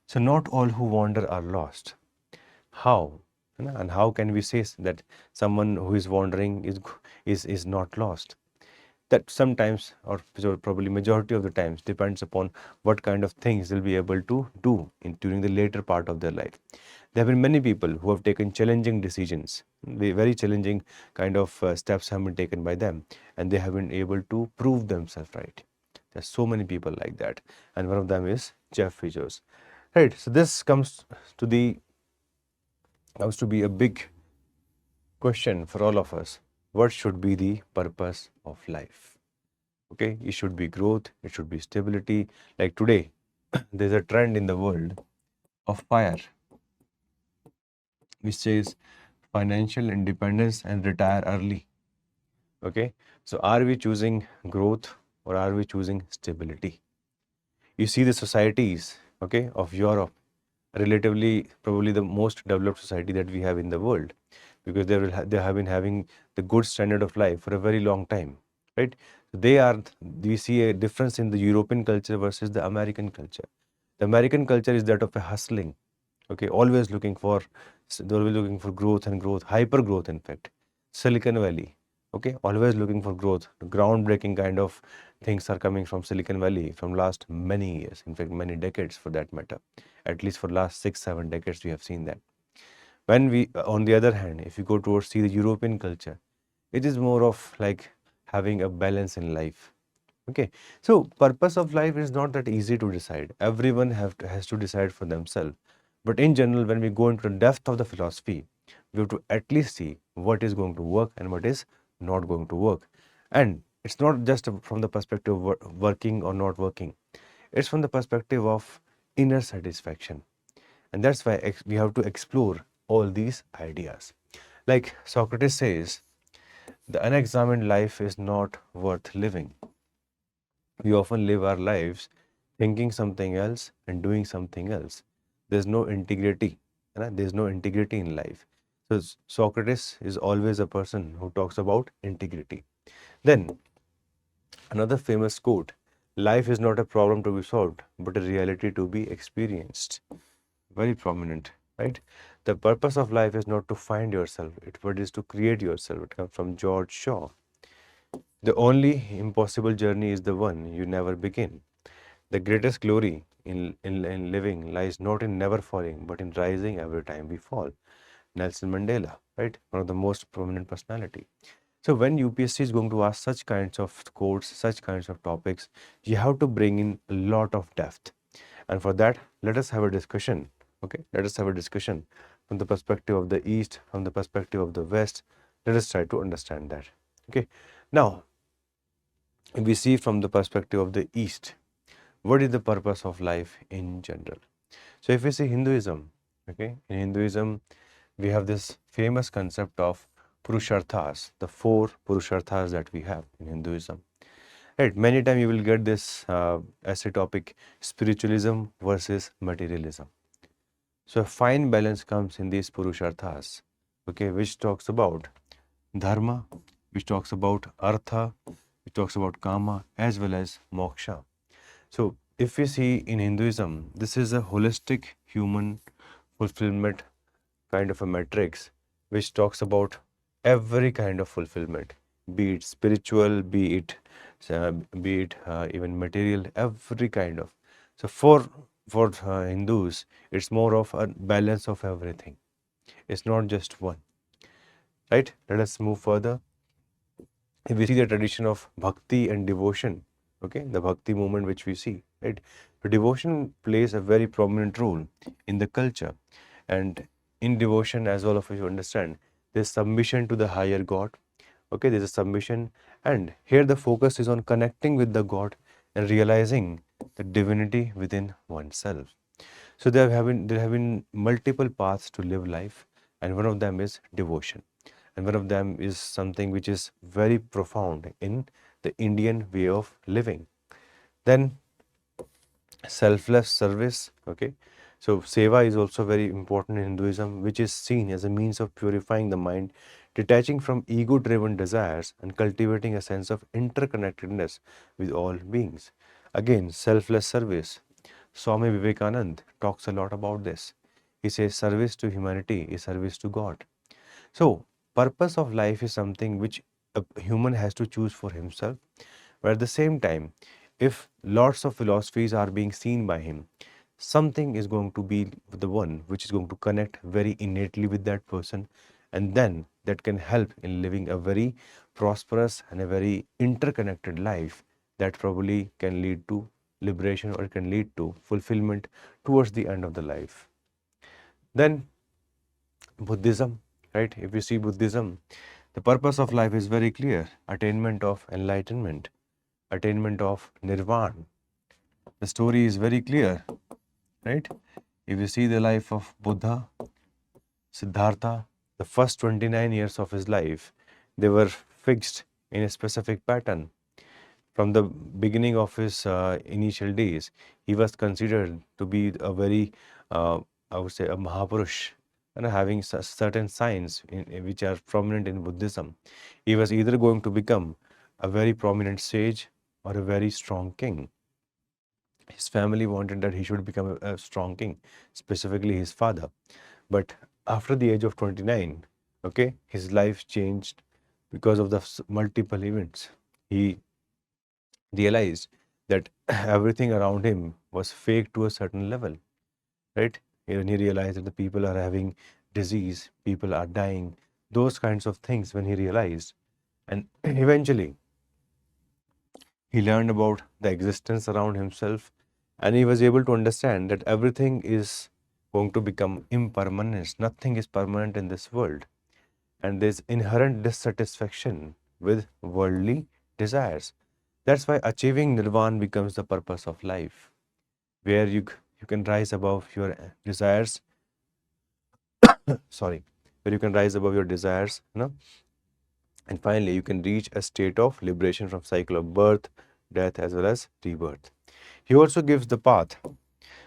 So not all who wander are lost. How? And how can we say that someone who is wandering is not lost? That sometimes, or probably majority of the times, depends upon what kind of things they'll be able to do during the later part of their life. There have been many people who have taken challenging decisions. Very challenging kind of steps have been taken by them, and they have been able to prove themselves right. There's so many people like that, and one of them is Jeff Bezos. Right. So this comes to be a big question for all of us. What should be the purpose of life? Okay, it should be growth, it should be stability. Like today, there's a trend in the world of FIRE, which says financial independence and retire early. Okay, so are we choosing growth or are we choosing stability? You see the societies, okay, of Europe, relatively probably the most developed society that we have in the world, because they have been having the good standard of life for a very long time, right? We see a difference in the European culture versus the American culture. The American culture is that of a hustling, okay, they're always looking for growth and growth, hyper growth, in fact. Silicon Valley, okay, always looking for growth. Groundbreaking kind of things are coming from Silicon Valley from last many years, in fact many decades for that matter. At least for last 6-7 decades we have seen that. When we, on the other hand, if you go towards see the European culture, it is more of like having a balance in life. Okay, so purpose of life is not that easy to decide. Everyone has to decide for themselves. But in general, when we go into the depth of the philosophy, we have to at least see what is going to work and what is not going to work. And it's not just from the perspective of working or not working. It's from the perspective of inner satisfaction. And that's why we have to explore all these ideas. Like Socrates says, the unexamined life is not worth living. We often live our lives thinking something else and doing something else. There's no integrity. Right? There's no integrity in life. So Socrates is always a person who talks about integrity. Then another famous quote, life is not a problem to be solved, but a reality to be experienced. Very prominent, right? The purpose of life is not to find yourself, but is to create yourself. It comes from George Shaw. The only impossible journey is the one you never begin. The greatest glory in living lies not in never falling, but in rising every time we fall. Nelson Mandela, right? One of the most prominent personality. So when UPSC is going to ask such kinds of quotes, such kinds of topics, you have to bring in a lot of depth. And for that, let us have a discussion. Okay, let us have a discussion from the perspective of the East, from the perspective of the West. Let us try to understand that. Okay, now if we see from the perspective of the East, what is the purpose of life in general? So if we see Hinduism, okay, in Hinduism, we have this famous concept of Purusharthas, the 4 Purusharthas that we have in Hinduism. Right, many times you will get this essay topic, spiritualism versus materialism. So a fine balance comes in these Purusharthas, okay, which talks about dharma, which talks about artha, which talks about kama, as well as moksha. So if we see in Hinduism, this is a holistic human fulfillment kind of a matrix, which talks about every kind of fulfillment, be it spiritual, be it even material, every kind of. So for Hindus, it's more of a balance of everything. It's not just one, right? Let us move further. If we see the tradition of bhakti and devotion, okay, the bhakti movement which we see, right? So devotion plays a very prominent role in the culture, and in devotion, as all of you understand, there's submission to the higher God. Okay, there's a submission, and here the focus is on connecting with the God and realizing the divinity within oneself. So there have been multiple paths to live life, and one of them is devotion, and one of them is something which is very profound in the Indian way of living. Then selfless service. Okay, so seva is also very important in Hinduism, which is seen as a means of purifying the mind, detaching from ego driven desires and cultivating a sense of interconnectedness with all beings. Again, selfless service. Swami Vivekanand talks a lot about this. He says service to humanity is service to God. So purpose of life is something which a human has to choose for himself, but at the same time, if lots of philosophies are being seen by him, something is going to be the one which is going to connect very innately with that person, and then that can help in living a very prosperous and a very interconnected life that probably can lead to liberation, or it can lead to fulfillment towards the end of the life. Then Buddhism, right? If you see Buddhism, the purpose of life is very clear: attainment of enlightenment, attainment of nirvana. The story is very clear, right? If you see the life of Buddha, Siddhartha, the first 29 years of his life, they were fixed in a specific pattern. From the beginning of his initial days, he was considered to be a very, I would say, a Mahapurush, and having certain signs which are prominent in Buddhism. He was either going to become a very prominent sage or a very strong king. His family wanted that he should become a strong king, specifically his father. But after the age of 29, okay, his life changed because of the multiple events. He realized that everything around him was fake to a certain level, right? When he realized that the people are having disease, people are dying, those kinds of things when he realized. And eventually, he learned about the existence around himself, and he was able to understand that everything is going to become impermanent. Nothing is permanent in this world. And there's inherent dissatisfaction with worldly desires. That's why achieving nirvana becomes the purpose of life, where you can rise above your desires. Sorry, where you can rise above your desires, and finally you can reach a state of liberation from cycle of birth, death, as well as rebirth. He also gives the path,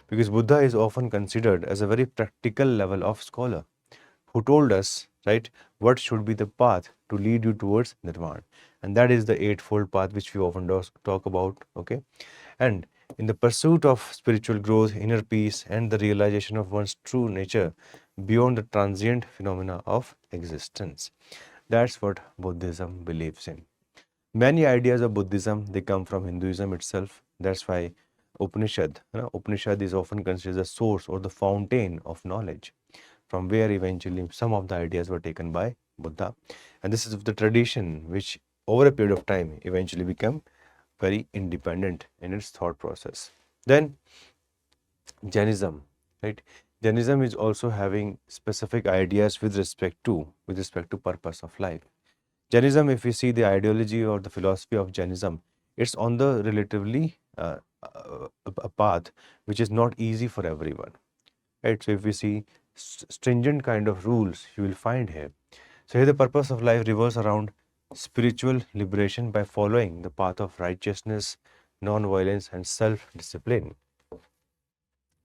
because Buddha is often considered as a very practical level of scholar who told us, right, what should be the path to lead you towards nirvana. And that is the eightfold path which we often talk about, okay? And in the pursuit of spiritual growth, inner peace, and the realization of one's true nature beyond the transient phenomena of existence. That's what Buddhism believes in. Many ideas of Buddhism, they come from Hinduism itself. That's why Upanishad is often considered the source or the fountain of knowledge, from where eventually some of the ideas were taken by Buddha. And this is the tradition which over a period of time eventually became very independent in its thought process. Then Jainism, right? Jainism is also having specific ideas with respect to purpose of life. Jainism, if we see the ideology or the philosophy of Jainism, it's on the relatively a path which is not easy for everyone, right? So if we see stringent kind of rules, you will find here. So here the purpose of life revolves around spiritual liberation by following the path of righteousness, non-violence, and self-discipline.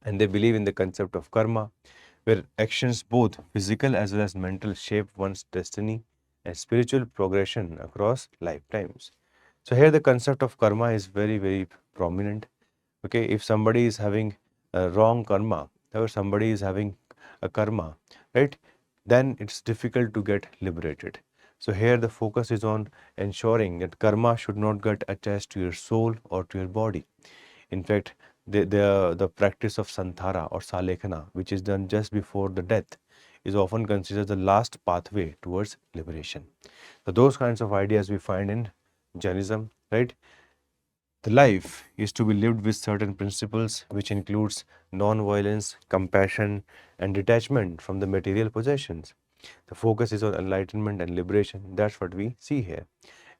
And they believe in the concept of karma, where actions, both physical as well as mental, shape one's destiny and spiritual progression across lifetimes. So here the concept of karma is very, very prominent. Okay, if somebody is having a wrong karma, or somebody is having a karma, right, then it's difficult to get liberated. So here the focus is on ensuring that karma should not get attached to your soul or to your body. In fact, the practice of santhara or salekhana, which is done just before the death, is often considered the last pathway towards liberation. So those kinds of ideas we find in Jainism, right? The life is to be lived with certain principles, which includes non-violence, compassion, and detachment from the material possessions. The focus is on enlightenment and liberation. That's what we see here.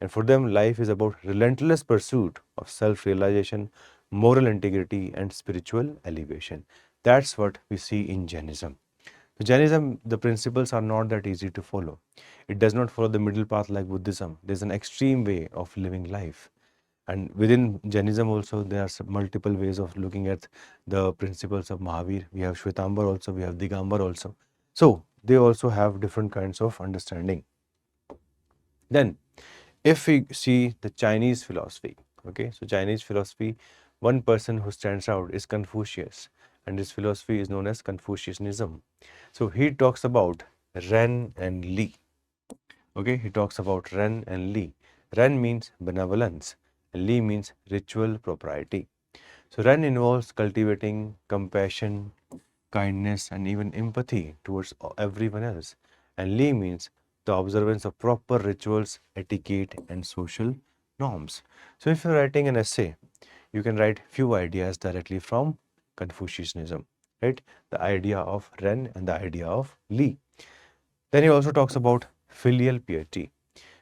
And for them, life is about relentless pursuit of self-realization, moral integrity, and spiritual elevation. That's what we see in Jainism. So Jainism, the principles are not that easy to follow. It does not follow the middle path like Buddhism. There's an extreme way of living life. And within Jainism also, there are multiple ways of looking at the principles of Mahavir. We have Shwetambar also, we have Digambar also. So they also have different kinds of understanding. Then, if we see the Chinese philosophy, okay, so Chinese philosophy, one person who stands out is Confucius, and his philosophy is known as Confucianism. So he talks about Ren and Li. Okay, he talks about Ren and Li. Ren means benevolence, and Li means ritual propriety. So Ren involves cultivating compassion, kindness, and even empathy towards everyone else. And Li means the observance of proper rituals, etiquette, and social norms. So if you're writing an essay, you can write few ideas directly from Confucianism, right? The idea of Ren and the idea of Li. Then he also talks about filial piety.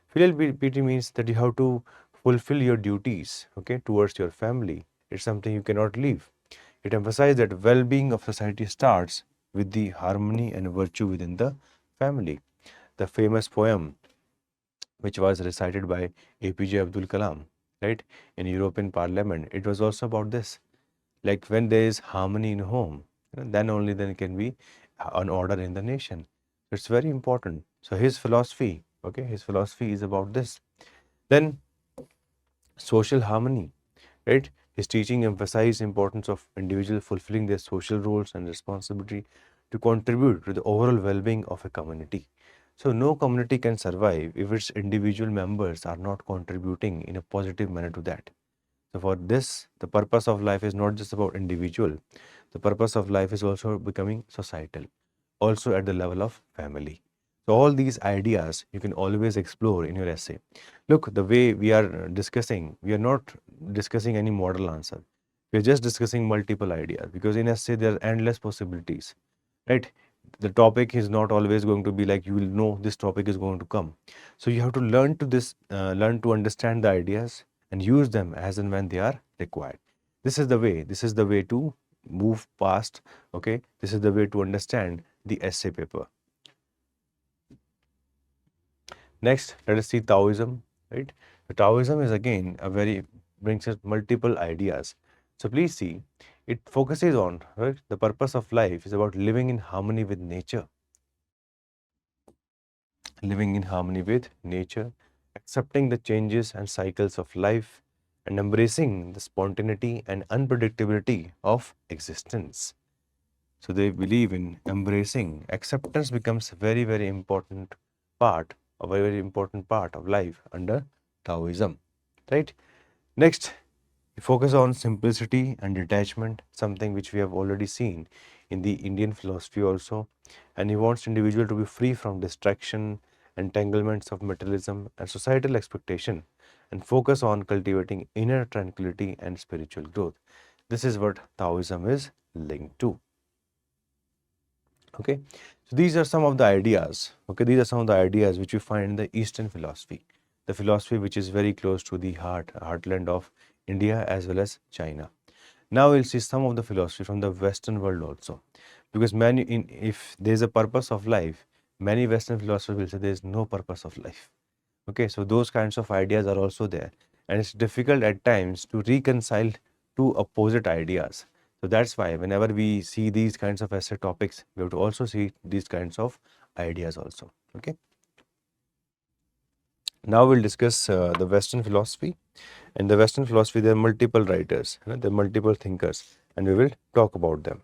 Filial piety means that you have to fulfill your duties, okay, towards your family. It's something you cannot leave. It emphasizes that well-being of society starts with the harmony and virtue within the family. The famous poem, which was recited by APJ Abdul Kalam, right, in European Parliament, it was also about this. Like when there is harmony in home, then only then can be an order in the nation. It's very important. So his philosophy, okay, his philosophy is about this. Then social harmony, right? His teaching emphasized importance of individuals fulfilling their social roles and responsibility to contribute to the overall well-being of a community. So no community can survive if its individual members are not contributing in a positive manner to that. So for this, the purpose of life is not just about individual. The purpose of life is also becoming societal, also at the level of family. So all these ideas you can always explore in your essay. Look, the way we are discussing, we are not discussing any model answer. We are just discussing multiple ideas because in essay there are endless possibilities, right? The topic is not always going to be like you will know this topic is going to come. So you have to learn to understand the ideas and use them as and when they are required. This is the way. This is the way to move past. Okay, this is the way to understand the essay paper. Next, let us see Taoism. Right, the Taoism is again a very brings us multiple ideas. So please see, it focuses on right. The purpose of life is about living in harmony with nature. Living in harmony with nature, accepting the changes and cycles of life, and embracing the spontaneity and unpredictability of existence. So they believe in embracing. Acceptance becomes a very, very important part, a very, very important part of life under Taoism. Right? Next, we focus on simplicity and detachment, something which we have already seen in the Indian philosophy also. And he wants individual to be free from distraction, entanglements of materialism and societal expectation, and focus on cultivating inner tranquility and spiritual growth. This is what Taoism is linked to. Okay, so these are some of the ideas. Okay, these are some of the ideas which you find in the Eastern philosophy, the philosophy which is very close to the heartland of India as well as China. Now we'll see some of the philosophy from the Western world also, because if there is a purpose of life, many Western philosophers will say there is no purpose of life. Okay, so those kinds of ideas are also there, and it's difficult at times to reconcile two opposite ideas. So that's why whenever we see these kinds of essay topics, we have to also see these kinds of ideas also. Okay. Now we'll discuss the Western philosophy. In the Western philosophy, there are multiple writers, there are multiple thinkers, and we will talk about them.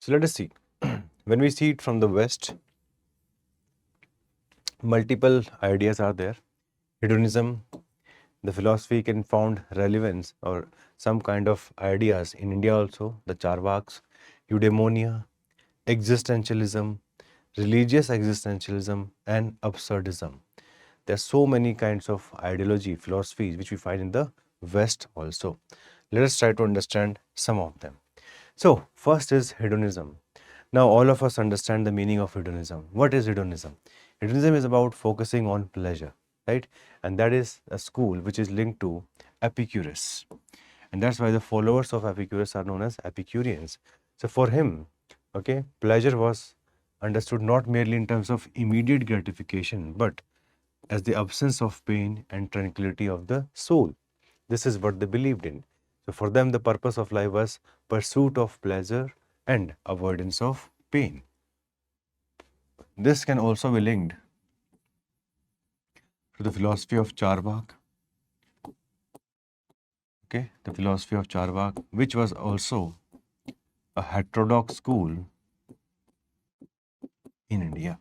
So let us see. When we see it from the West, multiple ideas are there. Hedonism, the philosophy can found relevance or some kind of ideas in India also, the Charvaks, eudaimonia, existentialism, religious existentialism, and absurdism. There are so many kinds of ideology, philosophies which we find in the West also. Let us try to understand some of them. So, first is hedonism. Now, all of us understand the meaning of hedonism. What is hedonism? Hedonism is about focusing on pleasure, right? And that is a school which is linked to Epicurus. And that's why the followers of Epicurus are known as Epicureans. So, for him, okay, pleasure was understood not merely in terms of immediate gratification, but as the absence of pain and tranquility of the soul. This is what they believed in. So for them, the purpose of life was pursuit of pleasure and avoidance of pain. This can also be linked to the philosophy of Charvak. Okay, the philosophy of Charvak, which was also a heterodox school in India.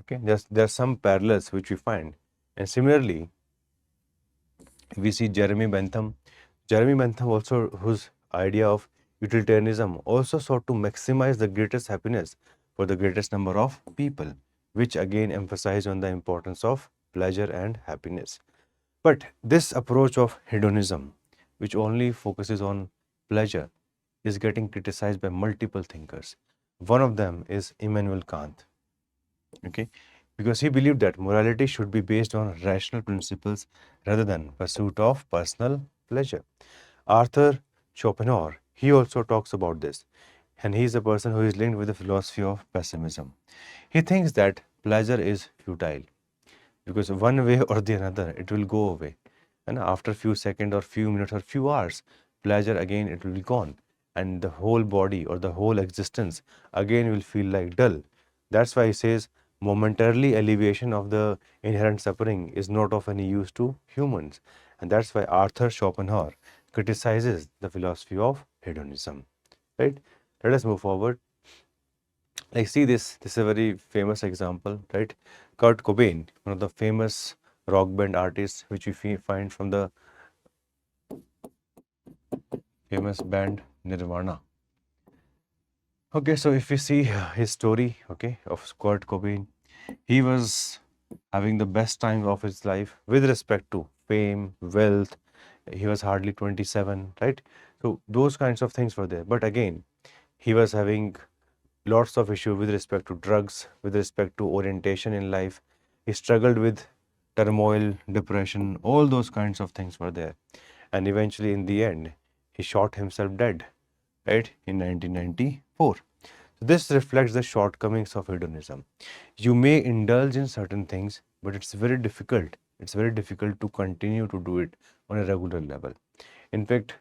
Okay, there are some parallels which we find, and similarly, we see Jeremy Bentham. Jeremy Bentham also, whose idea of utilitarianism also sought to maximize the greatest happiness for the greatest number of people, which again emphasized on the importance of pleasure and happiness. But this approach of hedonism, which only focuses on pleasure, is getting criticized by multiple thinkers. One of them is Immanuel Kant. Okay, because he believed that morality should be based on rational principles rather than pursuit of personal pleasure. Arthur Schopenhauer, he also talks about this, and he is a person who is linked with the philosophy of pessimism. He thinks that pleasure is futile because one way or the another it will go away, and after few seconds or few minutes or few hours, pleasure again it will be gone, and the whole body or the whole existence again will feel like dull. That's why he says momentarily alleviation of the inherent suffering is not of any use to humans, and that's why Arthur Schopenhauer criticizes the philosophy of hedonism. Right? Let us move forward. Like, see this is a very famous example, right? Kurt Cobain, one of the famous rock band artists which we find from the famous band Nirvana. Okay, so if we see his story, okay, of Kurt Cobain, he was having the best time of his life with respect to fame, wealth. He was hardly 27, right? So those kinds of things were there. But again, he was having lots of issue with respect to drugs, with respect to orientation in life. He struggled with turmoil, depression, all those kinds of things were there. And eventually, in the end, he shot himself dead, right, in 1994. So this reflects the shortcomings of hedonism. You may indulge in certain things, but it's very difficult. It's very difficult to continue to do it on a regular level. In fact,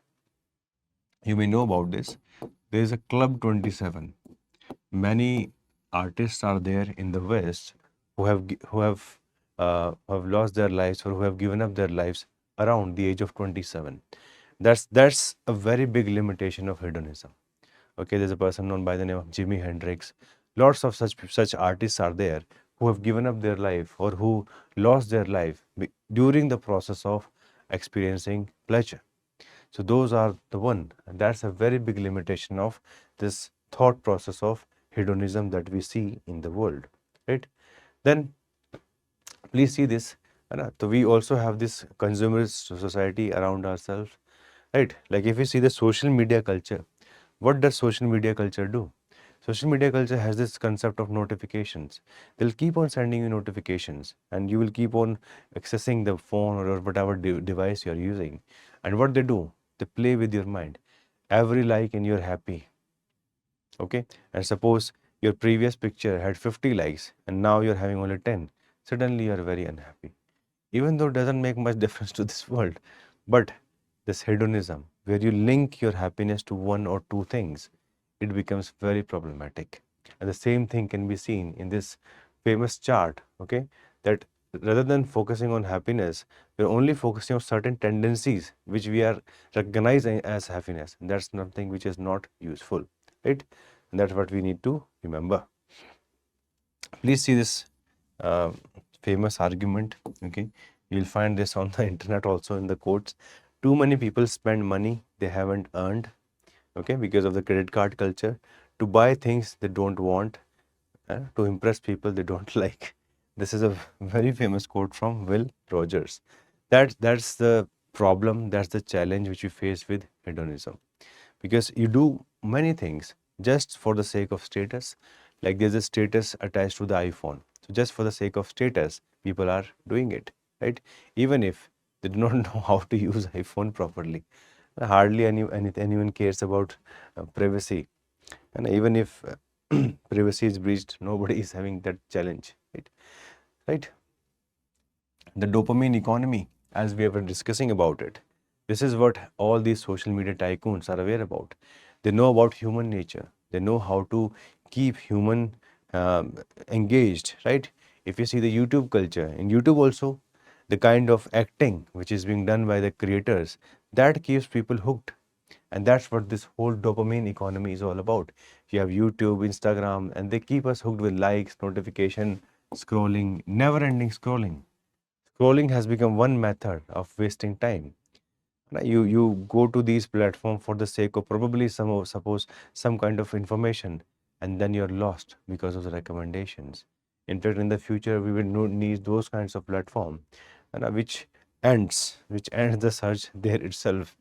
you may know about this. There is a Club 27. Many artists are there in the West who have lost their lives or who have given up their lives around the age of 27. That's a very big limitation of hedonism. Okay, there's a person known by the name of Jimi Hendrix. Lots of such artists are there who have given up their life or who lost their life during the process of experiencing pleasure. So those are the one, and that's a very big limitation of this thought process of hedonism that we see in the world, right? Then please see this. So we also have this consumerist society around ourselves, right? Like if you see the social media culture, what does social media culture do? Social media culture has this concept of notifications. They'll keep on sending you notifications and you will keep on accessing the phone or whatever device you're using. And what they do, they play with your mind. Every like and you're happy. Okay. And suppose your previous picture had 50 likes and now you're having only 10. Suddenly you're very unhappy. Even though it doesn't make much difference to this world, but this hedonism, where you link your happiness to one or two things, it becomes very problematic. And the same thing can be seen in this famous chart, okay, that rather than focusing on happiness, we're only focusing on certain tendencies which we are recognizing as happiness. And that's something which is not useful, right? And that's what we need to remember. Please see this famous argument. Okay, you'll find this on the internet also in the quotes. Too many people spend money they haven't earned, okay, because of the credit card culture, to buy things they don't want, to impress people they don't like. This is a very famous quote from Will Rogers. That's the problem, that's the challenge which we face with hedonism, because you do many things just for the sake of status. Like there's a status attached to the iPhone, so just for the sake of status people are doing it, right? Even if they do not know how to use iPhone properly. Hardly anyone cares about privacy, and even if privacy is breached, nobody is having that challenge, right? The dopamine economy, as we have been discussing about it, this is what all these social media tycoons are aware about. They know about human nature, they know how to keep human engaged, right? If you see the YouTube culture, in YouTube also, the kind of acting which is being done by the creators, that keeps people hooked. And that's what this whole dopamine economy is all about. You have YouTube, Instagram, and they keep us hooked with likes, notification, scrolling, never ending scrolling. Scrolling has become one method of wasting time. You go to these platforms for the sake of probably suppose some kind of information, and then you're lost because of the recommendations. In fact, in the future, we will need those kinds of platform, which ends the search there itself.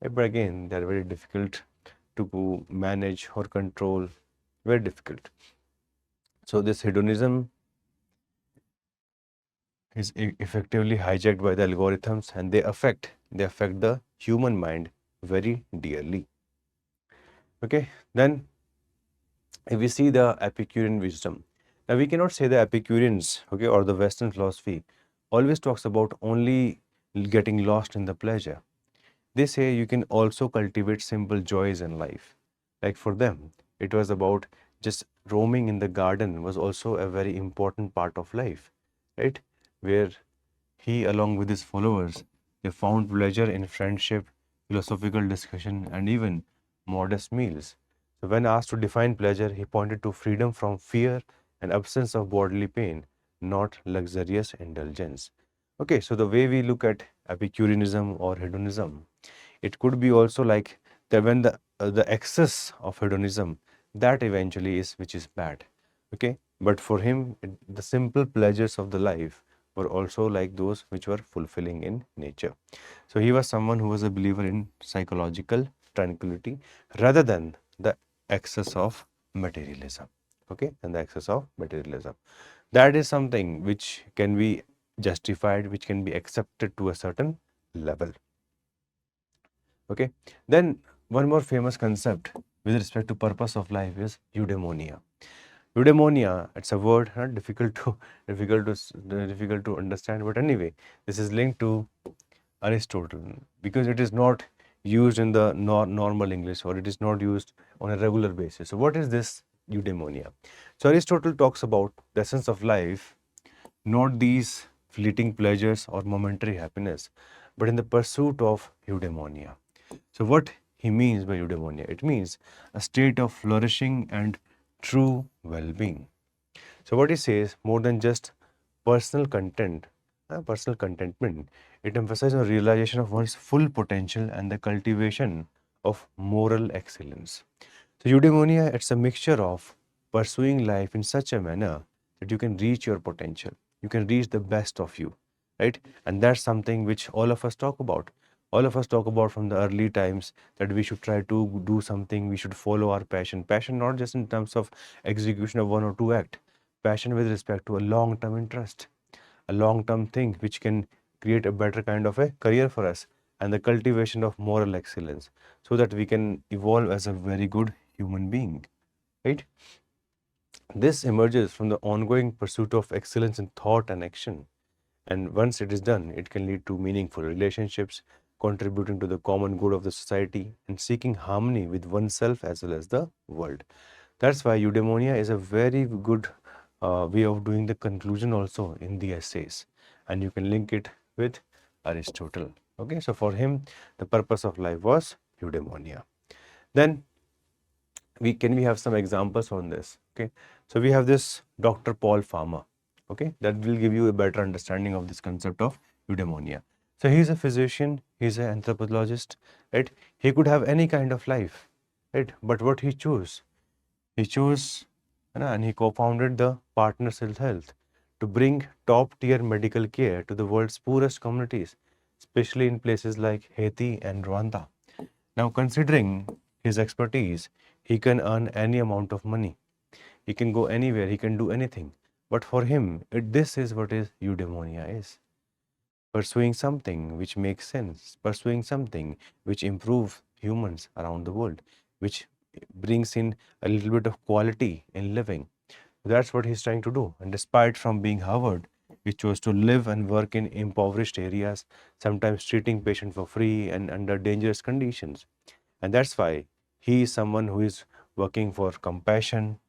But again, they're very difficult to manage or control. Very difficult. So this hedonism is effectively hijacked by the algorithms, and they affect the human mind very dearly. Okay, then if we see the Epicurean wisdom, now we cannot say the Epicureans, okay, or the Western philosophy always talks about only getting lost in the pleasure. They say you can also cultivate simple joys in life. Like for them, it was about just roaming in the garden was also a very important part of life, right? Where he, along with his followers, they found pleasure in friendship, philosophical discussion, and even modest meals. So, when asked to define pleasure, he pointed to freedom from fear and absence of bodily pain, not luxurious indulgence. Okay, so the way we look at Epicureanism or hedonism, it could be also like that when the excess of hedonism, that eventually is which is bad. Okay, but for him, the simple pleasures of the life were also like those which were fulfilling in nature. So he was someone who was a believer in psychological tranquility rather than the excess of materialism. Okay, and the excess of materialism. That is something which can be justified, which can be accepted to a certain level. Okay, then one more famous concept with respect to purpose of life is eudaimonia. Eudaimonia, it's a word difficult to difficult to understand, but anyway, this is linked to Aristotle because it is not used in the normal English, or it is not used on a regular basis. So what is this eudaimonia? So Aristotle talks about the essence of life, not these fleeting pleasures or momentary happiness, but in the pursuit of eudaimonia. So what he means by eudaimonia, it means a state of flourishing and true well-being. So what he says, more than just personal personal contentment, it emphasizes on realization of one's full potential and the cultivation of moral excellence. So eudaimonia, it's a mixture of pursuing life in such a manner that you can reach your potential, you can reach the best of you, right? And that's something which all of us talk about. All of us talk about from the early times that we should try to do something, we should follow our passion. Passion not just in terms of execution of one or two act, passion with respect to a long-term interest, a long-term thing which can create a better kind of a career for us, and the cultivation of moral excellence so that we can evolve as a very good human being, right? This emerges from the ongoing pursuit of excellence in thought and action. And once it is done, it can lead to meaningful relationships, contributing to the common good of the society and seeking harmony with oneself as well as the world. That's why eudaimonia is a very good way of doing the conclusion also in the essays. And you can link it with Aristotle. Okay, so for him, the purpose of life was eudaimonia. Then we have some examples on this. Okay, so we have this Dr. Paul Farmer. Okay, that will give you a better understanding of this concept of eudaimonia. So he's a physician, he's an anthropologist, right? He could have any kind of life, right? But what he chose, and he co-founded the Partners Health to bring top-tier medical care to the world's poorest communities, especially in places like Haiti and Rwanda. Now, considering his expertise, he can earn any amount of money. He can go anywhere, he can do anything. But for him, this is what is eudaimonia is. Pursuing something which makes sense, pursuing something which improves humans around the world, which brings in a little bit of quality in living. That's what he's trying to do. And despite from being Harvard, he chose to live and work in impoverished areas, sometimes treating patients for free and under dangerous conditions. And that's why he is someone who is working for compassion,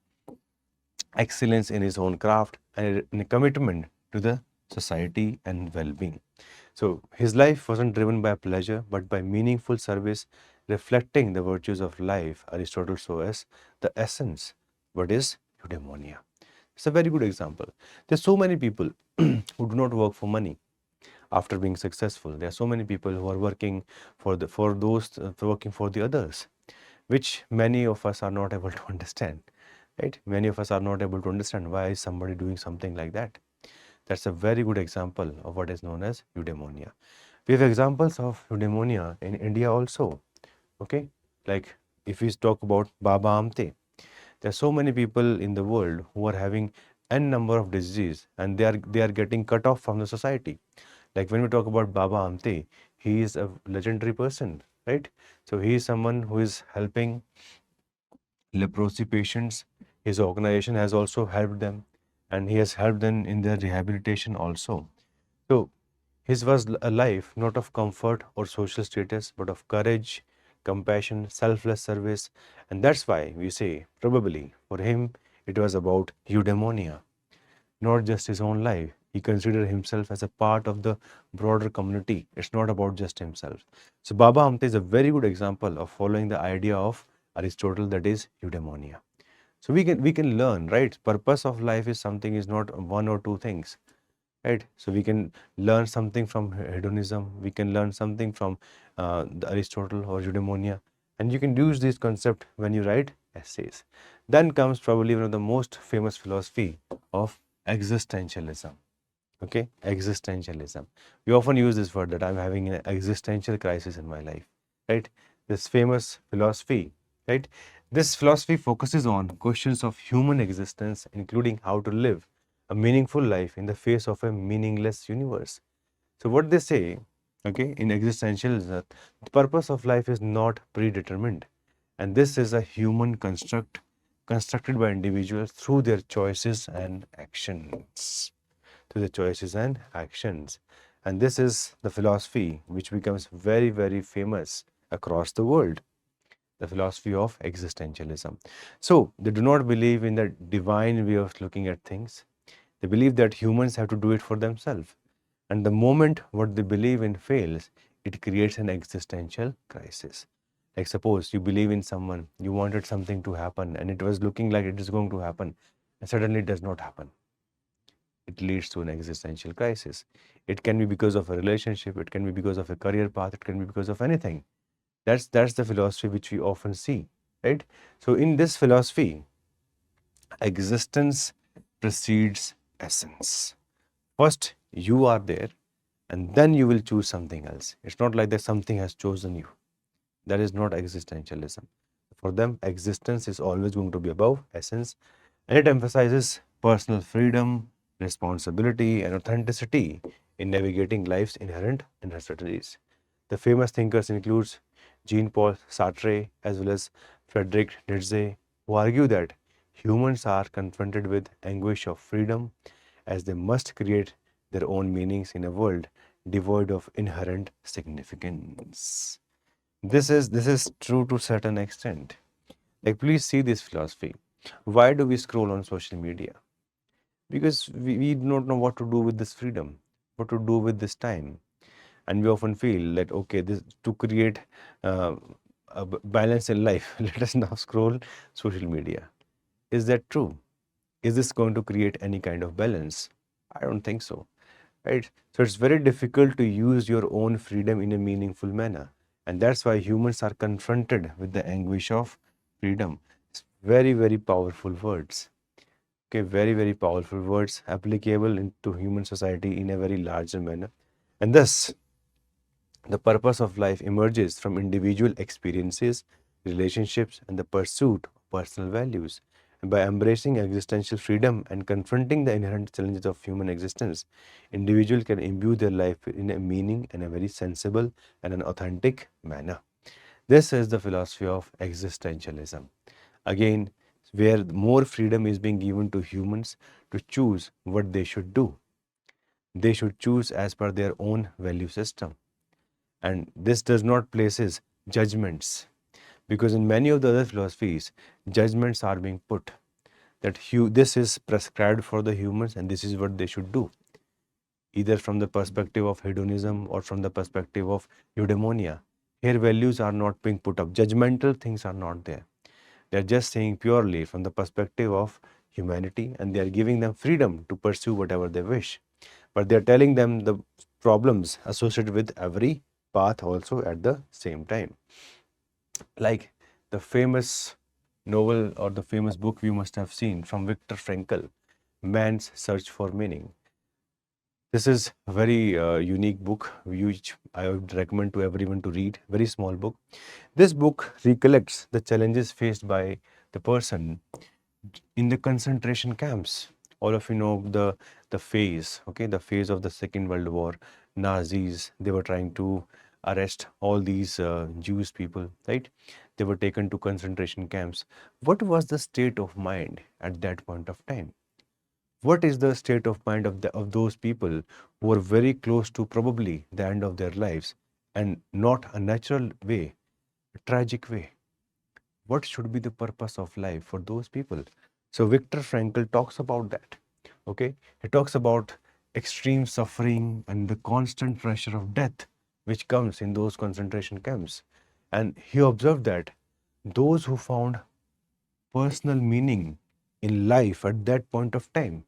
excellence in his own craft, and a commitment to the society and well-being. So his life wasn't driven by pleasure, but by meaningful service, reflecting the virtues of life. Aristotle saw as the essence. What is eudaimonia? It's a very good example. There's so many people who do not work for money after being successful. There are so many people who are working for working for the others, which many of us are not able to understand. Right? Many of us are not able to understand why is somebody doing something like that. That's a very good example of what is known as eudaimonia. We have examples of eudaimonia in India also. Okay, like if we talk about Baba Amte, there are so many people in the world who are having n number of diseases, and they are getting cut off from the society. Like when we talk about Baba Amte, he is a legendary person, right? So he is someone who is helping leprosy patients. His organization has also helped them, and he has helped them in their rehabilitation also. So his was a life not of comfort or social status, but of courage, compassion, selfless service. And that's why we say probably for him it was about eudaimonia, not just his own life. He considered himself as a part of the broader community. It's not about just himself. So Baba Amte is a very good example of following the idea of Aristotle, that is eudaimonia. So we can learn, right? Purpose of life is something, is not one or two things, right? So we can learn something from hedonism, we can learn something from the Aristotle or eudaimonia, and you can use this concept when you write essays. Then comes probably one of the most famous philosophy of existentialism. Okay, existentialism. We often use this word that I'm having an existential crisis in my life, right? This famous philosophy, right? This philosophy focuses on questions of human existence, including how to live a meaningful life in the face of a meaningless universe. So what they say, okay, in existentialism, the purpose of life is not predetermined, and this is a human construct constructed by individuals through their choices and actions. Through their choices and actions. And this is the philosophy which becomes very, very famous across the world. The philosophy of existentialism. So they do not believe in the divine way of looking at things. They believe that humans have to do it for themselves. And the moment what they believe in fails, it creates an existential crisis. Like suppose you believe in someone, you wanted something to happen and it was looking like it is going to happen, and suddenly it does not happen. It leads to an existential crisis. It can be because of a relationship, it can be because of a career path, it can be because of anything. That's the philosophy which we often see, right? So in this philosophy, existence precedes essence. First, you are there, and then you will choose something else. It's not like that something has chosen you. That is not existentialism. For them, existence is always going to be above essence, and it emphasizes personal freedom, responsibility, and authenticity in navigating life's inherent uncertainties. The famous thinkers include Jean-Paul Sartre as well as Friedrich Nietzsche, who argue that humans are confronted with anguish of freedom as they must create their own meanings in a world devoid of inherent significance. This is true to a certain extent. Like, please see this philosophy. Why do we scroll on social media? Because we do not know what to do with this freedom, what to do with this time. And we often feel that, okay, this to create balance in life. Let us now scroll social media. Is that true? Is this going to create any kind of balance? I don't think so, right? So it's very difficult to use your own freedom in a meaningful manner. And that's why humans are confronted with the anguish of freedom. It's very, very powerful words. Okay, very, very powerful words applicable into human society in a very larger manner. And thus, the purpose of life emerges from individual experiences, relationships, and the pursuit of personal values. And by embracing existential freedom and confronting the inherent challenges of human existence, individual can imbue their life in a meaning and a very sensible and an authentic manner. This is the philosophy of existentialism. Again, where more freedom is being given to humans to choose what they should do. They should choose as per their own value system. And this does not places judgments, because in many of the other philosophies, judgments are being put that this is prescribed for the humans and this is what they should do, either from the perspective of hedonism or from the perspective of eudaimonia. Here values are not being put up, judgmental things are not there. They are just saying purely from the perspective of humanity, and they are giving them freedom to pursue whatever they wish. But they are telling them the problems associated with every path also at the same time. Like the famous novel or the famous book you must have seen from Viktor Frankl, Man's Search for Meaning. This is a very unique book which I would recommend to everyone to read. Very small book. This book recollects the challenges faced by the person in the concentration camps. All of you know the phase, okay, the phase of the Second World War. Nazis, they were trying to arrest all these Jewish people, right? They were taken to concentration camps. What was the state of mind at that point of time? What is the state of mind of those people who are very close to probably the end of their lives, and not a natural way, a tragic way? What should be the purpose of life for those people? So Viktor Frankl talks about that. Okay, he talks about extreme suffering and the constant pressure of death which comes in those concentration camps. And he observed that those who found personal meaning in life at that point of time,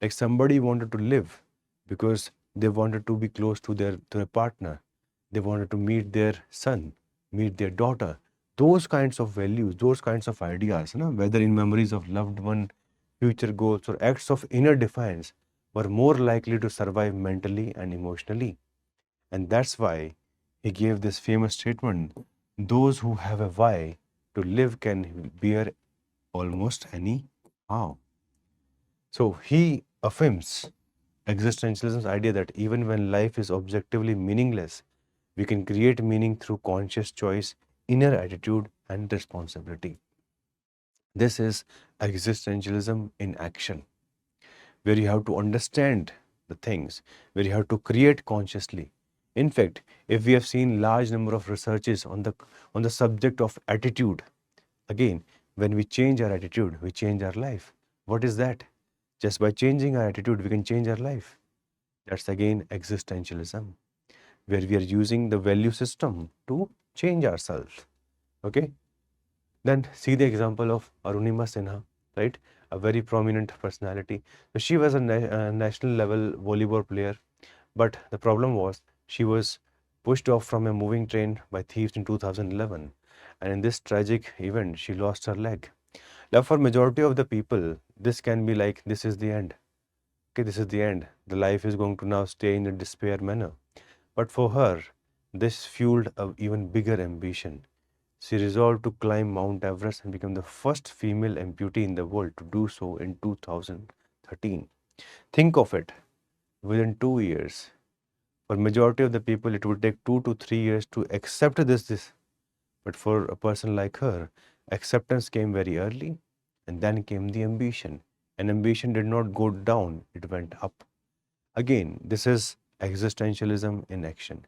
like somebody wanted to live because they wanted to be close to their partner, they wanted to meet their son, meet their daughter. Those kinds of values, those kinds of ideas, whether in memories of loved one, future goals, or acts of inner defiance, were more likely to survive mentally and emotionally. And that's why he gave this famous statement: those who have a why to live can bear almost any how. So he affirms existentialism's idea that even when life is objectively meaningless, we can create meaning through conscious choice, inner attitude, and responsibility. This is existentialism in action, where you have to understand the things, where you have to create consciously. In fact, if we have seen large number of researches on the subject of attitude, again, when we change our attitude, we change our life. What is that? Just by changing our attitude, we can change our life. That's again existentialism, where we are using the value system to change ourselves. Okay. Then see the example of Arunima Sinha, right? A very prominent personality. So she was a national level volleyball player, but the problem was she was pushed off from a moving train by thieves in 2011, and in this tragic event, she lost her leg. Now, for majority of the people, this can be like, this is the end. Okay, this is the end. The life is going to now stay in a despair manner. But for her, this fueled an even bigger ambition. She resolved to climb Mount Everest and become the first female amputee in the world to do so in 2013. Think of it, within 2 years. For majority of the people, it would take 2 to 3 years to accept this. But for a person like her, acceptance came very early, and then came the ambition. And ambition did not go down, it went up. Again, this is existentialism in action.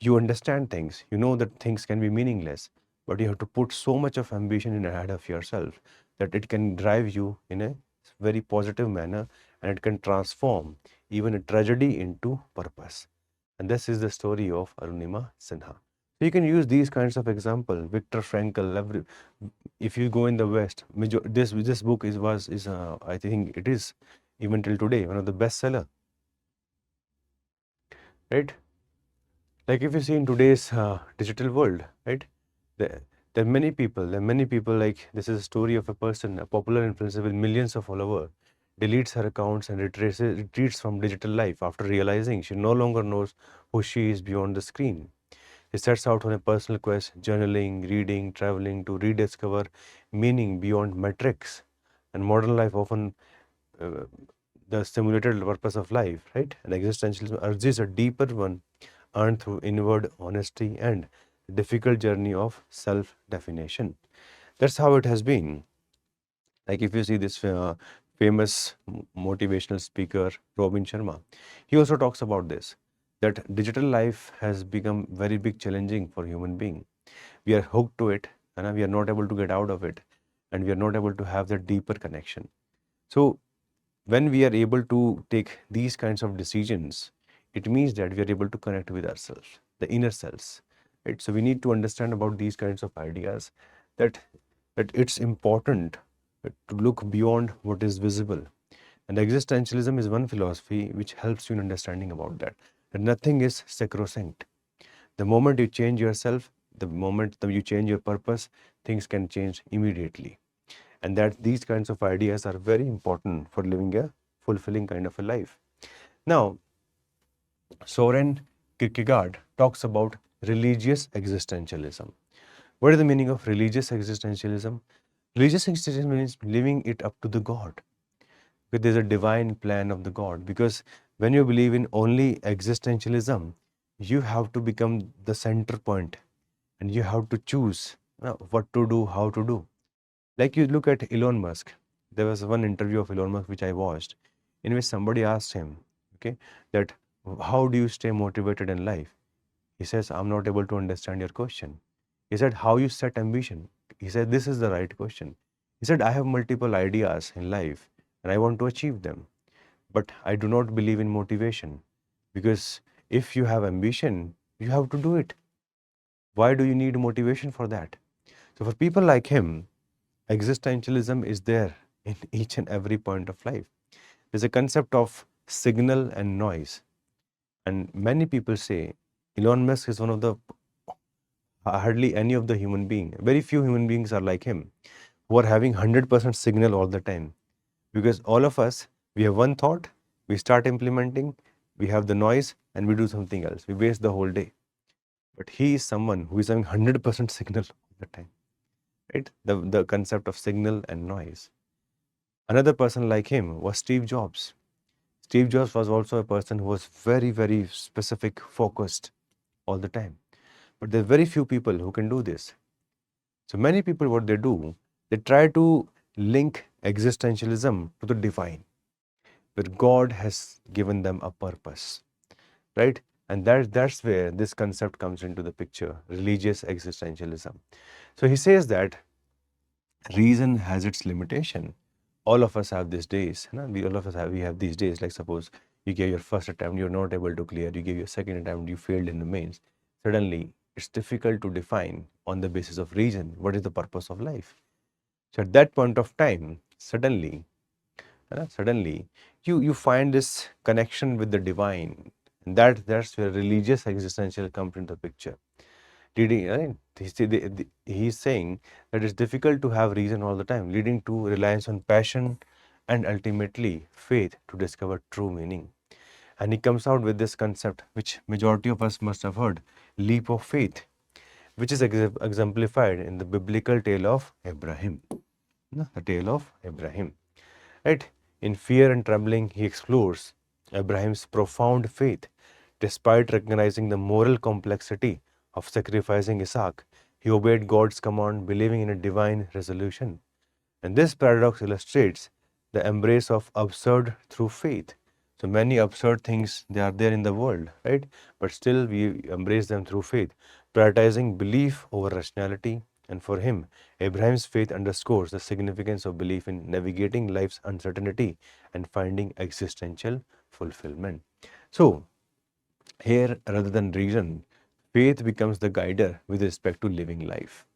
You understand things, you know that things can be meaningless, but you have to put so much of ambition in ahead of yourself that it can drive you in a very positive manner, and it can transform even a tragedy into purpose. And this is the story of Arunima Sinha. So you can use these kinds of example. Viktor Frankl. If you go in the West, this book is I think it is even till today one of the bestseller, right? Like if you see in today's digital world, right? There, there are many people. There are many people like this is a story of a person, a popular influencer with millions of followers, deletes her accounts and retreats from digital life after realizing she no longer knows who she is beyond the screen. He sets out on a personal quest, journaling, reading, traveling to rediscover meaning beyond metrics. And modern life often uh, the simulated purpose of life, right? And existentialism urges a deeper one earned through inward honesty and difficult journey of self-definition. That's how it has been. Like if you see this famous motivational speaker, Robin Sharma, he also talks about this, that digital life has become very big challenging for human being. We are hooked to it and we are not able to get out of it, and we are not able to have that deeper connection. So when we are able to take these kinds of decisions, it means that we are able to connect with ourselves, the inner selves, right? So we need to understand about these kinds of ideas, that it's important to look beyond what is visible. And existentialism is one philosophy which helps you in understanding about that nothing is sacrosanct. The moment you change yourself, the moment that you change your purpose, things can change immediately. And that these kinds of ideas are very important for living a fulfilling kind of a life. Now, Soren Kierkegaard talks about religious existentialism. What is the meaning of religious existentialism? Religious existentialism means living it up to the God. Because there's a divine plan of the God. Because when you believe in only existentialism, you have to become the center point and you have to choose what to do, how to do. Like you look at Elon Musk. There was one interview of Elon Musk which I watched, in which somebody asked him, okay, that how do you stay motivated in life? He says, I'm not able to understand your question. He said, how you set ambition? He said, this is the right question. He said, I have multiple ideas in life and I want to achieve them, but I do not believe in motivation, because if you have ambition, you have to do it. Why do you need motivation for that? So for people like him, existentialism is there in each and every point of life. There's a concept of signal and noise. And many people say Elon Musk is one of the hardly any of the human being. Very few human beings are like him, who are having 100% signal all the time. Because all of us, we have one thought, we start implementing, we have the noise, and we do something else. We waste the whole day. But he is someone who is having 100% signal all the time. Right? The concept of signal and noise. Another person like him was Steve Jobs. Steve Jobs was also a person who was very, very specific, focused all the time. But there are very few people who can do this. So many people, what they do, they try to link existentialism to the divine, where God has given them a purpose, right? And that's where this concept comes into the picture, religious existentialism. So he says that reason has its limitation. All of us have these days. We have these days. Like suppose you gave your first attempt, you're not able to clear. You gave your second attempt, you failed in the mains. Suddenly, it's difficult to define on the basis of reason what is the purpose of life. So at that point of time, suddenly you find this connection with the divine, and that's where religious existential comes into the picture. He's saying that it's difficult to have reason all the time, leading to reliance on passion and ultimately faith to discover true meaning. And he comes out with this concept, which majority of us must have heard, leap of faith, which is exemplified in the biblical tale of Abraham. The tale of Abraham. Right? In fear and trembling, he explores Abraham's profound faith. Despite recognizing the moral complexity of sacrificing Isaac, he obeyed God's command, believing in a divine resolution. And this paradox illustrates the embrace of absurd through faith. So many absurd things, they are there in the world, right? But still we embrace them through faith, prioritizing belief over rationality. And for him, Abraham's faith underscores the significance of belief in navigating life's uncertainty and finding existential fulfillment. So here, rather than reason, faith becomes the guider with respect to living life.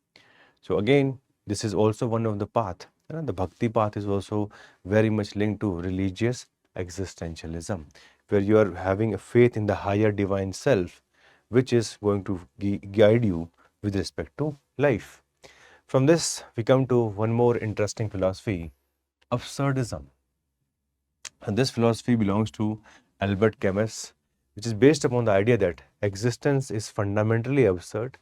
So again, this is also one of the path. The bhakti path is also very much linked to religious existentialism, where you are having a faith in the higher divine self, which is going to guide you with respect to life. From this, we come to one more interesting philosophy, absurdism. And this philosophy belongs to Albert Camus, which is based upon the idea that existence is fundamentally absurd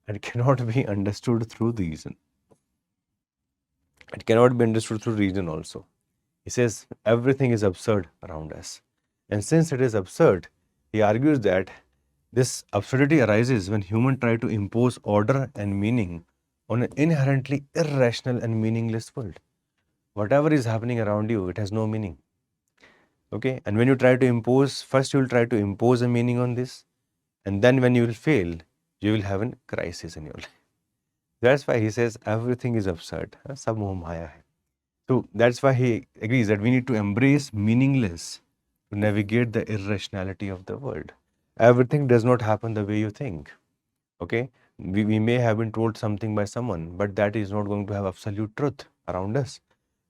and cannot be understood through reason. It cannot be understood through reason also. He says everything is absurd around us. And since it is absurd, he argues that this absurdity arises when humans try to impose order and meaning on an inherently irrational and meaningless world. Whatever is happening around you, it has no meaning. Okay, and when you try to impose, first you will try to impose a meaning on this, and then when you will fail, you will have a crisis in your life. That's why he says everything is absurd. Sab moh maya hai. So that's why he agrees that we need to embrace meaningless to navigate the irrationality of the world. Everything does not happen the way you think. Okay, we may have been told something by someone, but that is not going to have absolute truth around us.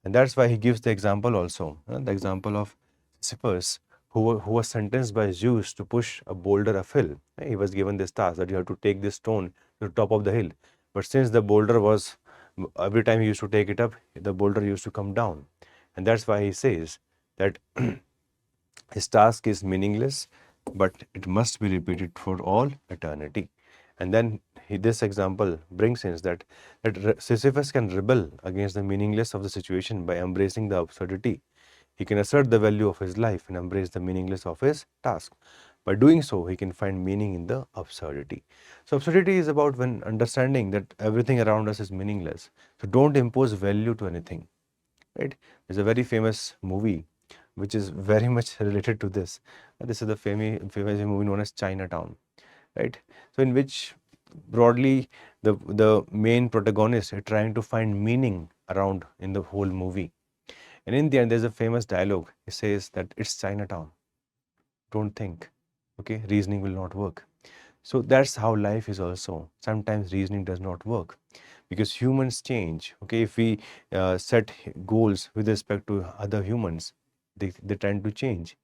And that's why he gives the example also, the example of Sisyphus, who was sentenced by Zeus to push a boulder uphill. He was given this task that you have to take this stone to the top of the hill. But since the boulder was, every time he used to take it up, the boulder used to come down. And that's why he says that his task is meaningless, but it must be repeated for all eternity. And then this example brings in that Sisyphus can rebel against the meaningless of the situation by embracing the absurdity. He can assert the value of his life and embrace the meaningless of his task. By doing so, he can find meaning in the absurdity. So absurdity is about when understanding that everything around us is meaningless. So don't impose value to anything. Right? There's a very famous movie which is very much related to this. This is the famous movie known as Chinatown. Right? So in which broadly the main protagonist is trying to find meaning around in the whole movie. And in the end, there's a famous dialogue. It says that it's Chinatown. Don't think. Okay, reasoning will not work. So that's how life is also. Sometimes reasoning does not work because humans change. Okay, if we set goals with respect to other humans, they tend to change.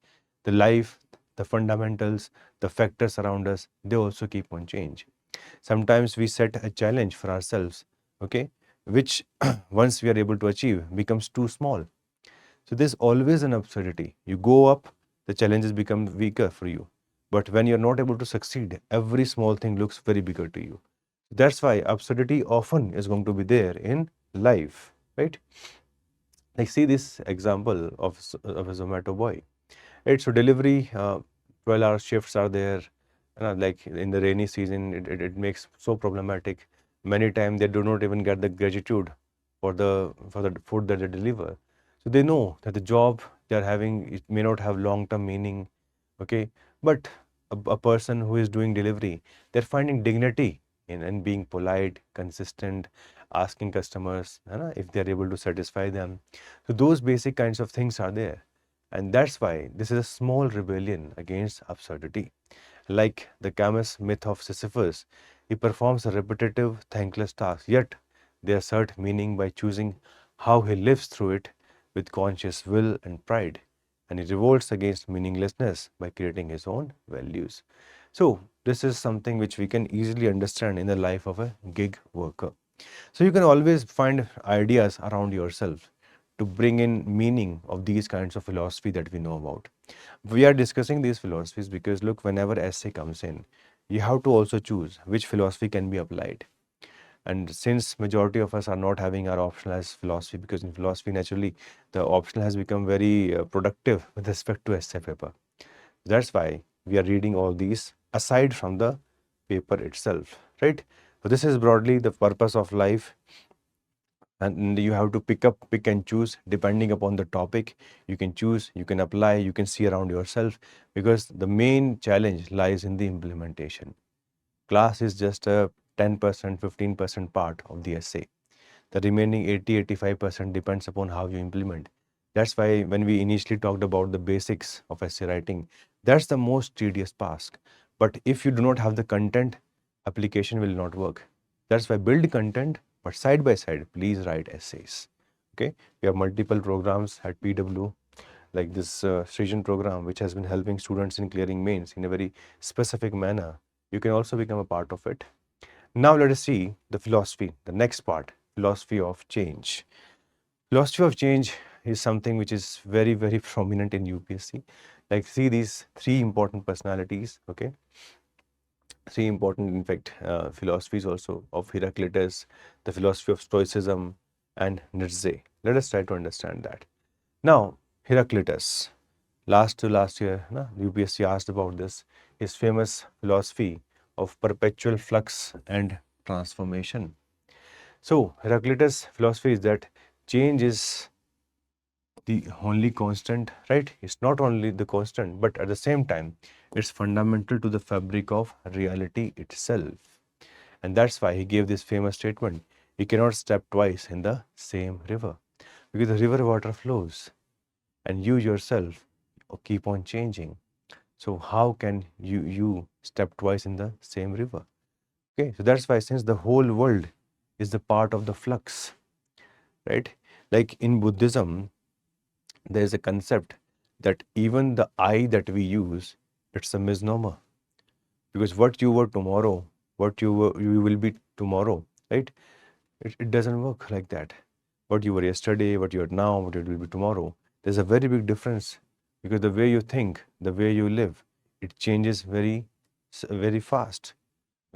The life, the fundamentals, the factors around us, they also keep on change. Sometimes we set a challenge for ourselves, okay, which once we are able to achieve becomes too small. So there's always an absurdity. You go up, the challenges become weaker for you. But when you're not able to succeed, every small thing looks very bigger to you. That's why absurdity often is going to be there in life, right? Like see this example of a Zomato boy. Right, so delivery, 12-hour shifts are there. Like in the rainy season, it makes so problematic. Many times they do not even get the gratitude for the food that they deliver. So they know that the job they are having, it may not have long-term meaning, okay? But a person who is doing delivery, they're finding dignity in being polite, consistent, asking customers if they're able to satisfy them. So those basic kinds of things are there. And that's why this is a small rebellion against absurdity. Like the Camus myth of Sisyphus, he performs a repetitive, thankless task, yet they assert meaning by choosing how he lives through it with conscious will and pride. And he revolts against meaninglessness by creating his own values. So, this is something which we can easily understand in the life of a gig worker. So, you can always find ideas around yourself to bring in meaning of these kinds of philosophy that we know about. We are discussing these philosophies because look, whenever essay comes in, you have to also choose which philosophy can be applied. And since majority of us are not having our optional as philosophy, because in philosophy naturally the optional has become very productive with respect to essay paper. That's why we are reading all these aside from the paper itself, right? So this is broadly the purpose of life, and you have to pick and choose depending upon the topic. You can choose, you can apply, you can see around yourself, because the main challenge lies in the implementation. Class is just a 10%, 15% part of the essay. The remaining 80-85% depends upon how you implement. That's why when we initially talked about the basics of essay writing, that's the most tedious task. But if you do not have the content, application will not work. That's why build content, but side by side, please write essays. Okay, we have multiple programs at PW, like this Srijan program, which has been helping students in clearing mains in a very specific manner. You can also become a part of it. Now let us see the philosophy, the next part, philosophy of change. Philosophy of change is something which is very, very prominent in UPSC. Like, see these three important personalities, okay? Three important, in fact, philosophies also of Heraclitus, the philosophy of Stoicism, and Nietzsche. Let us try to understand that. Now, Heraclitus, last year, UPSC asked about this, his famous philosophy of perpetual flux and transformation. So, Heraclitus' philosophy is that change is the only constant, right? It's not only the constant, but at the same time, it's fundamental to the fabric of reality itself. And that's why he gave this famous statement, you cannot step twice in the same river, because the river water flows and you yourself keep on changing. So how can you step twice in the same river? Okay, so that's why, since the whole world is the part of the flux, right? Like in Buddhism, there is a concept that even the I that we use, it's a misnomer. Because what you were tomorrow, you will be tomorrow, right? It doesn't work like that. What you were yesterday, what you are now, what it will be tomorrow. There's a very big difference, because the way you think, the way you live, it changes very, very fast.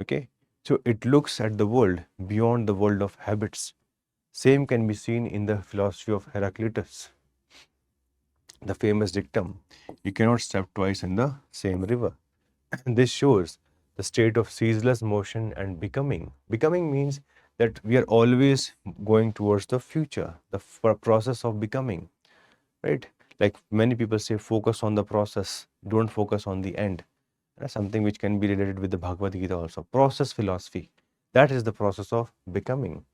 Okay? So it looks at the world beyond the world of habits. Same can be seen in the philosophy of Heraclitus. The famous dictum, you cannot step twice in the same river. This shows the state of ceaseless motion and becoming. Becoming means that we are always going towards the future, the process of becoming, right? Like many people say, focus on the process, don't focus on the end. That's something which can be related with the Bhagavad Gita also. Process philosophy, that is the process of becoming.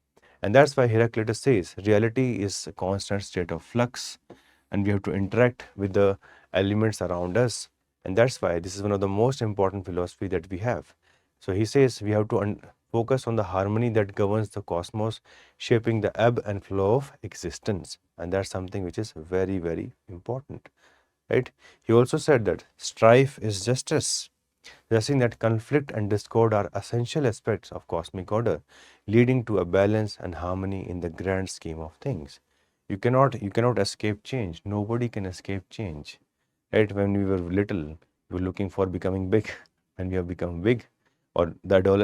And that's why Heraclitus says reality is a constant state of flux, and we have to interact with the elements around us. And that's why this is one of the most important philosophy that we have. So he says we have to focus on the harmony that governs the cosmos, shaping the ebb and flow of existence. And that's something which is very, very important, right? He also said that strife is justice, stressing that conflict and discord are essential aspects of cosmic order, leading to a balance and harmony in the grand scheme of things. You cannot escape change. Nobody can escape change. Right? When we were little, we were looking for becoming big. When we have become big, or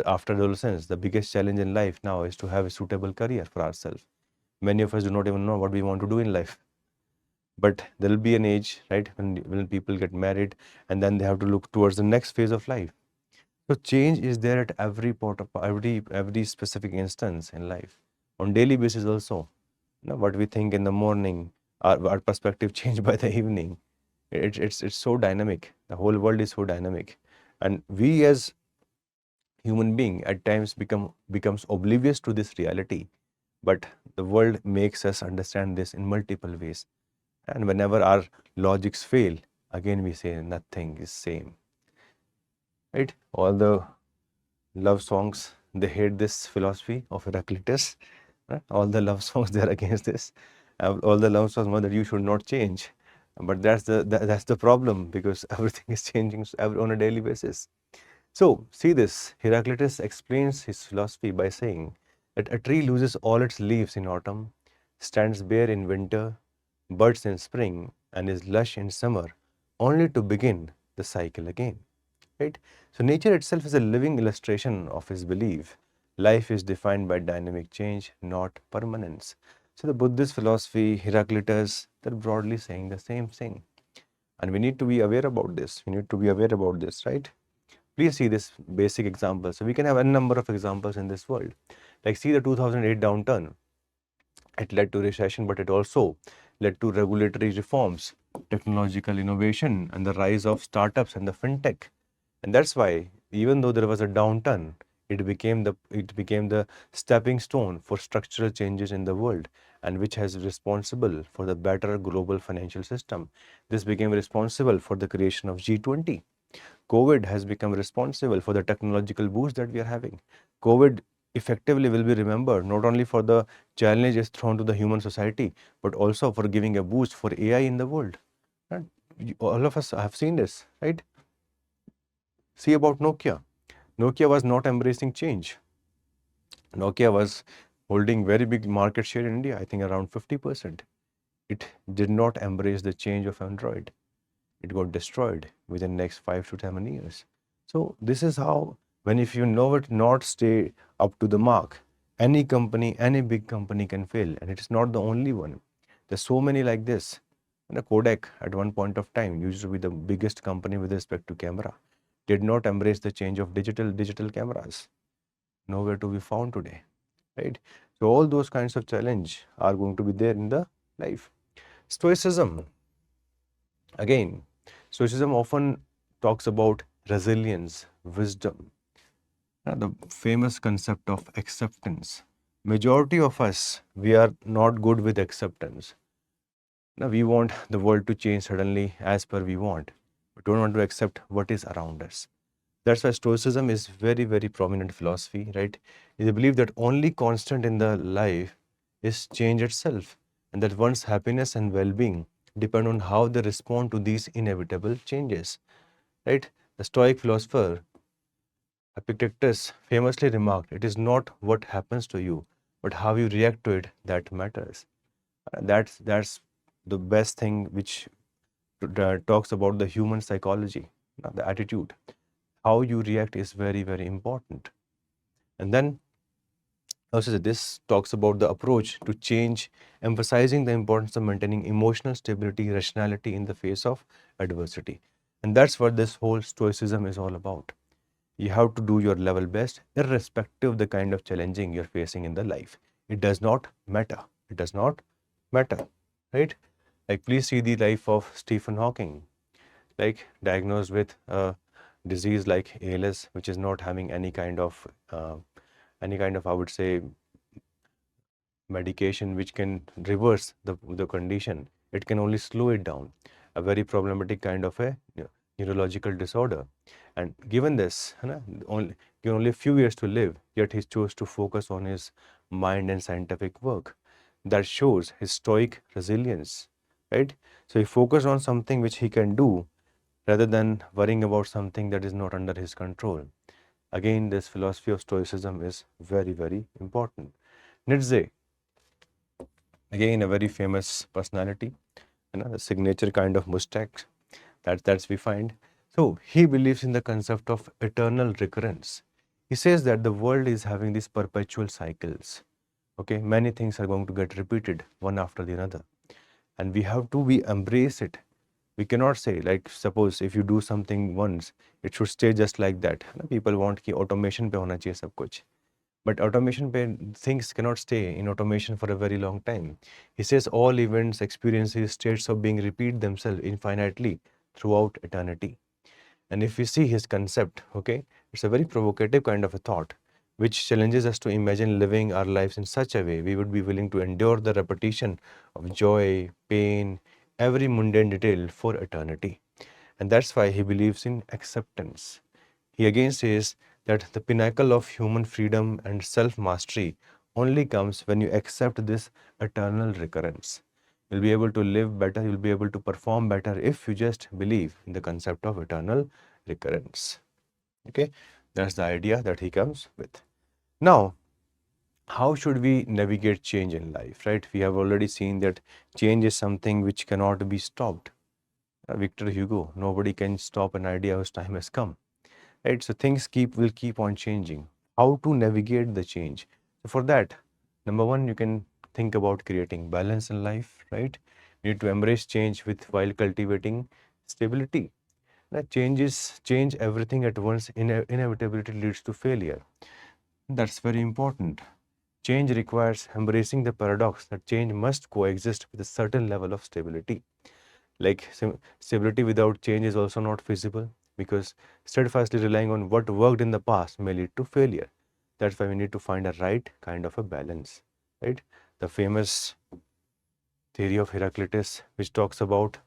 after adolescence, the biggest challenge in life now is to have a suitable career for ourselves. Many of us do not even know what we want to do in life. But there will be an age, right, when people get married, and then they have to look towards the next phase of life. So change is there at every part of every specific instance in life. On daily basis also, what we think in the morning, our perspective change by the evening. It's so dynamic. The whole world is so dynamic, and we as human being at times becomes oblivious to this reality. But the world makes us understand this in multiple ways. And whenever our logics fail, again we say nothing is same. Right? All the love songs, they hate this philosophy of Heraclitus. Right? All the love songs, they are against this. All the love songs are that you should not change. But that's the problem, because everything is changing on a daily basis. So see this, Heraclitus explains his philosophy by saying that a tree loses all its leaves in autumn, stands bare in winter, buds in spring, and is lush in summer, only to begin the cycle again. Right? So nature itself is a living illustration of his belief. Life is defined by dynamic change, not permanence. So the Buddhist philosophy, Heraclitus, they're broadly saying the same thing. And we need to be aware about this. We need to be aware about this, right? Please see this basic example. So we can have a number of examples in this world. Like see the 2008 downturn. It led to recession, but it also led to regulatory reforms, technological innovation, and the rise of startups and the fintech. And that's why, even though there was a downturn, it became the stepping stone for structural changes in the world, and which has responsible for the better global financial system. This became responsible for the creation of G20. COVID has become responsible for the technological boost that we are having. COVID effectively will be remembered not only for the challenges thrown to the human society, but also for giving a boost for AI in the world. And all of us have seen this, right? See about Nokia. Nokia was not embracing change. Nokia was holding very big market share in India, I think around 50%. It did not embrace the change of Android. It got destroyed within the next 5 to 10 years. So this is how, when if you know it not stay up to the mark, any company, any big company can fail, and it is not the only one. There's so many like this. And a Kodak at one point of time used to be the biggest company with respect to camera, did not embrace the change of digital cameras. Nowhere to be found today, right? So all those kinds of challenge are going to be there in the life. Stoicism, again, Stoicism often talks about resilience, wisdom, the famous concept of acceptance. Majority of us, we are not good with acceptance. Now, we want the world to change suddenly as per we want. We don't want to accept what is around us. That's why Stoicism is very prominent philosophy, right? They believe that only constant in the life is change itself, and that one's happiness and well-being depend on how they respond to these inevitable changes, right? The Stoic philosopher Epictetus famously remarked, "It is not what happens to you, but how you react to it that matters." That's the best thing which talks about the human psychology, the attitude. How you react is very important. And then also this talks about the approach to change, emphasizing the importance of maintaining emotional stability, rationality in the face of adversity. And that's what this whole Stoicism is all about. You have to do your level best irrespective of the kind of challenging you're facing in the life. It does not matter. It does not matter, right? Like, please see the life of Stephen Hawking, like diagnosed with a disease like ALS, which is not having any kind of I would say medication which can reverse the condition. It can only slow it down, a very problematic kind of a neurological disorder. And given this, only a few years to live, yet he chose to focus on his mind and scientific work. That shows his stoic resilience, right? So he focused on something which he can do rather than worrying about something that is not under his control. Again, this philosophy of stoicism is very important. Nietzsche, again a very famous personality, the signature kind of mustache that's we find. So he believes in the concept of eternal recurrence. He says that the world is having these perpetual cycles. Okay, many things are going to get repeated one after the another, and we have to embrace it. We cannot say, like, suppose if you do something once, it should stay just like that. People want कि automation पे होना चाहिए सब कुछ. But automation पे things cannot stay in automation for a very long time. He says all events, experiences, states of being repeat themselves infinitely throughout eternity. And if we see his concept, okay, it's a very provocative kind of a thought, which challenges us to imagine living our lives in such a way we would be willing to endure the repetition of joy, pain, every mundane detail for eternity. And that's why he believes in acceptance. He again says that the pinnacle of human freedom and self-mastery only comes when you accept this eternal recurrence. You'll be able to live better, you'll be able to perform better if you just believe in the concept of eternal recurrence. Okay, that's the idea that he comes with. Now, how should we navigate change in life, right? We have already seen that change is something which cannot be stopped. Victor Hugo, nobody can stop an idea whose time has come, right? So things will keep on changing. How to navigate the change? So for that, number one, you can think about creating balance in life, right? You need to embrace change while cultivating stability. That change everything at once. Inevitability leads to failure. That's very important. Change requires embracing the paradox that change must coexist with a certain level of stability. Like stability without change is also not feasible, because steadfastly relying on what worked in the past may lead to failure. That's why we need to find a right kind of a balance, right? The famous theory of Heraclitus, which talks about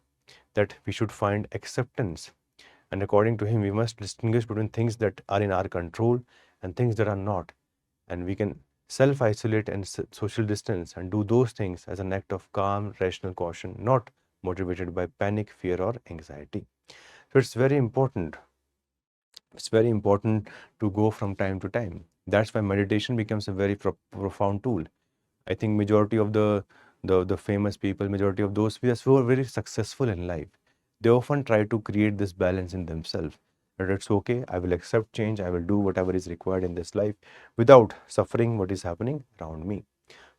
that we should find acceptance And according to him, we must distinguish between things that are in our control and things that are not. And we can self-isolate and social distance and do those things as an act of calm, rational caution, not motivated by panic, fear, or anxiety. So it's very important. It's very important to go from time to time. That's why meditation becomes a very profound tool. I think majority of the famous people, majority of those who are very successful in life, they often try to create this balance in themselves. That it's okay, I will accept change, I will do whatever is required in this life without suffering what is happening around me.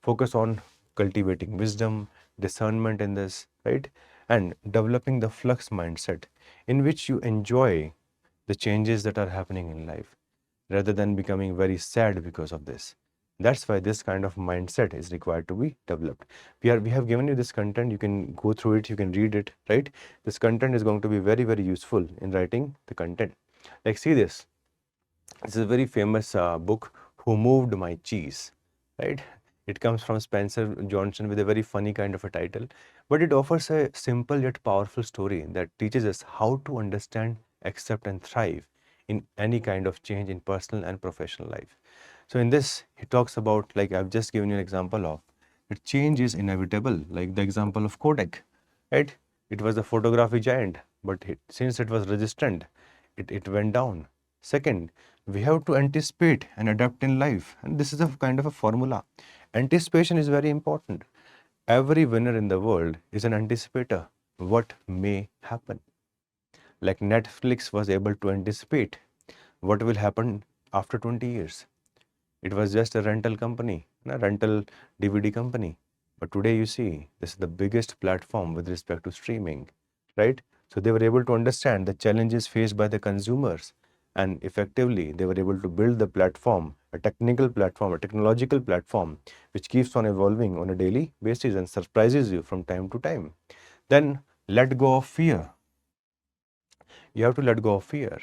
Focus on cultivating wisdom, discernment in this, right? And developing the flux mindset in which you enjoy the changes that are happening in life rather than becoming very sad because of this. That's why this kind of mindset is required to be developed. We have given you this content. You can go through it. You can read it, right? This content is going to be very, very useful in writing the content. Like, see this. This is a very famous book, Who Moved My Cheese, right? It comes from Spencer Johnson with a very funny kind of a title, but it offers a simple yet powerful story that teaches us how to understand, accept, and thrive in any kind of change in personal and professional life. So in this, he talks about, like I've just given you an example of, that change is inevitable, like the example of Kodak, right? It was the photography giant, but since it was resistant, it went down. Second, we have to anticipate and adapt in life. And this is a kind of a formula. Anticipation is very important. Every winner in the world is an anticipator. What may happen? Like Netflix was able to anticipate what will happen after 20 years. It was just a rental company, a rental DVD company. But today you see, this is the biggest platform with respect to streaming, right? So they were able to understand the challenges faced by the consumers, and effectively they were able to build the platform, a technical platform, a technological platform, which keeps on evolving on a daily basis and surprises you from time to time. Then let go of fear. You have to let go of fear.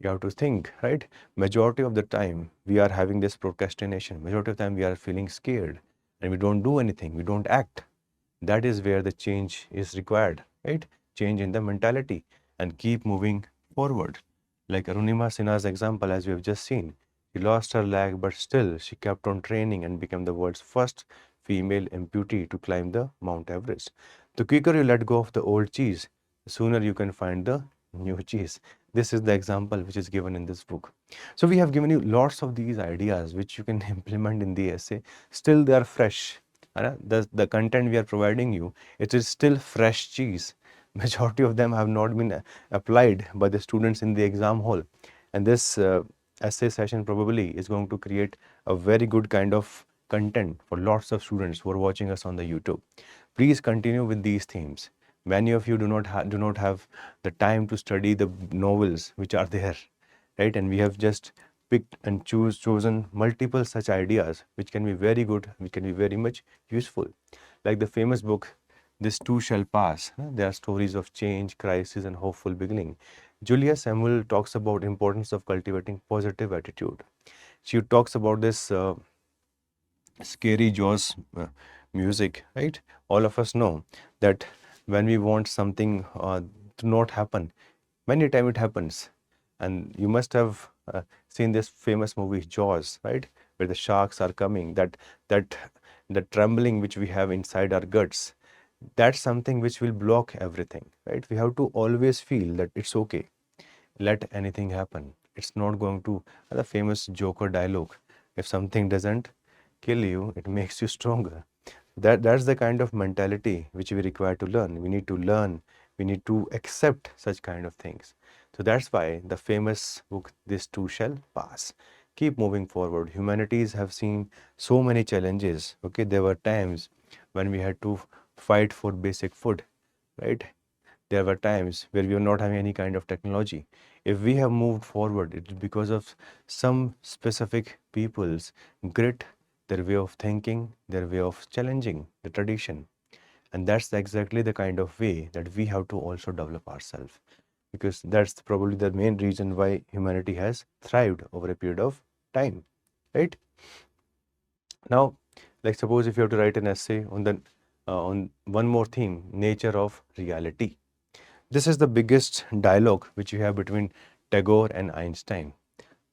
You have to think, right? Majority of the time we are having this procrastination. Majority of the time we are feeling scared and we don't do anything, we don't act. That is where the change is required, right? Change in the mentality and keep moving forward. Like Arunima Sinha's example, as we have just seen, she lost her leg, but still she kept on training and became the world's first female amputee to climb the Mount Everest. The quicker you let go of the old cheese, the sooner you can find the new cheese. This is the example which is given in this book. So we have given you lots of these ideas which you can implement in the essay. Still they are fresh. The content we are providing you, it is still fresh cheese. Majority of them have not been applied by the students in the exam hall. And this essay session probably is going to create a very good kind of content for lots of students who are watching us on the YouTube. Please continue with these themes. Many of you do not have the time to study the novels which are there, right? And we have just picked and chosen multiple such ideas which can be very good, which can be very much useful. Like the famous book, This Too Shall Pass. There are stories of change, crisis, and hopeful beginning. Julia Samuel talks about importance of cultivating positive attitude. She talks about this scary Jaws music, right? All of us know that when we want something to not happen, many times it happens. And you must have seen this famous movie Jaws, right? Where the sharks are coming, that the trembling which we have inside our guts, that's something which will block everything, right? We have to always feel that it's okay. Let anything happen. It's not going to, the famous Joker dialogue, if something doesn't kill you, it makes you stronger. That's the kind of mentality which we require to learn. We need to learn, we need to accept such kind of things. So that's why the famous book, This Too Shall Pass. Keep moving forward. Humanities have seen so many challenges. Okay, there were times when we had to fight for basic food, right? There were times where we were not having any kind of technology. If we have moved forward, it is because of some specific people's grit, their way of thinking, their way of challenging the tradition. And that's exactly the kind of way that we have to also develop ourselves, because that's probably the main reason why humanity has thrived over a period of time, right? Now, like suppose if you have to write an essay on the on one more theme, nature of reality. This is the biggest dialogue which you have between Tagore and Einstein,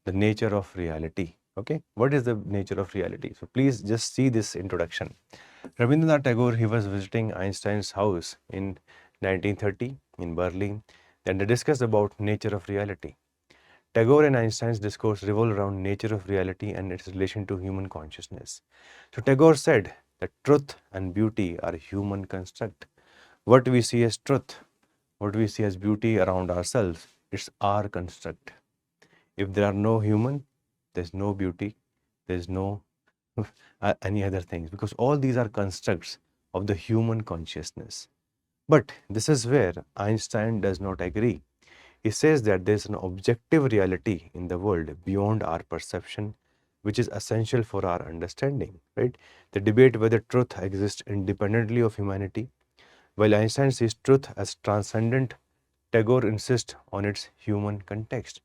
the nature of reality. Okay, what is the nature of reality? So please just see this introduction. Rabindranath Tagore, he was visiting Einstein's house in 1930 in Berlin, and they discussed about nature of reality. Tagore and Einstein's discourse revolved around nature of reality and its relation to human consciousness. So Tagore said that truth and beauty are human construct. What we see as truth, what we see as beauty around ourselves, it's our construct. If there are no human, there's no beauty, there's no any other things, because all these are constructs of the human consciousness. But this is where Einstein does not agree. He says that there is an objective reality in the world beyond our perception, which is essential for our understanding, right? The debate whether truth exists independently of humanity. While Einstein sees truth as transcendent, Tagore insists on its human context.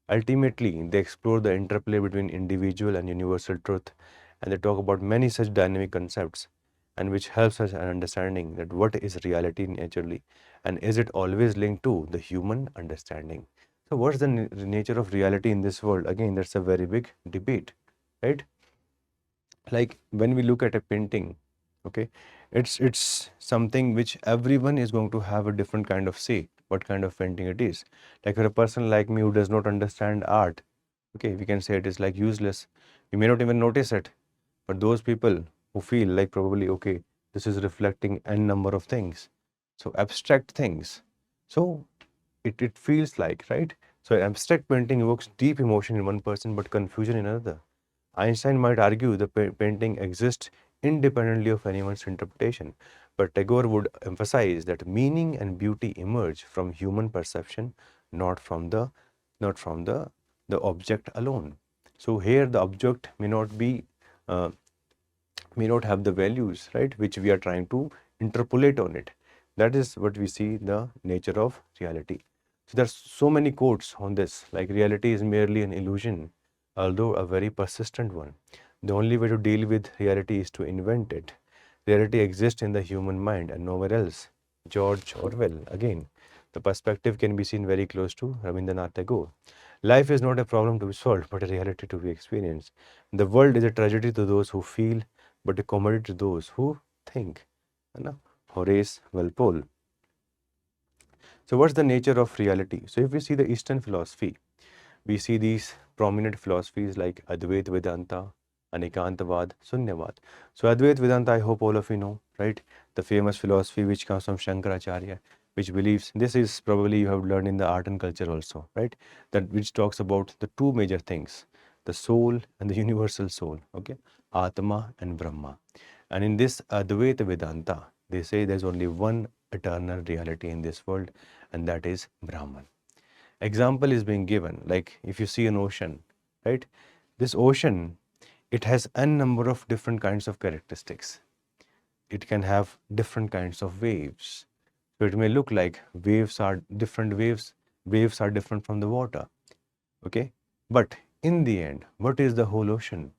Ultimately, they explore the interplay between individual and universal truth, and they talk about many such dynamic concepts, and which helps us in understanding that what is reality naturally, and is it always linked to the human understanding. So what's the nature of reality in this world? Again, that's a very big debate, right? Like when we look at a painting, okay, it's something which everyone is going to have a different kind of say what kind of painting it is. Like for a person like me who does not understand art, okay, we can say it is like useless. We may not even notice it, but those people who feel like probably, okay, this is reflecting n number of things, so abstract things, so it feels like, right? So abstract painting evokes deep emotion in one person but confusion in another. Einstein might argue the painting exists independently of anyone's interpretation, but Tagore would emphasize that meaning and beauty emerge from human perception, not from the object alone. So here the object may not be may not have the values, right, which we are trying to interpolate on it. That is what we see the nature of reality. So there's so many quotes on this, like reality is merely an illusion, although a very persistent one. The only way to deal with reality is to invent it. Reality exists in the human mind and nowhere else. George Orwell, again. The perspective can be seen very close to Rabindranath Tagore. Life is not a problem to be solved, but a reality to be experienced. The world is a tragedy to those who feel, but a comedy to those who think. Horace Walpole. So what's the nature of reality? So if we see the Eastern philosophy, we see these prominent philosophies like Advaita Vedanta, Anikantavad, Sunyavad. So Advaita Vedanta, I hope all of you know, right? The famous philosophy which comes from Shankaracharya, which believes, this is probably you have learned in the art and culture also, right? That which talks about the two major things, the soul and the universal soul, okay? Atma and Brahma. And in this Advaita Vedanta, they say there's only one eternal reality in this world, and that is Brahman. Example is being given, like if you see an ocean, right? This ocean, it has n number of different kinds of characteristics. It can have different kinds of waves. So it may look like waves are different waves are different from the water, okay? But in the end, what is the whole ocean?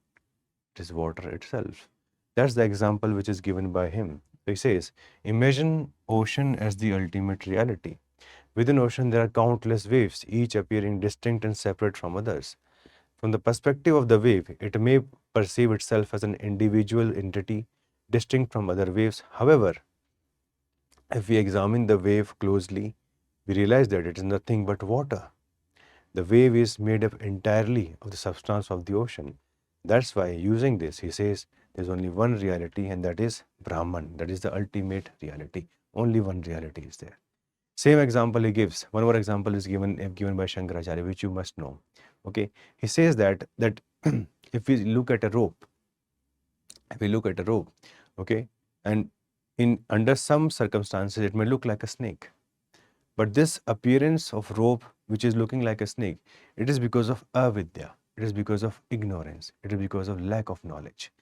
It is water itself. That's the example which is given by him. So he says, imagine ocean as the ultimate reality. Within ocean, there are countless waves, each appearing distinct and separate from others. From the perspective of the wave, it may perceive itself as an individual entity distinct from other waves. However, if we examine the wave closely, we realize that it is nothing but water. The wave is made up entirely of the substance of the ocean. That's why, using this, he says there's only one reality, and that is Brahman. That is the ultimate reality. Only one reality is there. Same example he gives. One more example is given by Shankaracharya, which you must know. Okay, he says that if we look at a rope, okay, and in under some circumstances it may look like a snake, but this appearance of rope which is looking like a snake, it is because of avidya, it is because of ignorance, it is because of lack of knowledge.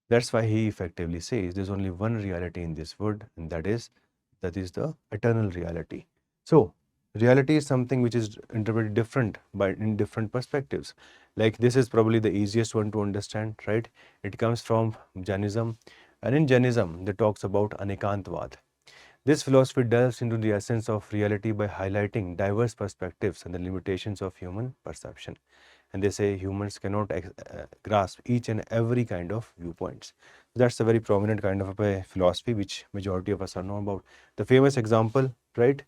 That's why he effectively says there's only one reality in this world, and that is the eternal reality. So reality is something which is interpreted different in different perspectives. Like this is probably the easiest one to understand, right? It comes from Jainism, and in Jainism they talks about Anikantvad. This philosophy delves into the essence of reality by highlighting diverse perspectives and the limitations of human perception. And they say humans cannot grasp each and every kind of viewpoints. That's a very prominent kind of a philosophy which majority of us are know about. The famous example, right,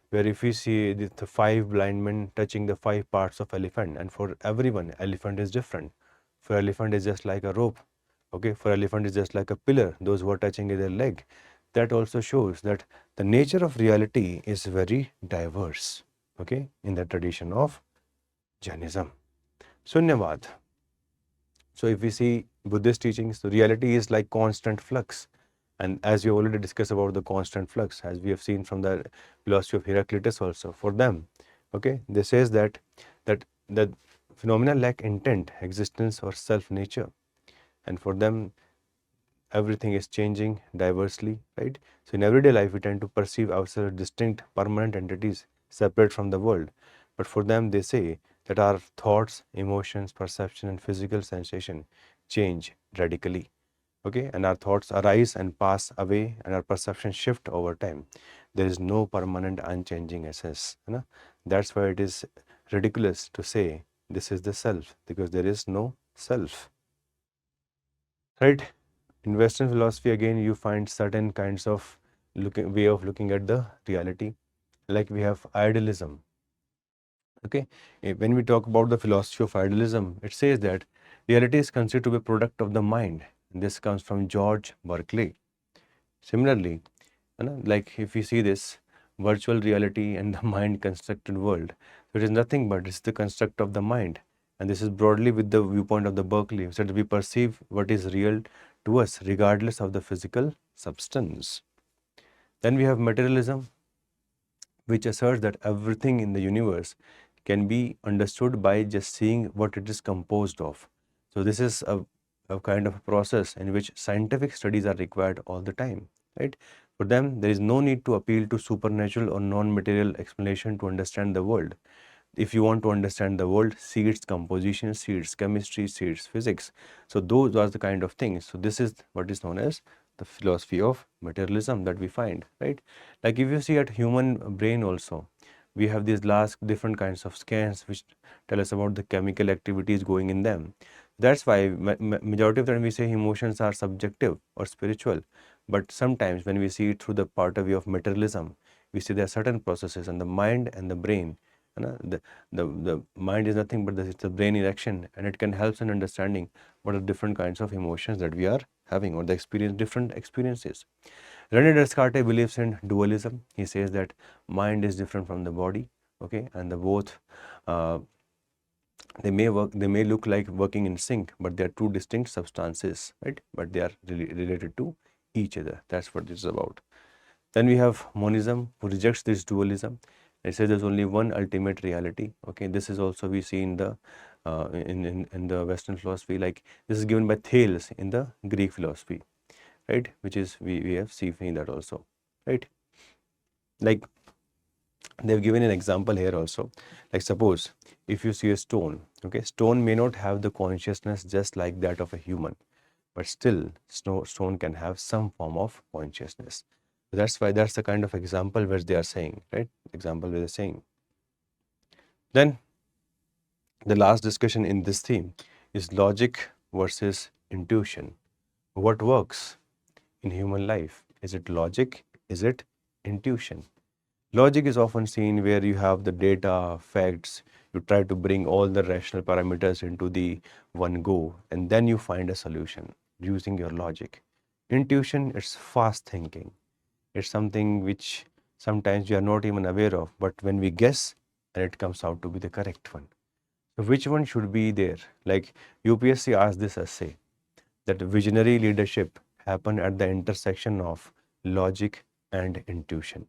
where if we see the five blind men touching the five parts of elephant, and for everyone elephant is different. For elephant is just like a rope, okay, for elephant is just like a pillar, those who are touching their leg. That also shows that the nature of reality is very diverse, okay, in the tradition of Jainism. Sunyavad. So if we see Buddhist teachings, the reality is like constant flux. And as we already discussed about the constant flux, as we have seen from the philosophy of Heraclitus also, for them, okay, they says that the phenomena lack intent, existence or self-nature. And for them, everything is changing diversely, right? So in everyday life, we tend to perceive ourselves distinct, permanent entities separate from the world. But for them, they say that our thoughts, emotions, perception, and physical sensation change radically. Okay, and our thoughts arise and pass away, and our perception shift over time. There is no permanent, unchanging essence. You know? That's why it is ridiculous to say this is the self, because there is no self. Right? In Western philosophy, again, you find certain kinds of way of looking at the reality. Like we have idealism. Okay, when we talk about the philosophy of idealism, it says that reality is considered to be a product of the mind. And this comes from George Berkeley. Similarly, like if you see this virtual reality and the mind constructed world, so it is nothing but it's the construct of the mind. And this is broadly with the viewpoint of the Berkeley, so that we perceive what is real to us regardless of the physical substance. Then we have materialism, which asserts that everything in the universe can be understood by just seeing what it is composed of. So this is a kind of a process in which scientific studies are required all the time, right? For them, there is no need to appeal to supernatural or non-material explanation to understand the world. If you want to understand the world, see its composition, see its chemistry, see its physics. So those are the kind of things. So this is what is known as the philosophy of materialism that we find, right? Like if you see at human brain also, we have these last different kinds of scans which tell us about the chemical activities going in them. That's why majority of the time we say emotions are subjective or spiritual, but sometimes when we see it through the part of view of materialism, we see there are certain processes and the mind and the brain. The mind is nothing but it's the brain in action, and it can help in understanding what are different kinds of emotions that we are having or the different experiences. Rene Descartes believes in dualism. He says that mind is different from the body, okay, and the both they may look like working in sync, but they are two distinct substances, right? But they are related to each other. That's what this is about. Then we have monism, who rejects this dualism. It says there's only one ultimate reality. Okay, this is also we see in the in the Western philosophy. Like this is given by Thales in the Greek philosophy, right? Which is we have seen that also, right? Like they've given an example here also. Like suppose if you see a stone, okay, stone may not have the consciousness just like that of a human, but still stone can have some form of consciousness. That's why that's the kind of example which they are saying, right? Example where they're saying. Then the last discussion in this theme is logic versus intuition. What works in human life? Is it logic? Is it intuition? Logic is often seen where you have the data, facts, you try to bring all the rational parameters into the one go, and then you find a solution using your logic. Intuition is fast thinking. It's something which sometimes we are not even aware of, but when we guess, and it comes out to be the correct one. So which one should be there? Like UPSC asked this essay that visionary leadership happen at the intersection of logic and intuition.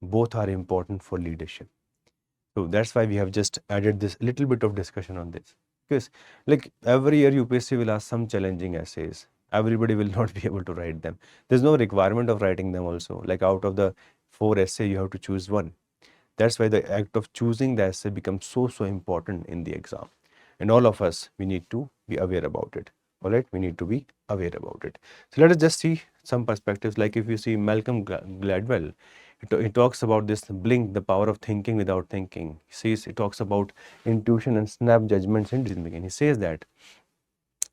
Both are important for leadership. So that's why we have just added this little bit of discussion on this. Because like every year UPSC will ask some challenging essays. Everybody will not be able to write them. There's no requirement of writing them also. Like out of the 4 essays, you have to choose one. That's why the act of choosing the essay becomes so important in the exam. And all of us, we need to be aware about it. All right, we need to be aware about it. So let us just see some perspectives. Like if you see Malcolm Gladwell, he talks about this blink, the power of thinking without thinking. He talks about intuition and snap judgments in decision making. He says that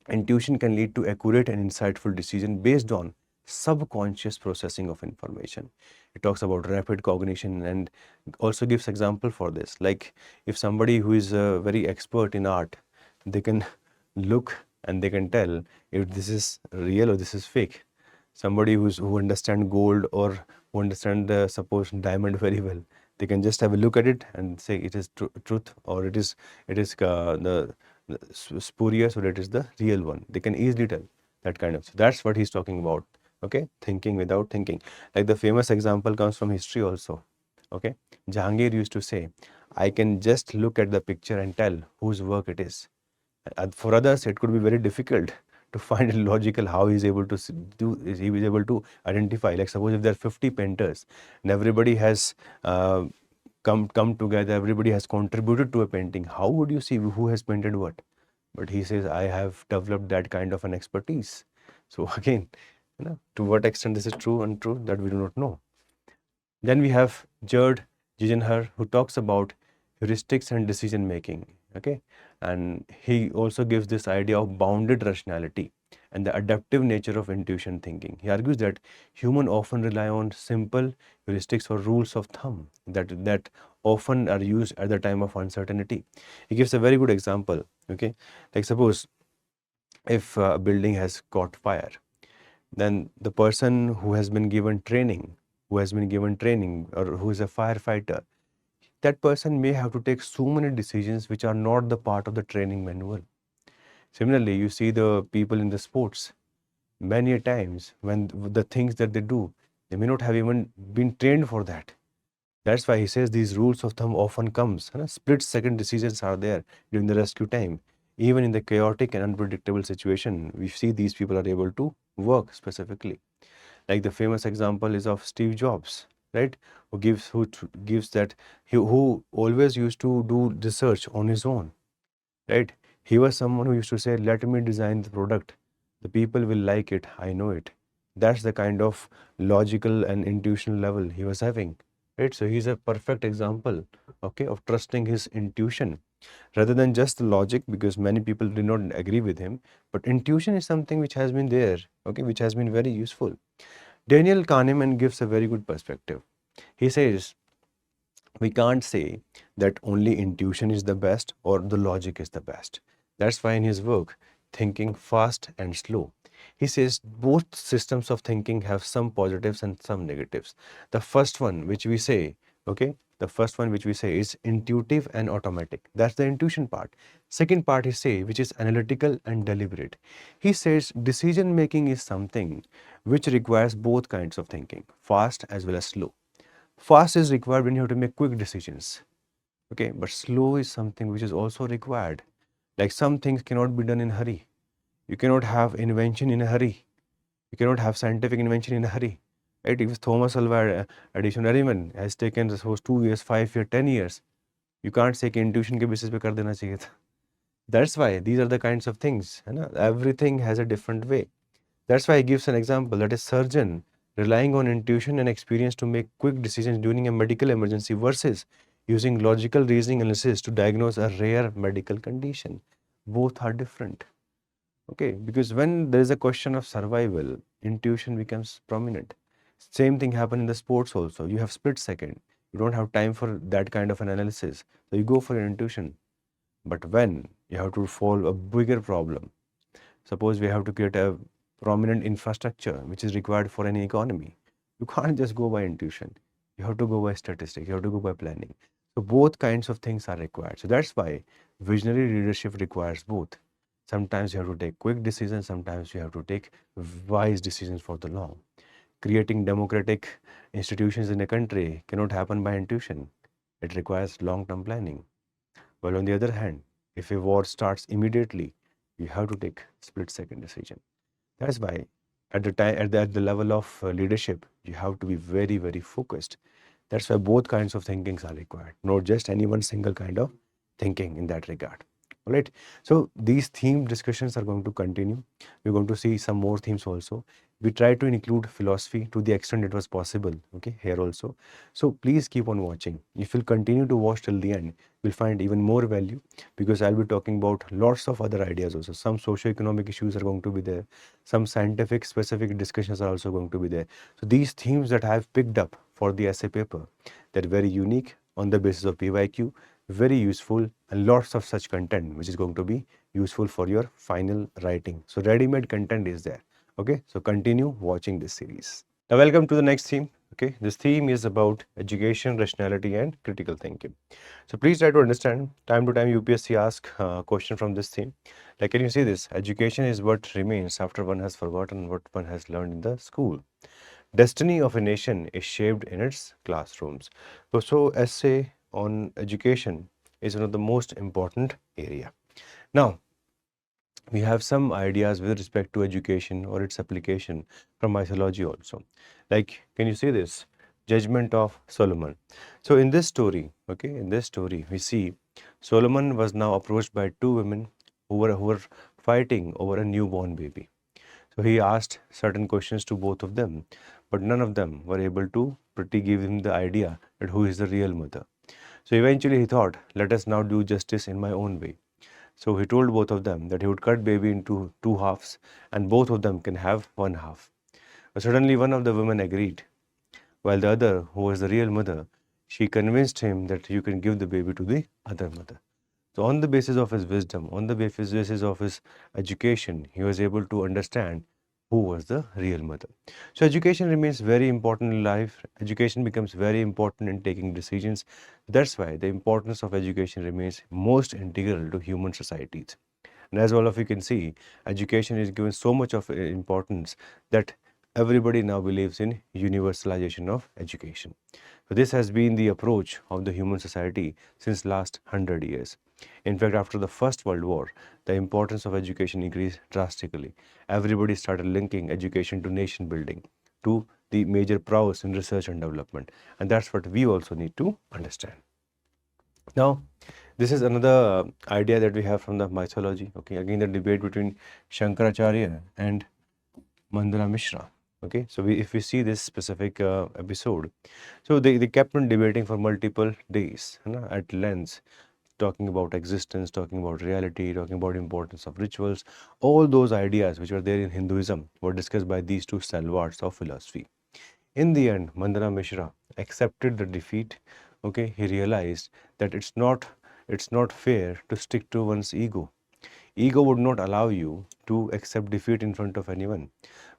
intuition can lead to accurate and insightful decision based on subconscious processing of information. It talks about rapid cognition and also gives example for this. Like if somebody who is very expert in art, they can look and they can tell if this is real or this is fake. Somebody who understand gold or who understand the suppose diamond very well, they can just have a look at it and say it is truth or it is the spurious or it is the real one. They can easily tell that kind of. So that's what he's talking about. Okay, thinking without thinking. Like the famous example comes from history also. Okay, Jahangir used to say, I can just look at the picture and tell whose work it is. For others, it could be very difficult to find it logical how he's able to he was able to identify. Like suppose if there are 50 painters and everybody has come together, everybody has contributed to a painting, how would you see who has painted what? But he says, I have developed that kind of an expertise. So again, to what extent this is true and untrue, that we do not know. Then we have Gerd Gigenher, who talks about heuristics and decision making. Okay, and he also gives this idea of bounded rationality and the adaptive nature of intuition thinking. He argues that humans often rely on simple heuristics or rules of thumb that often are used at the time of uncertainty. He gives a very good example. Okay, like suppose if a building has caught fire, then the person who has been given training, or who is a firefighter, that person may have to take so many decisions which are not the part of the training manual. Similarly, you see the people in the sports, many a times when the things that they do, they may not have even been trained for that. That's why he says these rules of thumb often comes. Split second decisions are there during the rescue time. Even in the chaotic and unpredictable situation, we see these people are able to work specifically. Like the famous example is of Steve Jobs, right? Who always used to do research on his own, right? He was someone who used to say, let me design the product. The people will like it. I know it. That's the kind of logical and intuitional level he was having, right? So he's a perfect example, okay, of trusting his intuition rather than just the logic, because many people did not agree with him. But intuition is something which has been there, okay, which has been very useful. Daniel Kahneman gives a very good perspective. He says, we can't say that only intuition is the best or the logic is the best. That's why in his work, Thinking Fast and Slow, he says both systems of thinking have some positives and some negatives. The first one, which we say, okay, the first one which we say is intuitive and automatic. That's the intuition part. Second part he say, which is analytical and deliberate. He says decision making is something which requires both kinds of thinking, fast as well as slow. Fast is required when you have to make quick decisions, okay, but slow is something which is also required. Like some things cannot be done in a hurry. You cannot have invention in a hurry. You cannot have scientific invention in a hurry, right? If Thomas Alva addition experiment has taken suppose 2 years, 5 years, 10 years, you can't say कि intuition के basis पे कर देना चाहिए था. That's why these are the kinds of things, everything has a different way. That's why he gives an example that a surgeon relying on intuition and experience to make quick decisions during a medical emergency versus using logical reasoning analysis to diagnose a rare medical condition. Both are different. Okay, because when there is a question of survival, intuition becomes prominent. Same thing happened in the sports also. You have split second. You don't have time for that kind of an analysis. So you go for your intuition. But when you have to solve a bigger problem, suppose we have to create a prominent infrastructure which is required for any economy, you can't just go by intuition. You have to go by statistics. You have to go by planning. So both kinds of things are required. So that's why visionary leadership requires both. Sometimes you have to take quick decisions. Sometimes you have to take wise decisions for the long. Creating democratic institutions in a country cannot happen by intuition. It requires long-term planning. While on the other hand, if a war starts immediately, you have to take split-second decision. That's why at the level of leadership, you have to be very, very focused. That's why both kinds of thinkings are required, not just any one single kind of thinking in that regard. All right. So these theme discussions are going to continue. We're going to see some more themes also. We try to include philosophy to the extent it was possible. Okay, here also. So please keep on watching. If you'll continue to watch till the end, you'll find even more value, because I'll be talking about lots of other ideas also. Some socio-economic issues are going to be there. Some scientific specific discussions are also going to be there. So these themes that I have picked up for the essay paper, they're very unique on the basis of PYQ, very useful, and lots of such content which is going to be useful for your final writing. So ready-made content is there. Okay, so continue watching this series. Now welcome to the next theme. Okay, this theme is about education, rationality, and critical thinking. So please try to understand. Time to time UPSC ask question from this theme. Like, can you see this? Education is what remains after one has forgotten what one has learned in the school. Destiny of a nation is shaped in its classrooms. So essay on education is one of the most important area. Now, we have some ideas with respect to education or its application from mythology also. Like, can you see this? Judgment of Solomon. So in this story, okay, in this story, we see Solomon was now approached by two women who were fighting over a newborn baby. So he asked certain questions to both of them, but none of them were able to pretty give him the idea that who is the real mother. So eventually he thought, let us now do justice in my own way. So he told both of them that he would cut baby into two halves and both of them can have one half. But suddenly one of the women agreed, while the other, who was the real mother, she convinced him that you can give the baby to the other mother. So on the basis of his wisdom, on the basis of his education, he was able to understand who was the real mother. So education remains very important in life. Education becomes very important in taking decisions. That's why the importance of education remains most integral to human societies. And as all of you can see, education is given so much of importance that everybody now believes in universalization of education. So this has been the approach of the human society since last 100 years. In fact, after the First World War, the importance of education increased drastically. Everybody started linking education to nation building, to the major prowess in research and development. And that's what we also need to understand. Now, this is another idea that we have from the mythology. Okay, again the debate between Shankaracharya and Mandana Mishra. Okay, so if we see this specific episode, so they kept on debating for multiple days, at length, talking about existence, talking about reality, talking about importance of rituals. All those ideas which were there in Hinduism were discussed by these two stalwarts of philosophy. In the end, Mandana Mishra accepted the defeat. Okay, he realized that it's not fair to stick to one's ego. Ego would not allow you to accept defeat in front of anyone.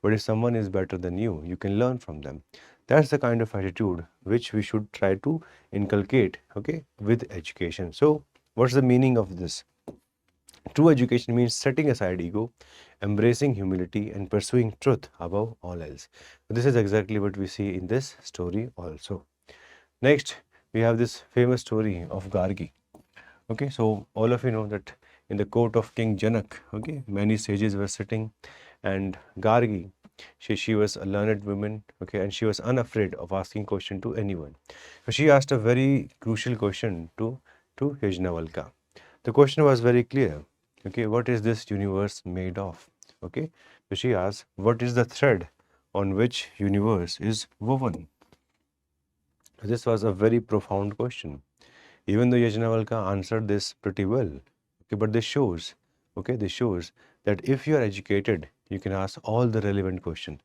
But if someone is better than you can learn from them. That's the kind of attitude which we should try to inculcate, okay, with education. So, what's the meaning of this? True education means setting aside ego, embracing humility, and pursuing truth above all else. This is exactly what we see in this story also. Next, we have this famous story of Gargi. Okay, so all of you know that in the court of King Janak, okay, many sages were sitting, and Gargi, she was a learned woman, okay, and she was unafraid of asking question to anyone. So she asked a very crucial question to Yajnavalkya. The question was very clear. Okay, what is this universe made of? Okay, so she asked, what is the thread on which universe is woven? This was a very profound question. Even though Yajnavalkya answered this pretty well, okay, but this shows that if you are educated, you can ask all the relevant questions.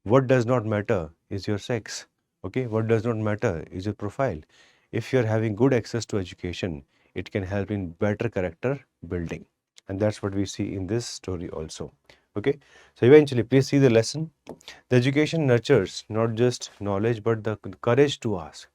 What does not matter is your sex. Okay, what does not matter is your profile. If you are having good access to education, it can help in better character building, and that's what we see in this story also. Okay, so eventually, please see the lesson. The education nurtures not just knowledge but the courage to ask,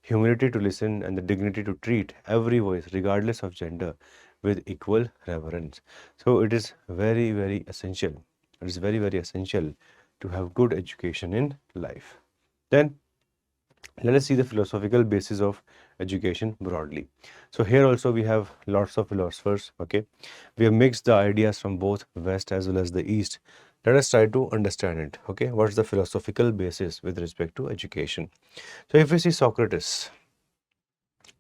humility to listen, and the dignity to treat every voice, regardless of gender, with equal reverence. So it is very, very essential. It is very, very essential to have good education in life. Then let us see the philosophical basis of education broadly. So here also we have lots of philosophers. Okay, we have mixed the ideas from both West as well as the East. Let us try to understand it. Okay, what's the philosophical basis with respect to education? So if we see Socrates,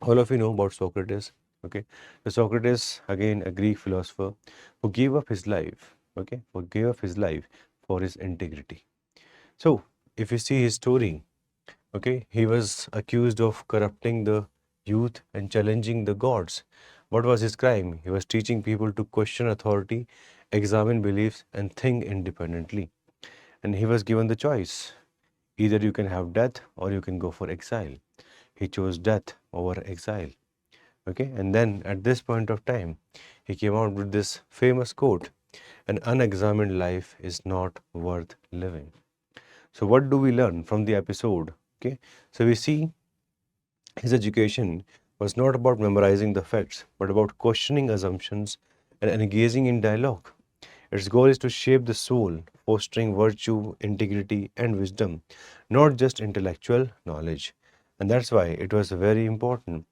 all of you know about Socrates. Okay, so Socrates, again a Greek philosopher, who gave up his life, okay, who gave up his life for his integrity. So if you see his story, okay, he was accused of corrupting the youth and challenging the gods. What was his crime? He was teaching people to question authority, examine beliefs, and think independently. And he was given the choice. Either you can have death or you can go for exile. He chose death over exile. Okay, and then at this point of time, he came out with this famous quote: an unexamined life is not worth living. So what do we learn from the episode? Okay, so we see his education was not about memorizing the facts, but about questioning assumptions and engaging in dialogue. Its goal is to shape the soul, fostering virtue, integrity, and wisdom, not just intellectual knowledge. And that's why it was very important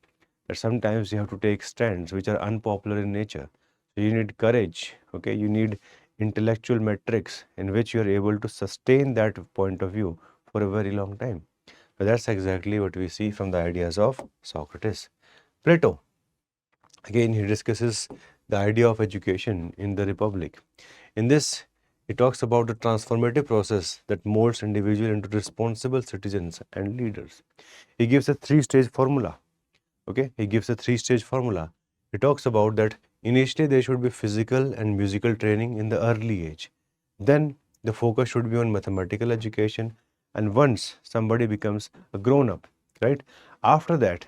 that sometimes you have to take stands which are unpopular in nature. So you need courage, okay? You need intellectual metrics in which you are able to sustain that point of view for a very long time. So that's exactly what we see from the ideas of Socrates. Plato, again, he discusses the idea of education in the Republic. In this, he talks about the transformative process that molds individuals into responsible citizens and leaders. He gives a three-stage formula. Okay, he gives a three-stage formula. He talks about that initially there should be physical and musical training in the early age. Then the focus should be on mathematical education, and once somebody becomes a grown-up, right? After that,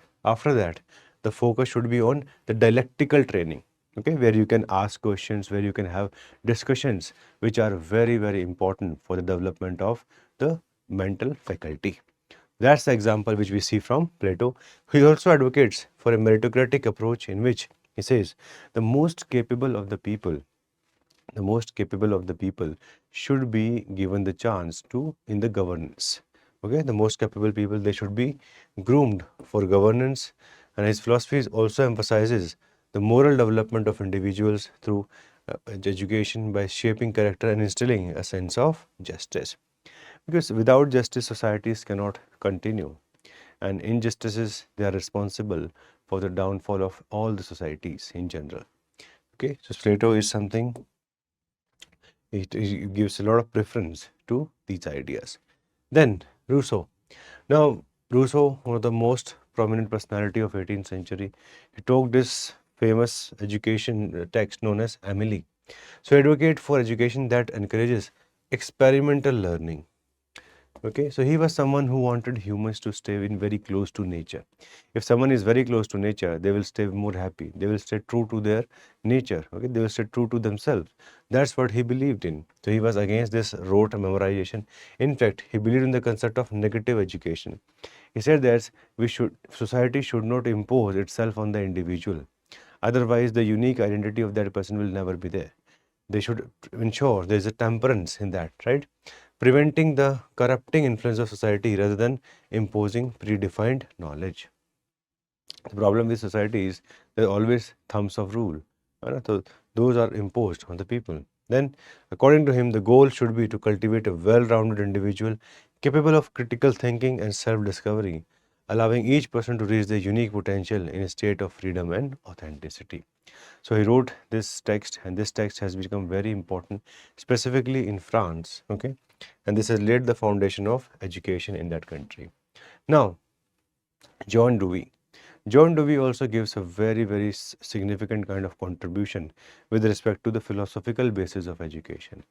the focus should be on the dialectical training, okay, where you can ask questions, where you can have discussions, which are very, very important for the development of the mental faculty. That's the example which we see from Plato. He also advocates for a meritocratic approach in which he says the most capable of the people, the most capable of the people should be given the chance to in the governance. Okay, the most capable people, they should be groomed for governance. And his philosophy also emphasizes the moral development of individuals through education by shaping character and instilling a sense of justice. Because without justice, societies cannot continue, and injustices, they are responsible for the downfall of all the societies in general. Okay, so Plato is something, it gives a lot of preference to these ideas. Then Rousseau. Now Rousseau, one of the most prominent personality of 18th century, he took this famous education text known as Emily. So advocate for education that encourages experimental learning. Okay, so he was someone who wanted humans to stay in very close to nature. If someone is very close to nature, they will stay more happy. They will stay true to their nature. Okay, they will stay true to themselves. That's what he believed in. So he was against this rote memorization. In fact, he believed in the concept of negative education. He said that society should not impose itself on the individual. Otherwise, the unique identity of that person will never be there. They should ensure there is a temperance in that, right? Preventing the corrupting influence of society rather than imposing predefined knowledge. The problem with society is there are always thumbs of rule. So those are imposed on the people. Then, according to him, the goal should be to cultivate a well-rounded individual capable of critical thinking and self-discovery, allowing each person to reach their unique potential in a state of freedom and authenticity. So he wrote this text, and this text has become very important, specifically in France. Okay, and this has laid the foundation of education in that country. Now, John Dewey. John Dewey also gives a very, very significant kind of contribution with respect to the philosophical basis of education.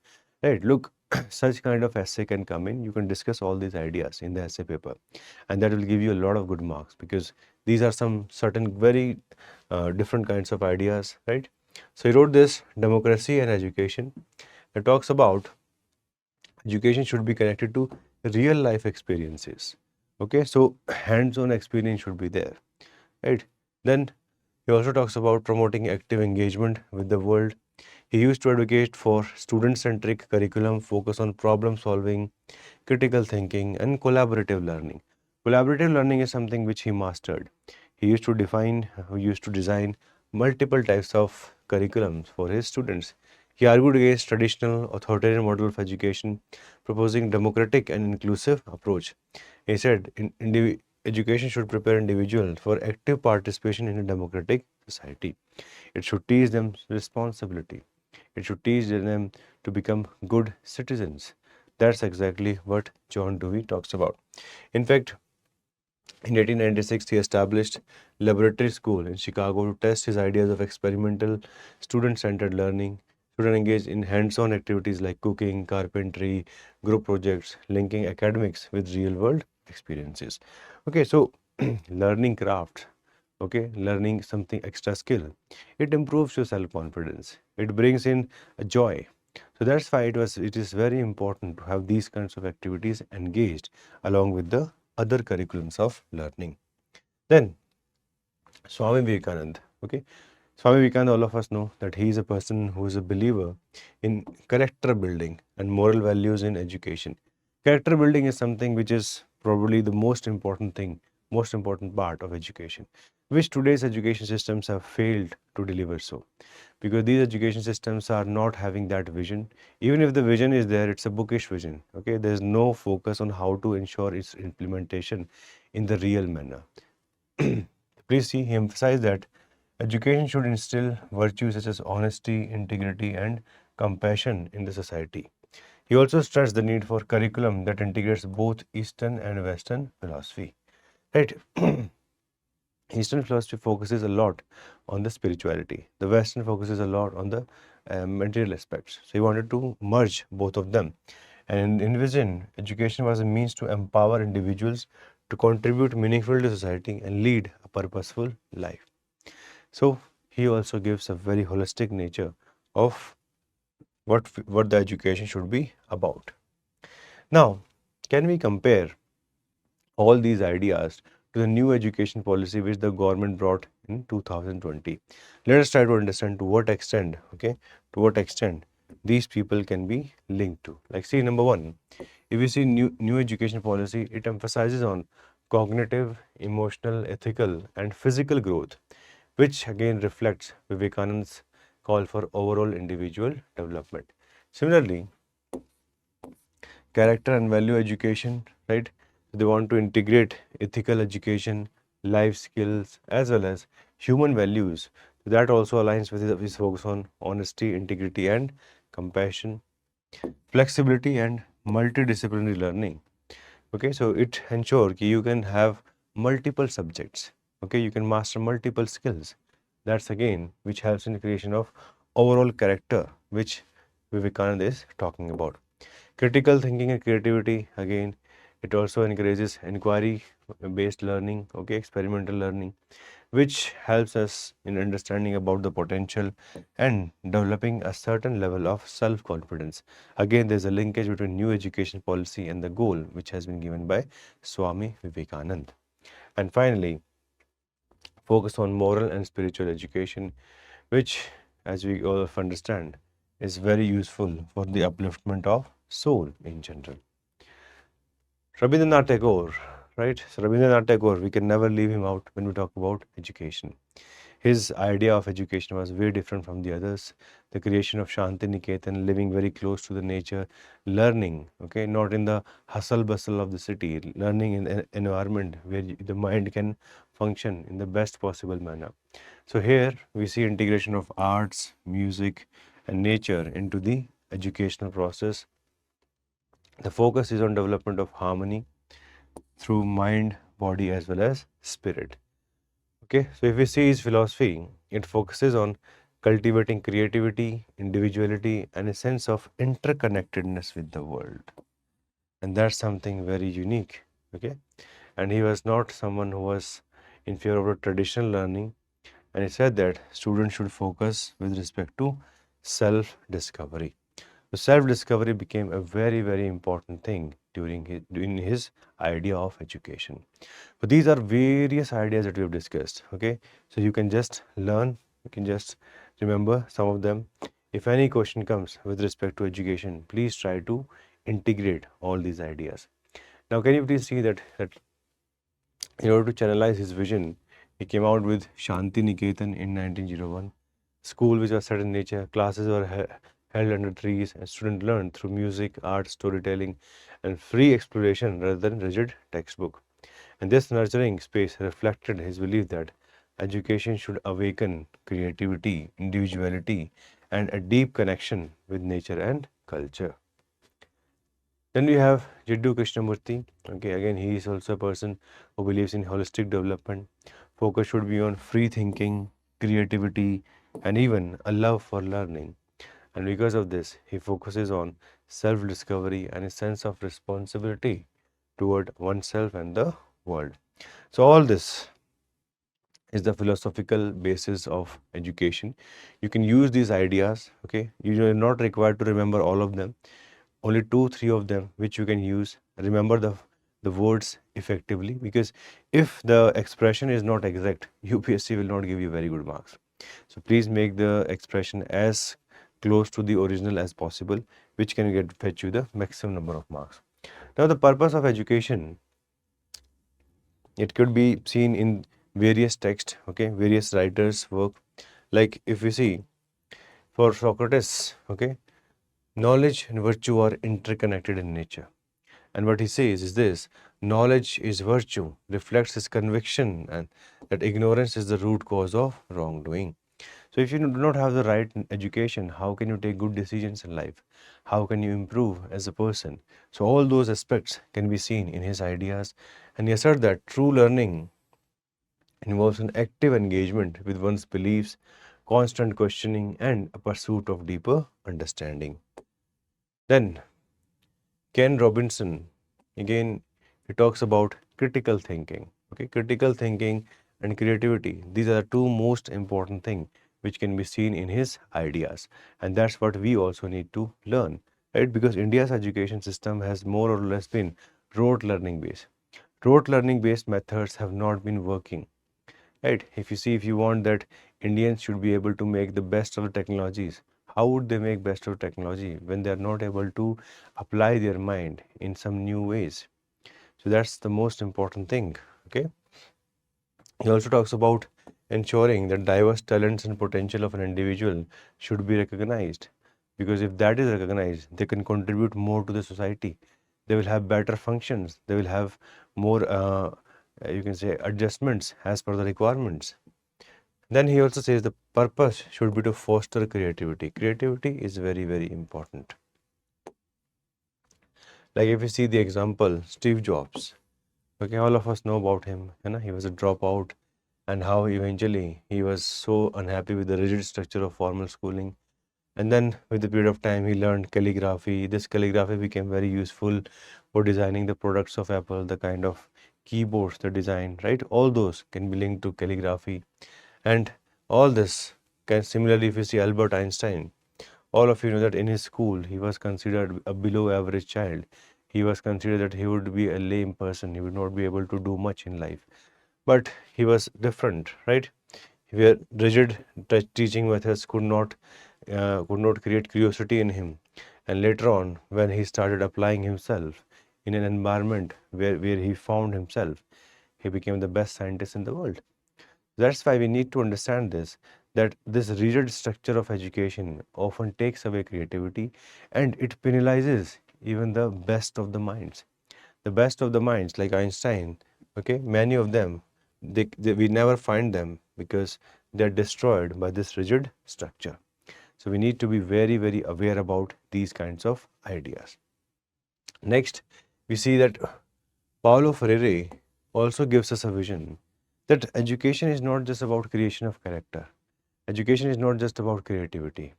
Right, look, such kind of essay can come in. You can discuss all these ideas in the essay paper, and that will give you a lot of good marks because these are some certain very different kinds of ideas, right? So he wrote this Democracy and Education. It talks about education should be connected to real life experiences. Okay, so hands-on experience should be there, right? Then he also talks about promoting active engagement with the world. He used to advocate for student-centric curriculum, focus on problem solving, critical thinking, and collaborative learning. Collaborative learning is something which he mastered. He used to design multiple types of curriculums for his students. He argued against traditional authoritarian model of education, proposing democratic and inclusive approach. He said education should prepare individuals for active participation in a democratic society. It should teach them responsibility. It should teach them to become good citizens. That's exactly what John Dewey talks about. In fact, in 1896, he established laboratory school in Chicago to test his ideas of experimental, student-centered learning. Students engaged in hands-on activities like cooking, carpentry, group projects, linking academics with real-world experiences. Okay, so learning crafts, okay, learning something extra skill, it improves your self-confidence. It brings in a joy. So that's why it is very important to have these kinds of activities engaged along with the other curriculums of learning. Then Swami Vivekananda, okay, Swami Vivekananda, all of us know that he is a person who is a believer in character building and moral values in education. Character building is something which is probably the most important thing, most important part of education, which today's education systems have failed to deliver so. Because these education systems are not having that vision. Even if the vision is there, it's a bookish vision. Okay, there's no focus on how to ensure its implementation in the real manner. Please see, he emphasized that education should instill virtues such as honesty, integrity, and compassion in the society. He also stressed the need for curriculum that integrates both Eastern and Western philosophy. Right? Eastern philosophy focuses a lot on the spirituality. The Western focuses a lot on the material aspects. So he wanted to merge both of them. And in vision, education was a means to empower individuals to contribute meaningfully to society and lead a purposeful life. So he also gives a very holistic nature of what the education should be about. Now, can we compare all these ideas to the new education policy which the government brought in 2020? Let us try to understand to what extent, okay, to what extent these people can be linked to. Like, see, number one, if you see new education policy, it emphasizes on cognitive, emotional, ethical, and physical growth, which again reflects Vivekananda's call for overall individual development. Similarly, character and value education, right? They want to integrate ethical education, life skills, as well as human values. That also aligns with his focus on honesty, integrity, and compassion, flexibility, and multidisciplinary learning. Okay, so it ensures that you can have multiple subjects. Okay, you can master multiple skills. That's again which helps in the creation of overall character, which Vivekananda is talking about. Critical thinking and creativity, again, it also encourages inquiry based learning, okay, experimental learning, which helps us in understanding about the potential and developing a certain level of self-confidence. Again, there's a linkage between new education policy and the goal which has been given by Swami Vivekananda. And finally, focus on moral and spiritual education, which, as we all understand, is very useful for the upliftment of soul in general. Rabindranath Tagore, right? So Rabindranath Tagore, we can never leave him out when we talk about education. His idea of education was very different from the others. The creation of Shanti Niketan, living very close to the nature, learning, okay, not in the hustle bustle of the city, learning in an environment where the mind can function in the best possible manner. So here we see integration of arts, music, and nature into the educational process. The focus is on development of harmony through mind, body, as well as spirit. Okay, so if we see his philosophy, it focuses on cultivating creativity, individuality, and a sense of interconnectedness with the world. And that's something very unique. Okay, and he was not someone who was in favor of traditional learning, and he said that students should focus with respect to self-discovery. So self-discovery became a very, very important thing during his idea of education. So these are various ideas that we have discussed. Okay, so you can just learn, you can just remember some of them. If any question comes with respect to education, please try to integrate all these ideas. Now, can you please see that in order to channelize his vision, he came out with Shanti Niketan in 1901, school which was set in nature, classes were held under trees, and students learned through music, art, storytelling, and free exploration rather than rigid textbook. And this nurturing space reflected his belief that education should awaken creativity, individuality, and a deep connection with nature and culture. Then we have Jiddu Krishnamurti. Okay, again, he is also a person who believes in holistic development. Focus should be on free thinking, creativity, and even a love for learning. And because of this, he focuses on self discovery and a sense of responsibility toward oneself and the world. So, all this is the philosophical basis of education. You can use these ideas, okay? You are not required to remember all of them, only 2 3 of them which you can use. Remember the words effectively, because if the expression is not exact, UPSC will not give you very good marks. So please make the expression as close to the original as possible, which can fetch you the maximum number of marks. Now the purpose of education, it could be seen in various texts, okay, various writers work. Like if we see for Socrates, okay, knowledge and virtue are interconnected in nature. And what he says is this: knowledge is virtue, reflects his conviction and that ignorance is the root cause of wrongdoing. So if you do not have the right education, how can you take good decisions in life? How can you improve as a person? So all those aspects can be seen in his ideas, and he asserts that true learning involves an active engagement with one's beliefs, constant questioning, and a pursuit of deeper understanding. Then Ken Robinson, again, he talks about critical thinking. Okay, critical thinking and creativity, these are the two most important things which can be seen in his ideas, and that's what we also need to learn, right? Because India's education system has more or less been rote learning based. Rote learning based methods have not been working, right? If you see, if you want that Indians should be able to make the best of the technologies, how would they make best of technology when they are not able to apply their mind in some new ways? So that's the most important thing. Okay, he also talks about ensuring that diverse talents and potential of an individual should be recognized, because if that is recognized, they can contribute more to the society. They will have better functions, they will have more you can say adjustments as per the requirements. Then he also says the purpose should be to foster creativity. Creativity is very, very important. Like if you see the example, Steve Jobs. Okay, all of us know about him. You know, he was a dropout, and how eventually he was so unhappy with the rigid structure of formal schooling. And then with the period of time, he learned calligraphy. This calligraphy became very useful for designing the products of Apple, the kind of keyboards they designed, right? All those can be linked to calligraphy. And all this can similarly, if you see Albert Einstein, all of you know that in his school he was considered a below average child. He was considered that he would be a lame person, he would not be able to do much in life. But he was different, right? Where rigid teaching methods could not create curiosity in him. And later on, when he started applying himself in an environment where he found himself, he became the best scientist in the world. That's why we need to understand this, that this rigid structure of education often takes away creativity and it penalizes even the best of the minds. The best of the minds, like Einstein, okay, many of them, we never find them because they're destroyed by this rigid structure. So we need to be very, very aware about these kinds of ideas. Next, we see that Paulo Freire also gives us a vision that education is not just about creation of character. Education is not just about creativity.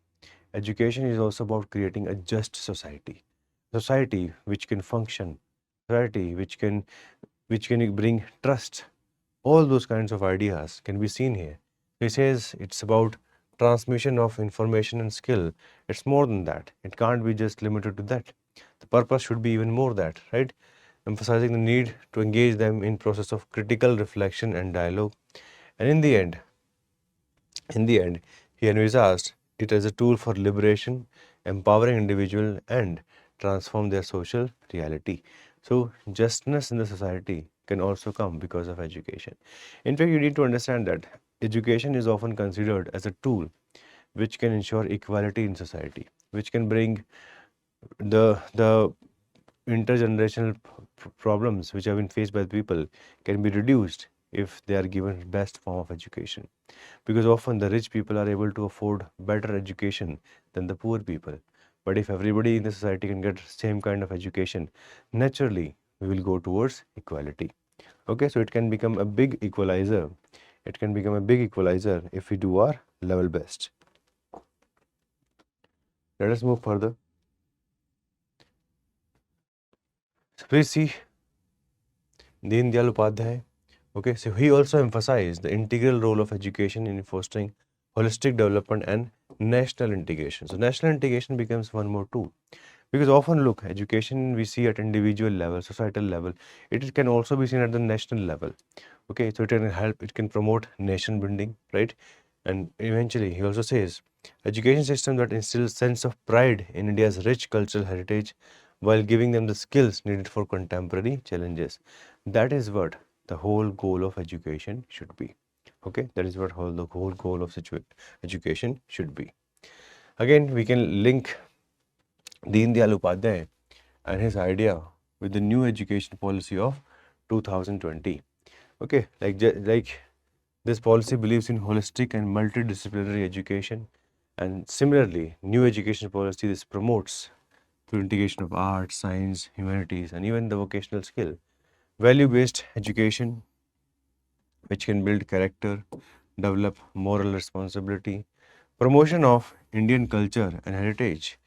Education is also about creating a just society. Society which can function, society which can bring trust. All those kinds of ideas can be seen here. He says it's about transmission of information and skill. It's more than that. It can't be just limited to that. The purpose should be even more that, right? Emphasizing the need to engage them in process of critical reflection and dialogue. And in the end, he envisaged it as a tool for liberation, empowering individual and transform their social reality. So justness in the society can also come because of education. In fact, you need to understand that education is often considered as a tool which can ensure equality in society, which can bring the intergenerational problems which have been faced by the people can be reduced if they are given best form of education, because often the rich people are able to afford better education than the poor people. But if everybody in the society can get same kind of education, naturally we will go towards equality. Okay, so it can become a big equalizer. It can become a big equalizer if we do our level best. Let us move further. So please see Deen Dayal Upadhyay. Okay, so he also emphasized the integral role of education in fostering holistic development and national integration. So national integration becomes one more tool, because often look, education we see at individual level, societal level, it can also be seen at the national level. Okay, so it can help, it can promote nation building, right? And eventually he also says education system that instills sense of pride in India's rich cultural heritage while giving them the skills needed for contemporary challenges. That is what the whole goal of education should be. Okay, that is what the whole goal of education should be. Again, we can link Deen Dayal Upadhyay and his idea with the new education policy of 2020. Okay, like this policy believes in holistic and multidisciplinary education, and similarly, new education policy this promotes through integration of art, science, humanities, and even the vocational skill. Value-based education, which can build character, develop moral responsibility, promotion of Indian culture and heritage.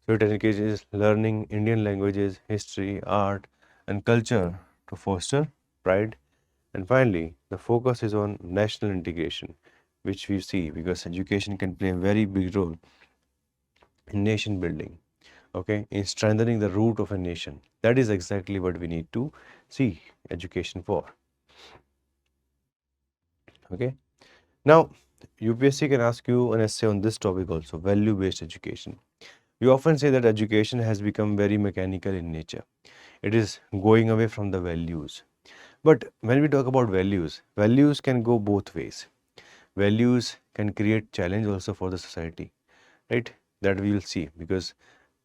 So it encourages learning Indian languages, history, art, and culture to foster pride. And finally, the focus is on national integration, which we see because education can play a very big role in nation building, okay, in strengthening the root of a nation. That is exactly what we need to see education for. Okay. Now, UPSC can ask you an essay on this topic also, value-based education. We often say that education has become very mechanical in nature. It is going away from the values. But when we talk about values, values can go both ways. Values can create challenge also for the society, right? That we will see, because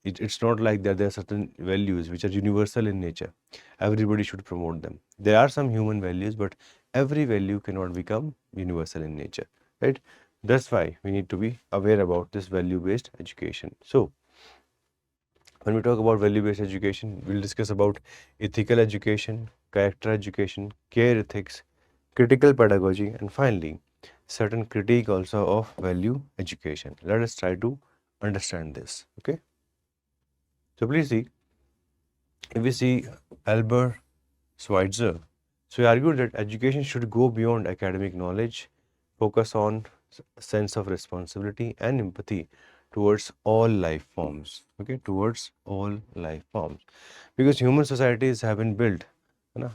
it's not like that there are certain values which are universal in nature. Everybody should promote them. There are some human values, but every value cannot become universal in nature, right? That's why we need to be aware about this value-based education. So when we talk about value-based education, we'll discuss about ethical education, character education, care ethics, critical pedagogy, and finally, certain critique also of value education. Let us try to understand this, okay? So please see, if we see Albert Schweitzer, so he argued that education should go beyond academic knowledge, focus on sense of responsibility and empathy towards all life forms, okay, towards all life forms, because human societies have been built, you know,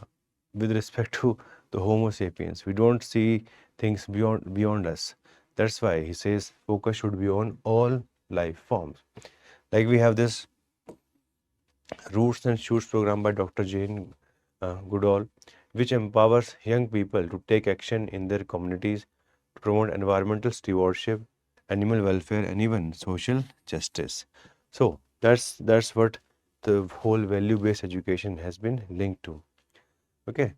with respect to the Homo sapiens. We don't see things beyond us. That's why he says focus should be on all life forms. Like we have this Roots and Shoots program by Dr. Jane Goodall, which empowers young people to take action in their communities to promote environmental stewardship, animal welfare, and even social justice. So that's what the whole value-based education has been linked to. Okay.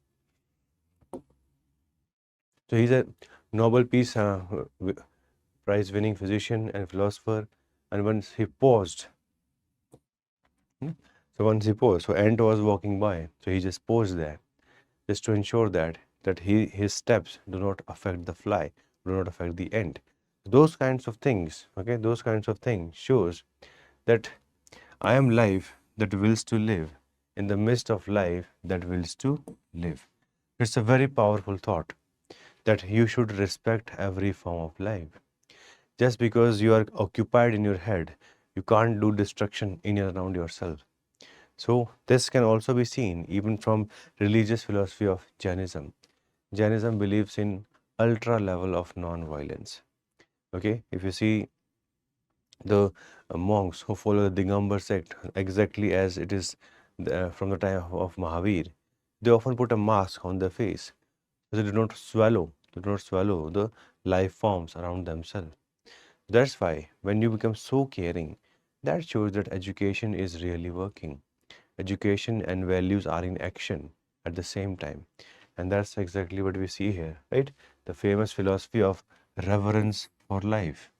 So he's a Nobel Peace Prize winning physician and philosopher, and once he paused. So once he paused, so ant was walking by, so he just paused there, just to ensure that his steps do not affect the fly, do not affect the ant. Those kinds of things, okay, those kinds of things shows that I am life that wills to live in the midst of life that wills to live. It's a very powerful thought that you should respect every form of life. Just because you are occupied in your head, you can't do destruction in and around yourself. So this can also be seen even from religious philosophy of Jainism. Jainism believes in ultra level of non-violence. Okay, if you see the monks who follow the Digambar sect exactly as it is from the time of Mahavir, they often put a mask on their face. They do not swallow the life forms around themselves. That's why when you become so caring, that shows that education is really working. education and values are in action at the same time. And that's exactly what we see here, right? The famous philosophy of reverence for life.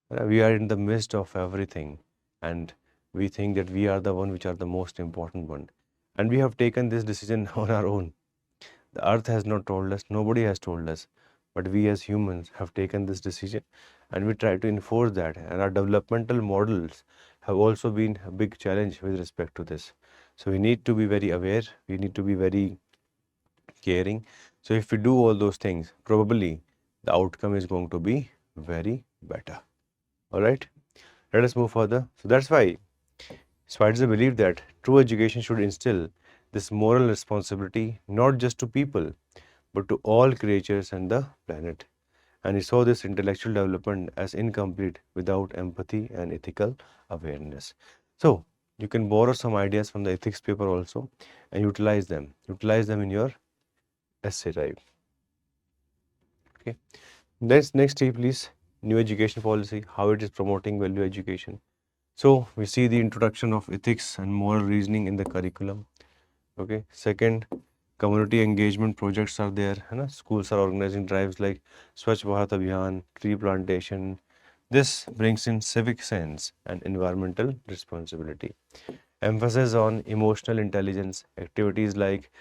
We are in the midst of everything, and we think that we are the one which are the most important one. And we have taken this decision on our own. The earth has not told us, nobody has told us, but we as humans have taken this decision, and we try to enforce that. And our developmental models have also been a big challenge with respect to this. So we need to be very aware, we need to be very caring. So if we do all those things, probably the outcome is going to be very better. All right, let us move further. So that's why Spiders believe that true education should instill this moral responsibility not just to people but to all creatures and the planet. And he saw this intellectual development as incomplete without empathy and ethical awareness. So you can borrow some ideas from the ethics paper also and utilize them. Utilize them in your essay, right? Okay. Next step, please. New education policy, how it is promoting value education. So we see the introduction of ethics and moral reasoning in the curriculum. Okay. Second, community engagement projects are there. Schools are organizing drives like Swachh Bharat Abhiyan, tree plantation. This brings in civic sense and environmental responsibility. Emphasis on emotional intelligence, activities like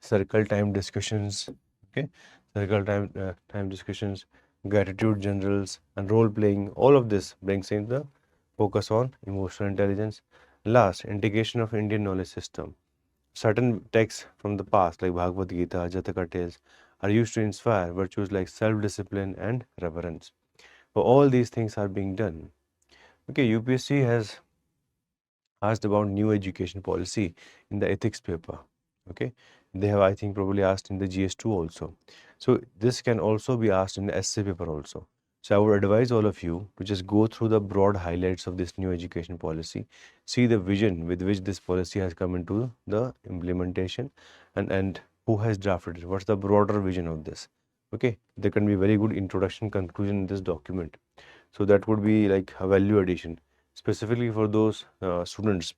circle time discussions, okay, time discussions, gratitude generals, and role playing. All of this brings in the focus on emotional intelligence. Last, integration of Indian knowledge system. Certain texts from the past, like Bhagavad Gita, Jataka tales, are used to inspire virtues like self-discipline and reverence. So all these things are being done. Okay, UPSC has asked about new education policy in the ethics paper. Okay, they have, I think, probably asked in the GS2 also. So this can also be asked in the essay paper also. So I would advise all of you to just go through the broad highlights of this new education policy, see the vision with which this policy has come into the implementation, and who has drafted it, what's the broader vision of this. Okay, there can be very good introduction conclusion in this document. So that would be like a value addition, specifically for those students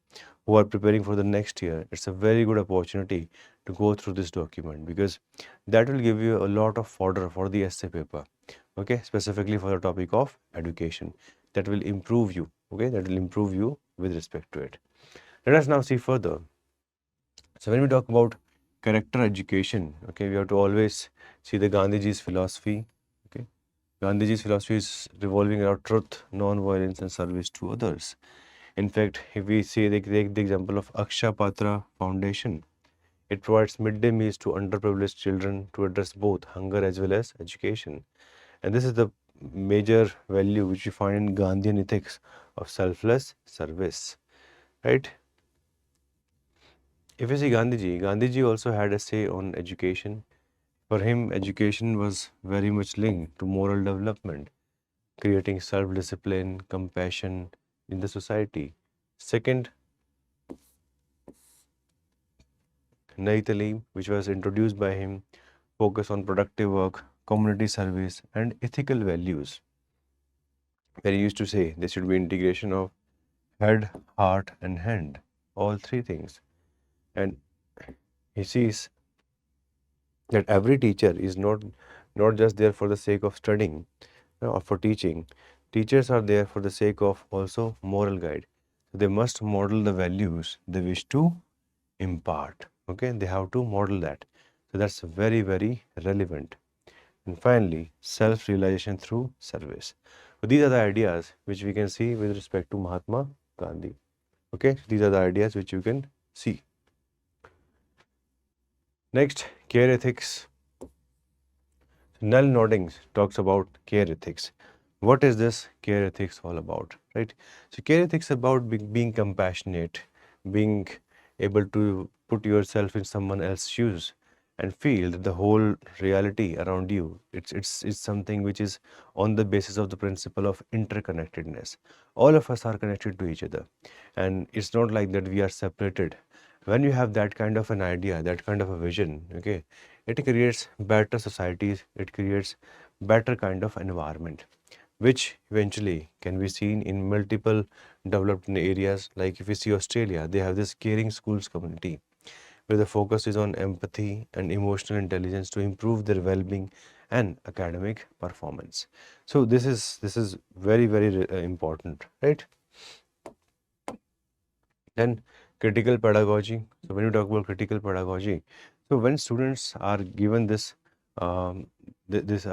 who are preparing for the next year. It's a very good opportunity to go through this document because that will give you a lot of fodder for the essay paper. Okay, specifically for the topic of education, that will improve you. Okay, that will improve you with respect to it. Let us now see further. So when we talk about character education, okay, we have to always see the Gandhiji's philosophy. Okay, Gandhiji's philosophy is revolving around truth, non-violence, and service to others. In fact, if we say take the example of Aksha Patra Foundation, it provides midday meals to underprivileged children to address both hunger as well as education. And this is the major value which you find in Gandhian ethics of selfless service, right? If you see Gandhiji also had a say on education. For him, education was very much linked to moral development, creating self-discipline, compassion in the society. Second, Nai Talim, which was introduced by him, focus on productive work, community service, and ethical values. Where he used to say there should be integration of head, heart, and hand, all three things. And he sees that every teacher is not just there for the sake of studying or for teaching. Teachers are there for the sake of also moral guide. So they must model the values they wish to impart. Okay, they have to model that. So that's very, very relevant. And finally, self-realization through service. So these are the ideas which we can see with respect to Mahatma Gandhi. Okay, these are the ideas which you can see. Next, care ethics. Null Noddings talks about care ethics. What is this care ethics all about, right? So care ethics is about being compassionate, being able to put yourself in someone else's shoes and feel that the whole reality around you, it's something which is on the basis of the principle of interconnectedness. All of us are connected to each other, and it's not like that we are separated. When you have that kind of an idea, that kind of a vision, okay, it creates better societies, it creates better kind of environment. which eventually can be seen in multiple developed areas. Like if you see Australia, they have this caring schools community where the focus is on empathy and emotional intelligence to improve their well-being and academic performance. So this is very important, right? Then critical pedagogy. So when you talk about critical pedagogy, so when students are given this um, this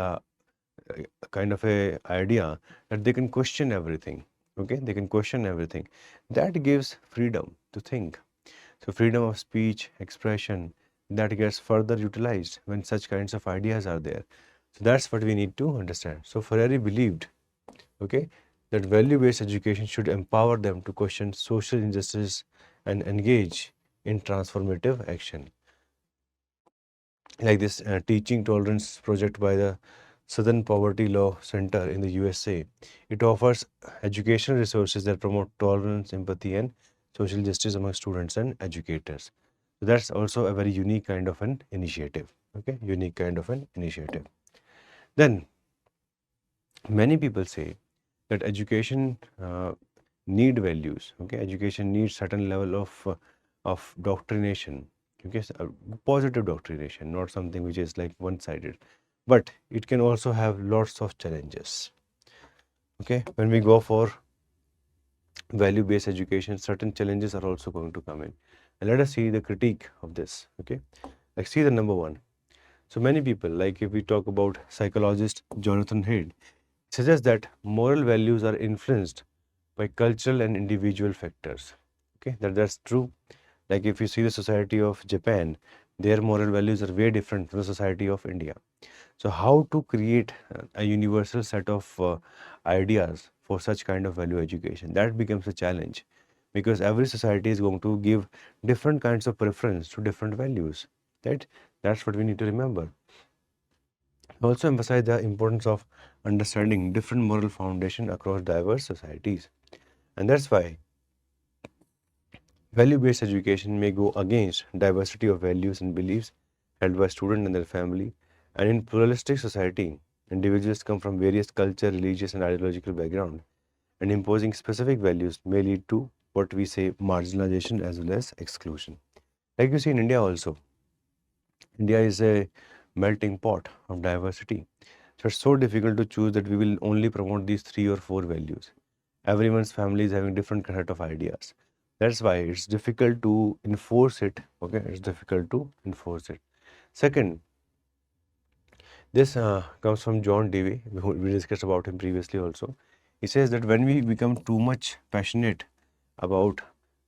kind of a idea that they can question everything, okay, they can question everything, that gives freedom to think. So freedom of speech, expression, that gets further utilized when such kinds of ideas are there. So that's what we need to understand. So Ferrari believed, okay, that value-based education should empower them to question social injustice and engage in transformative action. Like this teaching tolerance project by the Southern Poverty Law Center in the USA. It offers educational resources that promote tolerance, empathy, and social justice among students and educators. So that's also a very unique kind of an initiative. Okay, unique kind of an initiative. Then many people say that education need values. Okay, education needs certain level of doctrination. Okay, so, positive doctrination, not something which is like one-sided, but it can also have lots of challenges. Okay, when we go for value-based education, certain challenges are also going to come in, and let us see the critique of this. Okay, like see the number one. So many people, like if we talk about psychologist Jonathan Haidt, suggests that moral values are influenced by cultural and individual factors. Okay, that's true. Like if you see the society of Japan, their moral values are very different from the society of India. So how to create a universal set of ideas for such kind of value education, that becomes a challenge, because every society is going to give different kinds of preference to different values, right? That's what we need to remember. Also emphasize the importance of understanding different moral foundation across diverse societies. And that's why value-based education may go against diversity of values and beliefs held by students and their family. And in pluralistic society, individuals come from various culture, religious, and ideological background, and imposing specific values may lead to what we say marginalization as well as exclusion. Like you see in India also, India is a melting pot of diversity. So it's so difficult to choose that we will only promote these 3 or 4 values. Everyone's family is having different set of ideas. That's why it's difficult to enforce it. Okay, it's difficult to enforce it. Second, this comes from John Dewey. We discussed about him previously also. He says that when we become too much passionate about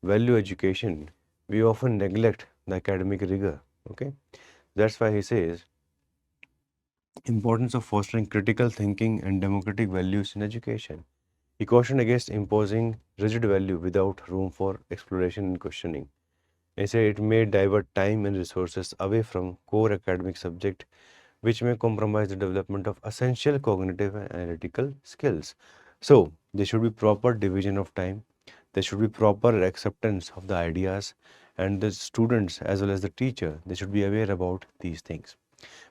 value education, we often neglect the academic rigor. Okay, that's why he says importance of fostering critical thinking and democratic values in education. He cautioned against imposing rigid value without room for exploration and questioning. He said it may divert time and resources away from core academic subject, which may compromise the development of essential cognitive and analytical skills. So there should be proper division of time. There should be proper acceptance of the ideas, and the students as well as the teacher, they should be aware about these things.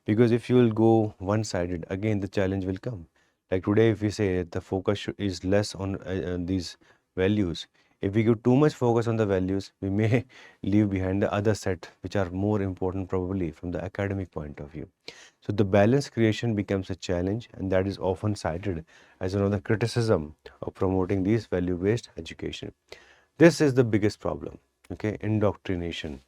Because if you will go one-sided, again the challenge will come. Like today, if we say the focus is less on these values, if we give too much focus on the values, we may leave behind the other set, which are more important probably from the academic point of view. So the balance creation becomes a challenge, and that is often cited as another criticism of promoting these value-based education. This is the biggest problem, okay, indoctrination.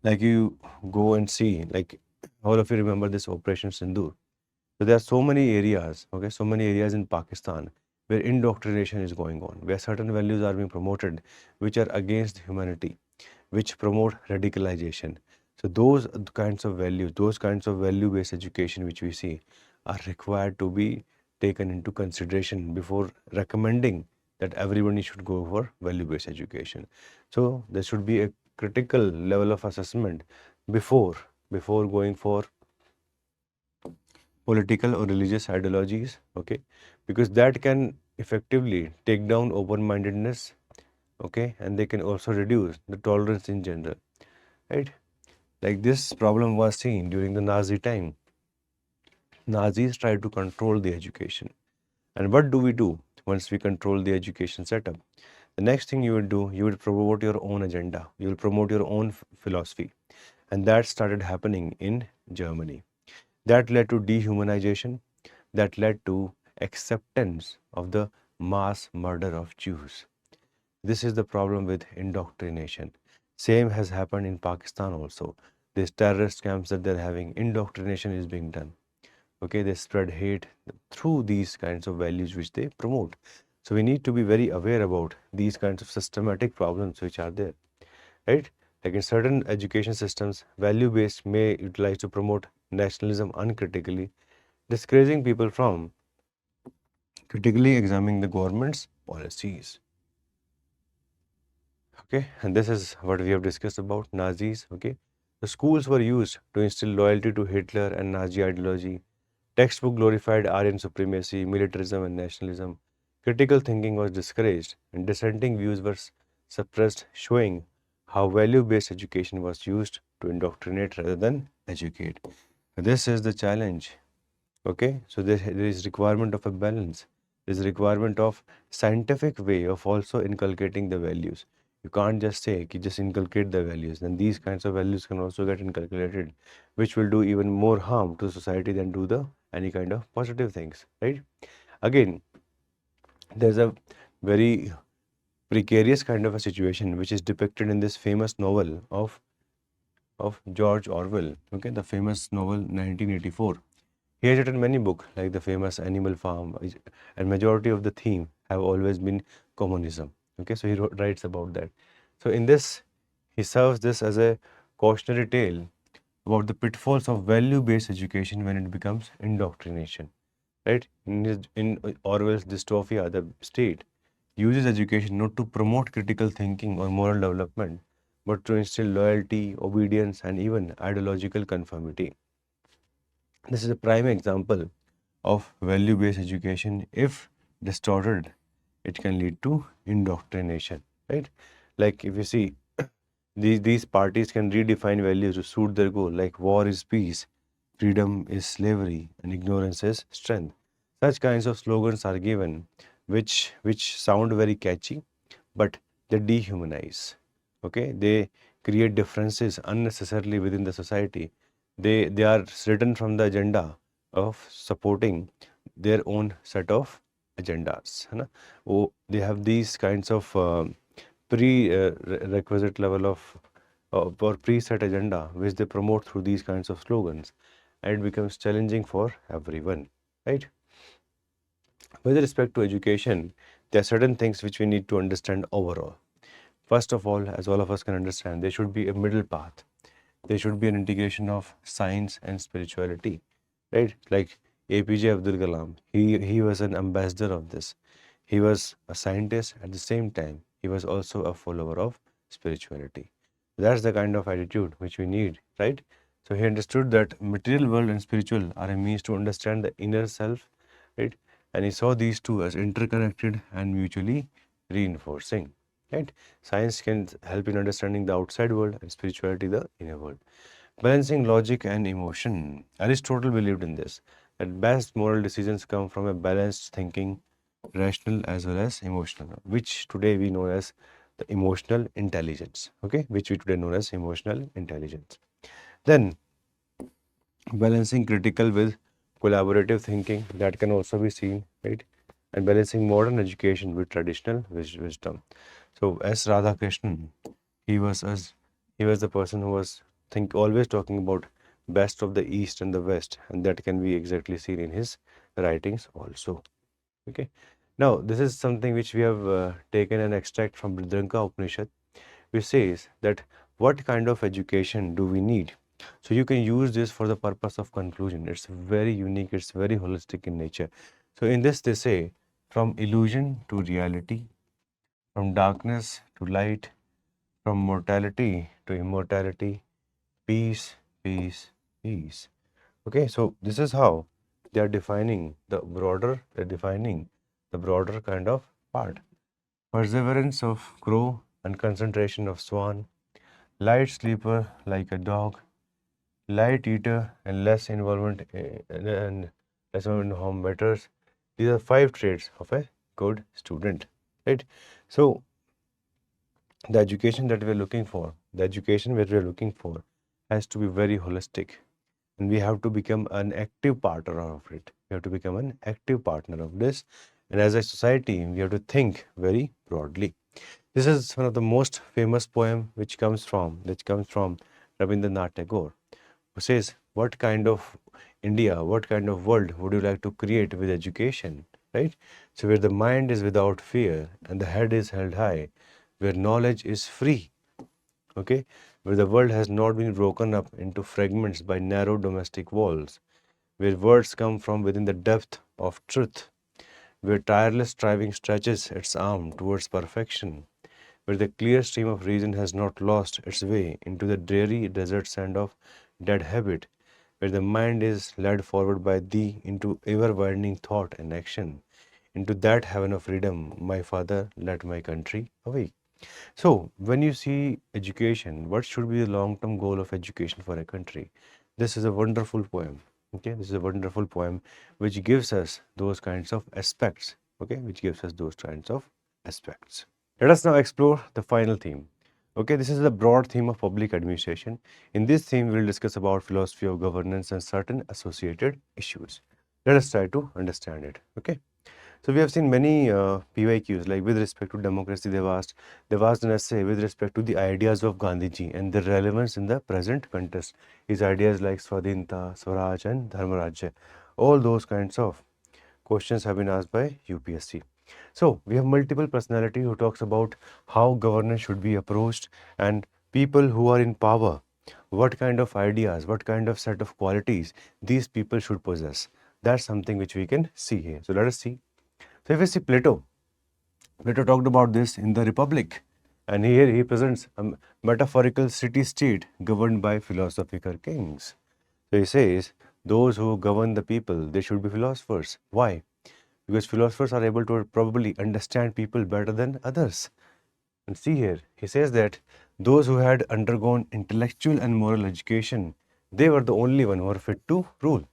Like you go and see, like all of you remember this Operation Sindoor. So there are so many areas, okay, so many areas in Pakistan where indoctrination is going on, where certain values are being promoted which are against humanity, which promote radicalization. So those kinds of values, those kinds of value-based education which we see are required to be taken into consideration before recommending that everybody should go for value-based education. So there should be a critical level of assessment before going for political or religious ideologies, okay, because that can effectively take down open-mindedness, okay, and they can also reduce the tolerance in general, right? Like this problem was seen during the Nazi time, Nazis tried to control the education. And what do we do once we control the education setup? The next thing you will do, you will promote your own agenda. You will promote your own philosophy. And that started happening in Germany. That led to dehumanization, that led to acceptance of the mass murder of Jews. This is the problem with indoctrination. Same has happened in Pakistan also. These terrorist camps that they're having, indoctrination is being done. Okay, they spread hate through these kinds of values which they promote. So we need to be very aware about these kinds of systematic problems which are there, right? Like in certain education systems, value-based may utilize to promote nationalism uncritically, discouraging people from critically examining the government's policies. Okay, and this is what we have discussed about Nazis. Okay, the schools were used to instill loyalty to Hitler and Nazi ideology. Textbook glorified Aryan supremacy, militarism, and nationalism. Critical thinking was discouraged, and dissenting views were suppressed, showing how value-based education was used to indoctrinate rather than educate. This is the challenge. Okay, so there is requirement of a balance. There is requirement of scientific way of also inculcating the values. You can't just say ki just inculcate the values. Then these kinds of values can also get inculcated, which will do even more harm to society than do the any kind of positive things, right? Again, there's a very precarious kind of a situation which is depicted in this famous novel of George Orwell. Okay, the famous novel 1984. He has written many books like the famous Animal Farm, and majority of the theme have always been communism. Okay, so he writes about that. So in this, he serves this as a cautionary tale about the pitfalls of value-based education when it becomes indoctrination. Right? In Orwell's dystopia, the state uses education not to promote critical thinking or moral development, but to instill loyalty, obedience, and even ideological conformity. This is a prime example of value-based education. If distorted, it can lead to indoctrination, right? Like if you see, these parties can redefine values to suit their goal, like war is peace, freedom is slavery, and ignorance is strength. Such kinds of slogans are given, which sound very catchy, but they dehumanize. Okay, they create differences unnecessarily within the society. They are written from the agenda of supporting their own set of agendas. है ना? They have these kinds of prerequisite level of or preset agenda which they promote through these kinds of slogans, and it becomes challenging for everyone, right? With respect to education, there are certain things which we need to understand overall. First of all, as all of us can understand, there should be a middle path. There should be an integration of science and spirituality, right? Like APJ Abdul Kalam, he was an ambassador of this. He was a scientist at the same time. He was also a follower of spirituality. That's the kind of attitude which we need, right? So he understood that material world and spiritual are a means to understand the inner self, right? And he saw these two as interconnected and mutually reinforcing, right? Science can help in understanding the outside world and spirituality the inner world. Balancing logic and emotion. Aristotle believed in this, that best moral decisions come from a balanced thinking, rational as well as emotional, which today we know as the emotional intelligence. Okay, which we today know as emotional intelligence. Then balancing critical with collaborative thinking, that can also be seen, right? And balancing modern education with traditional wisdom. So S. Radhakrishnan, he was the person who was always talking about best of the East and the West, and that can be exactly seen in his writings also. Okay. Now this is something which we have taken an extract from Bridranka Upanishad, which says that what kind of education do we need? So you can use this for the purpose of conclusion. It's very unique, it's very holistic in nature. So in this they say, from illusion to reality, from darkness to light, from mortality to immortality, peace, peace, peace. Okay, so this is how they are defining the broader kind of part. Perseverance of crow and concentration of swan, light sleeper like a dog, light eater and less involvement Respectful norm matters. These are 5 traits of a good student, right? So the education that we are looking for, has to be very holistic, and we have to become an active partner of it. We have to become an active partner of this, and as a society, we have to think very broadly. This is one of the most famous poem which comes from Rabindranath Tagore, who says, "What kind of India, what kind of world would you like to create with education?" Right? So where the mind is without fear and the head is held high, where knowledge is free, okay, where the world has not been broken up into fragments by narrow domestic walls, where words come from within the depth of truth, where tireless striving stretches its arm towards perfection, where the clear stream of reason has not lost its way into the dreary desert sand of dead habit, where the mind is led forward by thee into ever-widening thought and action, into that heaven of freedom, my father, led my country away. So, when you see education, what should be the long-term goal of education for a country? This is a wonderful poem. Okay, this is a wonderful poem which gives us those kinds of aspects. Okay, which gives us those kinds of aspects. Let us now explore the final theme. Okay, this is the broad theme of public administration. In this theme, we will discuss about philosophy of governance and certain associated issues. Let us try to understand it. Okay. So we have seen many PYQs, like with respect to democracy, they've asked an essay with respect to the ideas of Gandhiji and their relevance in the present context. His ideas like Swadhinta, Swaraj and Dharmarajya. All those kinds of questions have been asked by UPSC. So we have multiple personality who talks about how governance should be approached, and people who are in power, what kind of ideas, what kind of set of qualities these people should possess. That's something which we can see here. So let us see. So if we see Plato talked about this in the Republic, and here he presents a metaphorical city-state governed by philosophical kings. So he says, those who govern the people, they should be philosophers. Why? Because philosophers are able to probably understand people better than others. And see here, he says that those who had undergone intellectual and moral education, they were the only one who were fit to rule.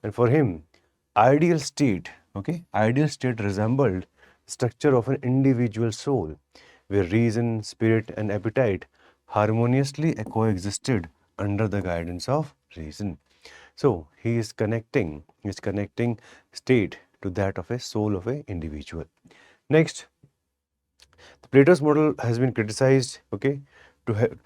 And for him, ideal state resembled structure of an individual soul, where reason, spirit, and appetite harmoniously coexisted under the guidance of reason. So he is connecting state to that of a soul of an individual. Next, the Plato's model has been criticized,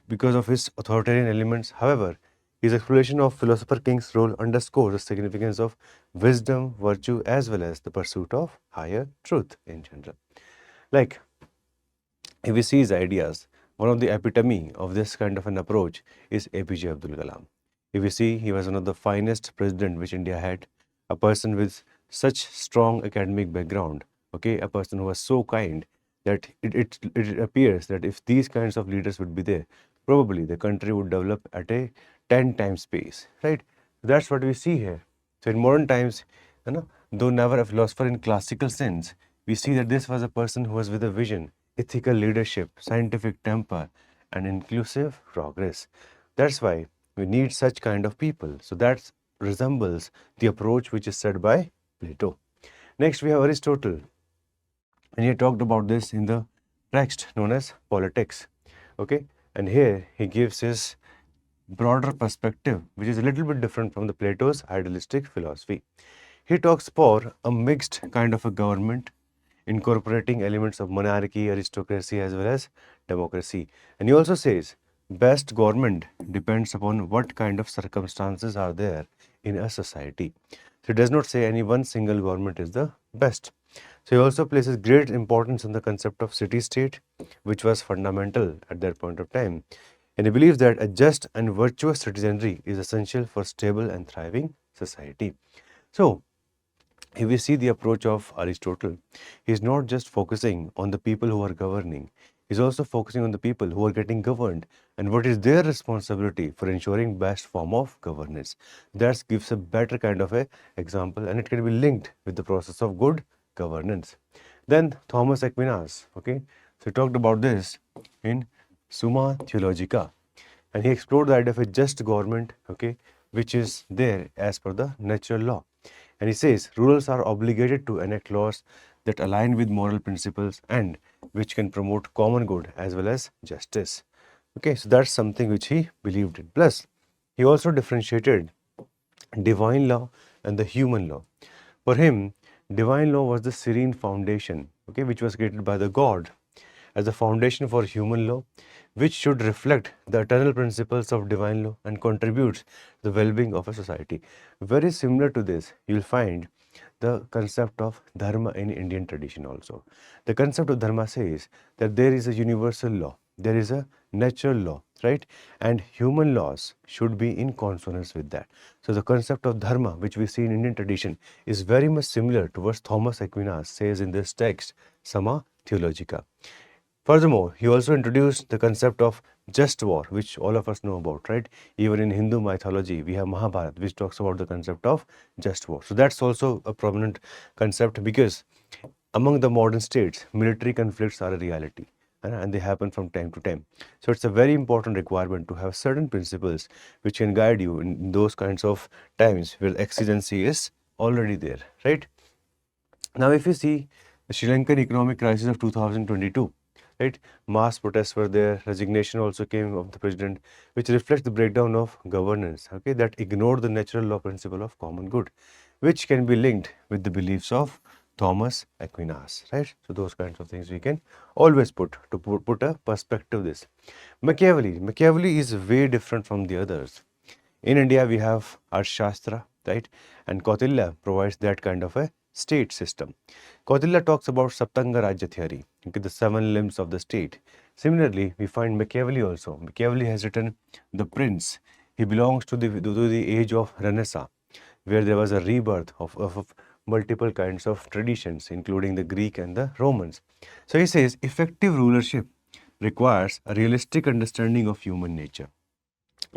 because of his authoritarian elements. However, his exploration of philosopher king's role underscores the significance of wisdom, virtue, as well as the pursuit of higher truth in general. Like, if we see his ideas, one of the epitome of this kind of an approach is APJ Abdul Kalam. If we see, he was one of the finest president which India had, a person with such strong academic background, a person who was so kind that it appears that if these kinds of leaders would be there, probably the country would develop at a 10 times pace, right? That's what we see here. So in modern times, though never a philosopher in classical sense, we see that this was a person who was with a vision, ethical leadership, scientific temper, and inclusive progress. That's why we need such kind of people. So that resembles the approach which is set by Plato. Next, we have Aristotle, and he talked about this in the text known as Politics. And here he gives his broader perspective, which is a little bit different from the Plato's idealistic philosophy. He talks for a mixed kind of a government, incorporating elements of monarchy, aristocracy, as well as democracy. And he also says, best government depends upon what kind of circumstances are there in a society. So it does not say any one single government is the best. So he also places great importance on the concept of city-state, which was fundamental at that point of time. And he believes that a just and virtuous citizenry is essential for stable and thriving society. So, if we see the approach of Aristotle, he is not just focusing on the people who are governing, he is also focusing on the people who are getting governed and what is their responsibility for ensuring best form of governance. That gives a better kind of a example, and it can be linked with the process of good governance. Then Thomas Aquinas, so he talked about this in Summa Theologica, and he explored the idea of a just government, which is there as per the natural law. And he says rulers are obligated to enact laws that align with moral principles and which can promote common good as well as justice. Okay, so that's something which he believed in. Plus, he also differentiated divine law and the human law. For him, divine law was the serene foundation, okay, which was created by the God as the foundation for human law, which should reflect the eternal principles of divine law and contributes to the well-being of a society. Very similar to this, you will find the concept of dharma in Indian tradition also. The concept of dharma says that there is a universal law, there is a natural law, right? And human laws should be in consonance with that. So the concept of dharma, which we see in Indian tradition, is very much similar to what Thomas Aquinas says in this text, Summa Theologica. Furthermore, he also introduced the concept of just war, which all of us know about, right? Even in Hindu mythology, we have Mahabharata, which talks about the concept of just war. So that's also a prominent concept because among the modern states, military conflicts are a reality and they happen from time to time. So it's a very important requirement to have certain principles which can guide you in those kinds of times where exigency is already there, right? Now, if you see the Sri Lankan economic crisis of 2022, right, mass protests were there, resignation also came of the president, which reflects the breakdown of governance, okay, that ignored the natural law principle of common good, which can be linked with the beliefs of Thomas Aquinas, right? So those kinds of things we can always put a perspective this. Machiavelli is way different from the others. In India, we have Arthashastra, right? And Kautilya provides that kind of a state system. Kautilya talks about Saptanga Rajya theory, okay, the 7 limbs of the state. Similarly, we find Machiavelli also. Machiavelli has written The Prince. He belongs to the age of Renaissance, where there was a rebirth of multiple kinds of traditions, including the Greek and the Romans. So he says effective rulership requires a realistic understanding of human nature.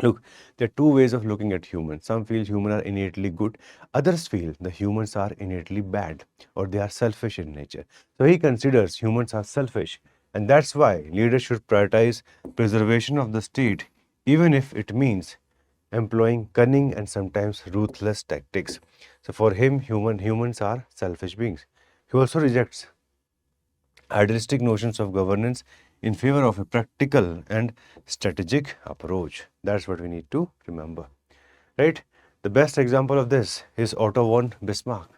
Look, there are two ways of looking at humans. Some feel humans are innately good, others feel the humans are innately bad or they are selfish in nature. So he considers humans are selfish, and that's why leaders should prioritize preservation of the state, even if it means employing cunning and sometimes ruthless tactics. So for him, humans are selfish beings. He also rejects idealistic notions of governance in favor of a practical and strategic approach. That's what we need to remember, right? The best example of this is Otto von Bismarck.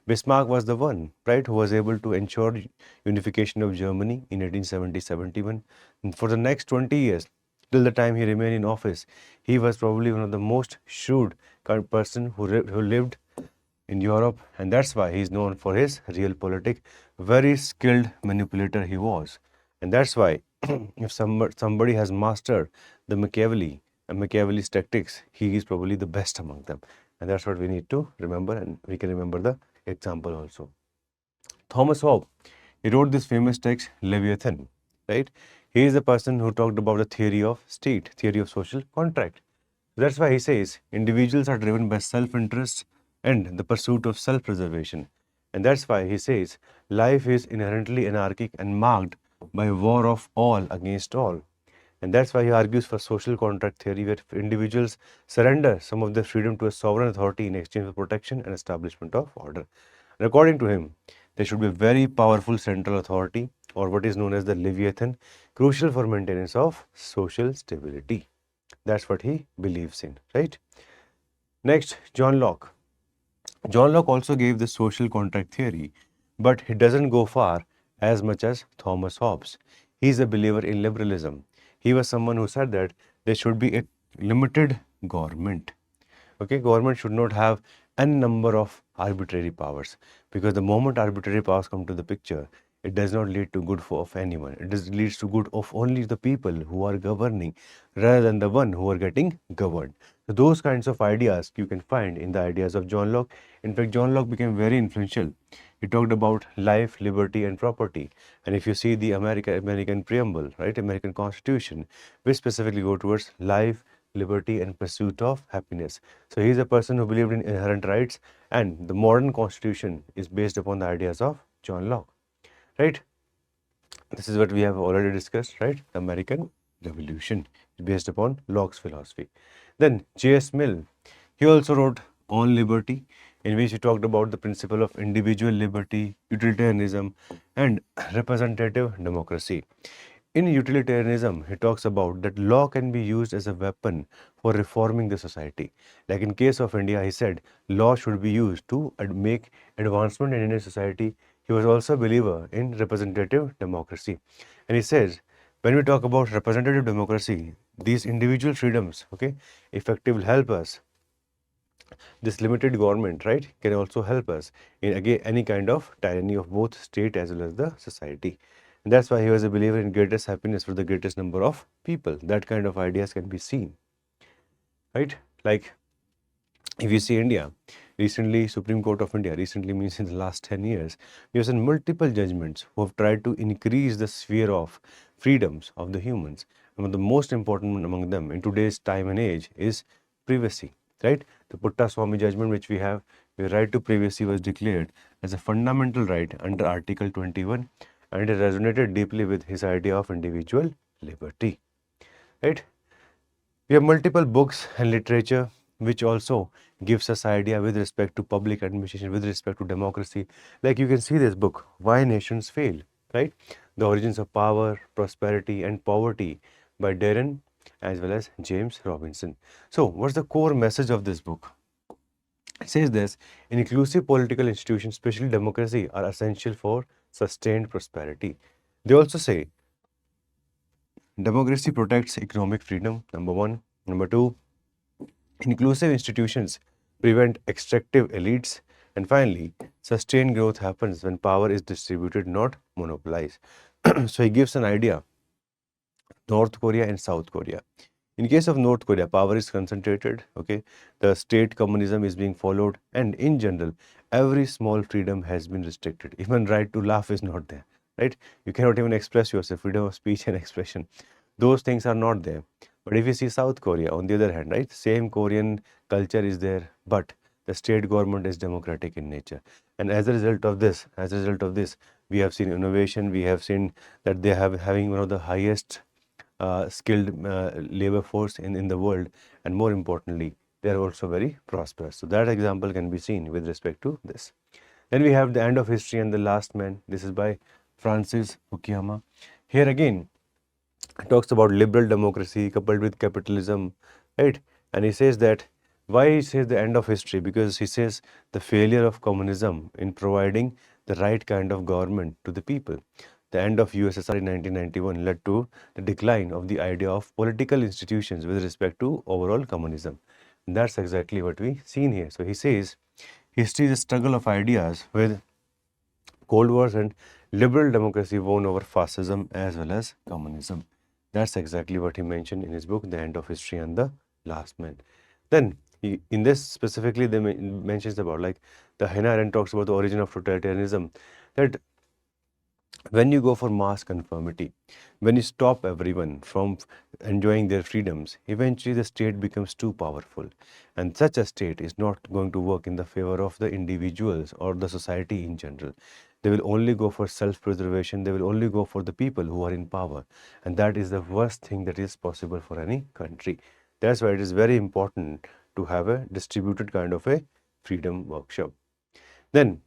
Bismarck was the one, right, who was able to ensure unification of Germany in 1870-71. And for the next 20 years, till the time he remained in office, he was probably one of the most shrewd kind of person who lived in Europe, and that's why he's known for his realpolitik. Very skilled manipulator he was, and that's why if somebody has mastered the Machiavelli and Machiavelli's tactics, he is probably the best among them, and that's what we need to remember, and we can remember the example also. Thomas Hobbes, he wrote this famous text Leviathan, right? He is the person who talked about the theory of state, theory of social contract. That's why he says individuals are driven by self-interest and the pursuit of self-preservation. And that's why he says life is inherently anarchic and marked by war of all against all. And that's why he argues for social contract theory, where individuals surrender some of their freedom to a sovereign authority in exchange for protection and establishment of order. And according to him, there should be a very powerful central authority, or what is known as the Leviathan, crucial for maintenance of social stability. That's what he believes in, right? Next, John Locke. John Locke also gave the social contract theory, but he doesn't go far as much as Thomas Hobbes. He's a believer in liberalism. He was someone who said that there should be a limited government. Okay, government should not have n number of arbitrary powers, because the moment arbitrary powers come to the picture, it does not lead to good of anyone. It leads to good of only the people who are governing rather than the one who are getting governed. So those kinds of ideas you can find in the ideas of John Locke. In fact, John Locke became very influential. He talked about life, liberty, and property. And if you see the American preamble, right, American Constitution, we specifically go towards life, liberty, and pursuit of happiness. So he is a person who believed in inherent rights, and the modern constitution is based upon the ideas of John Locke, right? This is what we have already discussed, right? The American Revolution is based upon Locke's philosophy. Then J.S. Mill, he also wrote On Liberty. in which he talked about the principle of individual liberty, utilitarianism, and representative democracy. In utilitarianism, he talks about that law can be used as a weapon for reforming the society. Like in case of India, he said law should be used to make advancement in Indian society. He was also a believer in representative democracy. And he says, when we talk about representative democracy, these individual freedoms, okay, effectively help us. This limited government, right, can also help us in again any kind of tyranny of both state as well as the society. And that's why he was a believer in greatest happiness for the greatest number of people. That kind of ideas can be seen, right? Like if you see India, recently Supreme Court of India, recently means in the last 10 years, we have seen multiple judgments who have tried to increase the sphere of freedoms of the humans. And one of the most important among them in today's time and age is privacy, right? The Putta Swami judgment which we have, the right to privacy was declared as a fundamental right under Article 21, and it resonated deeply with his idea of individual liberty, right? We have multiple books and literature which also gives us idea with respect to public administration, with respect to democracy. Like you can see this book, Why Nations Fail, right? The Origins of Power, Prosperity and Poverty by Darren as well as James Robinson. So what's the core message of this book? It says this: inclusive political institutions, especially democracy, are essential for sustained prosperity. They also say democracy protects economic freedom, number one. Number two, inclusive institutions prevent extractive elites. And finally, sustained growth happens when power is distributed, not monopolized. So he gives an idea, North Korea and South Korea. In case of North Korea, power is concentrated, okay? The state communism is being followed, and in general, every small freedom has been restricted. Even right to laugh is not there, right? You cannot even express yourself, freedom of speech and expression. Those things are not there. But if you see South Korea, on the other hand, right, same Korean culture is there, but the state government is democratic in nature. And as a result of this, we have seen innovation, we have seen that they have having one of the highest skilled labor force in the world, and more importantly, they are also very prosperous. So that example can be seen with respect to this. Then we have The End of History and the Last Man. This is by Francis Fukuyama. Here again, it talks about liberal democracy coupled with capitalism, right? And he says that, why he says the end of history? Because he says the failure of communism in providing the right kind of government to the people. The end of USSR in 1991 led to the decline of the idea of political institutions with respect to overall communism. And that's exactly what we seen here. So he says history is a struggle of ideas with Cold Wars and liberal democracy won over fascism as well as communism. That's exactly what he mentioned in his book, The End of History and the Last Man. Then, in this specifically, they mentions about like the Hannah Arendt talks about the origin of totalitarianism, that when you go for mass conformity, when you stop everyone from enjoying their freedoms, eventually the state becomes too powerful. And such a state is not going to work in the favor of the individuals or the society in general. They will only go for self-preservation. They will only go for the people who are in power. And that is the worst thing that is possible for any country. That's why it is very important to have a distributed kind of a freedom workshop. Then,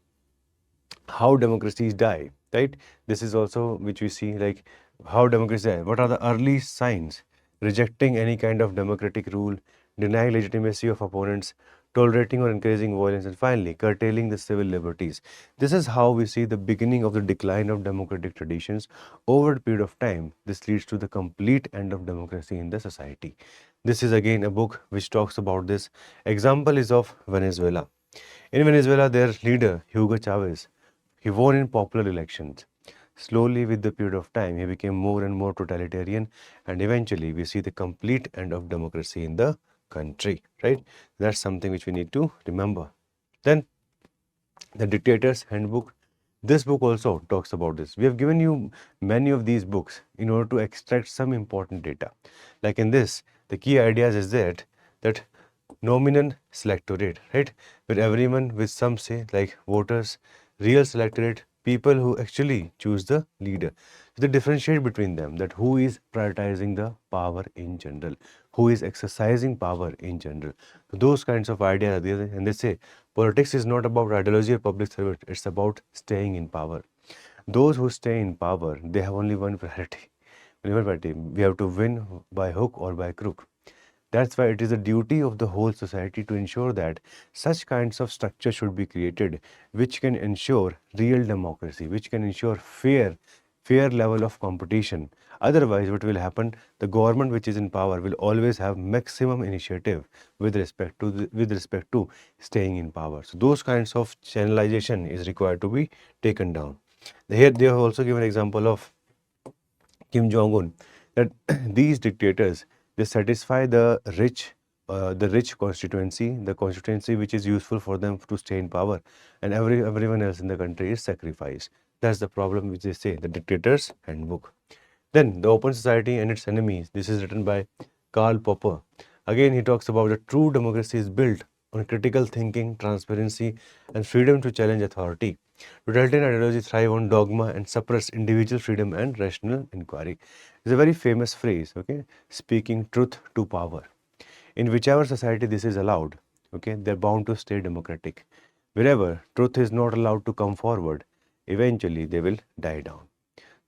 how democracies die, right? This is also which we see, like how democracies die. What are the early signs? Rejecting any kind of democratic rule, denying legitimacy of opponents, tolerating or encouraging violence, and finally curtailing the civil liberties. This is how we see the beginning of the decline of democratic traditions. Over a period of time, this leads to the complete end of democracy in the society. This is again a book which talks about this. Example is of Venezuela. In Venezuela, their leader, Hugo Chavez, he won in popular elections. Slowly, with the period of time, he became more and more totalitarian, and eventually, we see the complete end of democracy in the country, right? That's something which we need to remember. Then, The Dictator's Handbook. This book also talks about this. We have given you many of these books in order to extract some important data. Like in this, the key ideas is that nominal selectorate, right? Where everyone with some say, like voters, real selectorate, people who actually choose the leader. So they differentiate between them, that who is prioritizing the power in general, who is exercising power in general. So those kinds of ideas are there, and they say politics is not about ideology or public service, it's about staying in power. Those who stay in power, they have only one priority. We have to win by hook or by crook. That's why it is the duty of the whole society to ensure that such kinds of structure should be created which can ensure real democracy, which can ensure fair level of competition. Otherwise, what will happen? The government which is in power will always have maximum initiative with respect to staying in power. So those kinds of channelization is required to be taken down. Here they have also given example of Kim Jong-un, that these dictators, they satisfy the rich constituency, the constituency which is useful for them to stay in power, and everyone else in the country is sacrificed. That's the problem which they say, the dictator's handbook. Then the open society and its enemies. This is written by Karl Popper. Again, he talks about the true democracy is built on critical thinking, transparency, and freedom to challenge authority. Totalitarian ideology thrive on dogma and suppress individual freedom and rational inquiry. It's a very famous phrase, okay? Speaking truth to power. In whichever society this is allowed, okay, they're bound to stay democratic. Wherever truth is not allowed to come forward, eventually they will die down.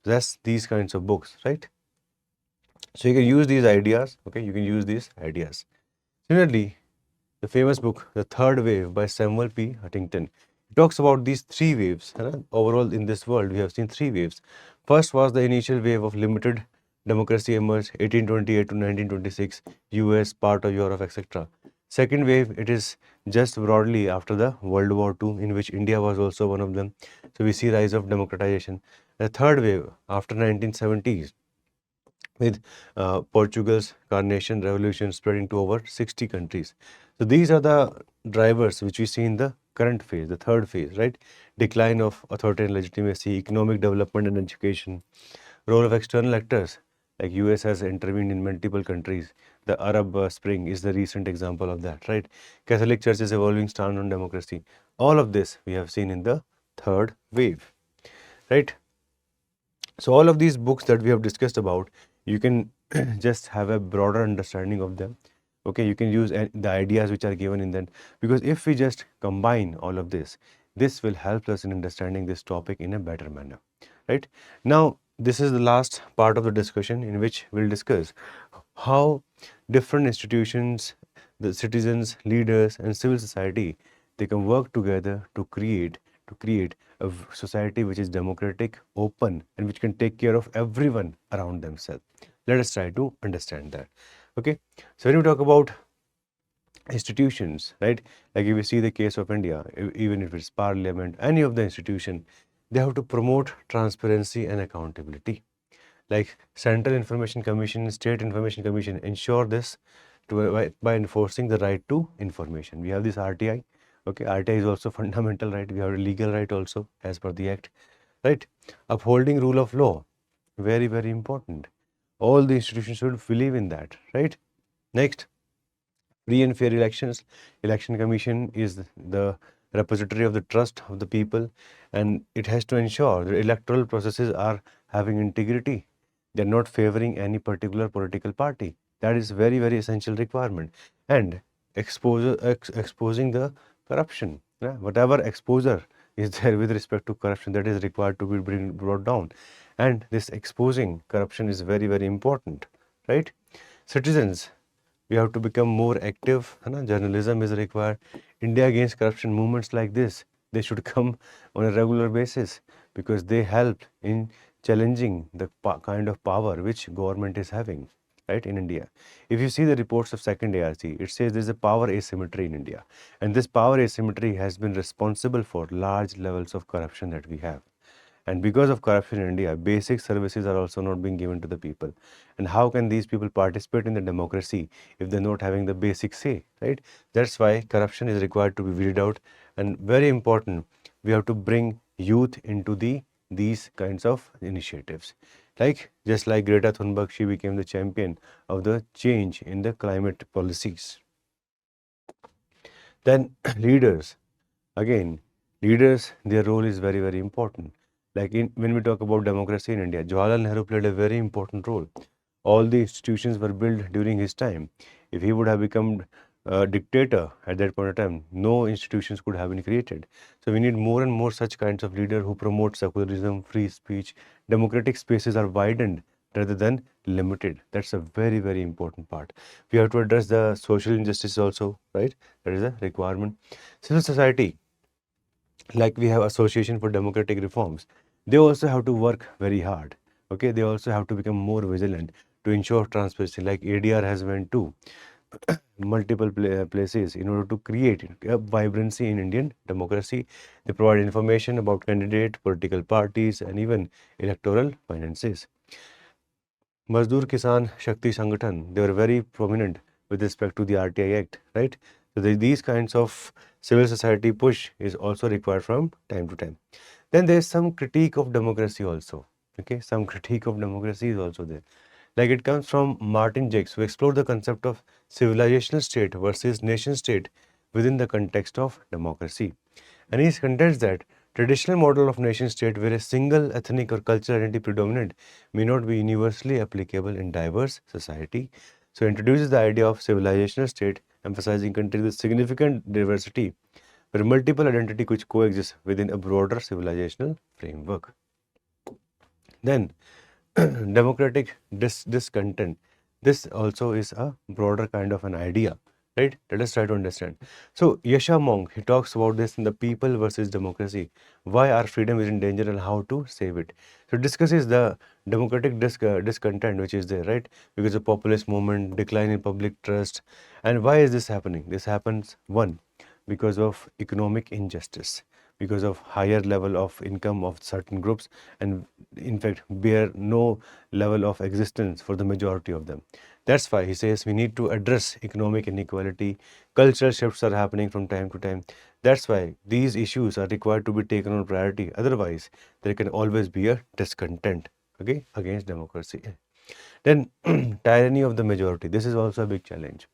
That's these kinds of books, right? So you can use these ideas, okay? You can use these ideas. Similarly, the famous book, The Third Wave by Samuel P. Huntington, it talks about these three waves. Overall, in this world, we have seen three waves. First was the initial wave of limited democracy emerged 1828 to 1926, US, part of Europe, etc. Second wave, it is just broadly after the World War II, in which India was also one of them. So we see rise of democratization. The third wave after 1970s, with Portugal's Carnation Revolution spreading to over 60 countries. So these are the drivers which we see in the current phase, the third phase, right? Decline of authoritarian legitimacy, economic development and education, role of external actors, like US has intervened in multiple countries. The Arab Spring is the recent example of that, right? Catholic Church's evolving stand on democracy. All of this we have seen in the third wave, right? So all of these books that we have discussed about, you can just have a broader understanding of them. Okay, you can use the ideas which are given in them, because if we just combine all of this will help us in understanding this topic in a better manner, right? Now, this is the last part of the discussion in which we'll discuss how different institutions, the citizens, leaders, and civil society, they can work together to create a society which is democratic, open, and which can take care of everyone around themselves. Let us try to understand that. Okay, so when we talk about institutions, right, like if you see the case of India, even if it's parliament, any of the institution, they have to promote transparency and accountability. Like Central Information Commission, State Information Commission ensure this by enforcing the right to information. We have this RTI. Okay, RTI is also fundamental right. We have a legal right also as per the act, right? Upholding rule of law, very, very important. All the institutions should believe in that, right? Next, free and fair elections. Election Commission is the repository of the trust of the people, and it has to ensure the electoral processes are having integrity. They're not favoring any particular political party. That is very, very essential requirement. And exposing the corruption. Yeah? Whatever exposure is there with respect to corruption, that is required to be brought down. And this exposing corruption is very, very important, right? Citizens, we have to become more active. Journalism is required. India Against Corruption movements like this, they should come on a regular basis, because they help in challenging the kind of power which government is having, right, in India. If you see the reports of second ARC, it says there's a power asymmetry in India, and this power asymmetry has been responsible for large levels of corruption that we have. And because of corruption in India, basic services are also not being given to the people. And how can these people participate in the democracy if they're not having the basic say, right? That's why corruption is required to be weeded out. And very important, we have to bring youth into these kinds of initiatives. Just like Greta Thunberg, she became the champion of the change in the climate policies. Then leaders, again, leaders, their role is very, very important. Like when we talk about democracy in India, Jawaharlal Nehru played a very important role. All the institutions were built during his time. If he would have become a dictator at that point of time, no institutions could have been created. So we need more and more such kinds of leader who promote secularism, free speech. Democratic spaces are widened rather than limited. That's a very, very important part. We have to address the social injustice also, right? That is a requirement. Civil society, like we have Association for Democratic Reforms, they also have to work very hard. Okay, they also have to become more vigilant to ensure transparency, like ADR has went to multiple places in order to create a vibrancy in Indian democracy. They provide information about candidate, political parties, and even electoral finances. Mazdoor Kisan Shakti Sangathan, they were very prominent with respect to the RTI Act, right? So these kinds of civil society push is also required from time to time. Then there is some critique of democracy also. Okay, some critique of democracy is also there. Like it comes from Martin Jakes, who explored the concept of civilizational state versus nation state within the context of democracy. And he contends that traditional model of nation state where a single ethnic or cultural identity predominant may not be universally applicable in diverse society. So introduces the idea of civilizational state, emphasizing countries with significant diversity where multiple identity which coexist within a broader civilizational framework. Then democratic discontent. This also is a broader kind of an idea, right? Let us try to understand. So Yasha Monk, he talks about this in the People versus Democracy, why our freedom is in danger and how to save it. So discusses the democratic discontent which is there, right? Because of populist movement, decline in public trust. And why is this happening? This happens, one, because of economic injustice, because of higher level of income of certain groups, and in fact bear no level of existence for the majority of them. That's why he says we need to address economic inequality. Cultural shifts are happening from time to time. That's why these issues are required to be taken on priority. Otherwise, there can always be a discontent, okay, against democracy. Then tyranny of the majority. This is also a big challenge.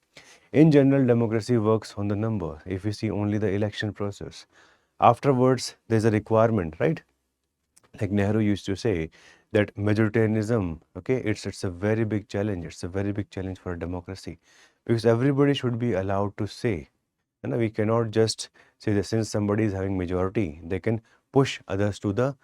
In general, democracy works on the number. If we see only the election process, afterwards there's a requirement, right? Like Nehru used to say that majoritarianism, okay, it's a very big challenge. It's a very big challenge for a democracy, because everybody should be allowed to say. And we cannot just say that since somebody is having majority, they can push others to the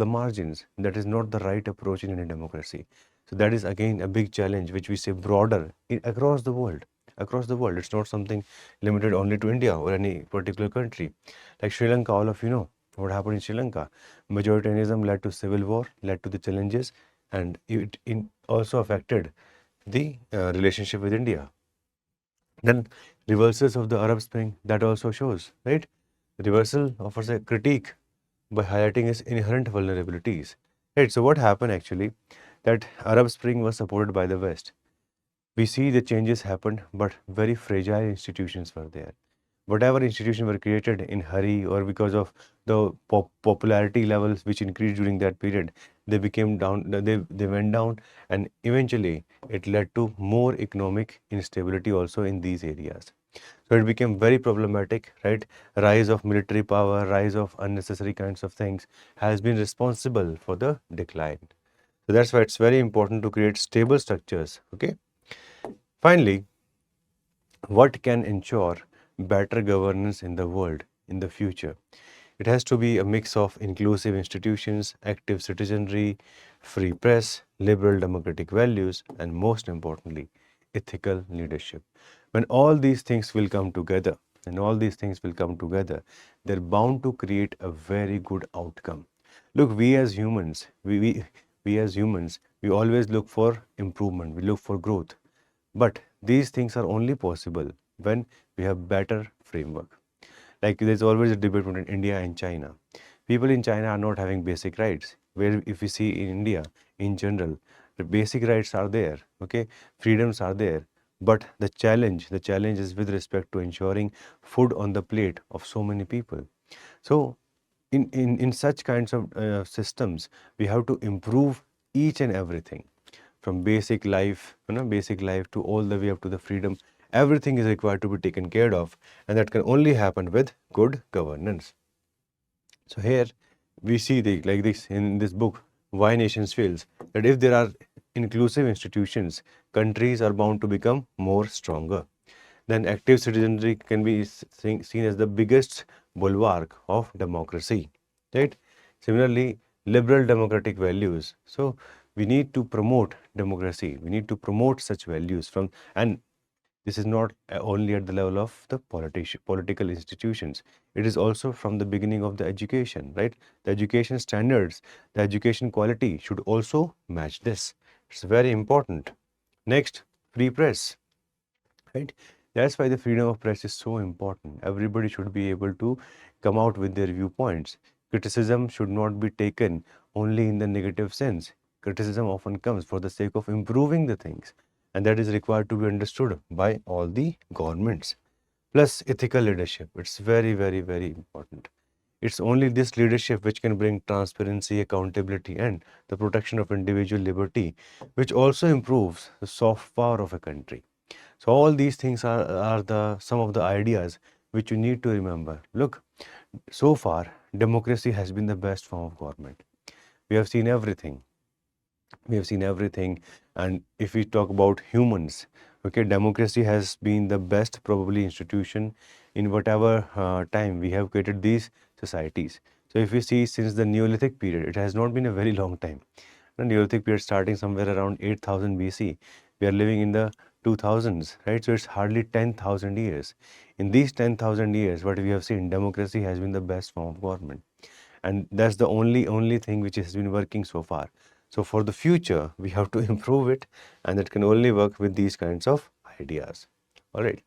margins. That is not the right approach in any democracy. So that is again a big challenge which we say broader across the world. Across the world, it's not something limited only to India or any particular country. Like Sri Lanka, all of you know what happened in Sri Lanka. Majoritarianism led to civil war, led to the challenges, and it also affected the relationship with India. Then reversals of the Arab Spring, that also shows, right? Reversal offers a critique by highlighting its inherent vulnerabilities. Right, so what happened actually, that Arab Spring was supported by the West. We see the changes happened, but very fragile institutions were there. Whatever institutions were created in hurry or because of the popularity levels which increased during that period, they became down, they went down, and eventually it led to more economic instability also in these areas. So it became very problematic, right? Rise of military power, rise of unnecessary kinds of things has been responsible for the decline. So that's why it's very important to create stable structures, okay? Finally, what can ensure better governance in the world in the future? It has to be a mix of inclusive institutions, active citizenry, free press, liberal democratic values, and most importantly, ethical leadership. When all these things will come together, they're bound to create a very good outcome. Look, we as humans, we always look for improvement, we look for growth. But these things are only possible when we have better framework. Like there's always a debate between India and China. People in China are not having basic rights. Where if we see in India, in general, the basic rights are there, okay, freedoms are there. But the challenge is with respect to ensuring food on the plate of so many people. So in such kinds of systems, we have to improve each and everything from basic life to all the way up to the freedom. Everything is required to be taken care of, and that can only happen with good governance. So here we see like this in this book, Why Nations Fails, that if there are inclusive institutions, countries are bound to become more stronger. Then active citizenry can be seen as the biggest bulwark of democracy, right? Similarly, liberal democratic values. So we need to promote democracy. We need to promote such values and this is not only at the level of the political institutions. It is also from the beginning of the education, right? The education standards, the education quality should also match this. It's very important. Next, free press, right? That's why the freedom of press is so important. Everybody should be able to come out with their viewpoints. Criticism should not be taken only in the negative sense. Criticism often comes for the sake of improving the things, and that is required to be understood by all the governments. Plus, ethical leadership. It's very, very, very important. It's only this leadership which can bring transparency, accountability, and the protection of individual liberty, which also improves the soft power of a country. So all these things are the some of the ideas which you need to remember. Look, so far democracy has been the best form of government. We have seen everything. We have seen everything. And if we talk about humans, okay, democracy has been the best probably institution in whatever time we have created these societies. So if we see since the Neolithic period, it has not been a very long time. The Neolithic period starting somewhere around 8000 BC. We are living in the 2000s, right? So it's hardly 10,000 years. In these 10,000 years, what we have seen, democracy has been the best form of government. And that's the only thing which has been working so far. So for the future, we have to improve it, and it can only work with these kinds of ideas. All right.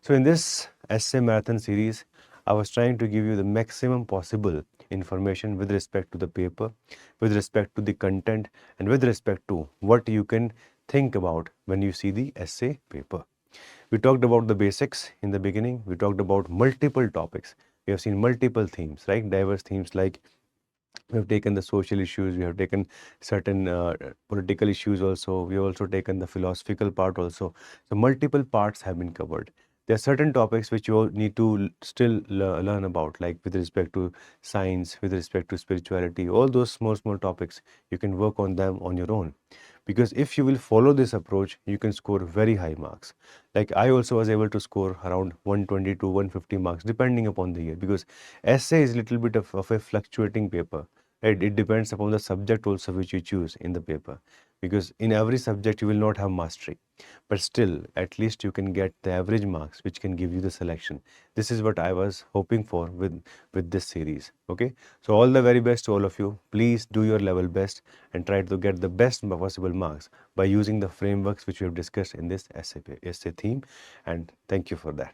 So in this essay marathon series, I was trying to give you the maximum possible information with respect to the paper, with respect to the content, and with respect to what you can think about when you see the essay paper. We talked about the basics in the beginning. We talked about multiple topics. We have seen multiple themes, right? Diverse themes like we have taken the social issues, we have taken certain political issues also, we have also taken the philosophical part also. So multiple parts have been covered. There are certain topics which you need to still learn about, like with respect to science, with respect to spirituality, all those small topics, you can work on them on your own. Because if you will follow this approach, you can score very high marks. Like I also was able to score around 120 to 150 marks depending upon the year, because essay is a little bit of a fluctuating paper, right? It depends upon the subject also which you choose in the paper, because in every subject you will not have mastery, but still at least you can get the average marks which can give you the selection. This is what I was hoping for with this series. Okay, so all the very best to all of you. Please do your level best and try to get the best possible marks by using the frameworks which we have discussed in this essay theme, and thank you for that.